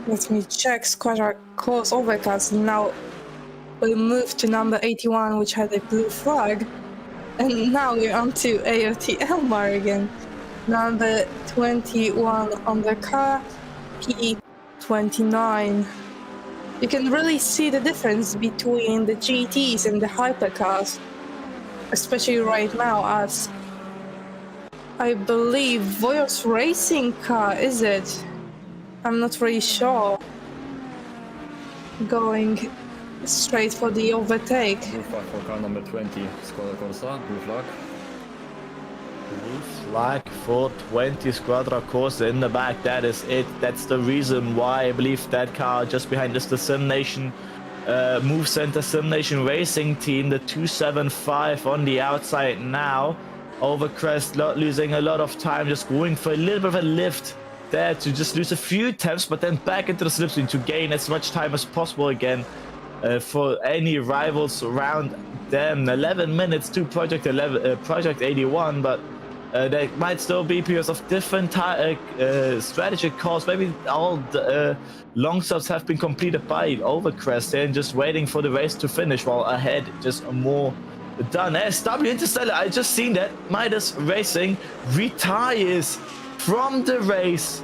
Let me check. Squadra Course Overcast. Now we'll move to number 81, which had a blue flag. And now we're on to AOT Elmar again. Number 21 on the car, P29. You can really see the difference between the GTs and the hypercars, especially right now, as I believe Voyos Racing car, is it? I'm not really sure. Going straight for the overtake. Blue flag for car number 20, Squadra Corsa, blue flag. Blue flag for 20 Squadra Corsa in the back. That is it. That's the reason why I believe that car just behind is the Sim Nation Move Center Sim Nation Racing Team, the 275 on the outside now. over crest, losing a lot of time, just going for a little bit of a lift there to just lose a few attempts, but then back into the slipstream to gain as much time as possible again for any rivals around them. 11 minutes to Project 81, but there might still be periods of different strategic calls. Maybe all the long stops have been completed by Overcrest and just waiting for the race to finish, while ahead just more done. SW Interstellar, I just seen that Midas Racing retires from the race.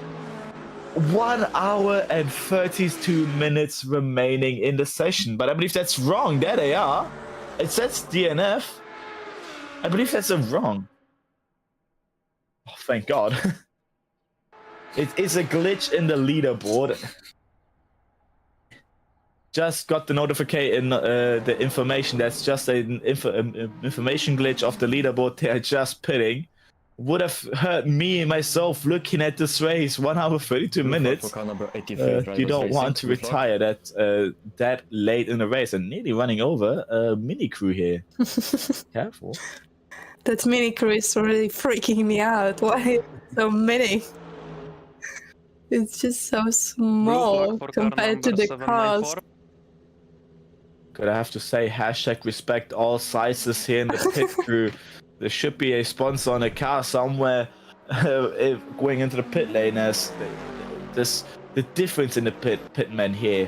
1 hour and 32 minutes remaining in the session, but I believe that's wrong. There they are. It says DNF. I believe that's wrong. Oh, thank God. It is a glitch in the leaderboard. Just got the notification, the information. That's just an information glitch of the leaderboard. They are just pitting. Would have hurt me myself looking at this race. 1 hour 32 minutes. You don't want to retire that late in the race, and nearly running over a mini crew here. Careful. That mini crew is really freaking me out. Why so many? It's just so small compared to the cars. Gotta have to say, hashtag respect all sizes here in the pit crew. There should be a sponsor on a car somewhere going into the pit lane, as the difference in the pitmen here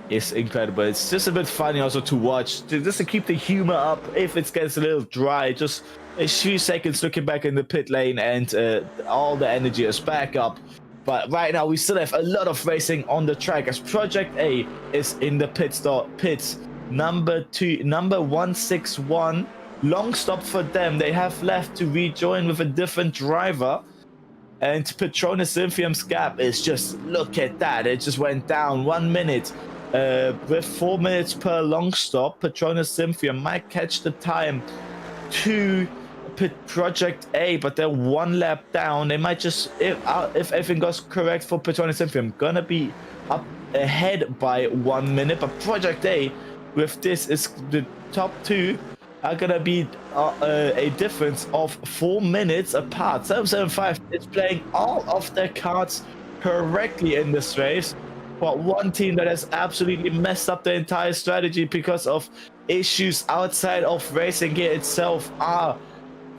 is incredible. It's just a bit funny also to watch, just to keep the humor up. If it gets a little dry, just a few seconds looking back in the pit lane, and all the energy is back up. But right now we still have a lot of racing on the track, as Project A is in the pits. Number 161. Long stop for them. They have left to rejoin with a different driver. And Patronus Synthium's gap is just, look at that. It just went down 1 minute. With 4 minutes per long stop, Patronus Synthium might catch the time to Project A, but they're 1 lap down. They might just, if everything goes correct for Patronus Synthium, gonna be up ahead by 1 minute. But Project A, with this, is the top two are gonna be a difference of 4 minutes apart. 775 is playing all of their cards correctly in this race, but one team that has absolutely messed up the entire strategy because of issues outside of racing gear itself are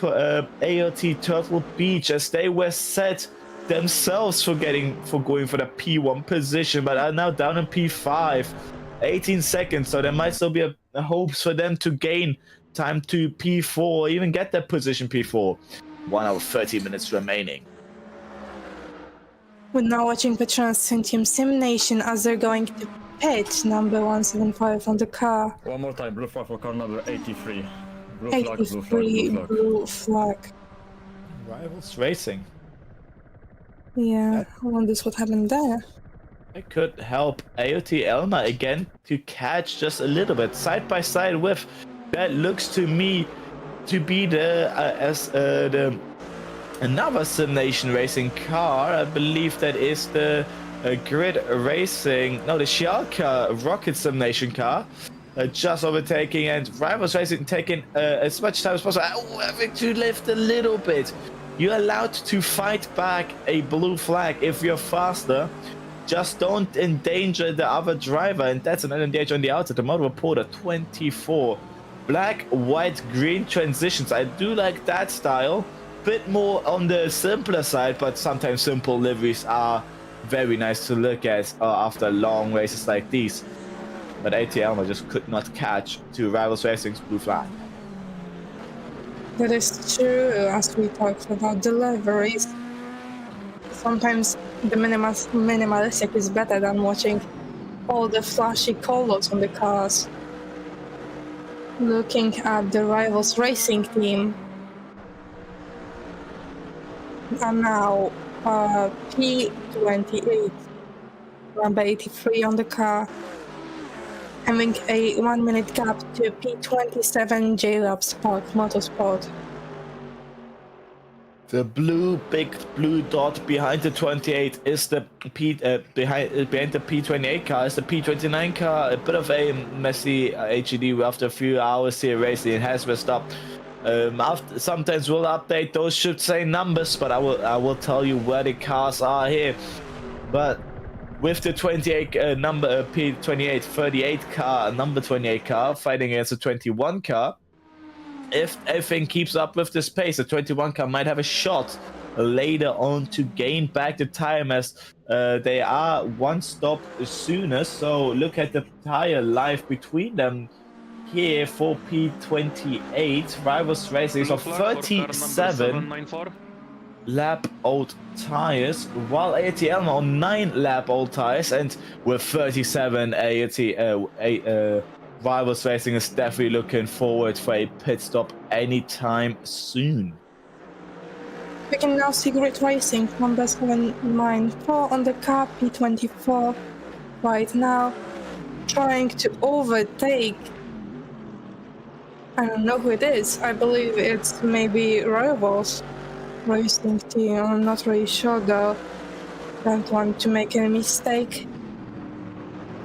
AOT Turtle Beach, as they were set themselves for going for the P1 position, but are now down in P5. 18 seconds, so there might still be a hopes for them to gain time to P4, even get that position P4. 1 hour 30 minutes remaining. We're now watching Patronus Synthium Sim Nation as they're going to pit number 175 on the car. One more time, blue flag for car number 83. Blue 83, blue flag. Rivals Racing. Yeah, I wonder what happened there. It could help AOT Elma again to catch just a little bit side by side with. That looks to me to be the another Sim Nation racing car. I believe that is the Grid Racing, no, the Shialka Rocket Sim Nation car. Just overtaking, and Rivals Racing taking as much time as possible. Oh, having to lift a little bit. You're allowed to fight back a blue flag if you're faster. Just don't endanger the other driver, and that's an endanger on the outside. The model reporter 24. Black, white, green transitions. I do like that style. Bit more on the simpler side, but sometimes simple liveries are very nice to look at after long races like these. But ATL just could not catch to Rivals Racing's blue flag. That is true, as we talked about the liveries. Sometimes the minimalistic is better than watching all the flashy colors on the cars. Looking at the Rivals Racing team, and now P28, number 83 on the car, having a 1 minute gap to P27 J-Lab Sport Motorsport. The big blue dot behind the 28 is the behind the P28 car is the P29 car. A bit of a messy HED after a few hours here racing. It has messed up Sometimes we'll update those should say numbers, but I will tell you where the cars are here. But with the 28 number P28 38 car, number 28 car fighting against a 21 car, if everything keeps up with this pace, the 21 car might have a shot later on to gain back the time, as they are one stop sooner. So look at the tire life between them here for P28. Rivals Racing is of 37 lap old tires, while AT Elma on 9 lap old tires, and with 37 Rivals Racing is definitely looking forward for a pit stop anytime soon. We can now see Grid Racing number 794 on the car P24 right now, trying to overtake. I don't know who it is. I believe it's maybe Rivals Racing team. I'm not really sure though. Don't want to make any mistake.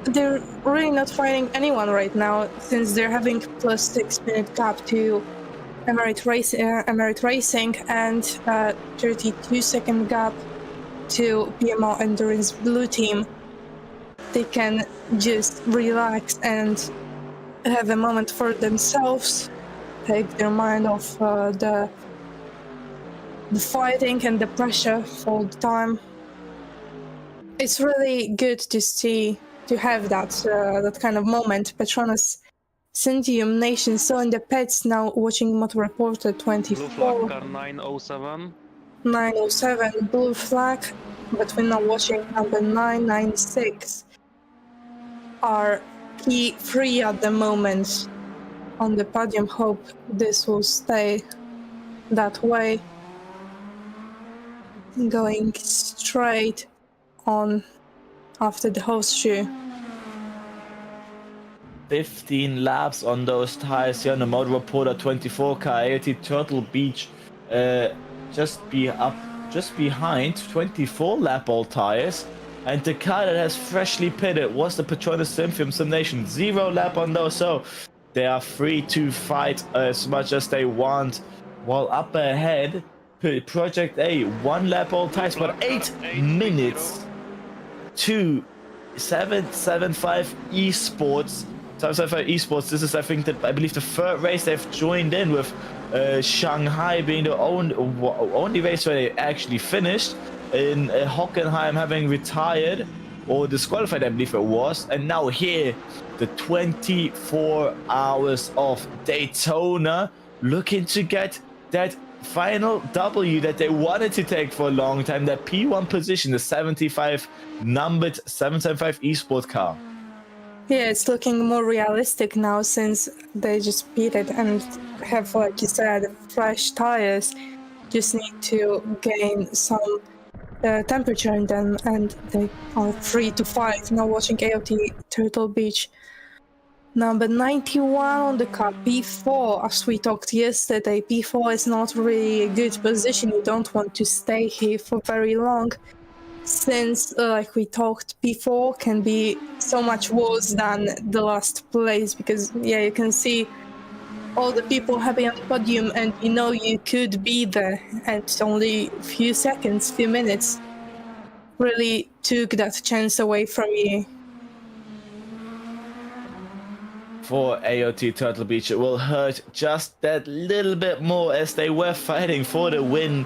They're really not fighting anyone right now, since they're having plus 6 minute gap to Emirate Racing and 32 second gap to PMO Endurance Blue Team. They can just relax and have a moment for themselves, take their mind off the fighting and the pressure for the time. It's really good to see, to have that kind of moment. Petronas Centium Nation still in the pits now, watching Motor Reporter 24. Blue flag car 907. 907 blue flag, but we're now watching number 996. Are P3 at the moment on the podium. Hope this will stay that way. Going straight on after the horseshoe. 15 laps on those tires here on the Motor Reporter 24 car. AT Turtle Beach just behind 24 lap old tires. And the car that has freshly pitted was the Petronas Symphium Simnation. 0 lap on those, so they are free to fight as much as they want. While up ahead, Project A, 1 lap old tires, but 8 minutes to 775 Esports. 775 Esports, this is, I believe, the third race they've joined in, with Shanghai being the only race where they actually finished, in Hockenheim having retired or disqualified, I believe it was, and now here, the 24 hours of Daytona, looking to get that final W that they wanted to take for a long time, that P1 position, the 75 numbered 775 Esports car. Yeah, it's looking more realistic now, since they just beat it and have, like you said, fresh tires. Just need to gain some temperature in them, and they are free to fight. Now watching AOT Turtle Beach. Number 91 on the car, P4. As we talked yesterday, P4 is not really a good position. You don't want to stay here for very long, since, like we talked, P4 can be so much worse than the last place, because, yeah, you can see all the people happy on the podium, and you know you could be there, and only a few seconds, few minutes really took that chance away from you. For AOT Turtle Beach, it will hurt just that little bit more, as they were fighting for the win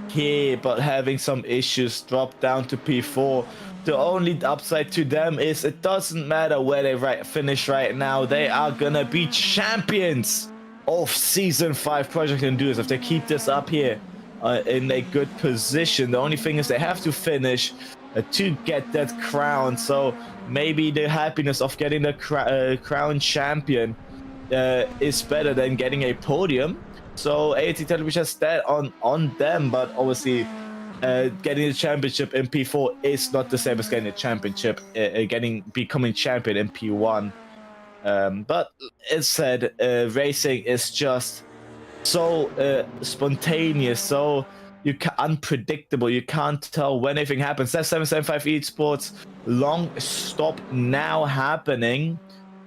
here, but having some issues, drop down to P4. The only upside to them is it doesn't matter where they finish right now, they are gonna be champions of Season 5 Project Endurance if they keep this up here in a good position. The only thing is they have to finish to get that crown, so maybe the happiness of getting the crown champion is better than getting a podium. So AT Television has that on them, but obviously getting the championship in P4 is not the same as getting a championship, becoming champion in P1. But as said, racing is just so spontaneous, so unpredictable. You can't tell when anything happens. That's 775 Esports long stop now happening.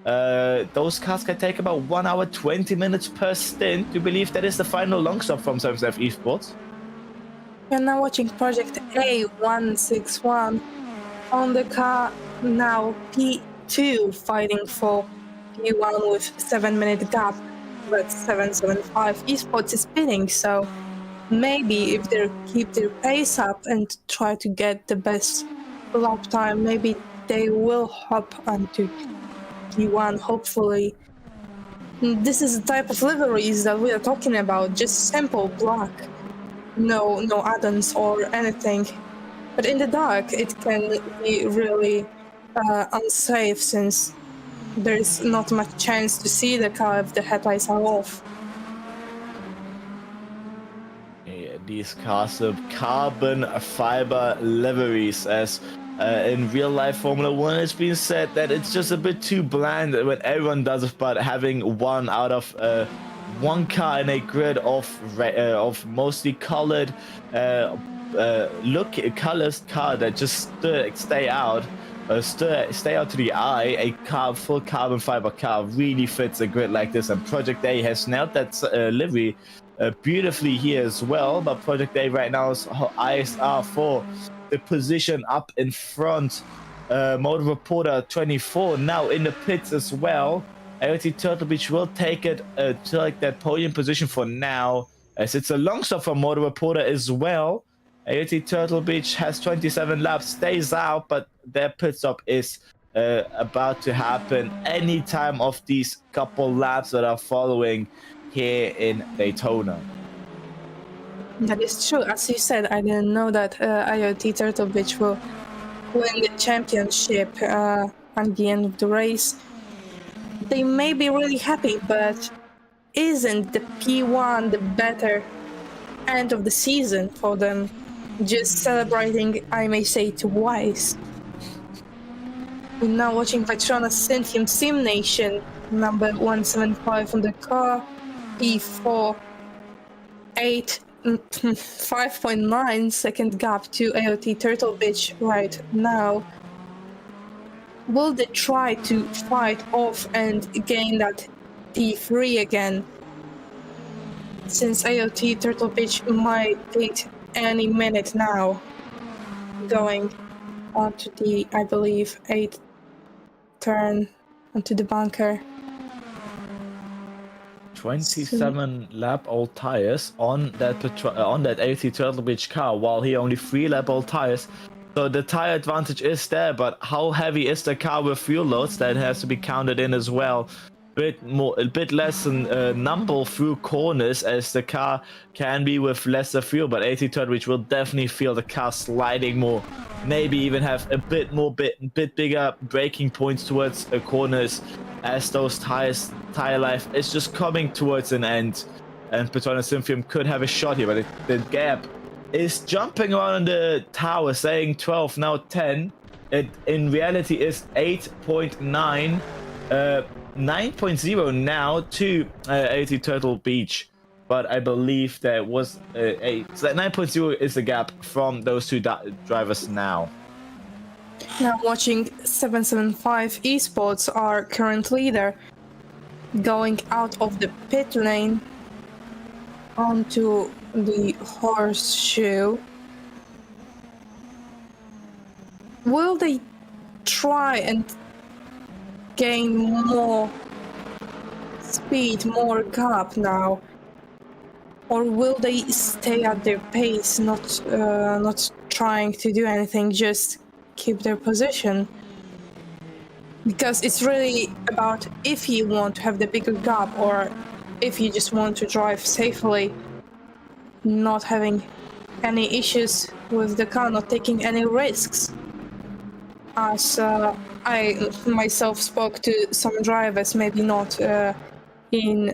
Those cars can take about 1 hour 20 minutes per stint. Do you believe that is the final long stop from 7 Esports? We're now watching Project A161 on the car now P2 fighting for P1 with 7-minute gap, but 775 Esports is spinning, so maybe if they keep their pace up and try to get the best lap time, maybe they will hop onto P1, hopefully. This is the type of liveries that we are talking about, just simple black. No add-ons or anything. But in the dark, it can be really unsafe since there's not much chance to see the car if the headlights are off. Yeah, these cars have carbon fiber liveries, as in real life Formula 1 it's been said that it's just a bit too bland when everyone does it, but having one out of one car in a grid of mostly colored colors car that just stay out to the eye, a full carbon fiber car really fits a grid like this, and Project A has nailed that livery beautifully here as well. But Project A right now's eyes are for the position up in front. Motor Reporter 24 now in the pits as well. AOT Turtle Beach will take it to like that podium position for now, as it's a long stop from Motor Reporter as well. AOT Turtle Beach has 27 laps, stays out, but their pit stop is about to happen any time of these couple laps that are following here in Daytona. That is true. As you said, I didn't know that IoT Turtle Beach will win the championship at the end of the race. They may be really happy, but isn't the P1 the better end of the season for them? Just celebrating, I may say, twice. We're now watching Petronas Synthium Sim Nation, number 175 on the car, P4, 5.9 second gap to AOT Turtle Beach right now. Will they try to fight off and gain that P3 again? Since AOT Turtle Beach might hit any minute now, going onto the, I believe, 8th turn onto the bunker. 27 lap old tires on that AOT Turtle Beach car, while here only 3 lap old tires. So the tire advantage is there, but how heavy is the car with fuel loads? That has to be counted in as well. A bit less than numble through corners, as the car can be with lesser fuel, but AOT Turtle Beach will definitely feel the car sliding more, maybe even have a bit bigger braking points towards corners, as those tire life is just coming towards an end, and Petronas Synthium could have a shot here, but the gap is jumping around on the tower, saying 12, now 10. It in reality is 8.9, 9.0 now to AOT Turtle Beach, but I believe there was so that 9.0 is the gap from those two drivers now. Now watching 775 Esports, our current leader, going out of the pit lane onto the horseshoe. Will they try and gain more speed, more gap now, or will they stay at their pace, not trying to do anything, just keep their position? Because it's really about if you want to have the bigger gap, or if you just want to drive safely, not having any issues with the car, not taking any risks. As I myself spoke to some drivers, maybe not in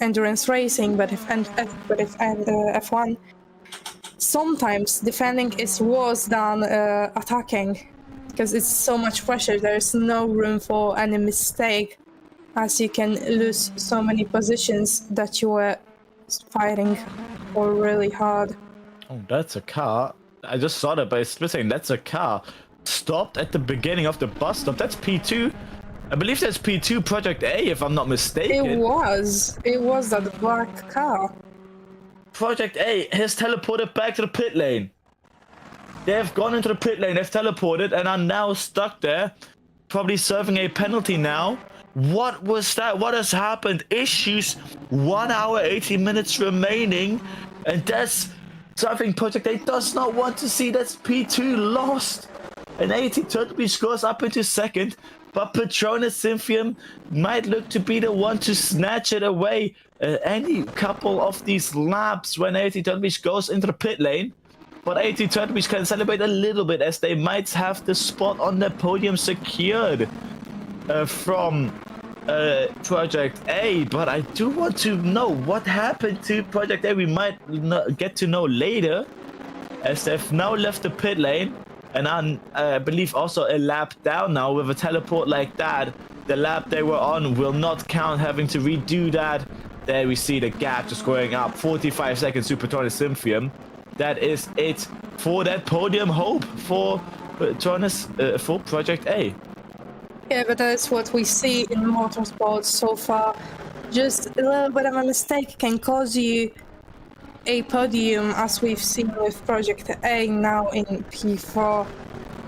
endurance racing, but if F1, sometimes defending is worse than attacking, because it's so much pressure. There's no room for any mistake, as you can lose so many positions that you were fighting for really hard. Oh, that's a car. I just saw that by splitting. That's a car stopped at the beginning of the bus stop. That's P2. I believe that's P2 Project A, if I'm not mistaken. It was that black car. Project A has teleported back to the pit lane. They have gone into the pit lane, they've teleported, and are now stuck there, probably serving a penalty now. What was that? What has happened? Issues, 1 hour, 80 minutes remaining, and that's something Project A does not want to see. That's P2 lost. And AT Turtleby scores up into second, but Patronus Synthium might look to be the one to snatch it away. Any couple of these laps when AT Turtleby goes into the pit lane, but AT Turtleby can celebrate a little bit as they might have the spot on the podium secured from Project A. But I do want to know what happened to Project A. We might get to know later, as they've now left the pit lane. And I believe also a lap down now. With a teleport like that, the lap they were on will not count, having to redo that. There we see the gap just going up. 45 seconds to Patronus Synthium. That is it for that podium hope for Patronus, for Project A. Yeah, but that's what we see in motorsports so far. Just a little bit of a mistake can cause you a podium, as we've seen with Project A now in P4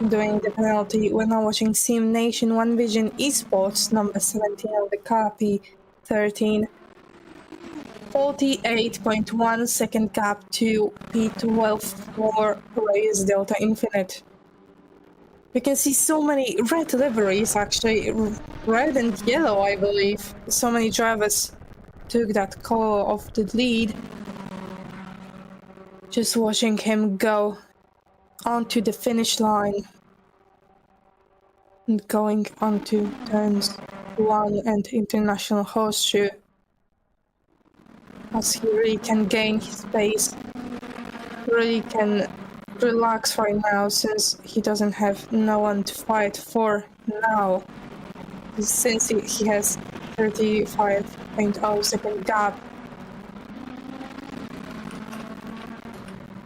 doing the penalty. We're now watching Sim Nation One Vision Esports, number 17 on the car, P13. 48.1 second gap to P12 for Race Delta Infinite. You can see so many red liveries, actually, red and yellow, I believe. So many drivers took that color of the lead. Just watching him go onto the finish line and going onto turns 1 and International Horseshoe, as he really can gain his pace, really can relax right now, since he doesn't have no one to fight for now, since he has 35.0 second gap.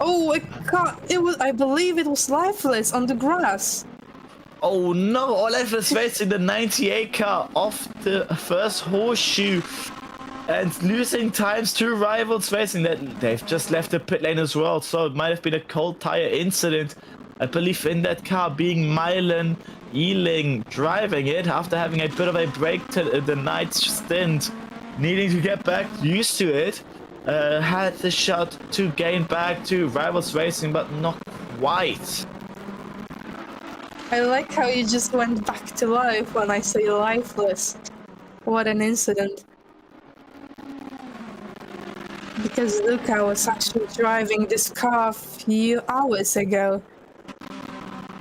Oh, I believe it was lifeless on the grass. Oh no, Olaf is facing the 98 car off the first horseshoe and losing times to rivals facing that. They've just left the pit lane as well, so it might have been a cold tire incident. I believe in that car being Mylan Ealing driving it after having a bit of a break to the night stint, needing to get back used to it. Had the shot to gain back to rivals racing, but not quite. I like how you just went back to life when I say lifeless. What an incident. Because Luca was actually driving this car a few hours ago.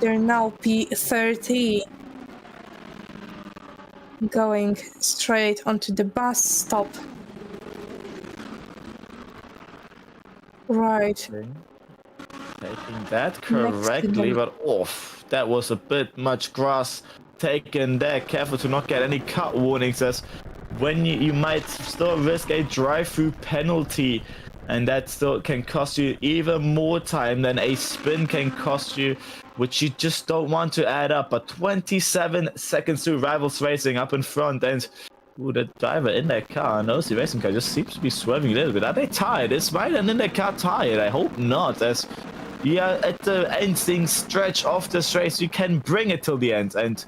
They're now P30. Going straight onto the bus stop. Right. Taking that correctly, but that was a bit much grass taken there. Careful to not get any cut warnings, as when you might still risk a drive-through penalty, and that still can cost you even more time than a spin can cost you, which you just don't want to add up. But 27 seconds to rivals racing up in front, and the driver in that car, Nosy Racing Car, just seems to be swerving a little bit. Are they tired? Is Mylan in that car tired? I hope not, as at the ending stretch of this race, you can bring it till the end, and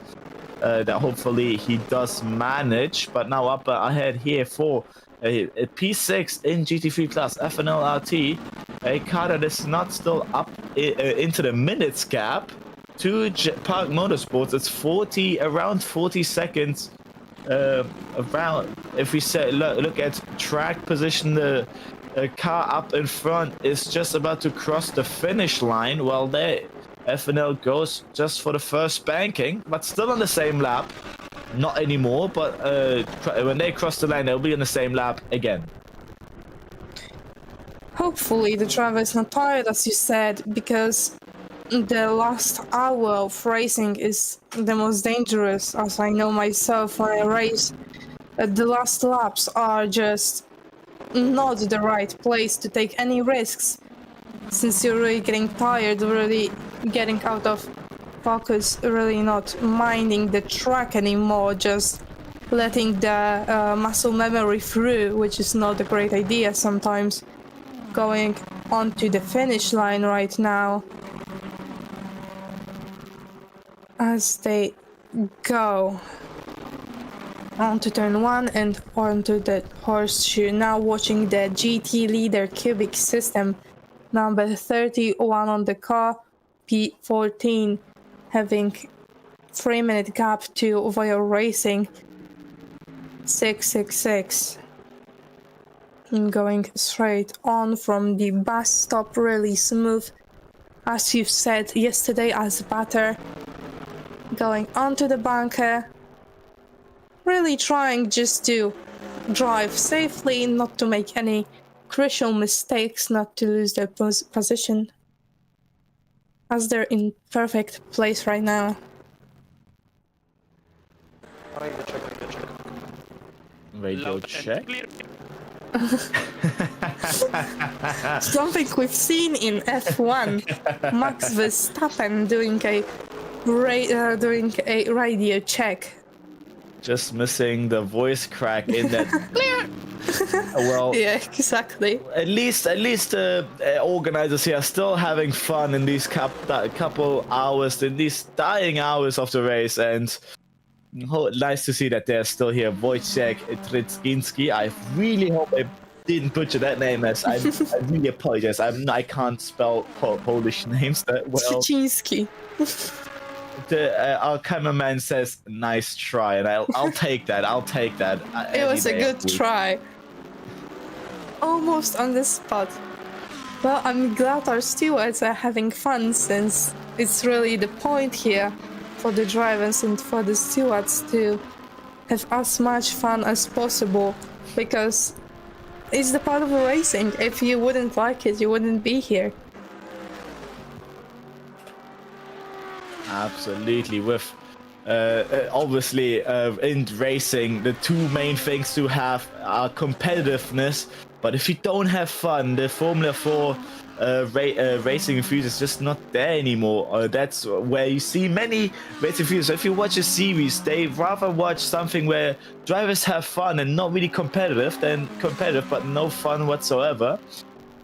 that hopefully he does manage. But now up ahead here for a P6 in GT3 Plus FNL RT, a car that is not still up into the minutes gap to Park Motorsports. It's around 40 seconds. Around, if we say look at track position, the car up in front is just about to cross the finish line, while there FNL goes just for the first banking, but still on the same lap. Not anymore, but when they cross the line, they'll be on the same lap again. Hopefully the driver is not tired, as you said, because the last hour of racing is the most dangerous, as I know myself when I race. The last laps are just not the right place to take any risks, since you're really getting tired, really getting out of focus, really not minding the track anymore, just letting the muscle memory through, which is not a great idea sometimes. Going onto the finish line right now. As they go onto turn 1 and onto the horseshoe. Now watching the GT leader cubic system. Number 31 on the car, P14, having 3-minute gap to Voyeur Racing, 666. And going straight on from the bus stop, really smooth, as you've said yesterday, as butter. Going onto the bunker, really trying just to drive safely, not to make any crucial mistakes, not to lose their position, as they're in perfect place right now. Radio Loud and check. clear. Something we've seen in F1, Max Verstappen doing a radio check. Just missing the voice crack in that. Well, Yeah, exactly. at least organizers here are still having fun in these couple hours, in these dying hours of the race, and nice to see that they're still here. Wojciech Tritskinski. I really hope I didn't butcher that name, as I really apologize. I can't spell Polish names that well. Trzycinski. Our cameraman says nice try, and I'll take that. I'll take that. It was a good try. Almost on the spot. Well, I'm glad our stewards are having fun, since it's really the point here for the drivers and for the stewards to have as much fun as possible, because it's the part of racing. If you wouldn't like it, you wouldn't be here. Absolutely. With obviously in racing, the two main things to have are competitiveness, but if you don't have fun, the Formula 4 racing enthusiasts is just not there anymore. That's where you see many racing enthusiasts. If you watch a series, they rather watch something where drivers have fun and not really competitive than competitive but no fun whatsoever.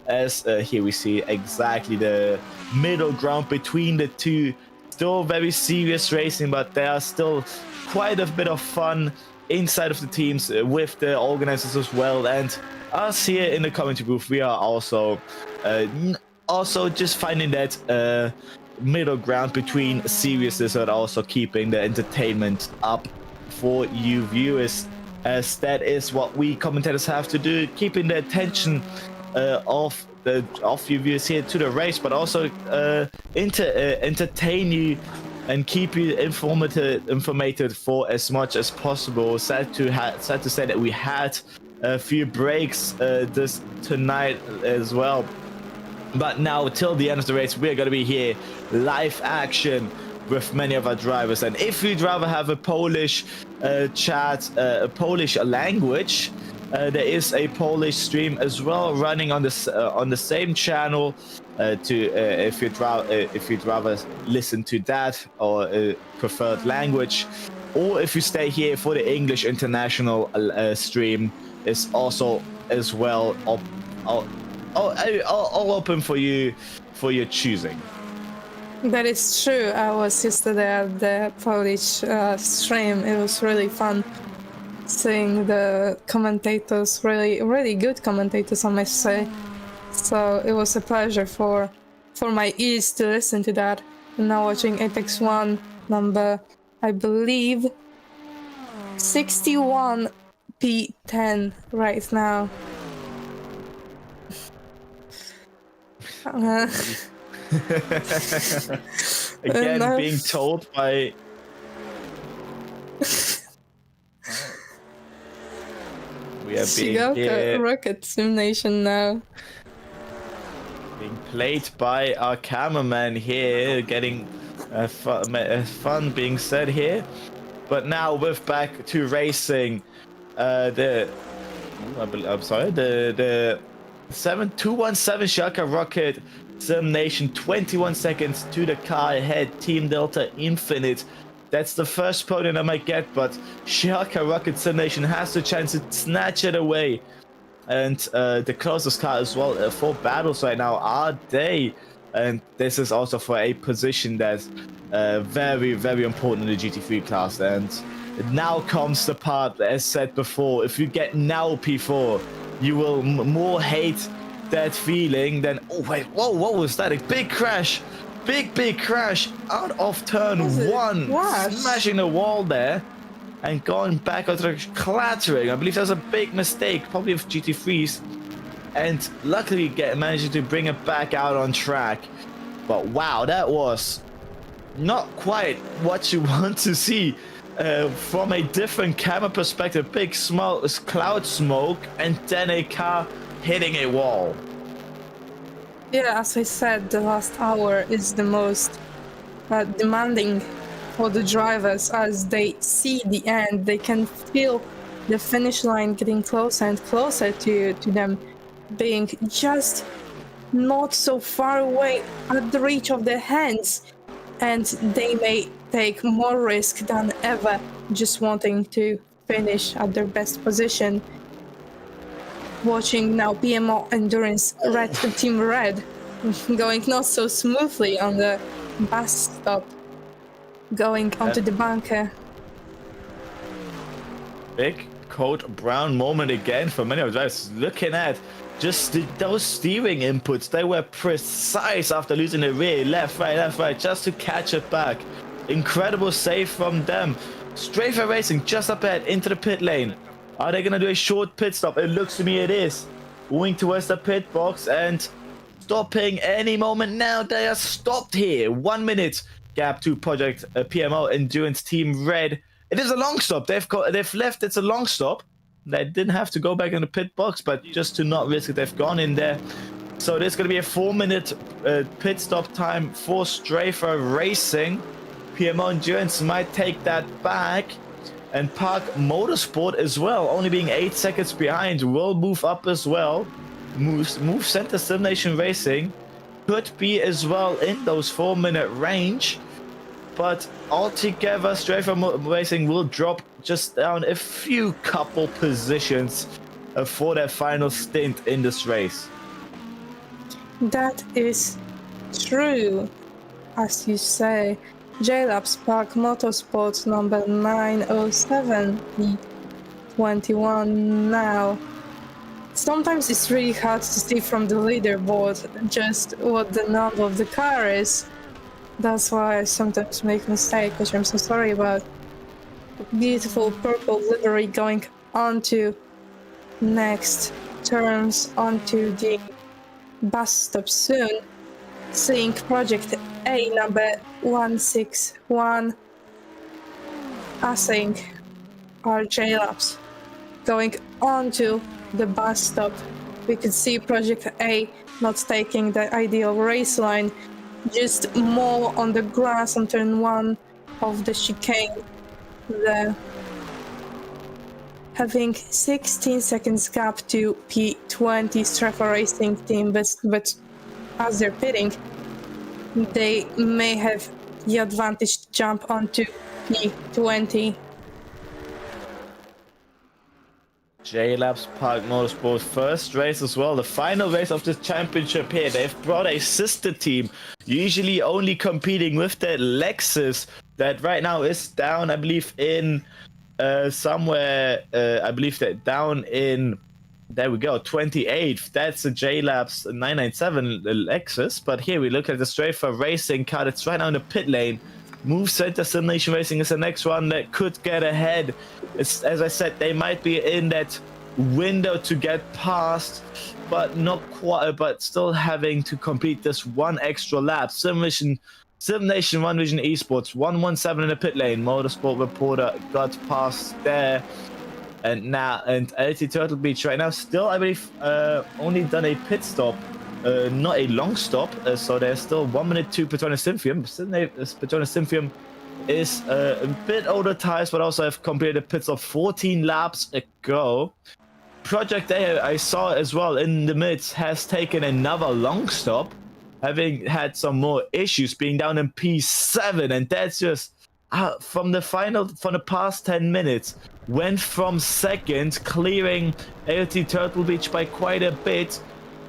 As here we see exactly the middle ground between the two. Still very serious racing, but there are still quite a bit of fun inside of the teams with the organizers as well. And us here in the commentary booth, we are also just finding that middle ground between seriousness and also keeping the entertainment up for you viewers, as that is what we commentators have to do, keeping the attention of you viewers here to the race, but also entertain you and keep you informated for as much as possible. Sad to say that we had a few breaks this tonight as well, but now till the end of the race we're going to be here live action with many of our drivers. And if you'd rather have a Polish chat, a Polish language, there is a Polish stream as well running on the same channel. If you'd rather listen to that or preferred language, or if you stay here for the English international stream, is also as well all open for you for your choosing. That is true. I was yesterday at the Polish stream. It was really fun seeing the commentators, really good commentators, I must say. So it was a pleasure for my ears to listen to that. And now watching Apex 1 number, I believe, 61 P10 right now. Again, being told by... We are being Rocket Simulation now. Being played by our cameraman here, getting fun being said here. But now we're back to racing. The 7217 Shaka Rocket Sim Nation 21 seconds to the car ahead. Team Delta Infinite. That's the first podium I might get, but Shaka Rocket Sim Nation has the chance to snatch it away. And the closest car as well for battles right now are they. And this is also for a position that's very, very important in the GT3 class. And now comes the part, as said before, if you get now P4, you will more hate that feeling than, oh wait, whoa, what was that? A big crash, big crash out of turn one, smashing the wall there and going back onto the clattering. I believe that was a big mistake, probably of GT3's, and luckily managing to bring it back out on track. But wow, that was not quite what you want to see from a different camera perspective. Big smoke, cloud smoke, and then a car hitting a wall. Yeah, as I said, the last hour is the most demanding for the drivers as they see the end. They can feel the finish line getting closer and closer to them, being just not so far away at the reach of their hands, and they may take more risk than ever just wanting to finish at their best position. Watching now PMO Endurance Team Red going not so smoothly on the bus stop, going onto the bunker. Big Code Brown moment again for many of the drivers. Looking at just those steering inputs, they were precise after losing the rear, left, right, just to catch it back. Incredible save from them. Strafer Racing just up ahead into the pit lane. Are they gonna do a short pit stop? It looks to me it is. Moving towards the pit box and stopping any moment now. They are stopped here. 1 minute gap to Project PMO Endurance Team Red. It is a long stop. They've left. It's a long stop. They didn't have to go back in the pit box, but just to not risk it, they've gone in there. So there's going to be a 4-minute pit stop time for Strafer Racing. PMO Endurance might take that back. And Park Motorsport as well, only being 8 seconds behind, will move up as well. Move Center Sim Nation Racing could be as well in those 4-minute range. But altogether, Strafer Racing will drop just down a few couple positions for their final stint in this race. That is true, as you say. J-Labs Park Motorsports number 907, P21 now. Sometimes it's really hard to see from the leaderboard just what the number of the car is. That's why I sometimes make mistakes, which I'm so sorry about. Beautiful purple livery going onto next turns onto the bus stop soon. Seeing Project A number 161 passing our J-Labs going onto the bus stop. We could see Project A not taking the ideal race line, just more on the grass on turn 1 of the chicane there. Having 16 seconds gap to P20 Strafer Racing team, but as they're pitting, they may have the advantage to jump onto P20. J-Labs Park Motorsport first race as well, the final race of this championship here. They've brought a sister team, usually only competing with their Lexus, that right now is down, I believe, in somewhere, I believe that down in, there we go, 28th. That's a J-Labs 997 Lexus. But here we look at the Strafer Racing car that's right now in the pit lane. Move Center Sim Nation Racing is the next one that could get ahead. As I said, they might be in that window to get past, but not quite, but still having to complete this one extra lap. Sim Nation One Vision Esports 117 in the pit lane. Motorsport Reporter got past there. And now, and LT Turtle Beach right now still, I believe, only done a pit stop, not a long stop. So there's still 1 minute to Petronas Symphium. Petronas Symphium is a bit older tires, but also have completed a pit stop 14 laps ago. Project A, I saw as well in the mids, has taken another long stop. having had some more issues, being down in P7, and that's just from the past 10 minutes, went from second, clearing AOT Turtle Beach by quite a bit,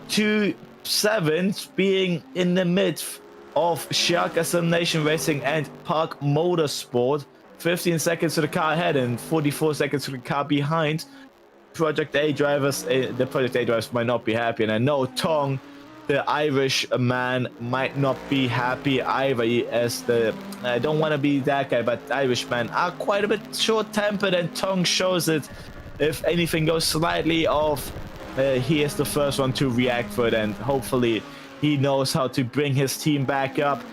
to seventh, being in the midst of Shark Assassination Racing and Park Motorsport. 15 seconds to the car ahead and 44 seconds to the car behind. The Project A drivers might not be happy, and I know Tong, the Irish man, might not be happy either, as I don't want to be that guy, but Irishmen are quite a bit short-tempered, and Tong shows it. If anything goes slightly off, he is the first one to react for it, and hopefully he knows how to bring his team back up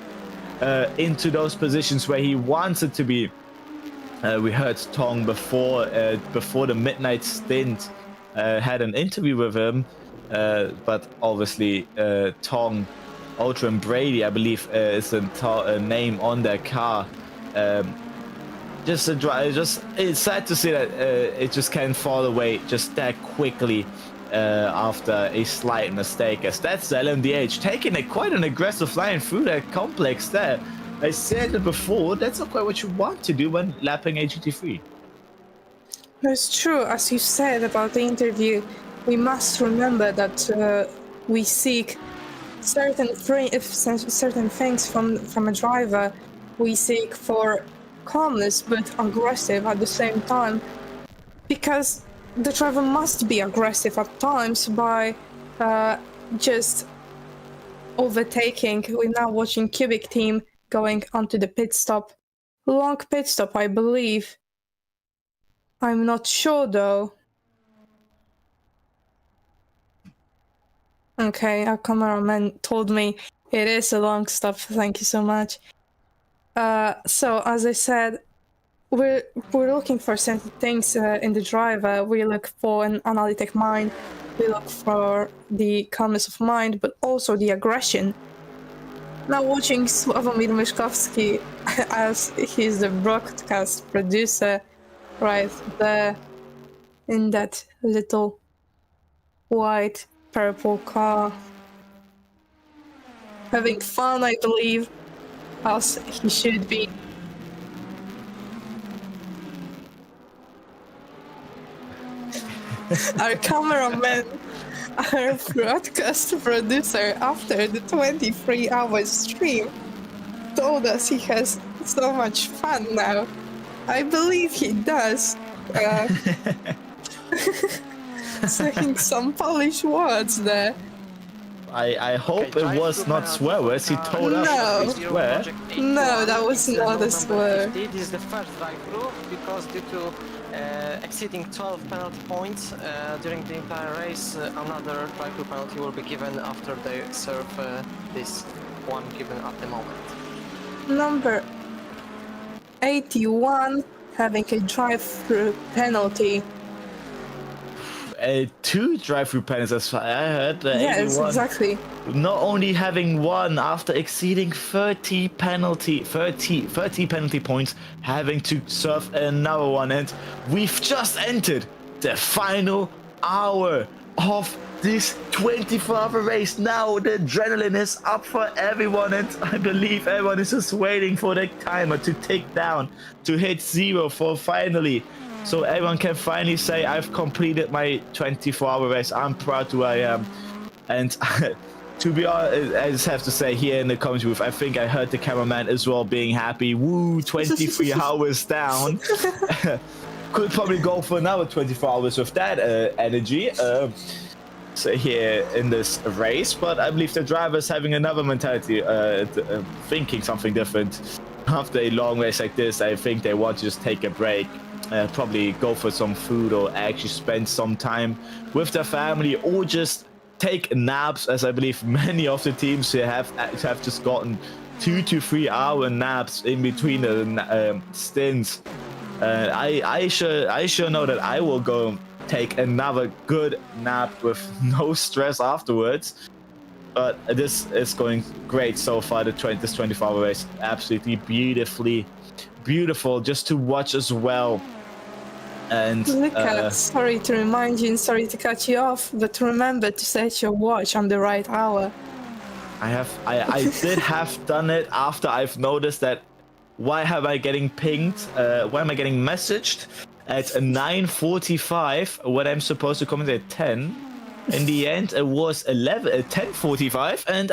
into those positions where he wants it to be. We heard Tong before the midnight stint, had an interview with him, but obviously Tong, Ultra and Brady, I believe, is a name on their car. It's sad to see that it just can fall away just that quickly after a slight mistake, as that's the LMDH taking quite an aggressive line through that complex there. I said it before, that's not quite what you want to do when lapping a GT3. That's true. As you said about the interview, we must remember that we seek certain things from a driver. We seek for calmness but aggressive at the same time, because the driver must be aggressive at times by just overtaking. We're now watching Cubic Team going onto the pit stop. Long pit stop, I believe. I'm not sure though. Okay, our cameraman told me it is a long stop. Thank you so much. So as I said, we're looking for certain things in the driver. We look for an analytic mind. We look for the calmness of mind, but also the aggression. Now watching Sławomir Myszkowski as he's the broadcast producer right there in that little white purple car. Having fun, I believe, as he should be. Our cameraman, our broadcast producer, after the 23-hour stream, told us he has so much fun now. I believe he does. Saying some Polish words there. I hope it was not swear words. He told us No. to swear. No, that was not a swear. This is the first drive-through because due to exceeding 12 penalty points during the entire race, another drive-through penalty will be given after they serve this one given at the moment. Number 81 having a drive-through penalty. 2 drive-through penalties, as I heard. Yes, 81. exactly. Not only having one after exceeding 30 penalty points, having to serve another one, and we've just entered the final hour of this 24-hour race. Now the adrenaline is up for everyone, and I believe everyone is just waiting for the timer to tick down, to hit 0 for finally. So everyone can finally say, I've completed my 24-hour race. I'm proud who I am. And to be honest, I just have to say here in the comments booth, I think I heard the cameraman as well being happy. Woo, 23 hours down. Could probably go for another 24 hours with that energy. So here in this race, but I believe the driver's having another mentality, thinking something different. After a long race like this, I think they want to just take a break. Probably go for some food or actually spend some time with their family, or just take naps, as I believe many of the teams here have just gotten 2 to 3 hour naps in between the stints. I sure know that I will go take another good nap with no stress afterwards. But this is going great so far. This 24-hour race, absolutely beautiful just to watch as well. And Luca, sorry to remind you and sorry to cut you off, but remember to set your watch on the right hour. I did have done it after I've noticed that. Why am I getting pinged? Why am I getting messaged at 9:45 when I'm supposed to come in at 10? In the end, it was 10:45, and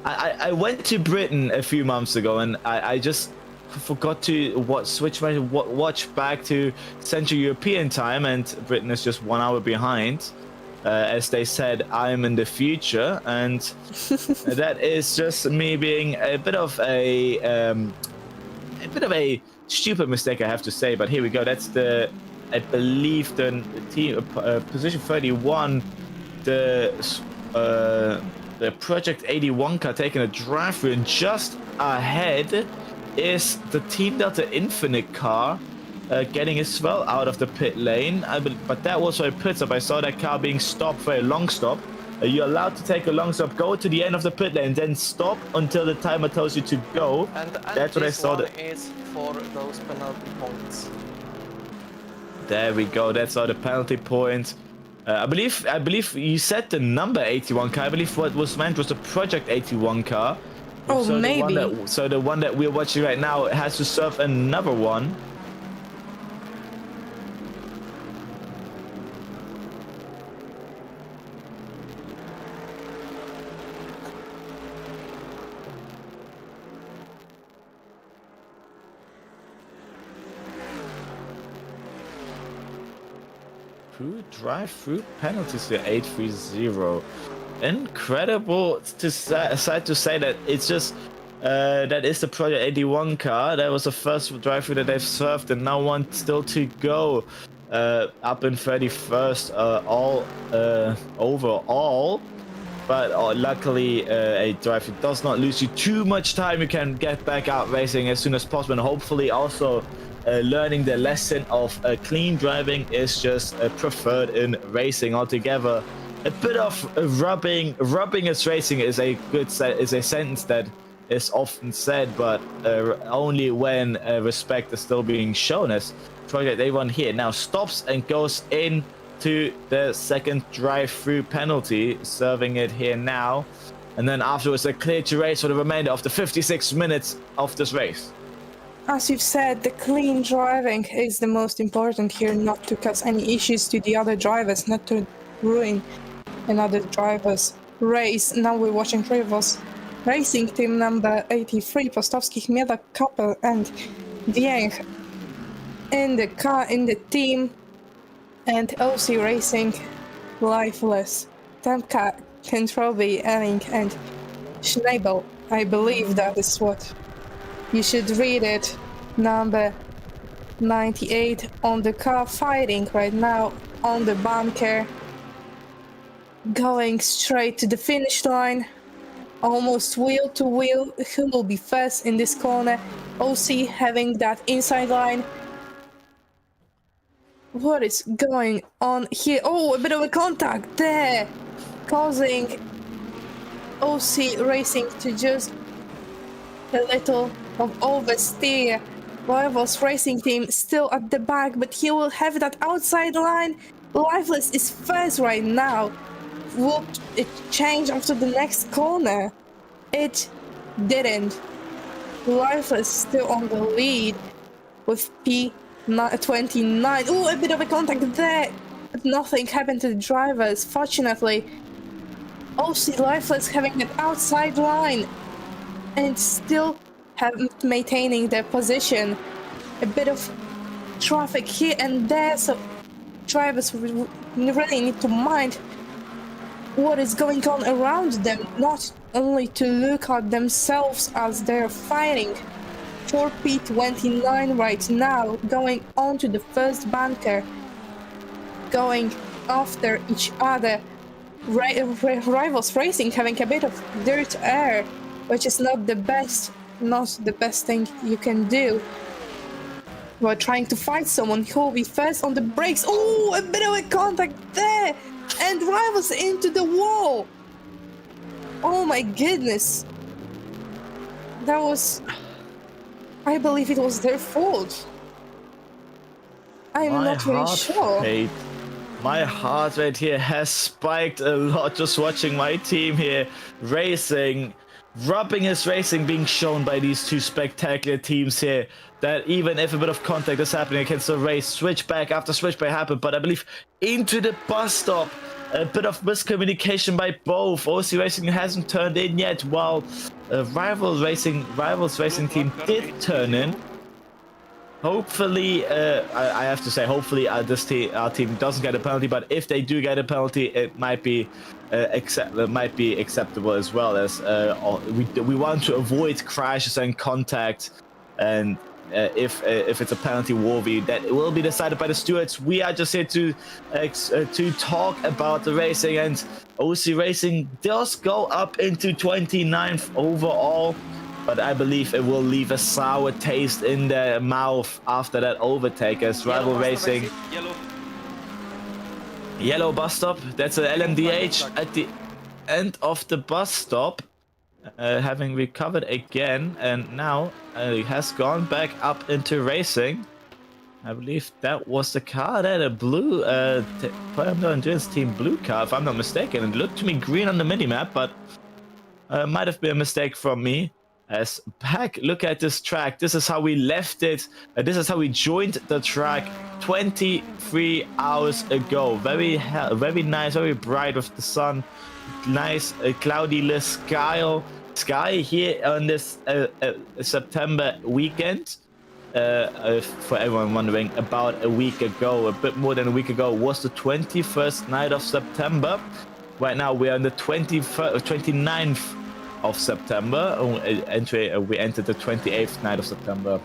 I went to Britain a few months ago, and I just forgot to switch my watch back to Central European time, and Britain is just 1 hour behind. As they said, I'm in the future, and that is just me being a bit of a stupid mistake, I have to say. But here we go. That's I believe the team position 31, the Project 81 car taking a drive through, and just ahead is the Team Delta Infinite car. Getting as well out of the pit lane, but that was a pit stop. I saw that car being stopped for a long stop. You're allowed to take a long stop, go to the end of the pit lane, then stop until the timer tells you to go. And that's what I saw. This one is for those penalty points. There we go. That's all the penalty points. I believe you said the number 81 car. I believe what was meant was the Project 81 car. Oh, so maybe. The one that we're watching right now has to serve another one. Drive-through penalties to 830. Incredible to sad to say that it's just that is the Project 81 car. That was the first drive-through that they've served, and now one still to go. Up in 31st all overall, but luckily a drive-through does not lose you too much time. You can get back out racing as soon as possible, and hopefully also learning the lesson of clean driving is just preferred in racing altogether. A bit of rubbing is racing is a sentence that is often said, but only when respect is still being shown. As Project A1 here now stops and goes into the second drive-through penalty, serving it here now, and then afterwards they're cleared to race for the remainder of the 56 minutes of this race. As you've said, the clean driving is the most important here, not to cause any issues to the other drivers, not to ruin another driver's race. Now we're watching rivals racing team number 83, Postowski, Chmiela, Koppel, and Wieng in the car, in the team, and OC Racing, Lifeless, Temka, Kentrobi, Elling, and Schneibel. I believe that is what you should read it. Number 98 on the car, fighting right now on the bunker, going straight to the finish line, almost wheel to wheel. Who will be first in this corner? OC having that inside line. What is going on here? Oh, a bit of a contact there, causing OC Racing to just a little of oversteer. Rivals Racing team still at the back, but he will have that outside line. Lifeless is first right now. Will it change after the next corner? It didn't. Lifeless still on the lead with P29. Oh, a bit of a contact there, but nothing happened to the drivers, fortunately. OC Lifeless having that outside line and still maintaining their position. A bit of traffic here and there, so drivers really need to mind what is going on around them, not only to look at themselves as they're fighting. For P29 right now, going on to the first bunker, going after each other. Rivals Racing having a bit of dirt air, which is not the best thing you can do. We're trying to fight someone who will be first on the brakes. Oh, a bit of a contact there, and Rivals into the wall. Oh my goodness, that was, I believe it was their fault. I'm not really sure. My heart rate here has spiked a lot just watching my team here racing, rubbing his racing being shown by these two spectacular teams here. That even if a bit of contact is happening against the race, switchback after switchback happened, but I believe into the bus stop. A bit of miscommunication by both. OC Racing hasn't turned in yet, while Rivals Racing team did turn in. Hopefully, I have to say, hopefully our team doesn't get a penalty. But if they do get a penalty, it might be acceptable as well, as we want to avoid crashes and contact. And if it's a penalty worthy, that it will be decided by the stewards. We are just here to talk about the racing, and OC Racing does go up into 29th overall. But I believe it will leave a sour taste in their mouth after that overtake, as Rival Racing. Yellow bus stop. That's an LMDH at the end of the bus stop. Having recovered again, and now he has gone back up into racing. I believe that was the car there, the blue Endurance team blue car, if I'm not mistaken. It looked to me green on the minimap, but might have been a mistake from me. As back, look at this track. This is how we left it. This is how we joined the track 23 hours ago. Very nice, very bright with the sun. Nice cloudyless sky here on this September weekend. For everyone wondering, about a week ago, a bit more than a week ago, was the 21st night of September. Right now we are on the 29th of September. We entered the 28th night of September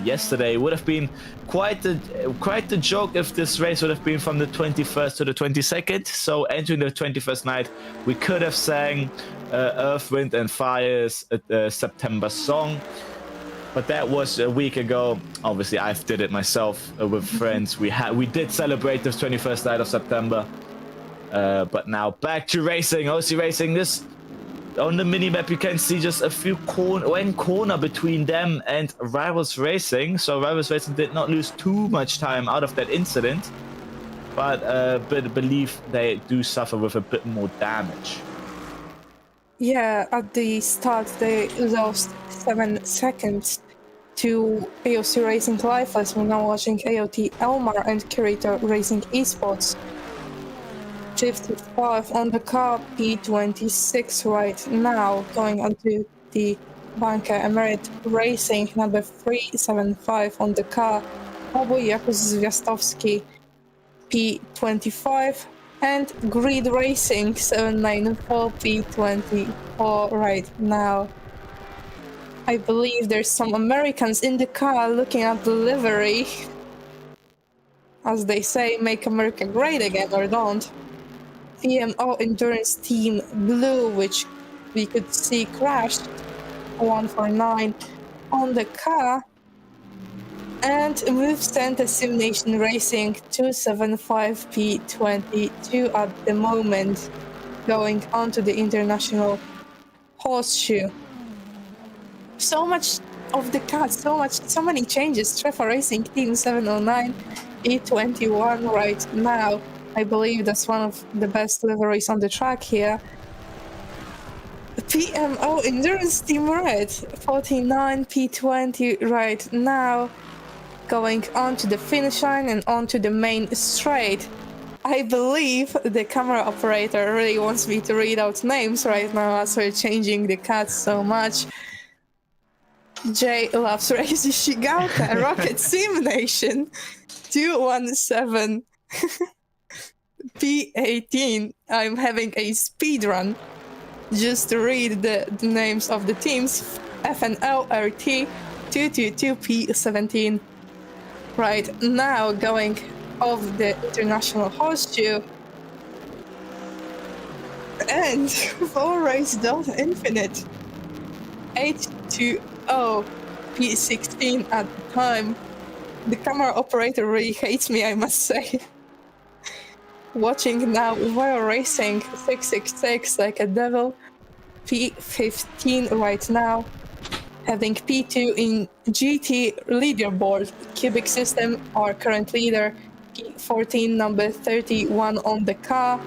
yesterday. It would have been quite the joke if this race would have been from the 21st to the 22nd. So entering the 21st night, we could have sang Earth, Wind and Fire's September song. But that was a week ago. Obviously, I did it myself with friends. We did celebrate the 21st night of September. But now back to racing. OC Racing, this on the minimap you can see just a few corner between them and Rivals Racing. So Rivals Racing did not lose too much time out of that incident, but believe they do suffer with a bit more damage. Yeah, at the start they lost 7 seconds to AOC Racing Life, as we're now watching AOT Elmar and Curator Racing Esports. 55 on the car, P26 right now, going onto the bunker. Emerit Racing, number 375 on the car, Obu Jakub Zwiastowski, P25, and Grid Racing 794, P24 right now. I believe there's some Americans in the car looking at the livery. As they say, make America great again or don't. PMO Endurance Team Blue, which we could see crashed, 149 on the car, and Movestand Simulation Racing 275 P22 at the moment, going on to the International Horseshoe. So much of the car, so many changes. Trevor Racing Team 709 E21 right now. I believe that's one of the best liveries on the track here. PMO Endurance Team Red, 49 P20 right now, going on to the finish line and onto the main straight. I believe the camera operator really wants me to read out names right now as we're changing the cuts so much. Jay loves Race Shigaoka, Rocket Sim Nation, 217. P18. I'm having a speed run just to read the names of the teams. FNLRT 222 P17 right now, going off the International Horseshoe. And for Race Delta Infinite 820 P16 at the time. The camera operator really hates me, I must say. Watching now Royal Racing 666 like a devil, P15 right now, having P2 in GT leaderboard. Cubic System, our current leader, P14, number 31 on the car,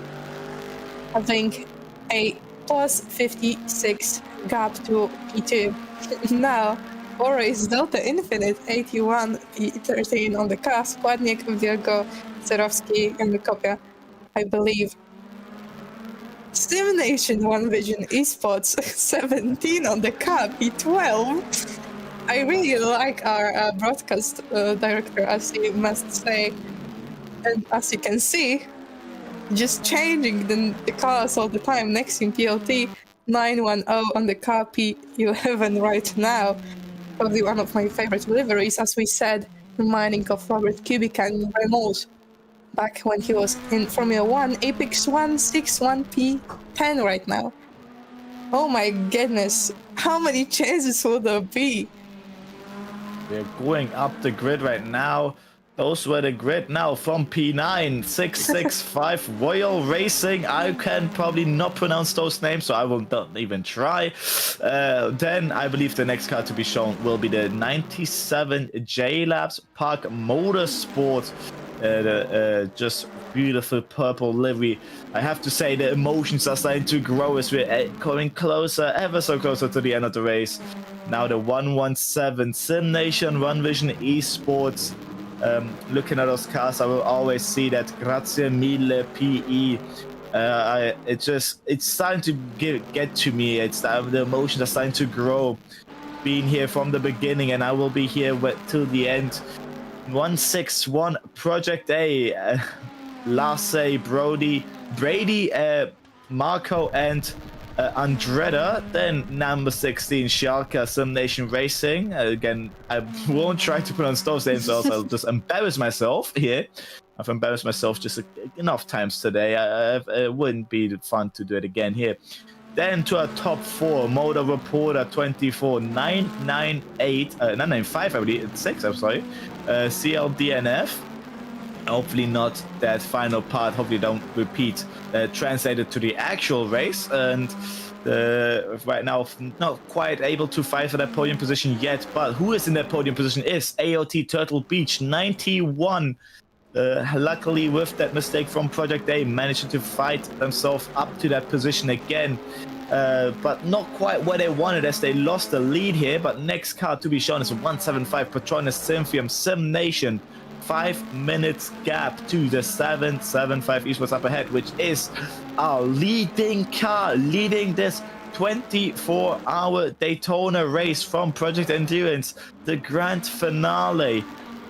having a plus 56 gap to P2. Now, for race Delta Infinite, 81, P13 on the car, Składnik, Virgo, Serowski, and Kopia, I believe. Sim Nation One Vision Esports, 17 on the car, P12. I really like our broadcast director, as you must say. And as you can see, just changing the cars all the time. Next in PLT, 910 on the car, P11 right now. Probably one of my favorite liveries, as we said, reminding of Robert Kubica and Renault back when he was in Formula 1. Apex 161 P10 right now. Oh my goodness, how many chances will there be? We're going up the grid right now. Those were the grid now from P9, 665 Royal Racing. I can probably not pronounce those names, so I will not even try. Then I believe the next car to be shown will be the 97 J-Labs Park Motorsport. The just beautiful purple livery. I have to say the emotions are starting to grow as we're coming closer, ever so closer to the end of the race. Now the 117 Sim Nation One Vision Esports. Looking at those cars, I will always see that Grazie Mille PE. It's starting to get to me. The emotions are starting to grow. Being here from the beginning, and I will be here till the end. 161 Project A, Lasse, Brady, Marco, and Andretta. Then number 16 Schalke Sim Nation Racing. Again, I won't try to pronounce those names, else I'll just embarrass myself here. I've embarrassed myself just enough times today. It wouldn't be fun to do it again here. Then to our top four, Motor Reporter 24, 995, I believe, it's 6, I'm sorry. CLDNF. Hopefully not that final part, hopefully don't repeat, translated to the actual race. And right now, not quite able to fight for that podium position yet, but who is in that podium position is AOT Turtle Beach, 91. Luckily, with that mistake from Project A, managed to fight themselves up to that position again. But not quite what they wanted, as they lost the lead here. But next car to be shown is 175 Patronus Synthium Sim Nation. 5 minutes gap to the 775 Esports up ahead, which is our leading car, leading this 24-hour Daytona race from Project Endurance, the grand finale.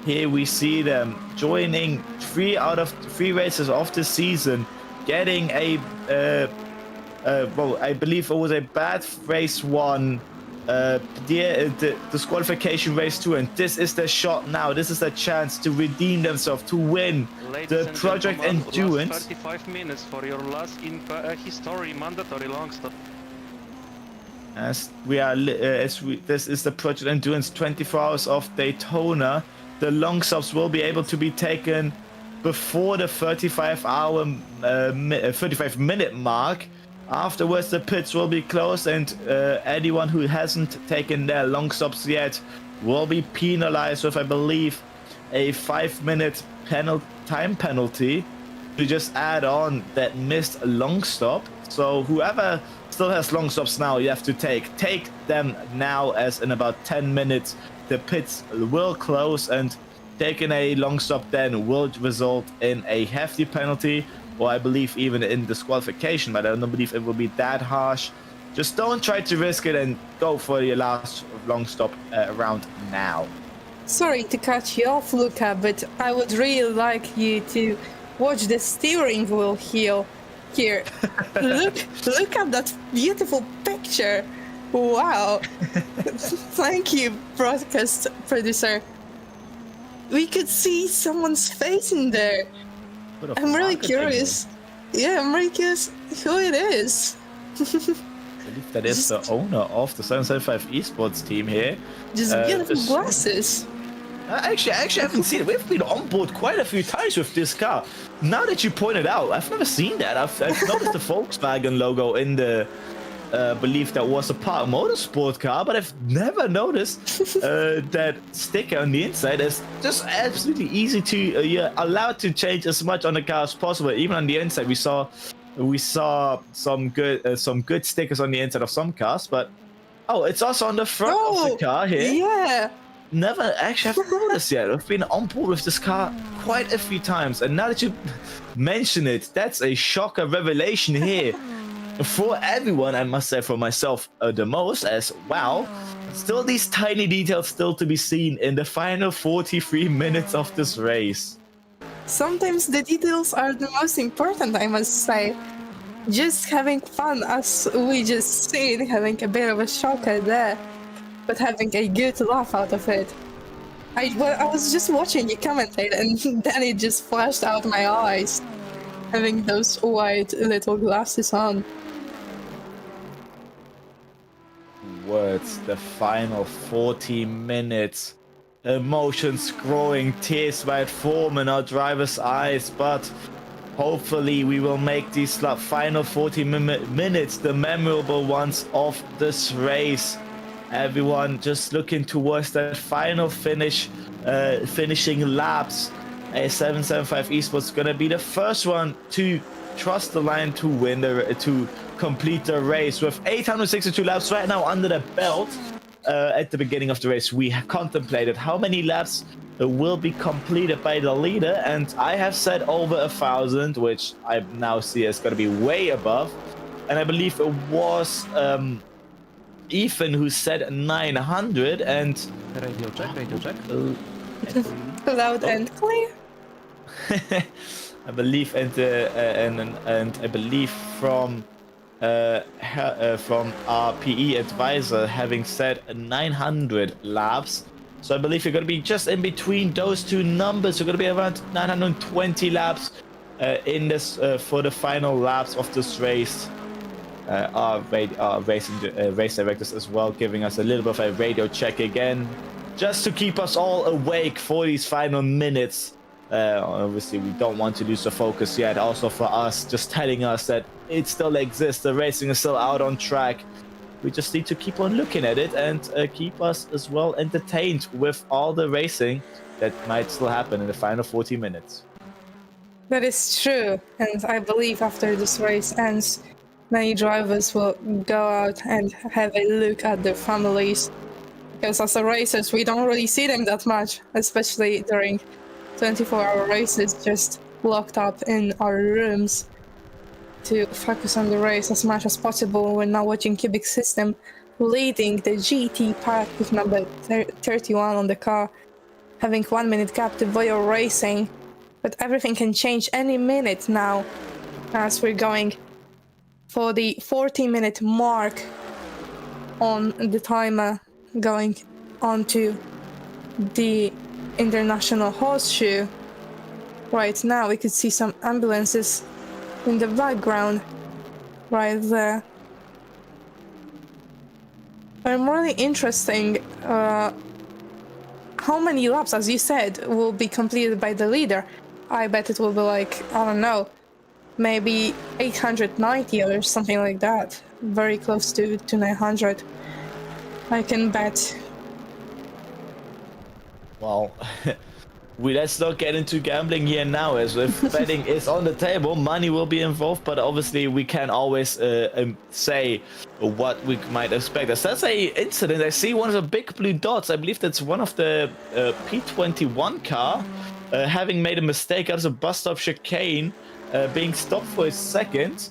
Here we see them joining 3 out of 3 races of the season, getting a well, I believe it was a bad race 1, the disqualification race 2, and this is the shot now. This is the chance to redeem themselves, to win the Project Endurance. Last 35 minutes for your last in history mandatory long stop. As we are, this is the Project Endurance 24 hours of Daytona. The long stops will be able to be taken before the 35-minute mark. Afterwards, the pits will be closed, and anyone who hasn't taken their long stops yet will be penalized with, I believe, a 5-minute time penalty to just add on that missed long stop. So whoever still has long stops now, you have to take them now, as in about 10 minutes the pits will close, and taking a long stop then will result in a hefty penalty, or I believe even in disqualification, but I don't believe it will be that harsh. Just don't try to risk it and go for your last long stop round now. Sorry to cut you off, Luca, but I would really like you to watch the steering wheel here. Look at that beautiful picture. Wow. Thank you, broadcast producer. We could see someone's face in there. I'm really curious. Yeah, I'm really curious who it is. I believe that is the owner of the 775 Esports team here. Just beautiful glasses. Actually, I haven't seen it. We've been on board quite a few times with this car. Now that you point it out, I've never seen that. I've noticed the Volkswagen logo in the believe that was a Park Motorsport car, but I've never noticed that sticker on the inside. Is just absolutely easy to you're allowed to change as much on the car as possible. Even on the inside, we saw some good stickers on the inside of some cars, but oh, it's also on the front of the car here. Yeah. Never actually haven't noticed yet. I've been on board with this car quite a few times, and now that you mention it, that's a shocker revelation here for everyone. I must say for myself the most, as wow, still these tiny details still to be seen in the final 43 minutes of this race. Sometimes the details are the most important, I must say. Just having fun, as we just seen, having a bit of a shocker there, but having a good laugh out of it. I was just watching you commentate, and then it just flashed out my eyes, having those white little glasses on. Words, the final 40 minutes. Emotions growing, tears might form in our driver's eyes, but hopefully we will make these final 40 minutes the memorable ones of this race. Everyone just looking towards that final finish, finishing laps. A 775 Esports gonna be the first one to cross the line to win to complete the race with 862 laps right now under the belt. At the beginning of the race, we contemplated how many laps will be completed by the leader, and I have said over 1,000, which I now see is going to be way above. And I believe it was Ethan who said 900, and Radio check. Loud and clear. I believe, and I believe from our PE advisor having said 900 laps. So I believe you're going to be just in between those two numbers. You're going to be around 920 laps in this for the final laps of this race. Our race directors as well giving us a little bit of a radio check again, just to keep us all awake for these final minutes. Obviously, we don't want to lose the focus yet. Also for us, just telling us that it still exists. The racing is still out on track. We just need to keep on looking at it and keep us as well entertained with all the racing that might still happen in the final 40 minutes. That is true, and I believe after this race ends, many drivers will go out and have a look at their families. Because as the racers, we don't really see them that much, especially during 24-hour races, just locked up in our rooms to focus on the race as much as possible. We're now watching Cubic System leading the GT pack with number 31 on the car, having 1 minute gap to Voyo Racing, but everything can change any minute now as we're going for the 40-minute mark on the timer, going on to the International Horseshoe. Right now we could see some ambulances in the background right there. I'm really interesting how many laps, as you said, will be completed by the leader. I bet it will be like, I don't know, maybe 890 or something like that. Very close to 900. I can bet. Well, let's not get into gambling here now, as if betting is on the table, money will be involved, but obviously we can always say what we might expect. As that's a incident, I see one of the big blue dots. I believe that's one of the P21 car having made a mistake out of a bus stop chicane, being stopped for a second.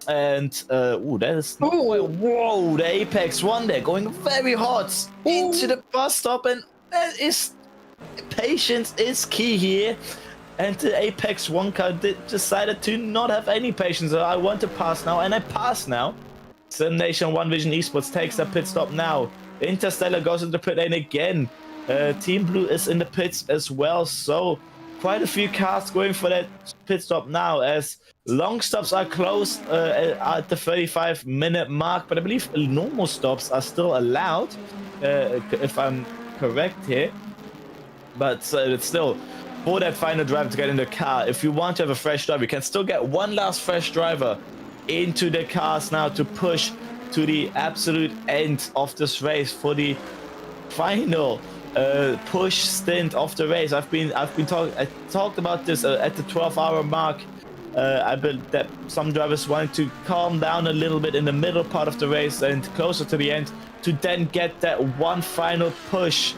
And that is not whoa, the Apex one there going very hot into the bus stop, and that is patience is key here. And the Apex 1 car decided to not have any patience. I want to pass now, and I pass now. Nation One Vision Esports takes a pit stop now. Interstellar goes into pit lane again. Team Blue is in the pits as well, so quite a few cars going for that pit stop now, as long stops are closed at the 35-minute mark, but I believe normal stops are still allowed, if I'm correct here. But it's still for that final driver to get in the car. If you want to have a fresh driver, you can still get one last fresh driver into the cars now to push to the absolute end of this race for the final push stint of the race. I talked about this at the 12-hour mark. I bet that some drivers wanted to calm down a little bit in the middle part of the race and closer to the end to then get that one final push,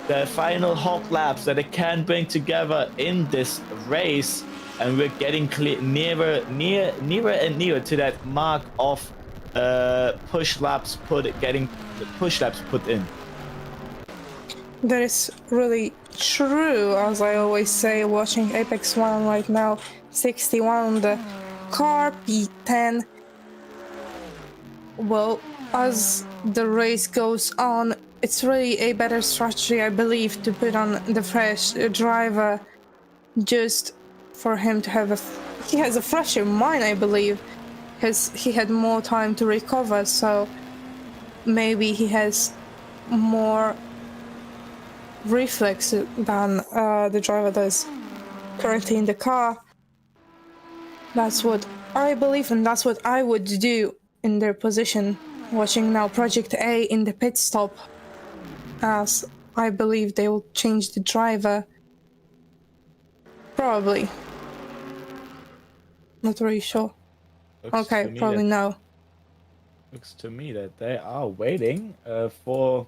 the final hot laps that they can bring together in this race. And we're getting nearer and nearer to that mark of push laps put in. That is really true, as I always say, watching Apex 1 right now, 61 on the car, P10. Well, as the race goes on, it's really a better strategy, I believe, to put on the fresh driver just for him to have he has a fresher mind, I believe, because he had more time to recover, so maybe he has more reflex than the driver does currently in the car. That's what I believe, and that's what I would do in their position. Watching now Project A in the pit stop, as I believe they will change the driver. Probably. Not really sure. Okay, probably no. Looks to me that they are waiting for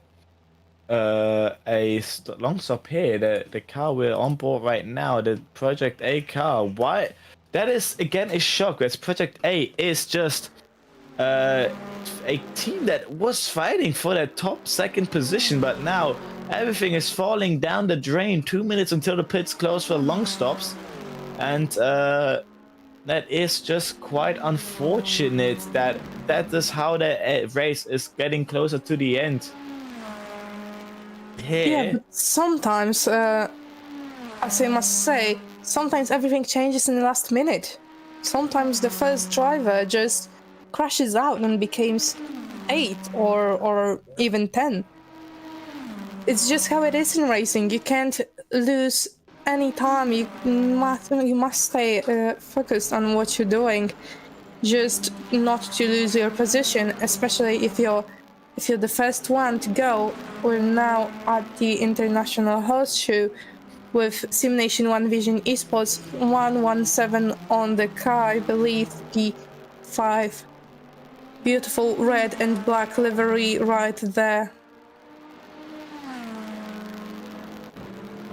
a long stop here. The car we're on board right now, the Project A car. Why? That is again a shock. As Project A is just a team that was fighting for that top second position, but now everything is falling down the drain. 2 minutes until the pits close for long stops, and that is just quite unfortunate. That is how the race is getting closer to the end. Here. Yeah, but sometimes, as I must say, sometimes everything changes in the last minute. Sometimes the first driver just crashes out and becomes 8 or even 10. It's just how it is in racing. You can't lose any time. You must stay focused on what you're doing, just not to lose your position, especially if you're the first one to go. We're now at the International Horseshoe with Simnation One Vision Esports 117 on the car, I believe P5. Beautiful red and black livery right there.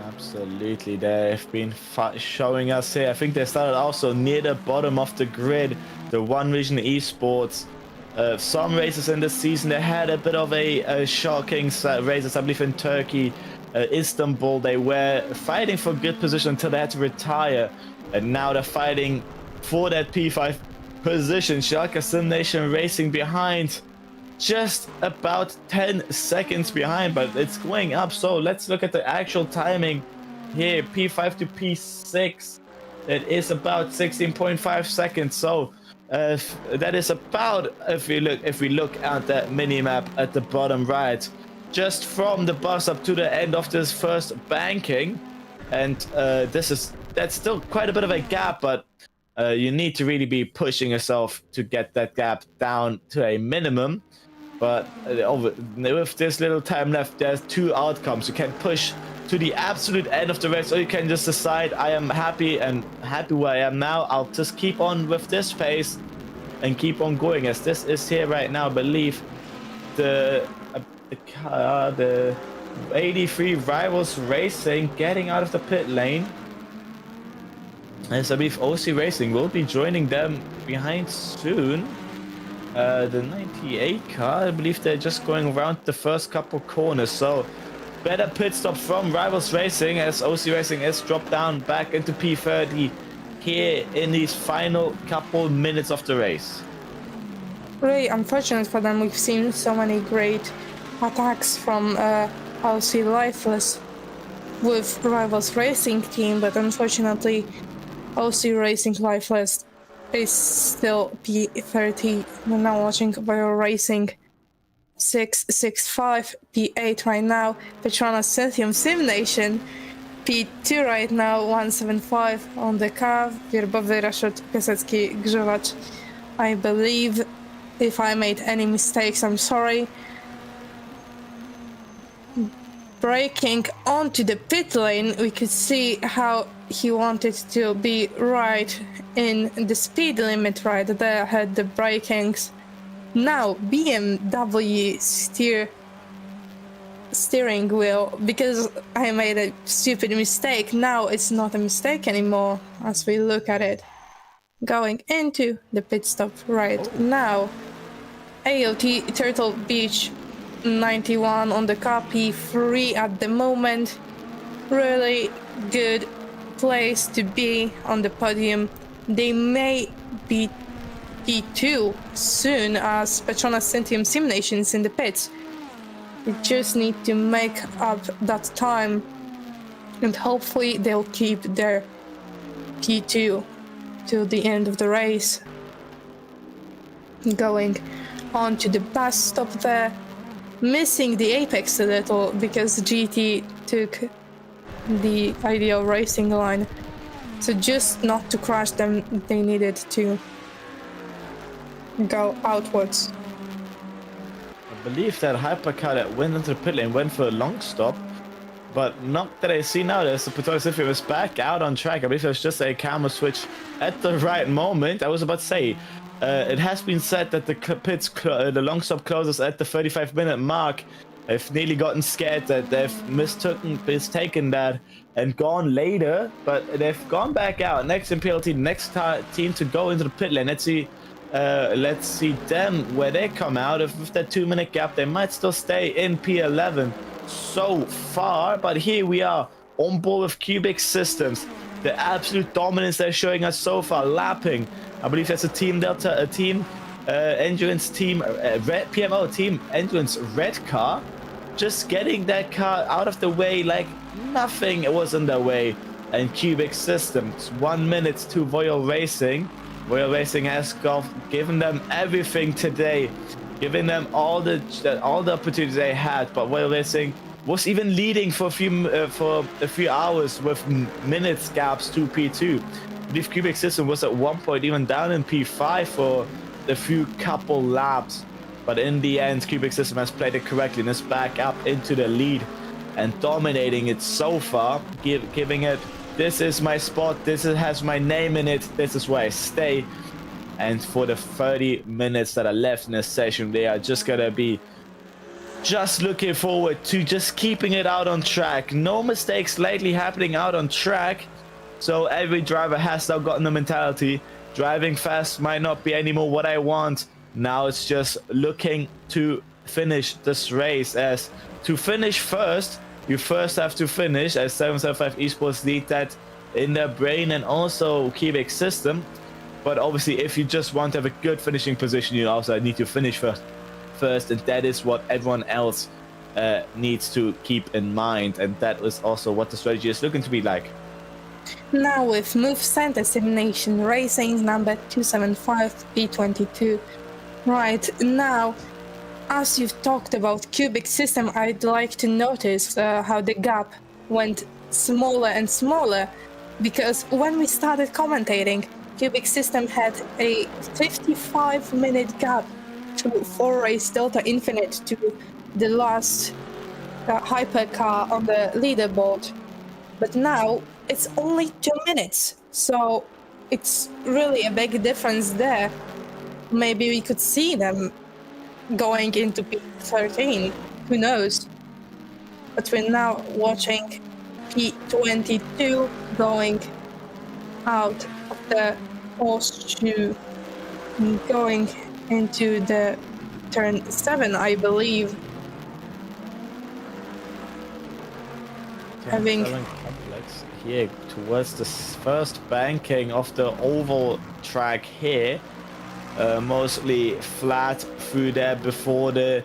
Absolutely, they've been showing us here. I think they started also near the bottom of the grid, the One Vision Esports. Some races in this season, they had a bit of a shocking races. I believe in Turkey, Istanbul, they were fighting for good position until they had to retire. And now they're fighting for that P5 position. Schalke Simnation Racing behind, just about 10 seconds behind, but it's going up. So let's look at the actual timing here. P5 to P6, it is about 16.5 seconds. So that is about, if we look at that mini map at the bottom right, just from the bus up to the end of this first banking. And that's still quite a bit of a gap, but you need to really be pushing yourself to get that gap down to a minimum. But with this little time left, there's two outcomes. You can push to the absolute end of the race, or you can just decide, I am happy where I am now. I'll just keep on with this pace and keep on going, as this is here right now. I believe the 83 Rivals Racing getting out of the pit lane. As I believe OC Racing will be joining them behind soon. The 98 car, I believe they're just going around the first couple corners. So better pit stop from Rivals Racing, as OC Racing is dropped down back into P30 here in these final couple minutes of the race. Really unfortunate for them. We've seen so many great attacks from OC Lifeless with Rivals Racing team, but unfortunately OC Racing Lifeless is still P30. We're now watching Bio Racing 665 P8 right now. Petronas Cynthium Simnation P2 right now, 175 on the car. Wierbowy Rashod Piasecki Grzewacz, I believe. if I made any mistakes, I'm sorry. Braking onto the pit lane, we could see how he wanted to be right in the speed limit right there, had the brakings. Now BMW steering wheel, because I made a stupid mistake. Now it's not a mistake anymore as we look at it. Going into the pit stop right now. AOT Turtle Beach 91 on the car, P3 at the moment. Really good place to be on the podium. They may be P2 soon as Petronas Centium Simulations in the pits. We just need to make up that time and hopefully they'll keep their P2 till the end of the race. Going on to the bus stop there, missing the apex a little because GT took the ideal racing line. So just not to crash them, they needed to go outwards. I believe that hypercar that went into the pit lane went for a long stop, but not that I see now. There's the Petronas Centium was back out on track. I believe it was just a camera switch at the right moment. I was about to say, it has been said that the long stop closes at the 35-minute mark. I've nearly gotten scared that they've mistaken that and gone later, but they've gone back out. Next in PLT, next team to go into the pit lane. Let's see them where they come out. With that 2-minute gap, they might still stay in P11 so far, but here we are on board with Cubic Systems. The absolute dominance they're showing us so far, lapping. I believe that's a Team Delta, a Team Endurance Team, Red PMO Team Endurance Red car. Just getting that car out of the way like nothing was in their way. And Cubic Systems, 1 minute to Royal Racing. Royal Racing has given them everything today, giving them all the opportunities they had. But Royal Racing was even leading for a few hours with minutes gaps to P2. I believe Cubic System was at one point even down in P5 for a few couple laps. But in the end, Cubic System has played it correctly and is back up into the lead and dominating it so far, giving it, this is my spot, has my name in it, this is where I stay. And for the 30 minutes that are left in this session, they are just gonna be just looking forward to just keeping it out on track. No mistakes lately happening out on track. So every driver has now gotten the mentality, driving fast might not be anymore what I want. Now it's just looking to finish this race. As to finish first, you first have to finish, as 775 Esports lead that in their brain, and also Cubic System. But obviously, if you just want to have a good finishing position, you also need to finish first, and that is what everyone else needs to keep in mind, and that is also what the strategy is looking to be like. Now with Move Center Simulation Racing number 275 P22. Right, now, as you've talked about Cubic System, I'd like to notice how the gap went smaller and smaller, because when we started commentating, Cubic System had a 55-minute gap to 4-race Delta Infinite to the last hypercar on the leaderboard. But now it's only 2 minutes, so it's really a big difference there. Maybe we could see them going into P13, who knows? But we're now watching P22 going out of the horseshoe, going into the turn 7, I believe. Having complex here towards the first banking of the oval track here. Mostly flat through there before the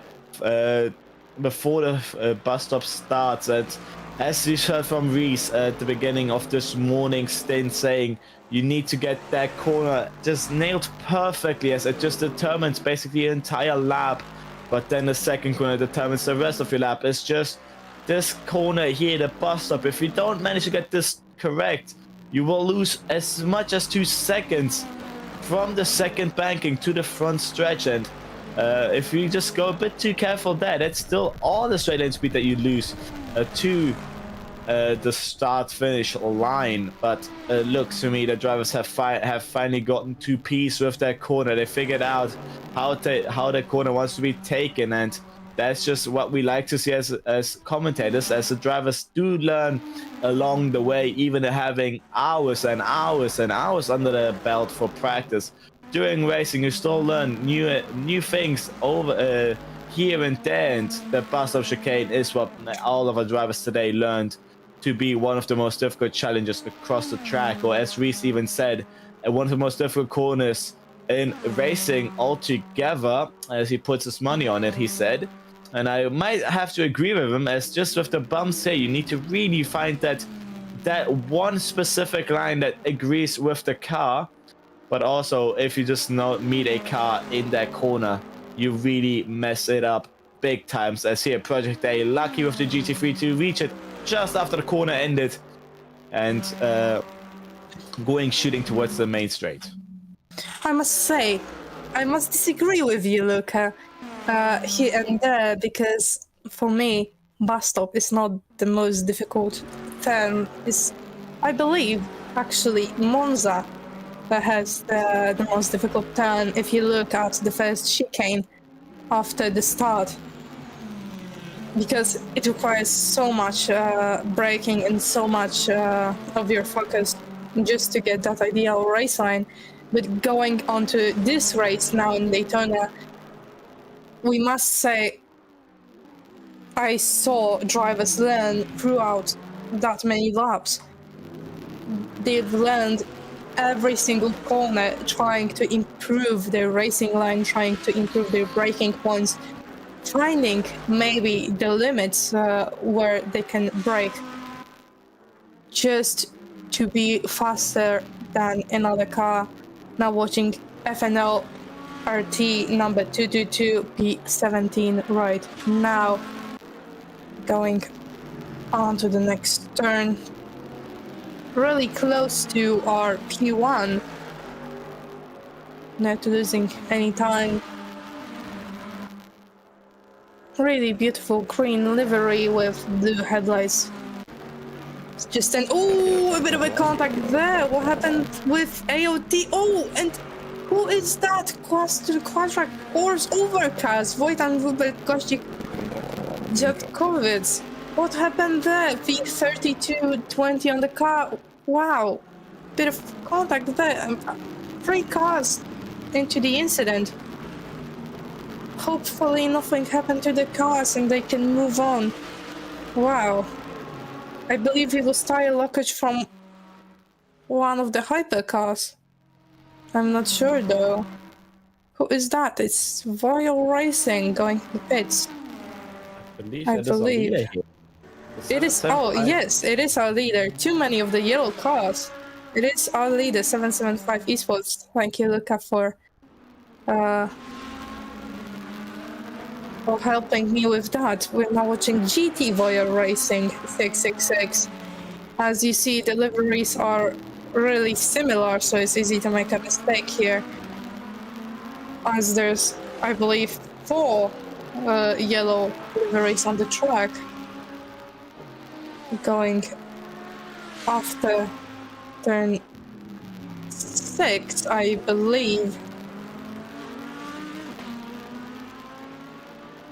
bus stop starts. And as you heard from Reese at the beginning of this morning stint, saying you need to get that corner just nailed perfectly, as it just determines basically the entire lap. But then the second corner determines the rest of your lap. It's just this corner here, the bus stop. If you don't manage to get this correct, you will lose as much as 2 seconds from the second banking to the front stretch, and if you just go a bit too careful there, that's still all the straight line speed that you lose to the start-finish line. But looks to me the drivers have finally gotten to peace with their corner. They figured out how their corner wants to be taken, and that's just what we like to see as commentators, as the drivers do learn along the way, even having hours and hours and hours under their belt for practice. During racing, you still learn new things over here and there, and the bus stop chicane is what all of our drivers today learned to be one of the most difficult challenges across the track, or as Reese even said, one of the most difficult corners in racing altogether, as he puts his money on it, he said. And I might have to agree with him, as just with the bumps here, you need to really find that one specific line that agrees with the car. But also, if you just meet a car in that corner, you really mess it up big times. As here, Project A lucky with the GT3 to reach it just after the corner ended, and shooting towards the main straight. I must say, I must disagree with you, Luca, here and there, because for me, bus stop is not the most difficult turn. I believe, actually, Monza that has the most difficult turn if you look at the first chicane after the start, because it requires so much braking and so much of your focus just to get that ideal race line. But going on to this race now in Daytona, we must say I saw drivers learn throughout that many laps. They've learned every single corner, trying to improve their racing line, trying to improve their braking points, finding maybe the limits where they can brake, just to be faster than another car. Now watching FNL RT number 222 P17 right now, going on to the next turn, really close to our P1, not losing any time. Really beautiful green livery with blue headlights. It's just a bit of a contact there. What happened with AOT? Oh, and who is that? Contract course overcast. Wojtan Wubel-Kościk Dziadkowic. What happened there? V3220 on the car. Wow. Bit of contact there. 3 cars into the incident. Hopefully nothing happened to the cars and they can move on. Wow. I believe it was tire lockage from one of the hypercars. I'm not sure though. Who is that? It's Royal Racing going to the pits. I believe. It is. Oh, yes, it is our leader. Too many of the yellow cars. It is our leader, 775 Esports. Thank you, Luca, for helping me with that. We're now watching GT Royal Racing 666. As you see, the liveries are really similar, so it's easy to make a mistake here. As there's, I believe, 4 yellow liveries on the track. Going after turn 6, I believe.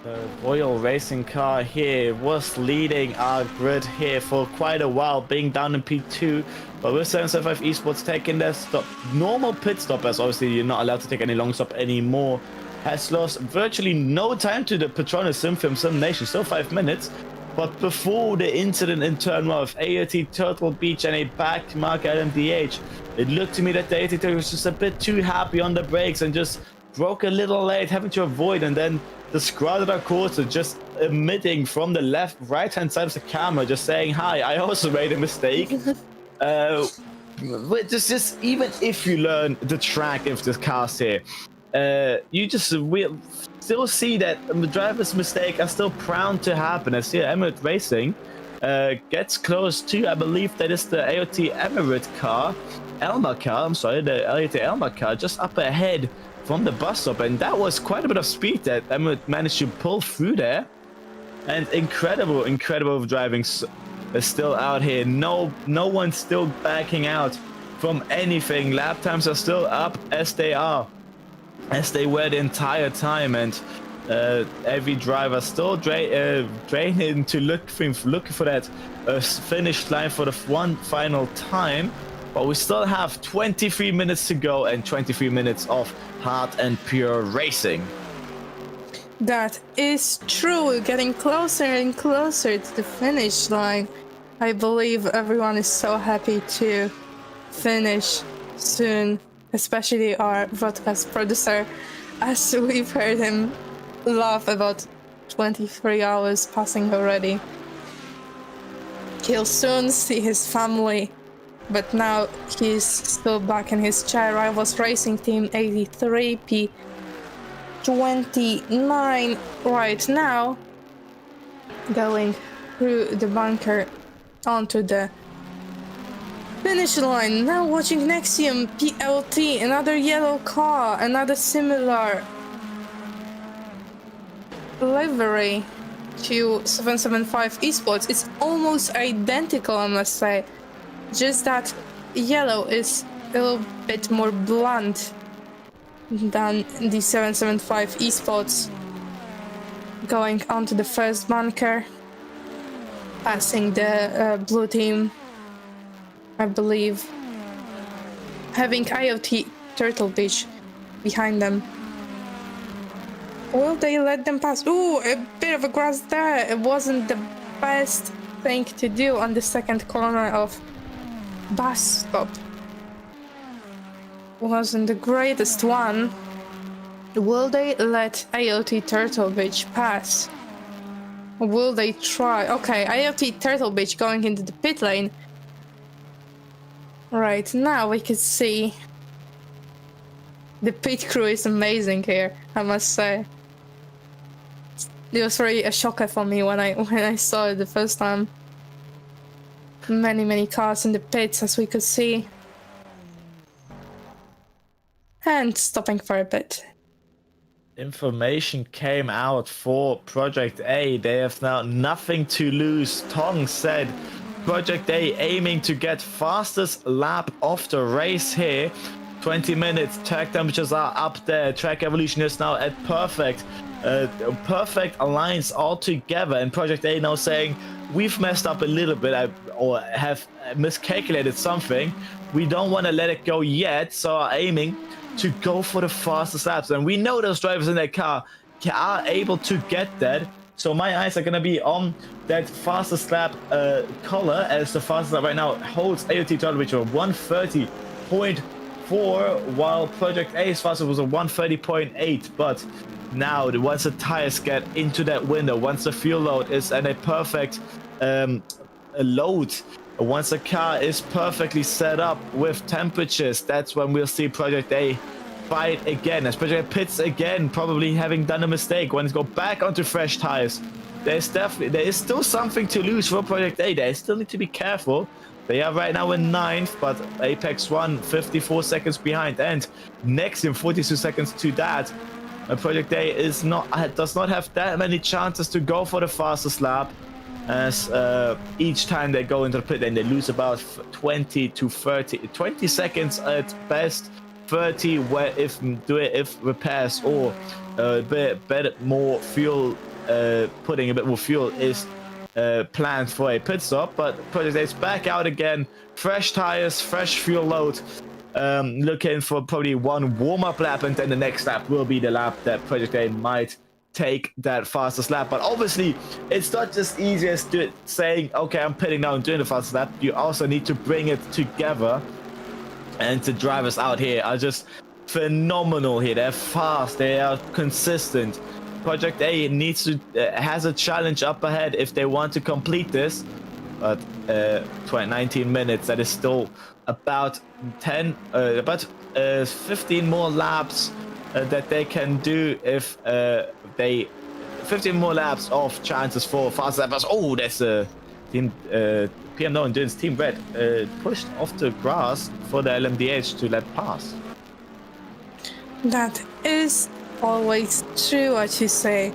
The Royal Racing car here was leading our grid here for quite a while, being down in P2, but with 775 Esports taking their stop, normal pit stop, as obviously you're not allowed to take any long stop anymore, has lost virtually no time to the Petronas SimFilm Sim Nation, still 5 minutes. But before the incident in turn 1 of AOT Turtle Beach and a back mark LMDH, it looked to me that the AOT was just a bit too happy on the brakes and just broke a little late, having to avoid, and then the Squadra Corsa just emitting from the right-hand side of the camera, just saying, "Hi, I also made a mistake." Just even if you learn the track of this cars here, you just will still see that the driver's mistake are still bound to happen. As here, Emirates Racing gets close to, I believe that is the AOT Emirates car, Elma car, I'm sorry, the LAT Elma car just up ahead from the bus stop, and that was quite a bit of speed that Emma managed to pull through there. And incredible driving still out here. No one's still backing out from anything. Lap times are still up as they were the entire time, and every driver still draining to looking for that finish line for the one final time. But we still have 23 minutes to go and 23 minutes of hard and pure racing. That is true. We're getting closer and closer to the finish line. I believe everyone is so happy to finish soon, especially our broadcast producer, as we've heard him laugh about 23 hours passing already. He'll soon see his family, but now he's still back in his chair. Rivals Racing Team 83 P29 right now, going through the bunker onto the finish line. Now watching Nexium PLT, another yellow car, another similar livery to 775 Esports. It's almost identical, I must say, just that yellow is a little bit more blunt than the 775 Esports. Going onto the first bunker, passing the blue team, I believe, having IoT Turtle Beach behind them. Will they let them pass? Ooh, a bit of a grass there. It wasn't the best thing to do on the second corner of bus stop. Wasn't the greatest one. Will they let IoT Turtle Beach pass? Will they try? Okay, IoT Turtle Beach going into the pit lane. Right, now we can see the pit crew is amazing here, I must say. It was really a shocker for me when I saw it the first time. Many cars in the pits, as we could see. And stopping for a bit. Information came out for Project A. They have now nothing to lose. Tong said Project A aiming to get fastest lap of the race here. 20 minutes, track temperatures are up there. Track evolution is now at perfect alliance altogether. And Project A now saying, we've messed up a little bit or have miscalculated something. We don't want to let it go yet, so are aiming to go for the fastest laps. And we know those drivers in their car are able to get that. So my eyes are going to be on that fastest lap color, as the fastest lap right now holds AOT Turtle, which was 130.4, while Project A's fastest was a 130.8. But now, once the tires get into that window, once the fuel load is at a perfect load, once the car is perfectly set up with temperatures, that's when we'll see Project A fight again. As Project A pits again, probably having done a mistake. When it's go back onto fresh tires, there is still something to lose for Project A. They still need to be careful. They are right now in 9th, but Apex 1 54 seconds behind, and Nexium 42 seconds to that. Project A does not have that many chances to go for the fastest lap, as each time they go into the pit lane, they lose about 20 seconds at best, 30 if repairs or a bit more fuel, putting a bit more fuel is planned for a pit stop. But Project A is back out again, fresh tires, fresh fuel load. Looking for probably one warm-up lap, and then the next lap will be the lap that Project A might take that fastest lap. But obviously, it's not just easy as saying, okay, I'm pitting now and doing the fastest lap. You also need to bring it together. And the drivers out here are just phenomenal here. They're fast, they are consistent. Project A has a challenge up ahead if they want to complete this. But 19 minutes, that is still about 15 more laps that they can do if 15 more laps of chances for fast lappers. Oh, there's a team PMO Endurance Team Red pushed off the grass for the LMDH to let pass. That is always true what you say.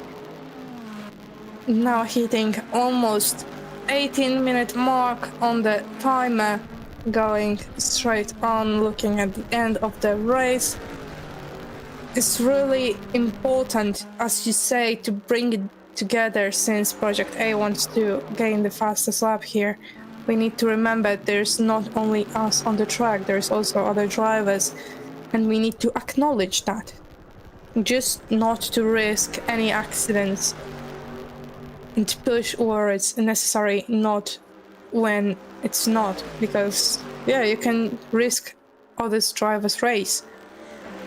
Now hitting almost 18-minute mark on the timer, going straight on, looking at the end of the race. It's really important, as you say, to bring it together, since Project A wants to gain the fastest lap here. We need to remember there's not only us on the track, there's also other drivers, and we need to acknowledge that. Just not to risk any accidents and push where it's necessary, not when it's not, because yeah, you can risk other drivers' race.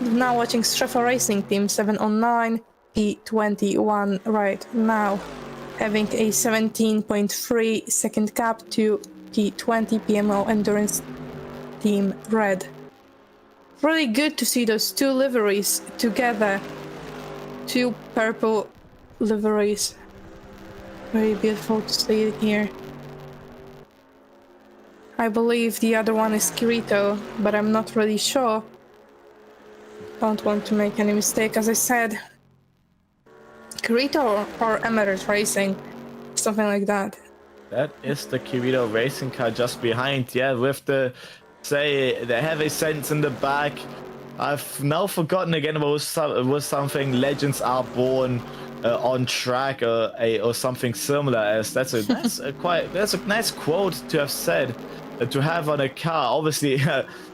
Now watching Strefa Racing Team 709 P21 right now, having a 17.3 second gap to P20 PMO Endurance Team Red. Really good to see those two liveries together, two purple liveries. Very beautiful to see it here. I believe the other one is Kirito, but I'm not really sure. Don't want to make any mistake, as I said. Kirito or Emirates Racing, something like that. That is the Kirito racing car just behind, yeah, with the, say, the heavy sentence in the back. I've now forgotten again what was something Legends Are Born on track or something similar. As that's a nice quote to have said, to have on a car. Obviously,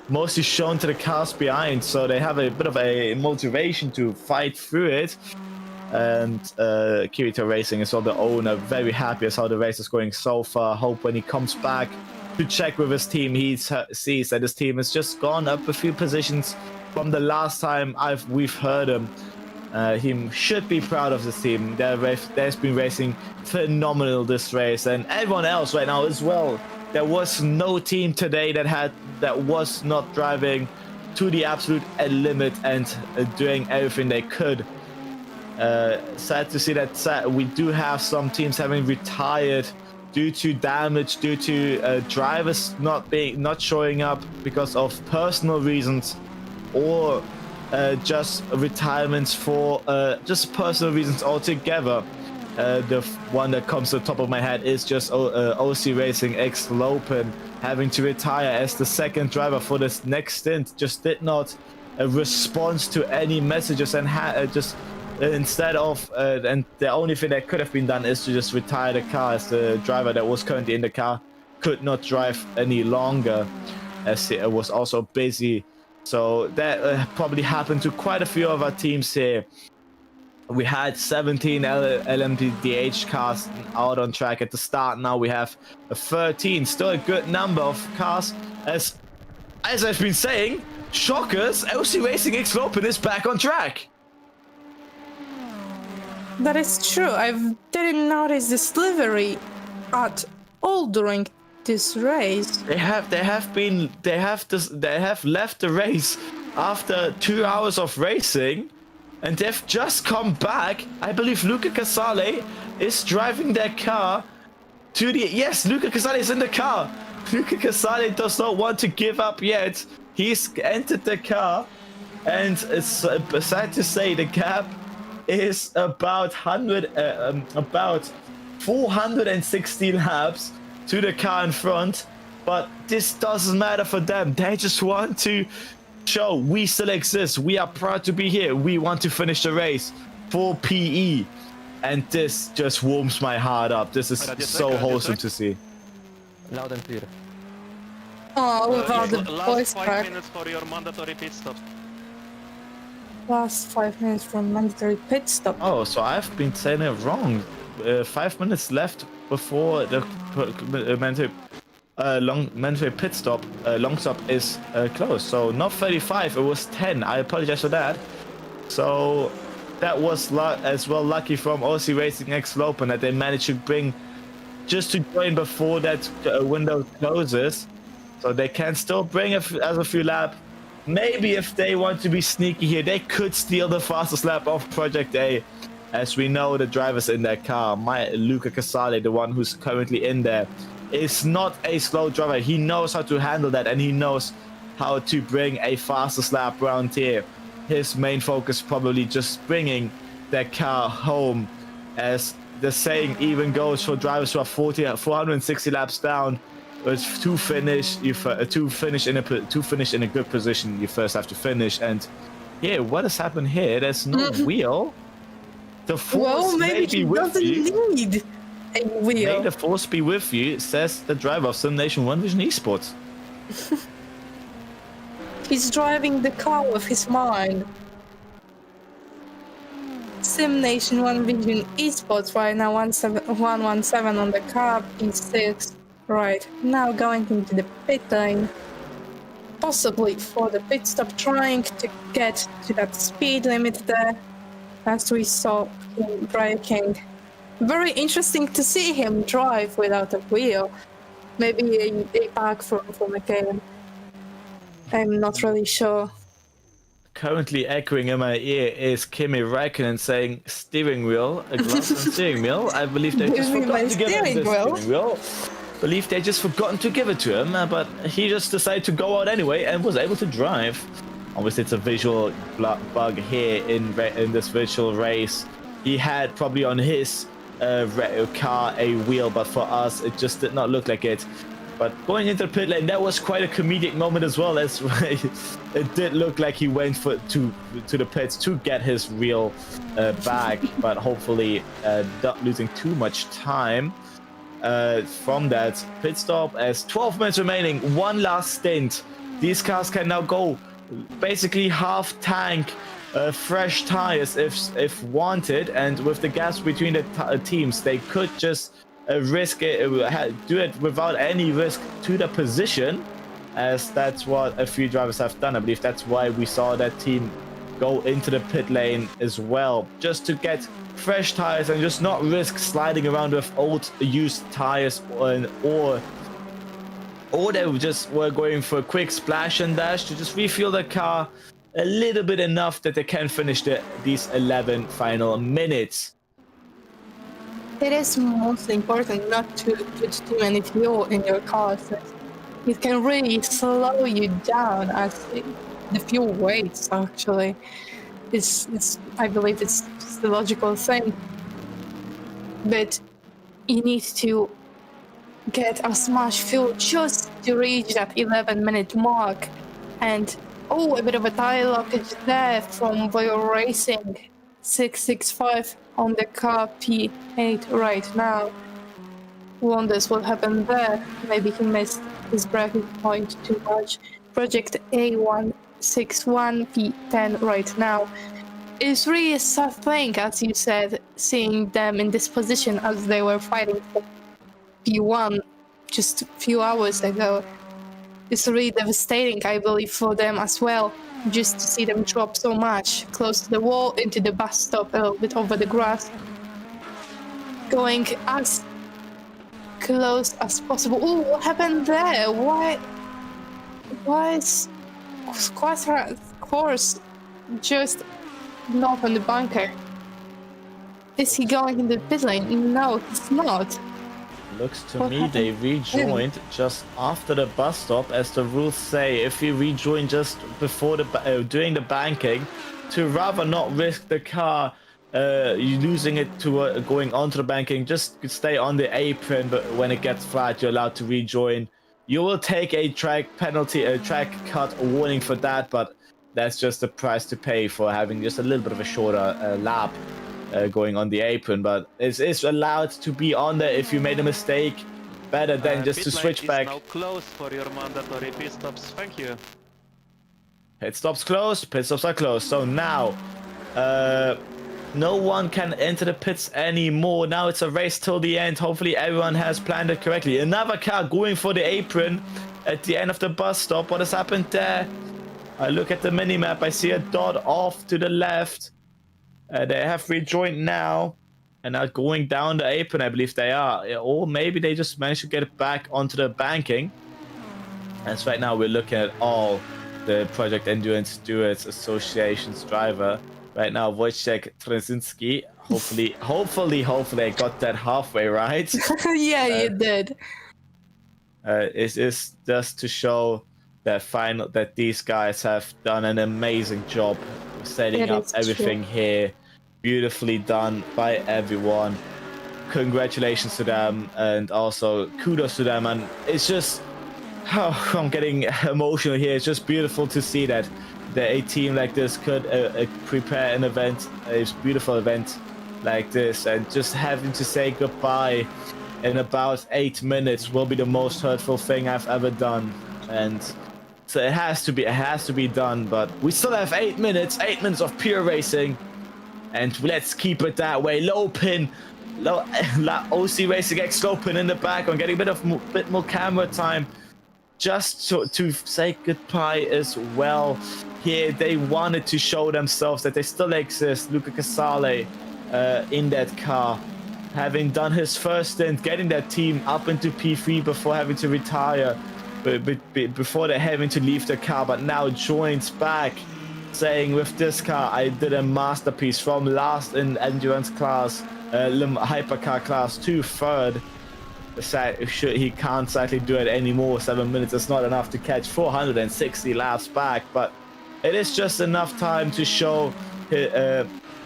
mostly shown to the cars behind, so they have a bit of a motivation to fight through it. And Kirito Racing is, well, the owner, very happy as how the race is going so far. Hope when he comes back to check with his team, he sees that his team has just gone up a few positions from the last time we've heard him. He should be proud of this team. They've been racing phenomenal this race, and everyone else right now as well. There was no team today that was not driving to the absolute limit and doing everything they could. Sad to see that we do have some teams having retired due to damage, due to drivers not showing up because of personal reasons, or just retirements for just personal reasons altogether. The one that comes to the top of my head is just OC Racing X Lopen having to retire as the second driver for this next stint. Just did not respond to any messages and just instead of and the only thing that could have been done is to just retire the car, as the driver that was currently in the car could not drive any longer, as it was also busy. So that probably happened to quite a few of our teams here. We had 17 LMDH cars out on track at the start. Now we have 13, still a good number of cars. As I've been saying, shockers, LC Racing X Lopen is back on track. That is true. I didn't notice this livery at all during this race. They have left the race after 2 hours of racing, and they've just come back. I believe Luca Casale is driving their car to the... Yes, Luca Casale is in the car. Luca Casale does not want to give up yet. He's entered the car, and it's sad to say the gap is about 460 laps to the car in front. But this doesn't matter for them. They just want to show we still exist. We are proud to be here. We want to finish the race for PE, and this just warms my heart up. This is so wholesome to see. Loud and clear. Oh, without the voice last 5 crack. minutes for your mandatory pit stop. Last 5 minutes from mandatory pit stop. Oh, so I've been saying it wrong. 5 minutes left before the mandatory pit stop. Long stop is closed. So not 35, it was 10. I apologize for that. So that was as well lucky from OC Racing X Lopen that they managed to bring just to join before that window closes. So they can still bring a few laps. Maybe if they want to be sneaky here, they could steal the fastest lap of Project A. As we know, the drivers in their car, Luca Casale, the one who's currently in there, is not a slow driver. He knows how to handle that, and he knows how to bring a fastest lap around here. His main focus probably just bringing that car home, as the saying even goes for drivers who are 460 laps down. It's to finish in a good position. You first have to finish, and here, what has happened here? There's no wheel. The force Well, maybe may be he with doesn't you. need a May wheel. the force be with you, says the driver of Simnation One Vision Esports. He's driving the car with his mind. Sim Nation 1 Vision Esports right now, 117 on the car, P6. Right, now going into the pit lane. Possibly for the pit stop, trying to get to that speed limit there, as we saw him braking. Very interesting to see him drive without a wheel. Maybe a bug from McCain. I'm not really sure. Currently echoing in my ear is Kimi Räikkönen saying steering wheel, a glove and steering wheel. I believe they just Give me forgot my to give him the steering wheel. steering wheel. Believe they just forgotten to give it to him, but he just decided to go out anyway and was able to drive. Obviously, it's a visual bug here in this virtual race. He had probably on his car a wheel, but for us, it just did not look like it. But going into the pit lane, that was quite a comedic moment as well, as it did look like he went to the pits to get his wheel back, but hopefully not losing too much time from that pit stop. As 12 minutes remaining, one last stint. These cars can now go basically half tank, fresh tires if wanted, and with the gaps between the teams, they could just risk it, do it without any risk to the position, as that's what a few drivers have done. I believe that's why we saw that team go into the pit lane as well, just to get fresh tires and just not risk sliding around with old used tires, or they just were going for a quick splash and dash to just refuel the car a little bit enough that they can finish these 11 final minutes. It is most important not to put too many fuel in your car. It can really slow you down as the fuel weights, actually. I believe it's just the logical thing. But you need to get as much fuel just to reach that 11-minute mark. And a bit of a tire blockage there from Voyo Racing. 665 on the car, P8 right now. Wonders what happened there. Maybe he missed his braking point too much. Project A161, P10 right now. It's really a sad thing, as you said, seeing them in this position as they were fighting for P1 just a few hours ago. It's really devastating, I believe, for them as well, just to see them drop so much close to the wall, into the bus stop, a little bit over the grass, going as close as possible. Oh, what happened there? Why is course just not on the bunker? Is he going in the pit lane? No, he's not. Looks to What me happened? they rejoined just after the bus stop, as the rules say. If you rejoin just before during the banking, to rather not risk the car losing it to going onto the banking, just stay on the apron. But when it gets flat, you're allowed to rejoin. You will take a track penalty, a track cut warning for that, but that's just the price to pay for having just a little bit of a shorter lap. Going on the apron, but it's allowed to be on there if you made a mistake. Better than just to switch back. Now closed for your mandatory pit stops. Thank you. Pit stops closed. Pit stops are closed. So now, no one can enter the pits anymore. Now it's a race till the end. Hopefully everyone has planned it correctly. Another car going for the apron at the end of the bus stop. What has happened there? I look at the minimap. I see a dot off to the left. They have rejoined now and are going down the apron, I believe they are. Or maybe they just managed to get it back onto the banking. As right now we're looking at all the Project Endurance Stewards Association's driver. Right now, Wojciech Trzynski. Hopefully I got that halfway right. Yeah, you did. Is just to show that these guys have done an amazing job setting It up is everything here. Beautifully done by everyone. Congratulations to them, and also kudos to them. And it's just, I'm getting emotional here. It's just beautiful to see that a team like this could prepare an event, a beautiful event like this, and just having to say goodbye in about 8 minutes will be the most hurtful thing I've ever done. And so it has to be done. But we still have 8 minutes of pure racing, and let's keep it that way. Low pin, OC Racing X low pin in the back. I'm getting a bit more camera time, just to say goodbye as well. Here they wanted to show themselves that they still exist. Luca Casale in that car, having done his first stint, getting that team up into P3 before having to retire, before they're having to leave the car, but now joins back, saying with this car I did a masterpiece, from last in endurance class, hypercar class, to third. He can't sadly do it anymore. 7 minutes is not enough to catch 460 laps back, but it is just enough time to show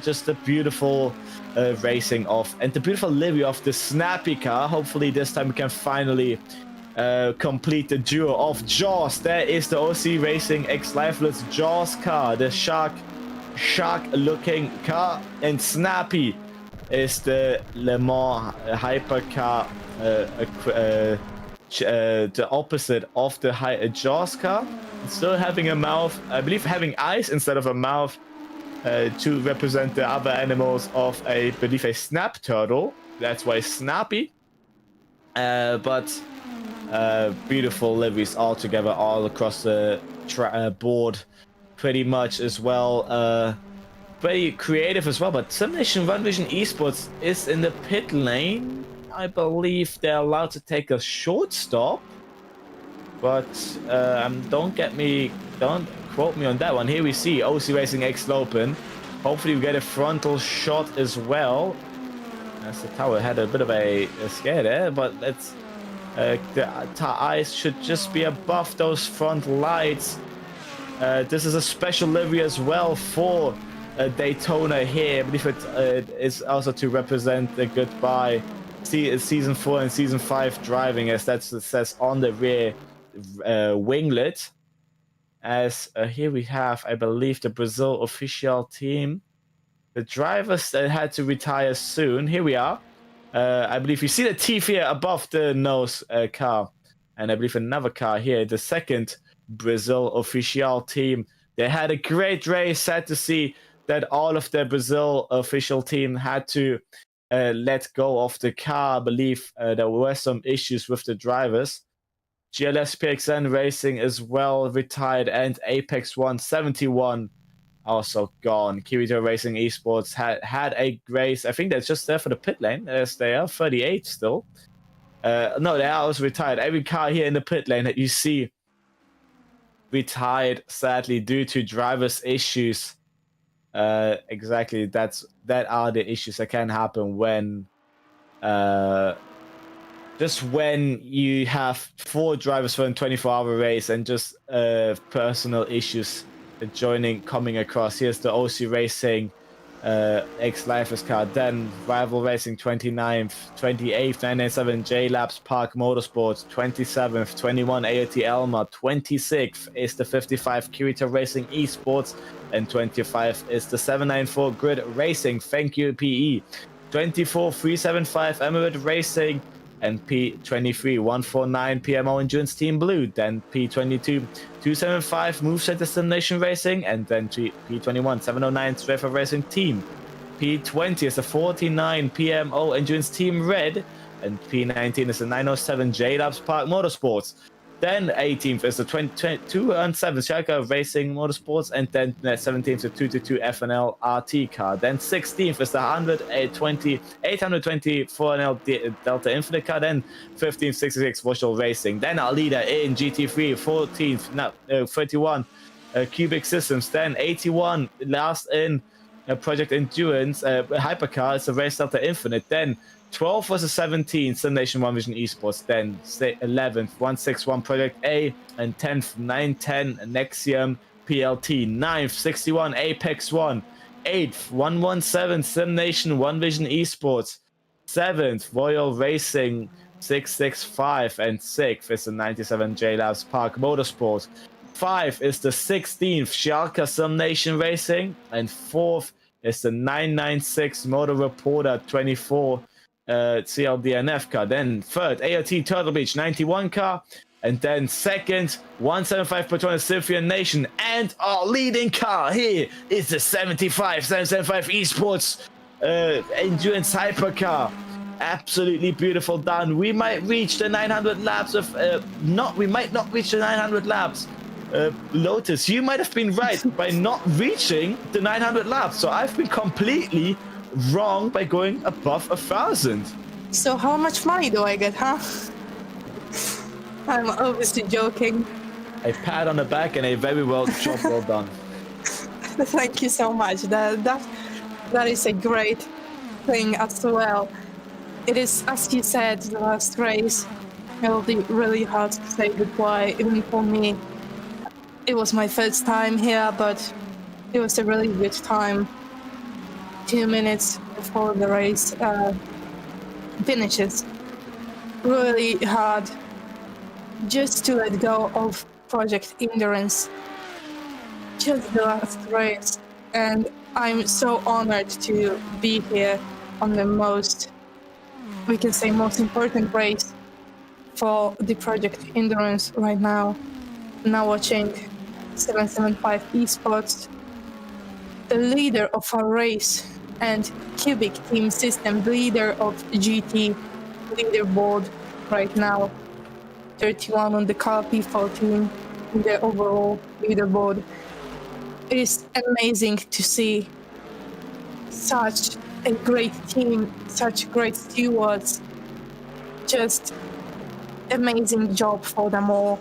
just the beautiful racing of, and the beautiful livery of the snappy car. Hopefully this time we can finally complete the duo of Jaws. There is the OC Racing X Lifeless Jaws car, the shark looking car, and Snappy is the Le Mans hypercar, the opposite of the Jaws car. Still having a mouth, I believe having eyes instead of a mouth, to represent the other animals of I believe a snap turtle. That's why Snappy. But beautiful liveries all together, all across the board, pretty much as well. Very creative as well. But Simulation Run Vision Esports is in the pit lane. I believe they're allowed to take a short stop, but don't quote me on that one. Here we see OC Racing X Open. Hopefully we get a frontal shot as well. As the tower had a bit of a scare there, but let's the eyes should just be above those front lights. This is a special livery as well for Daytona here. I believe it is also to represent the goodbye season 4 and season 5 driving, as that says on the rear winglet. As here we have, I believe, the Brazil official team. The drivers that had to retire soon. Here we are. I believe you see the teeth here above the nose car. And I believe another car here, the second Brazil official team. They had a great race. Sad to see that all of the Brazil official team had to let go of the car. I believe there were some issues with the drivers. GLS PXN Racing as well retired, and Apex 171 also gone. Kirito Racing Esports had a race. I think they're just there for the pit lane, as they are 38 still. No, they are also retired. Every car here in the pit lane that you see retired, sadly, due to drivers' issues. Exactly, that are the issues that can happen when just when you have 4 drivers for a 24-hour race, and just personal issues coming across. Here's the OC Racing X-Lifeless car, then Rival Racing 29th, 28th, 997 J-Labs Park Motorsports, 27th, 21 AOT Elma, 26th is the 55 Kirito Racing Esports, and 25th is the 794 Grid Racing. Thank you, PE. 24 375 Emirate Racing, and P23 149 PMO Endurance Team Blue, then P22 275 Moveset Destination Racing, and then P21 709 Strafer Racing Team. P20 is the 49 PMO Endurance Team Red, and P19 is the 907 J-Labs Park Motorsports. Then 18th is the 207 Schalke Racing Motorsports, and then 17th is the 222 FNL RT car. Then 16th is the 820 4NL Delta Infinite car. Then 15th 66 Virtual Racing. Then our leader in GT3, 14th, 31 Cubic Systems. Then 81 last in Project Endurance Hypercar. It's a Race Delta Infinite. Then 12th was a 17th, Simulation One Vision Esports. Then 11th, 161 Project A, and 10th, 910 Nexium PLT. 9th, 61 Apex One. 8th, 117 Simulation One Vision Esports. 7th, Royal Racing 665, and 6th is the 97 J Labs Park Motorsport. 5 is the 16th Schalke Simulation Racing, and 4th is the 996 Motor Reporter 24 CLDNF car. Then 3rd, AOT Turtle Beach 91 car, and then 2nd, 175 Petronas Symphony Nation, and our leading car here is the 775 Esports Endurance Hypercar. Absolutely beautiful done. We might reach the 900 laps of we might not reach the 900 laps. Lotus, you might have been right by not reaching the 900 laps. So I've been completely wrong by going above 1,000. So how much money do I get, huh? I'm obviously joking. A pat on the back and a very well job well done. Thank you so much. That is a great thing as well. It is, as you said, the last race. It will be really hard to say goodbye, even for me. It was my first time here, but it was a really good time. 2 minutes before the race finishes. Really hard just to let go of Project Endurance. Just the last race. And I'm so honored to be here on the most important race for the Project Endurance right now. Now watching 775 Esports, the leader of our race, and Cubic Team System, leader of GT leaderboard right now. 31 on the car, P14 in the overall leaderboard. It is amazing to see such a great team, such great stewards. Just amazing job for them all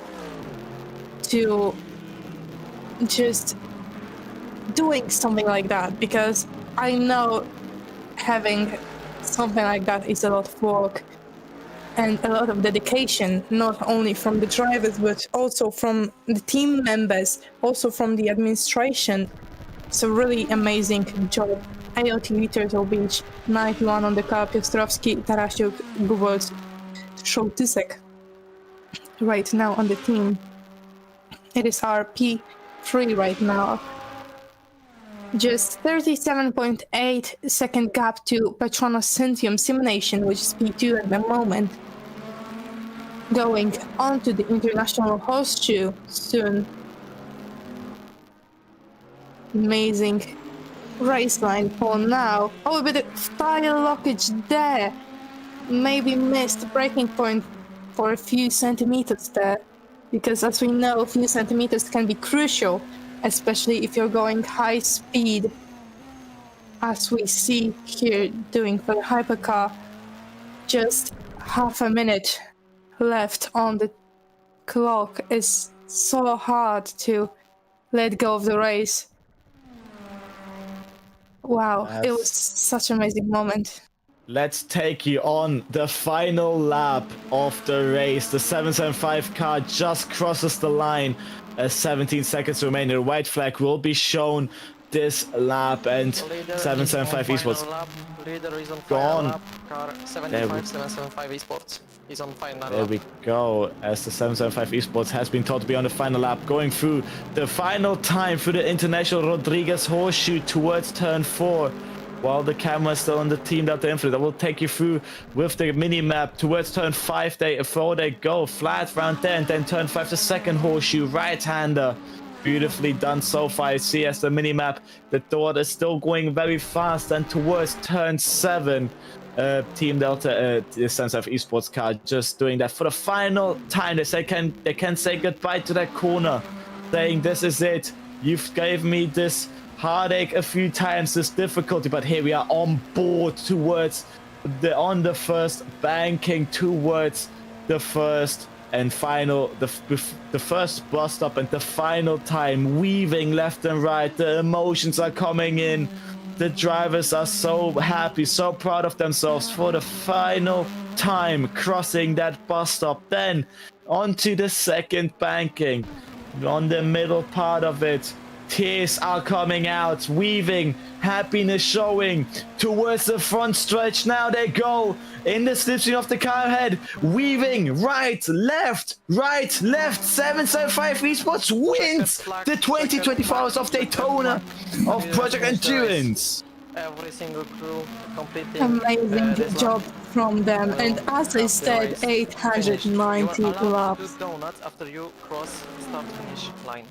to just doing something like that, because I know having something like that is a lot of work and a lot of dedication, not only from the drivers but also from the team members, also from the administration. It's a really amazing job. AOT Turtle Beach, 91 on the car, Piotrowski, Tarasiuk, Gubert, Szoltysek right now on the team. It is our P3 right now. Just 37.8 second gap to Petronas Cyntium Simulation, which is P2 at the moment. Going on to the International Horseshoe soon. Amazing race line for now. Oh, a bit of tire lockage there. Maybe missed the braking point for a few centimeters there. Because as we know, a few centimeters can be crucial, especially if you're going high speed, as we see here doing for the hypercar. Just half a minute left on the clock. Is so hard to let go of the race. Wow, it was such an amazing moment. Let's take you on the final lap of the race. The 775 car just crosses the line. 17 seconds remain. The white flag will be shown this lap, and 775 Esports Leader is on gone. lap. Car 775 Esports is on final There lap. we go, as the 775 Esports has been taught to be on the final lap, going through the final time through the International Rodriguez Horseshoe towards turn 4. While the camera is still on the team Delta Infinite, I will take you through with the mini-map towards turn 5. They go flat round there, and then turn 5, the second horseshoe, right-hander. Beautifully done so far. You see as the mini-map, the door is still going very fast, and towards turn 7, Team Delta, the Sense of Esports car, just doing that for the final time. They can say goodbye to that corner, saying this is it. You've gave me this heartache a few times, this difficulty, but here we are on board towards the first banking, towards the first and final, the first bus stop and the final time, weaving left and right. The emotions are coming in. The drivers are so happy, so proud of themselves for the final time crossing that bus stop. Then onto the second banking, on the middle part of it. Tears are coming out, weaving, happiness showing towards the front stretch. Now they go in the slipstream of the car ahead, weaving right, left, 775 Esports wins the 2024 Hours of Daytona of Project Endurance. Every single crew completing Amazing this job lap from them. will And as I have the said, race finished. 890 You are allowed to laps. do donuts after you cross start-finish line.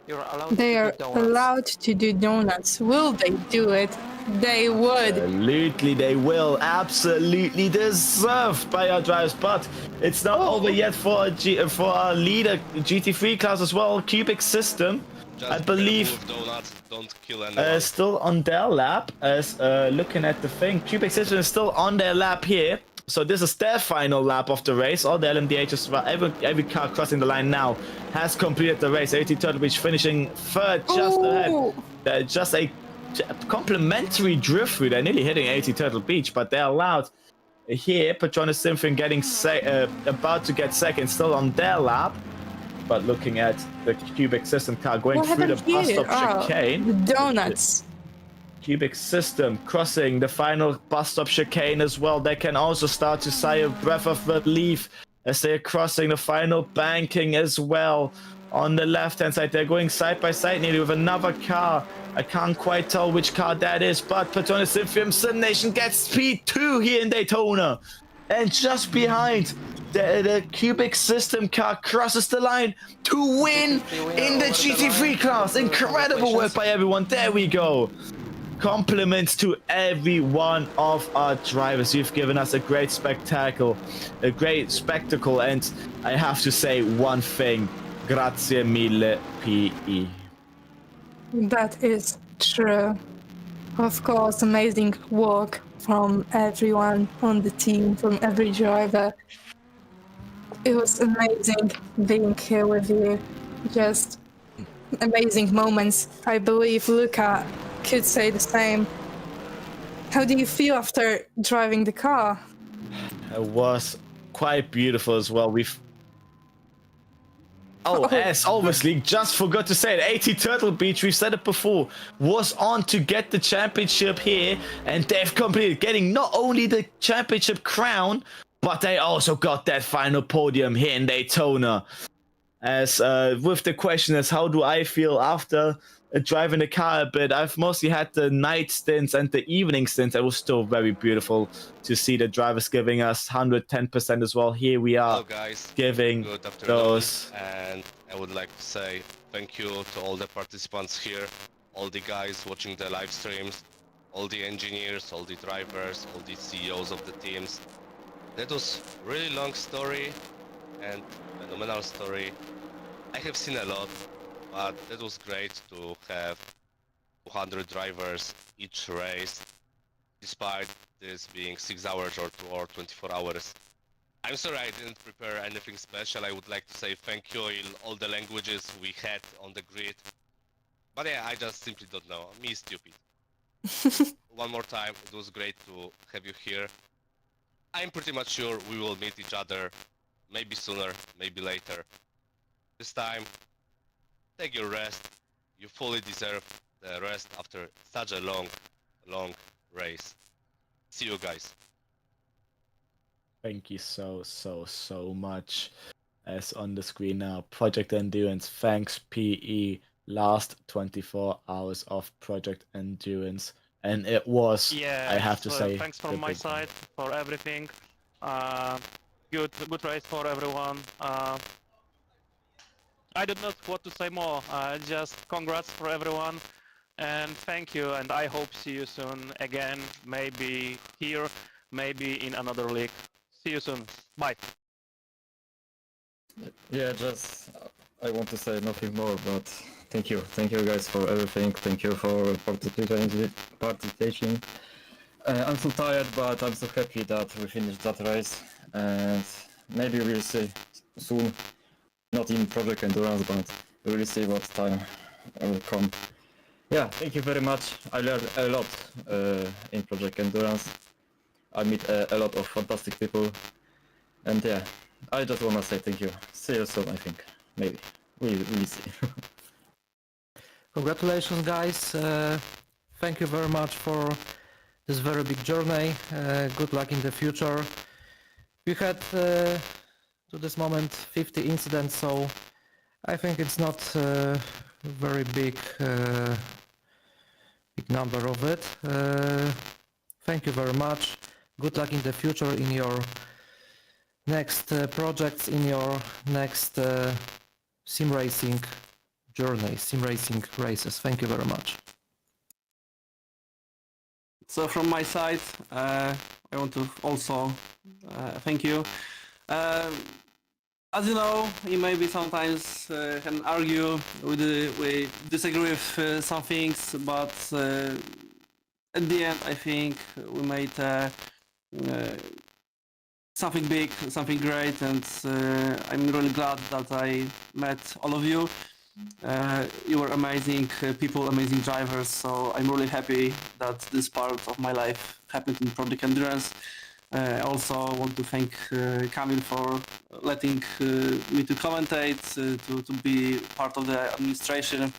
You're allowed They to are do donuts. allowed to do donuts. Will they do it? They would. Absolutely, they will. Absolutely deserved by our drivers, but it's not over yet for our leader GT3 class as well. Cubic System, Just I be believe, careful with donuts, don't kill anyone. still on their lap. As looking at the thing, Cubic System is still on their lap here. So this is their final lap of the race. All the LMDHs, well, every car crossing the line now has completed the race. 80 Turtle Beach finishing third, just Ooh. ahead. Just a complimentary drift through. They're nearly hitting 80 Turtle Beach, but they're allowed here. Patronus Symphony getting about to get second, still on their lap. But looking at the Cubic System car going What through the happened bus here? stop chicane. The donuts. Cubic System crossing the final bus stop chicane as well. They can also start to sigh a breath of relief as they're crossing the final banking as well. On the left-hand side, they're going side by side nearly with another car. I can't quite tell which car that is, but Patronus Symphony Sim Nation gets speed 2 here in Daytona. And just behind, the Cubic System car crosses the line to win in the GT3 class. Incredible work by everyone. There we go. Compliments to every one of our drivers. You've given us a great spectacle, and I have to say one thing. Grazie mille, PE. That is true. Of course, amazing work from everyone on the team, from every driver. It was amazing being here with you. Just amazing moments. I believe Luca could say the same. How do you feel after driving the car? It was quite beautiful as well. As obviously, just forgot to say it, 80 Turtle Beach, we've said it before, was on to get the championship here, and they've completed getting not only the championship crown, but they also got that final podium here in Daytona. As with the question is, how do I feel after driving the car a bit? I've mostly had the night stints and the evening stints. It was still very beautiful to see the drivers giving us 110% as well. Here we are, Hello guys, giving good afternoon, those. and I would like to say thank you to all the participants here, all the guys watching the live streams, all the engineers, all the drivers, all the CEOs of the teams. That was really long story and phenomenal story. I have seen a lot, but that was great to have 200 drivers each race, despite this being 6 hours or 24 hours. I'm sorry I didn't prepare anything special. I would like to say thank you in all the languages we had on the grid. But yeah, I just simply don't know. Me stupid. One more time, it was great to have you here. I'm pretty much sure we will meet each other, maybe sooner, maybe later. This time, take your rest. You fully deserve the rest after such a long race. See you guys. Thank you so much. As on the screen now, Project Endurance. Thanks, PE. Last 24 hours of Project Endurance. And it was, I have to say, thanks from my side for everything. Good race for everyone. I don't know what to say more. Just congrats for everyone, and thank you. And I hope see you soon again. Maybe here, maybe in another league. See you soon. Bye. Yeah, just I want to say nothing more, but thank you guys for everything. Thank you for participation. I'm so tired, but I'm so happy that we finished that race, and maybe we'll see soon. Not in Project Endurance, but we'll see what time will come. Yeah, thank you very much. I learned a lot in Project Endurance. I meet a lot of fantastic people, and yeah, I just wanna say thank you. See you soon, I think. Maybe. We'll see. Congratulations, guys. Thank you very much for this very big journey. Good luck in the future. We had to this moment 50 incidents, so I think it's not a very big number of it. Thank you very much. Good luck in the future in your next projects, in your next sim racing journey, sim racing races. Thank you very much. So from my side, I want to also thank you. As you know, you maybe sometimes can argue, we disagree with some things, but at the end, I think we made something big, something great, and I'm really glad that I met all of you. You were amazing people, amazing drivers, so I'm really happy that this part of my life happened in Project Endurance. I also want to thank Kamil for letting me to commentate, to be part of the administration,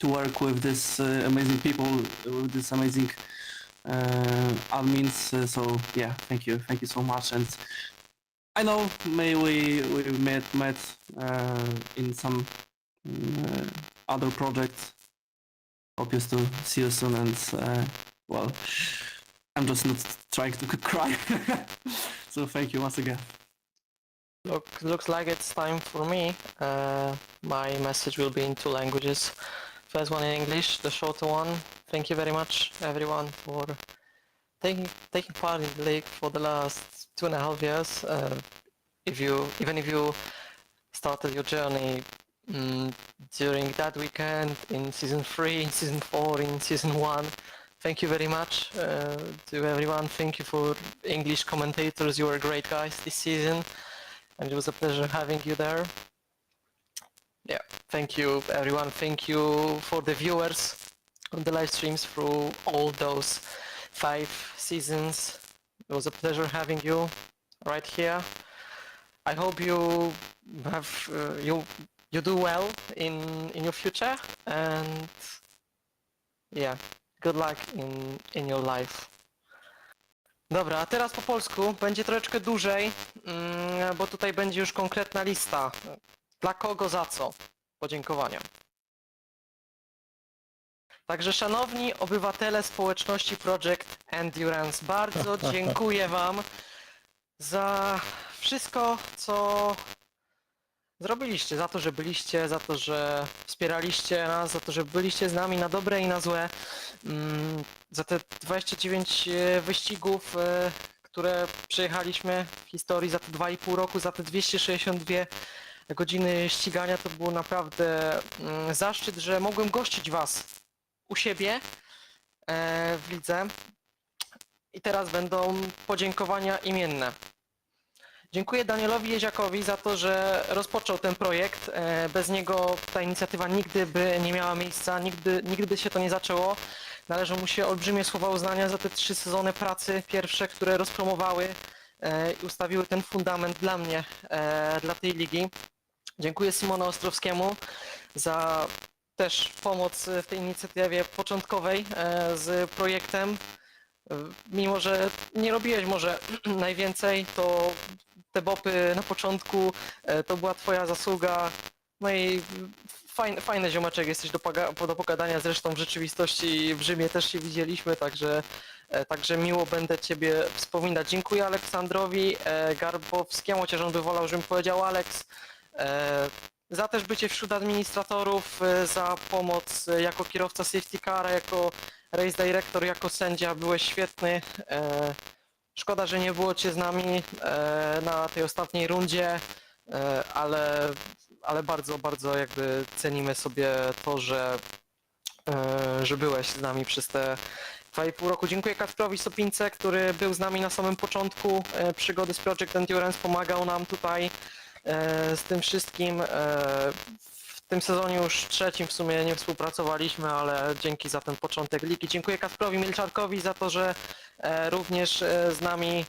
to work with this amazing people, with this amazing admins. So yeah, thank you so much. And I know we met in some other projects. Hope to see you soon, and well, I'm just not trying to cry. So thank you once again. Looks like it's time for me. My message will be in 2 languages. First one in English, the shorter one. Thank you very much, everyone, for taking part in the league for the last 2.5 years. Even if you started your journey during that weekend in season 3, in season 4, in season 1. Thank you very much to everyone. Thank you for English commentators. You were great guys this season, and it was a pleasure having you there. Yeah, thank you everyone. Thank you for the viewers on the live streams through all those 5 seasons. It was a pleasure having you right here. I hope you have you do well in your future, and yeah, good luck in your life. Dobra, a teraz po polsku będzie troszeczkę dłużej, bo tutaj będzie już konkretna lista. Dla kogo, za co? Podziękowania. Także szanowni obywatele społeczności Project Endurance, bardzo dziękuję wam za wszystko, co zrobiliście, za to, że byliście, za to, że wspieraliście nas, za to, że byliście z nami na dobre i na złe, za te 29 wyścigów, które przejechaliśmy w historii, za te 2,5 roku, za te 262 godziny ścigania. To był naprawdę zaszczyt, że mogłem gościć was u siebie w lidze. I teraz będą podziękowania imienne. Dziękuję Danielowi Jeziakowi za to, że rozpoczął ten projekt. Bez niego ta inicjatywa nigdy by nie miała miejsca, nigdy by się to nie zaczęło. Należą mu się olbrzymie słowa uznania za te 3 sezony pracy pierwsze, które rozpromowały i ustawiły ten fundament dla mnie, dla tej ligi. Dziękuję Simona Ostrowskiemu za też pomoc w tej inicjatywie początkowej z projektem. Mimo że nie robiłeś może najwięcej, to te bopy na początku to była twoja zasługa. No i fajny ziomeczek jesteś do pogadania, zresztą w rzeczywistości w Rzymie też się widzieliśmy, także miło będę ciebie wspominać. Dziękuję Aleksandrowi Garbowskiemu, chociaż on by wolał, żebym powiedział Alex, za też bycie wśród administratorów, za pomoc jako kierowca safety cara, jako race director, jako sędzia. Byłeś świetny. Szkoda, że nie było cię z nami na tej ostatniej rundzie, ale bardzo, bardzo jakby cenimy sobie to, że byłeś z nami przez te 2,5 roku. Dziękuję Kacprowi Sopince, który był z nami na samym początku przygody z Project Endurance, pomagał nam tutaj z tym wszystkim. tym sezonie już trzecim w sumie nie współpracowaliśmy, ale dzięki za ten początek ligi. Dziękuję Kasprowi Milczarkowi za to, że również z nami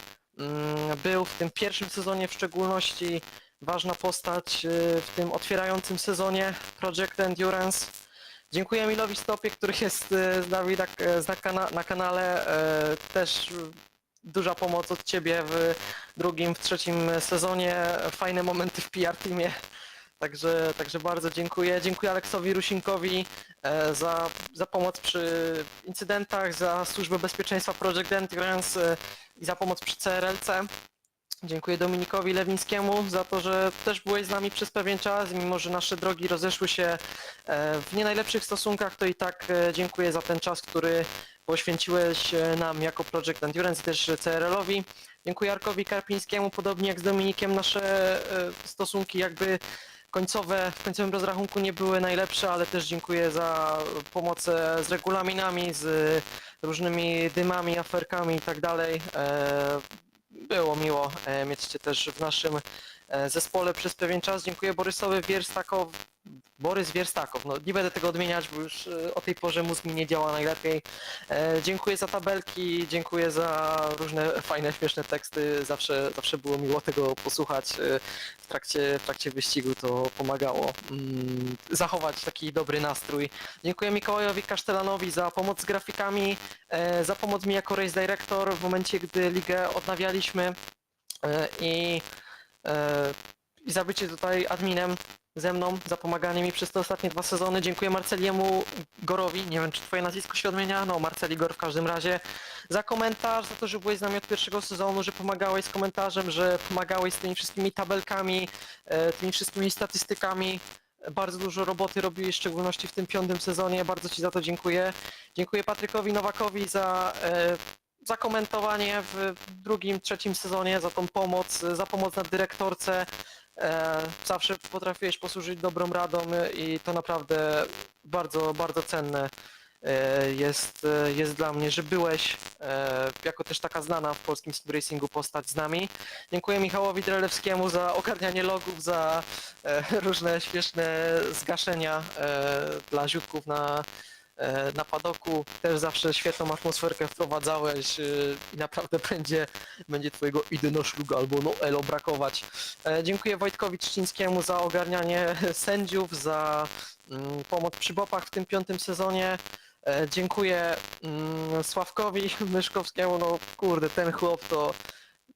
był w tym pierwszym sezonie, w szczególności ważna postać w tym otwierającym sezonie Project Endurance. Dziękuję Emilowi Stopie, który jest z nami na kanale. Też duża pomoc od Ciebie w drugim, w trzecim sezonie. Fajne momenty w PR Teamie. Także bardzo dziękuję. Dziękuję Aleksowi Rusinkowi za pomoc przy incydentach, za służbę bezpieczeństwa Project Endurance i za pomoc przy CRLC. Dziękuję Dominikowi Lewińskiemu za to, że też byłeś z nami przez pewien czas, mimo że nasze drogi rozeszły się w nie najlepszych stosunkach, to i tak dziękuję za ten czas, który poświęciłeś nam jako Project Endurance i też CRL-owi. Dziękuję Arkowi Karpińskiemu, podobnie jak z Dominikiem nasze stosunki jakby końcowe, w końcowym rozrachunku nie były najlepsze, ale też dziękuję za pomoc z regulaminami, z różnymi dymami, aferkami i tak dalej. Było miło mieć Cię też w naszym zespole przez pewien czas. Dziękuję Borysowi Borys Wierstakow, no nie będę tego odmieniać, bo już o tej porze mózg mi nie działa najlepiej. Dziękuję za tabelki, dziękuję za różne fajne, śmieszne teksty. Zawsze było miło tego posłuchać w trakcie wyścigu, to pomagało zachować taki dobry nastrój. Dziękuję Mikołajowi Kasztelanowi za pomoc z grafikami, za pomoc mi jako race director w momencie, gdy ligę odnawialiśmy i za bycie tutaj adminem ze mną, za pomaganie mi przez te ostatnie 2 sezony. Dziękuję Marceliemu Gorowi, nie wiem czy Twoje nazwisko się odmienia, no Marceli Gor w każdym razie, za komentarz, za to, że byłeś z nami od pierwszego sezonu, że pomagałeś z komentarzem, że pomagałeś z tymi wszystkimi tabelkami, tymi wszystkimi statystykami. Bardzo dużo roboty robiłeś, w szczególności w tym 5. sezonie, bardzo Ci za to dziękuję. Dziękuję Patrykowi Nowakowi za komentowanie w 2., 3. sezonie, za tą pomoc, za pomoc na dyrektorce. Zawsze potrafiłeś posłużyć dobrą radą i to naprawdę bardzo, bardzo cenne jest dla mnie, że byłeś jako też taka znana w polskim speed racingu postać z nami. Dziękuję Michałowi Drelewskiemu za ogarnianie logów, za różne śmieszne zgaszenia dla ziutków na padoku. Też zawsze świetną atmosferkę wprowadzałeś i naprawdę będzie Twojego idynoszluga albo no elo brakować. Dziękuję Wojtkowi Trzcińskiemu za ogarnianie sędziów, za pomoc przy bopach w tym 5. sezonie. Dziękuję Sławkowi Myszkowskiemu, no kurde, ten chłop to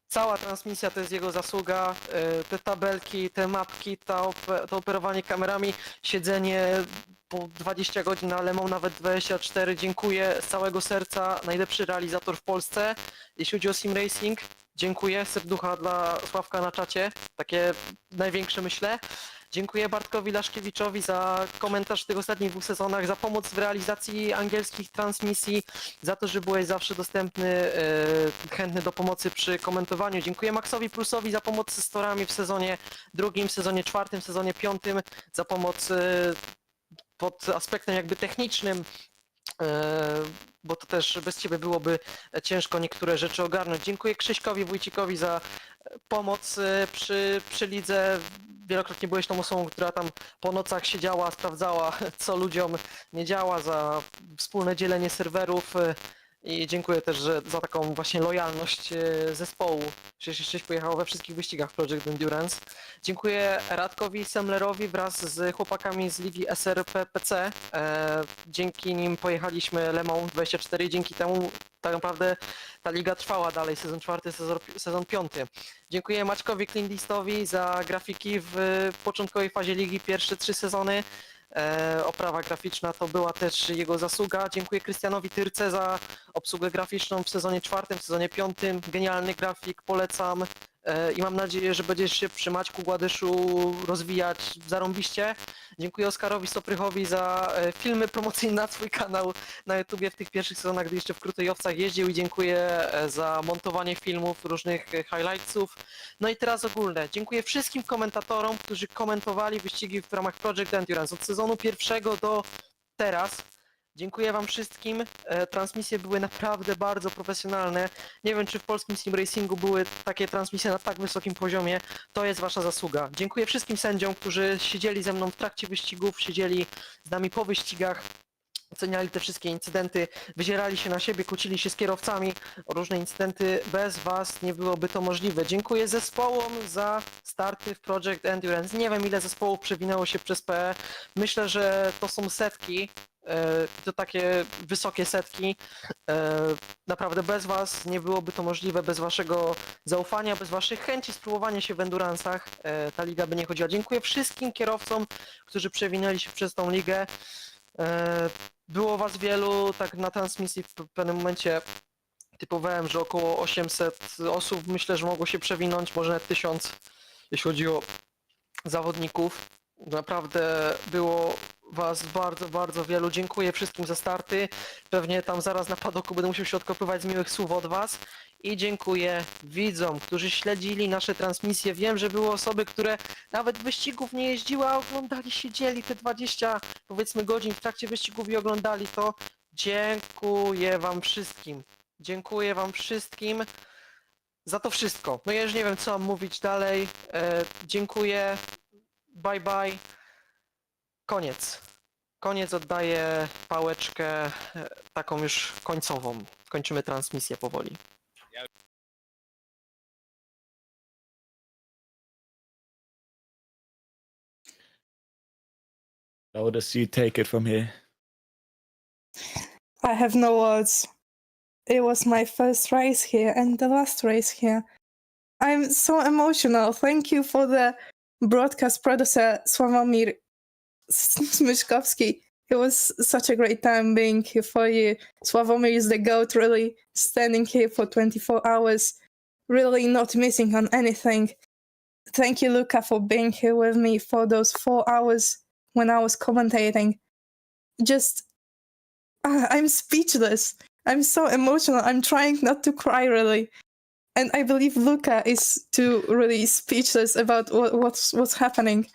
cała transmisja to jest jego zasługa, te tabelki, te mapki, to operowanie kamerami, siedzenie po 20 godzin na Le Mans, nawet 24. Dziękuję z całego serca, najlepszy realizator w Polsce. Jeśli chodzi o sim racing, dziękuję, serducha dla Sławka na czacie, takie największe myślę. Dziękuję Bartkowi Laszkiewiczowi za komentarz w tych ostatnich 2 sezonach, za pomoc w realizacji angielskich transmisji, za to, że byłeś zawsze dostępny, chętny do pomocy przy komentowaniu. Dziękuję Maxowi Prusowi za pomoc z torami w sezonie 2, w sezonie 4, w sezonie 5, za pomoc pod aspektem jakby technicznym, bo to też bez Ciebie byłoby ciężko niektóre rzeczy ogarnąć. Dziękuję Krzyśkowi Wójcikowi za pomoc przy lidze. Wielokrotnie byłeś tą osobą, która tam po nocach siedziała, sprawdzała, co ludziom nie działa, za wspólne dzielenie serwerów i dziękuję też za taką właśnie lojalność zespołu. Przecież jeszcze pojechało we wszystkich wyścigach Project Endurance. Dziękuję Radkowi Semlerowi wraz z chłopakami z ligi SRPPC. Dzięki nim pojechaliśmy Le Mans 24 i dzięki temu tak naprawdę ta liga trwała dalej, sezon 4, sezon 5. Dziękuję Maćkowi Klindistowi za grafiki w początkowej fazie ligi, pierwsze 3 sezony. Oprawa graficzna to była też jego zasługa. Dziękuję Krystianowi Tyrce za obsługę graficzną w sezonie 4, w sezonie 5. Genialny grafik, polecam i mam nadzieję, że będziesz się przy Maćku Gładyszu rozwijać zarąbiście. Dziękuję Oskarowi Soprychowi za filmy promocyjne na swój kanał na YouTubie w tych pierwszych sezonach, gdy jeszcze w Krótejowcach jeździł, i dziękuję za montowanie filmów, różnych highlightsów. No i teraz ogólne. Dziękuję wszystkim komentatorom, którzy komentowali wyścigi w ramach Project Endurance od sezonu 1 do teraz. Dziękuję wam wszystkim. Transmisje były naprawdę bardzo profesjonalne. Nie wiem, czy w polskim sim racingu były takie transmisje na tak wysokim poziomie. To jest wasza zasługa. Dziękuję wszystkim sędziom, którzy siedzieli ze mną w trakcie wyścigów, siedzieli z nami po wyścigach, oceniali te wszystkie incydenty, wyzierali się na siebie, kłócili się z kierowcami o różne incydenty. Bez was nie byłoby to możliwe. Dziękuję zespołom za starty w Project Endurance. Nie wiem, ile zespołów przewinęło się przez PE. Myślę, że to są setki. To takie wysokie setki. Naprawdę bez was nie byłoby to możliwe, bez waszego zaufania, bez waszych chęci spróbowania się w Endurance'ach ta liga by nie chodziła. Dziękuję wszystkim kierowcom, którzy przewinęli się przez tą ligę. Było was wielu, tak na transmisji w pewnym momencie typowałem, że około 800 osób, myślę, że mogło się przewinąć, może nawet 1000, jeśli chodzi o zawodników. Naprawdę było was bardzo, bardzo wielu. Dziękuję wszystkim za starty. Pewnie tam zaraz na padoku będę musiał się odkopywać z miłych słów od was. I dziękuję widzom, którzy śledzili nasze transmisje. Wiem, że były osoby, które nawet wyścigów nie jeździły, a oglądali, siedzieli te 20, powiedzmy, godzin w trakcie wyścigów i oglądali to. Dziękuję wam wszystkim. Dziękuję wam wszystkim za to wszystko. No ja już nie wiem, co mam mówić dalej. Dziękuję. Bye bye. Koniec. Koniec, oddaję pałeczkę taką już końcową. Kończymy transmisję powoli. Lotus, you take it from here. I have no words. It was my first race here and the last race here. I'm so emotional. Thank you for the broadcast producer, Sławomir Smyszkowski. It was such a great time being here for you. Sławomir is the GOAT, really standing here for 24 hours, really not missing on anything. Thank you, Luca, for being here with me for those 4 hours when I was commentating. Just, I'm speechless. I'm so emotional. I'm trying not to cry, really. And I believe Luca is too, really speechless about what's happening.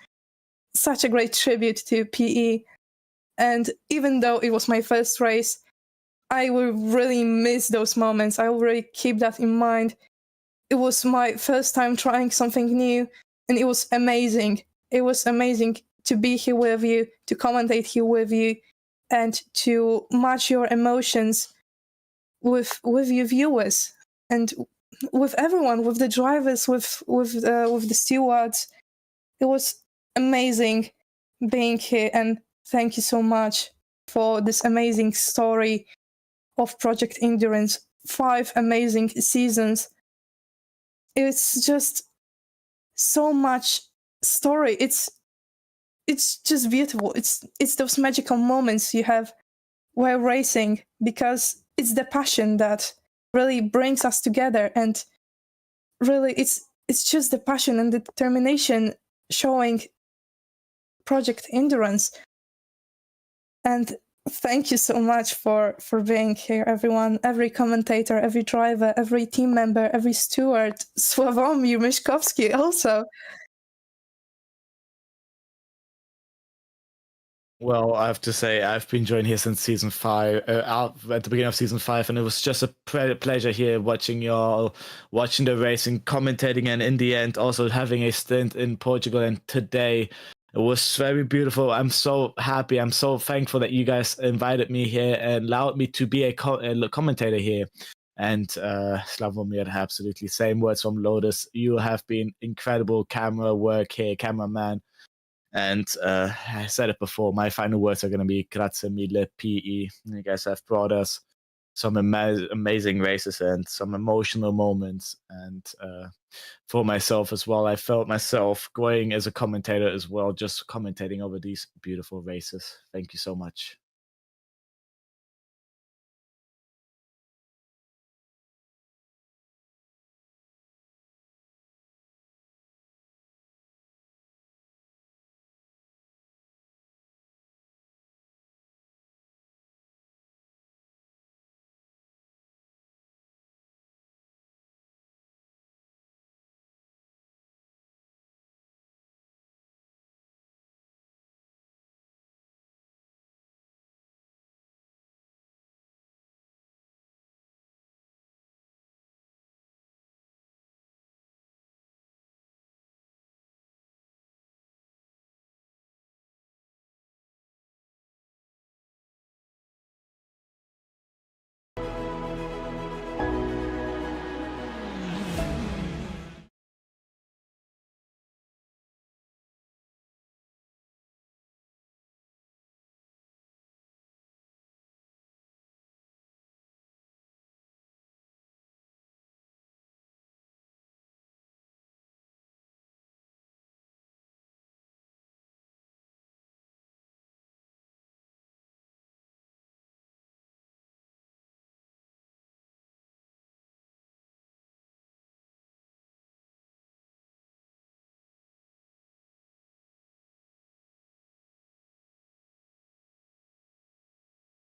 Such a great tribute to PE. And even though it was my first race, I will really miss those moments. I will really keep that in mind. It was my first time trying something new, and it was amazing. It was amazing to be here with you, to commentate here with you, and to match your emotions with your viewers and with everyone, with the drivers, with the stewards. It was amazing being here, and thank you so much for this amazing story of Project Endurance. 5 amazing seasons. It's just so much story. It's just beautiful. It's those magical moments you have while racing, because it's the passion that really brings us together, and really it's just the passion and the determination showing Project Endurance. And thank you so much for being here, everyone, every commentator, every driver, every team member, every steward, Sławomir Myszkowski also. Well, I have to say, I've been joined here since season 5, at the beginning of season 5, and it was just a pleasure here watching y'all, watching the racing, commentating, and in the end, also having a stint in Portugal. And today, it was very beautiful. I'm so happy. I'm so thankful that you guys invited me here and allowed me to be a commentator here. And Sławomir, absolutely same words from Lotus. You have been incredible camera work here, cameraman. And I said it before, my final words are going to be grazie mille PE. You guys have brought us some amazing races and some emotional moments. And for myself as well, I felt myself growing as a commentator as well, just commentating over these beautiful races. Thank you so much.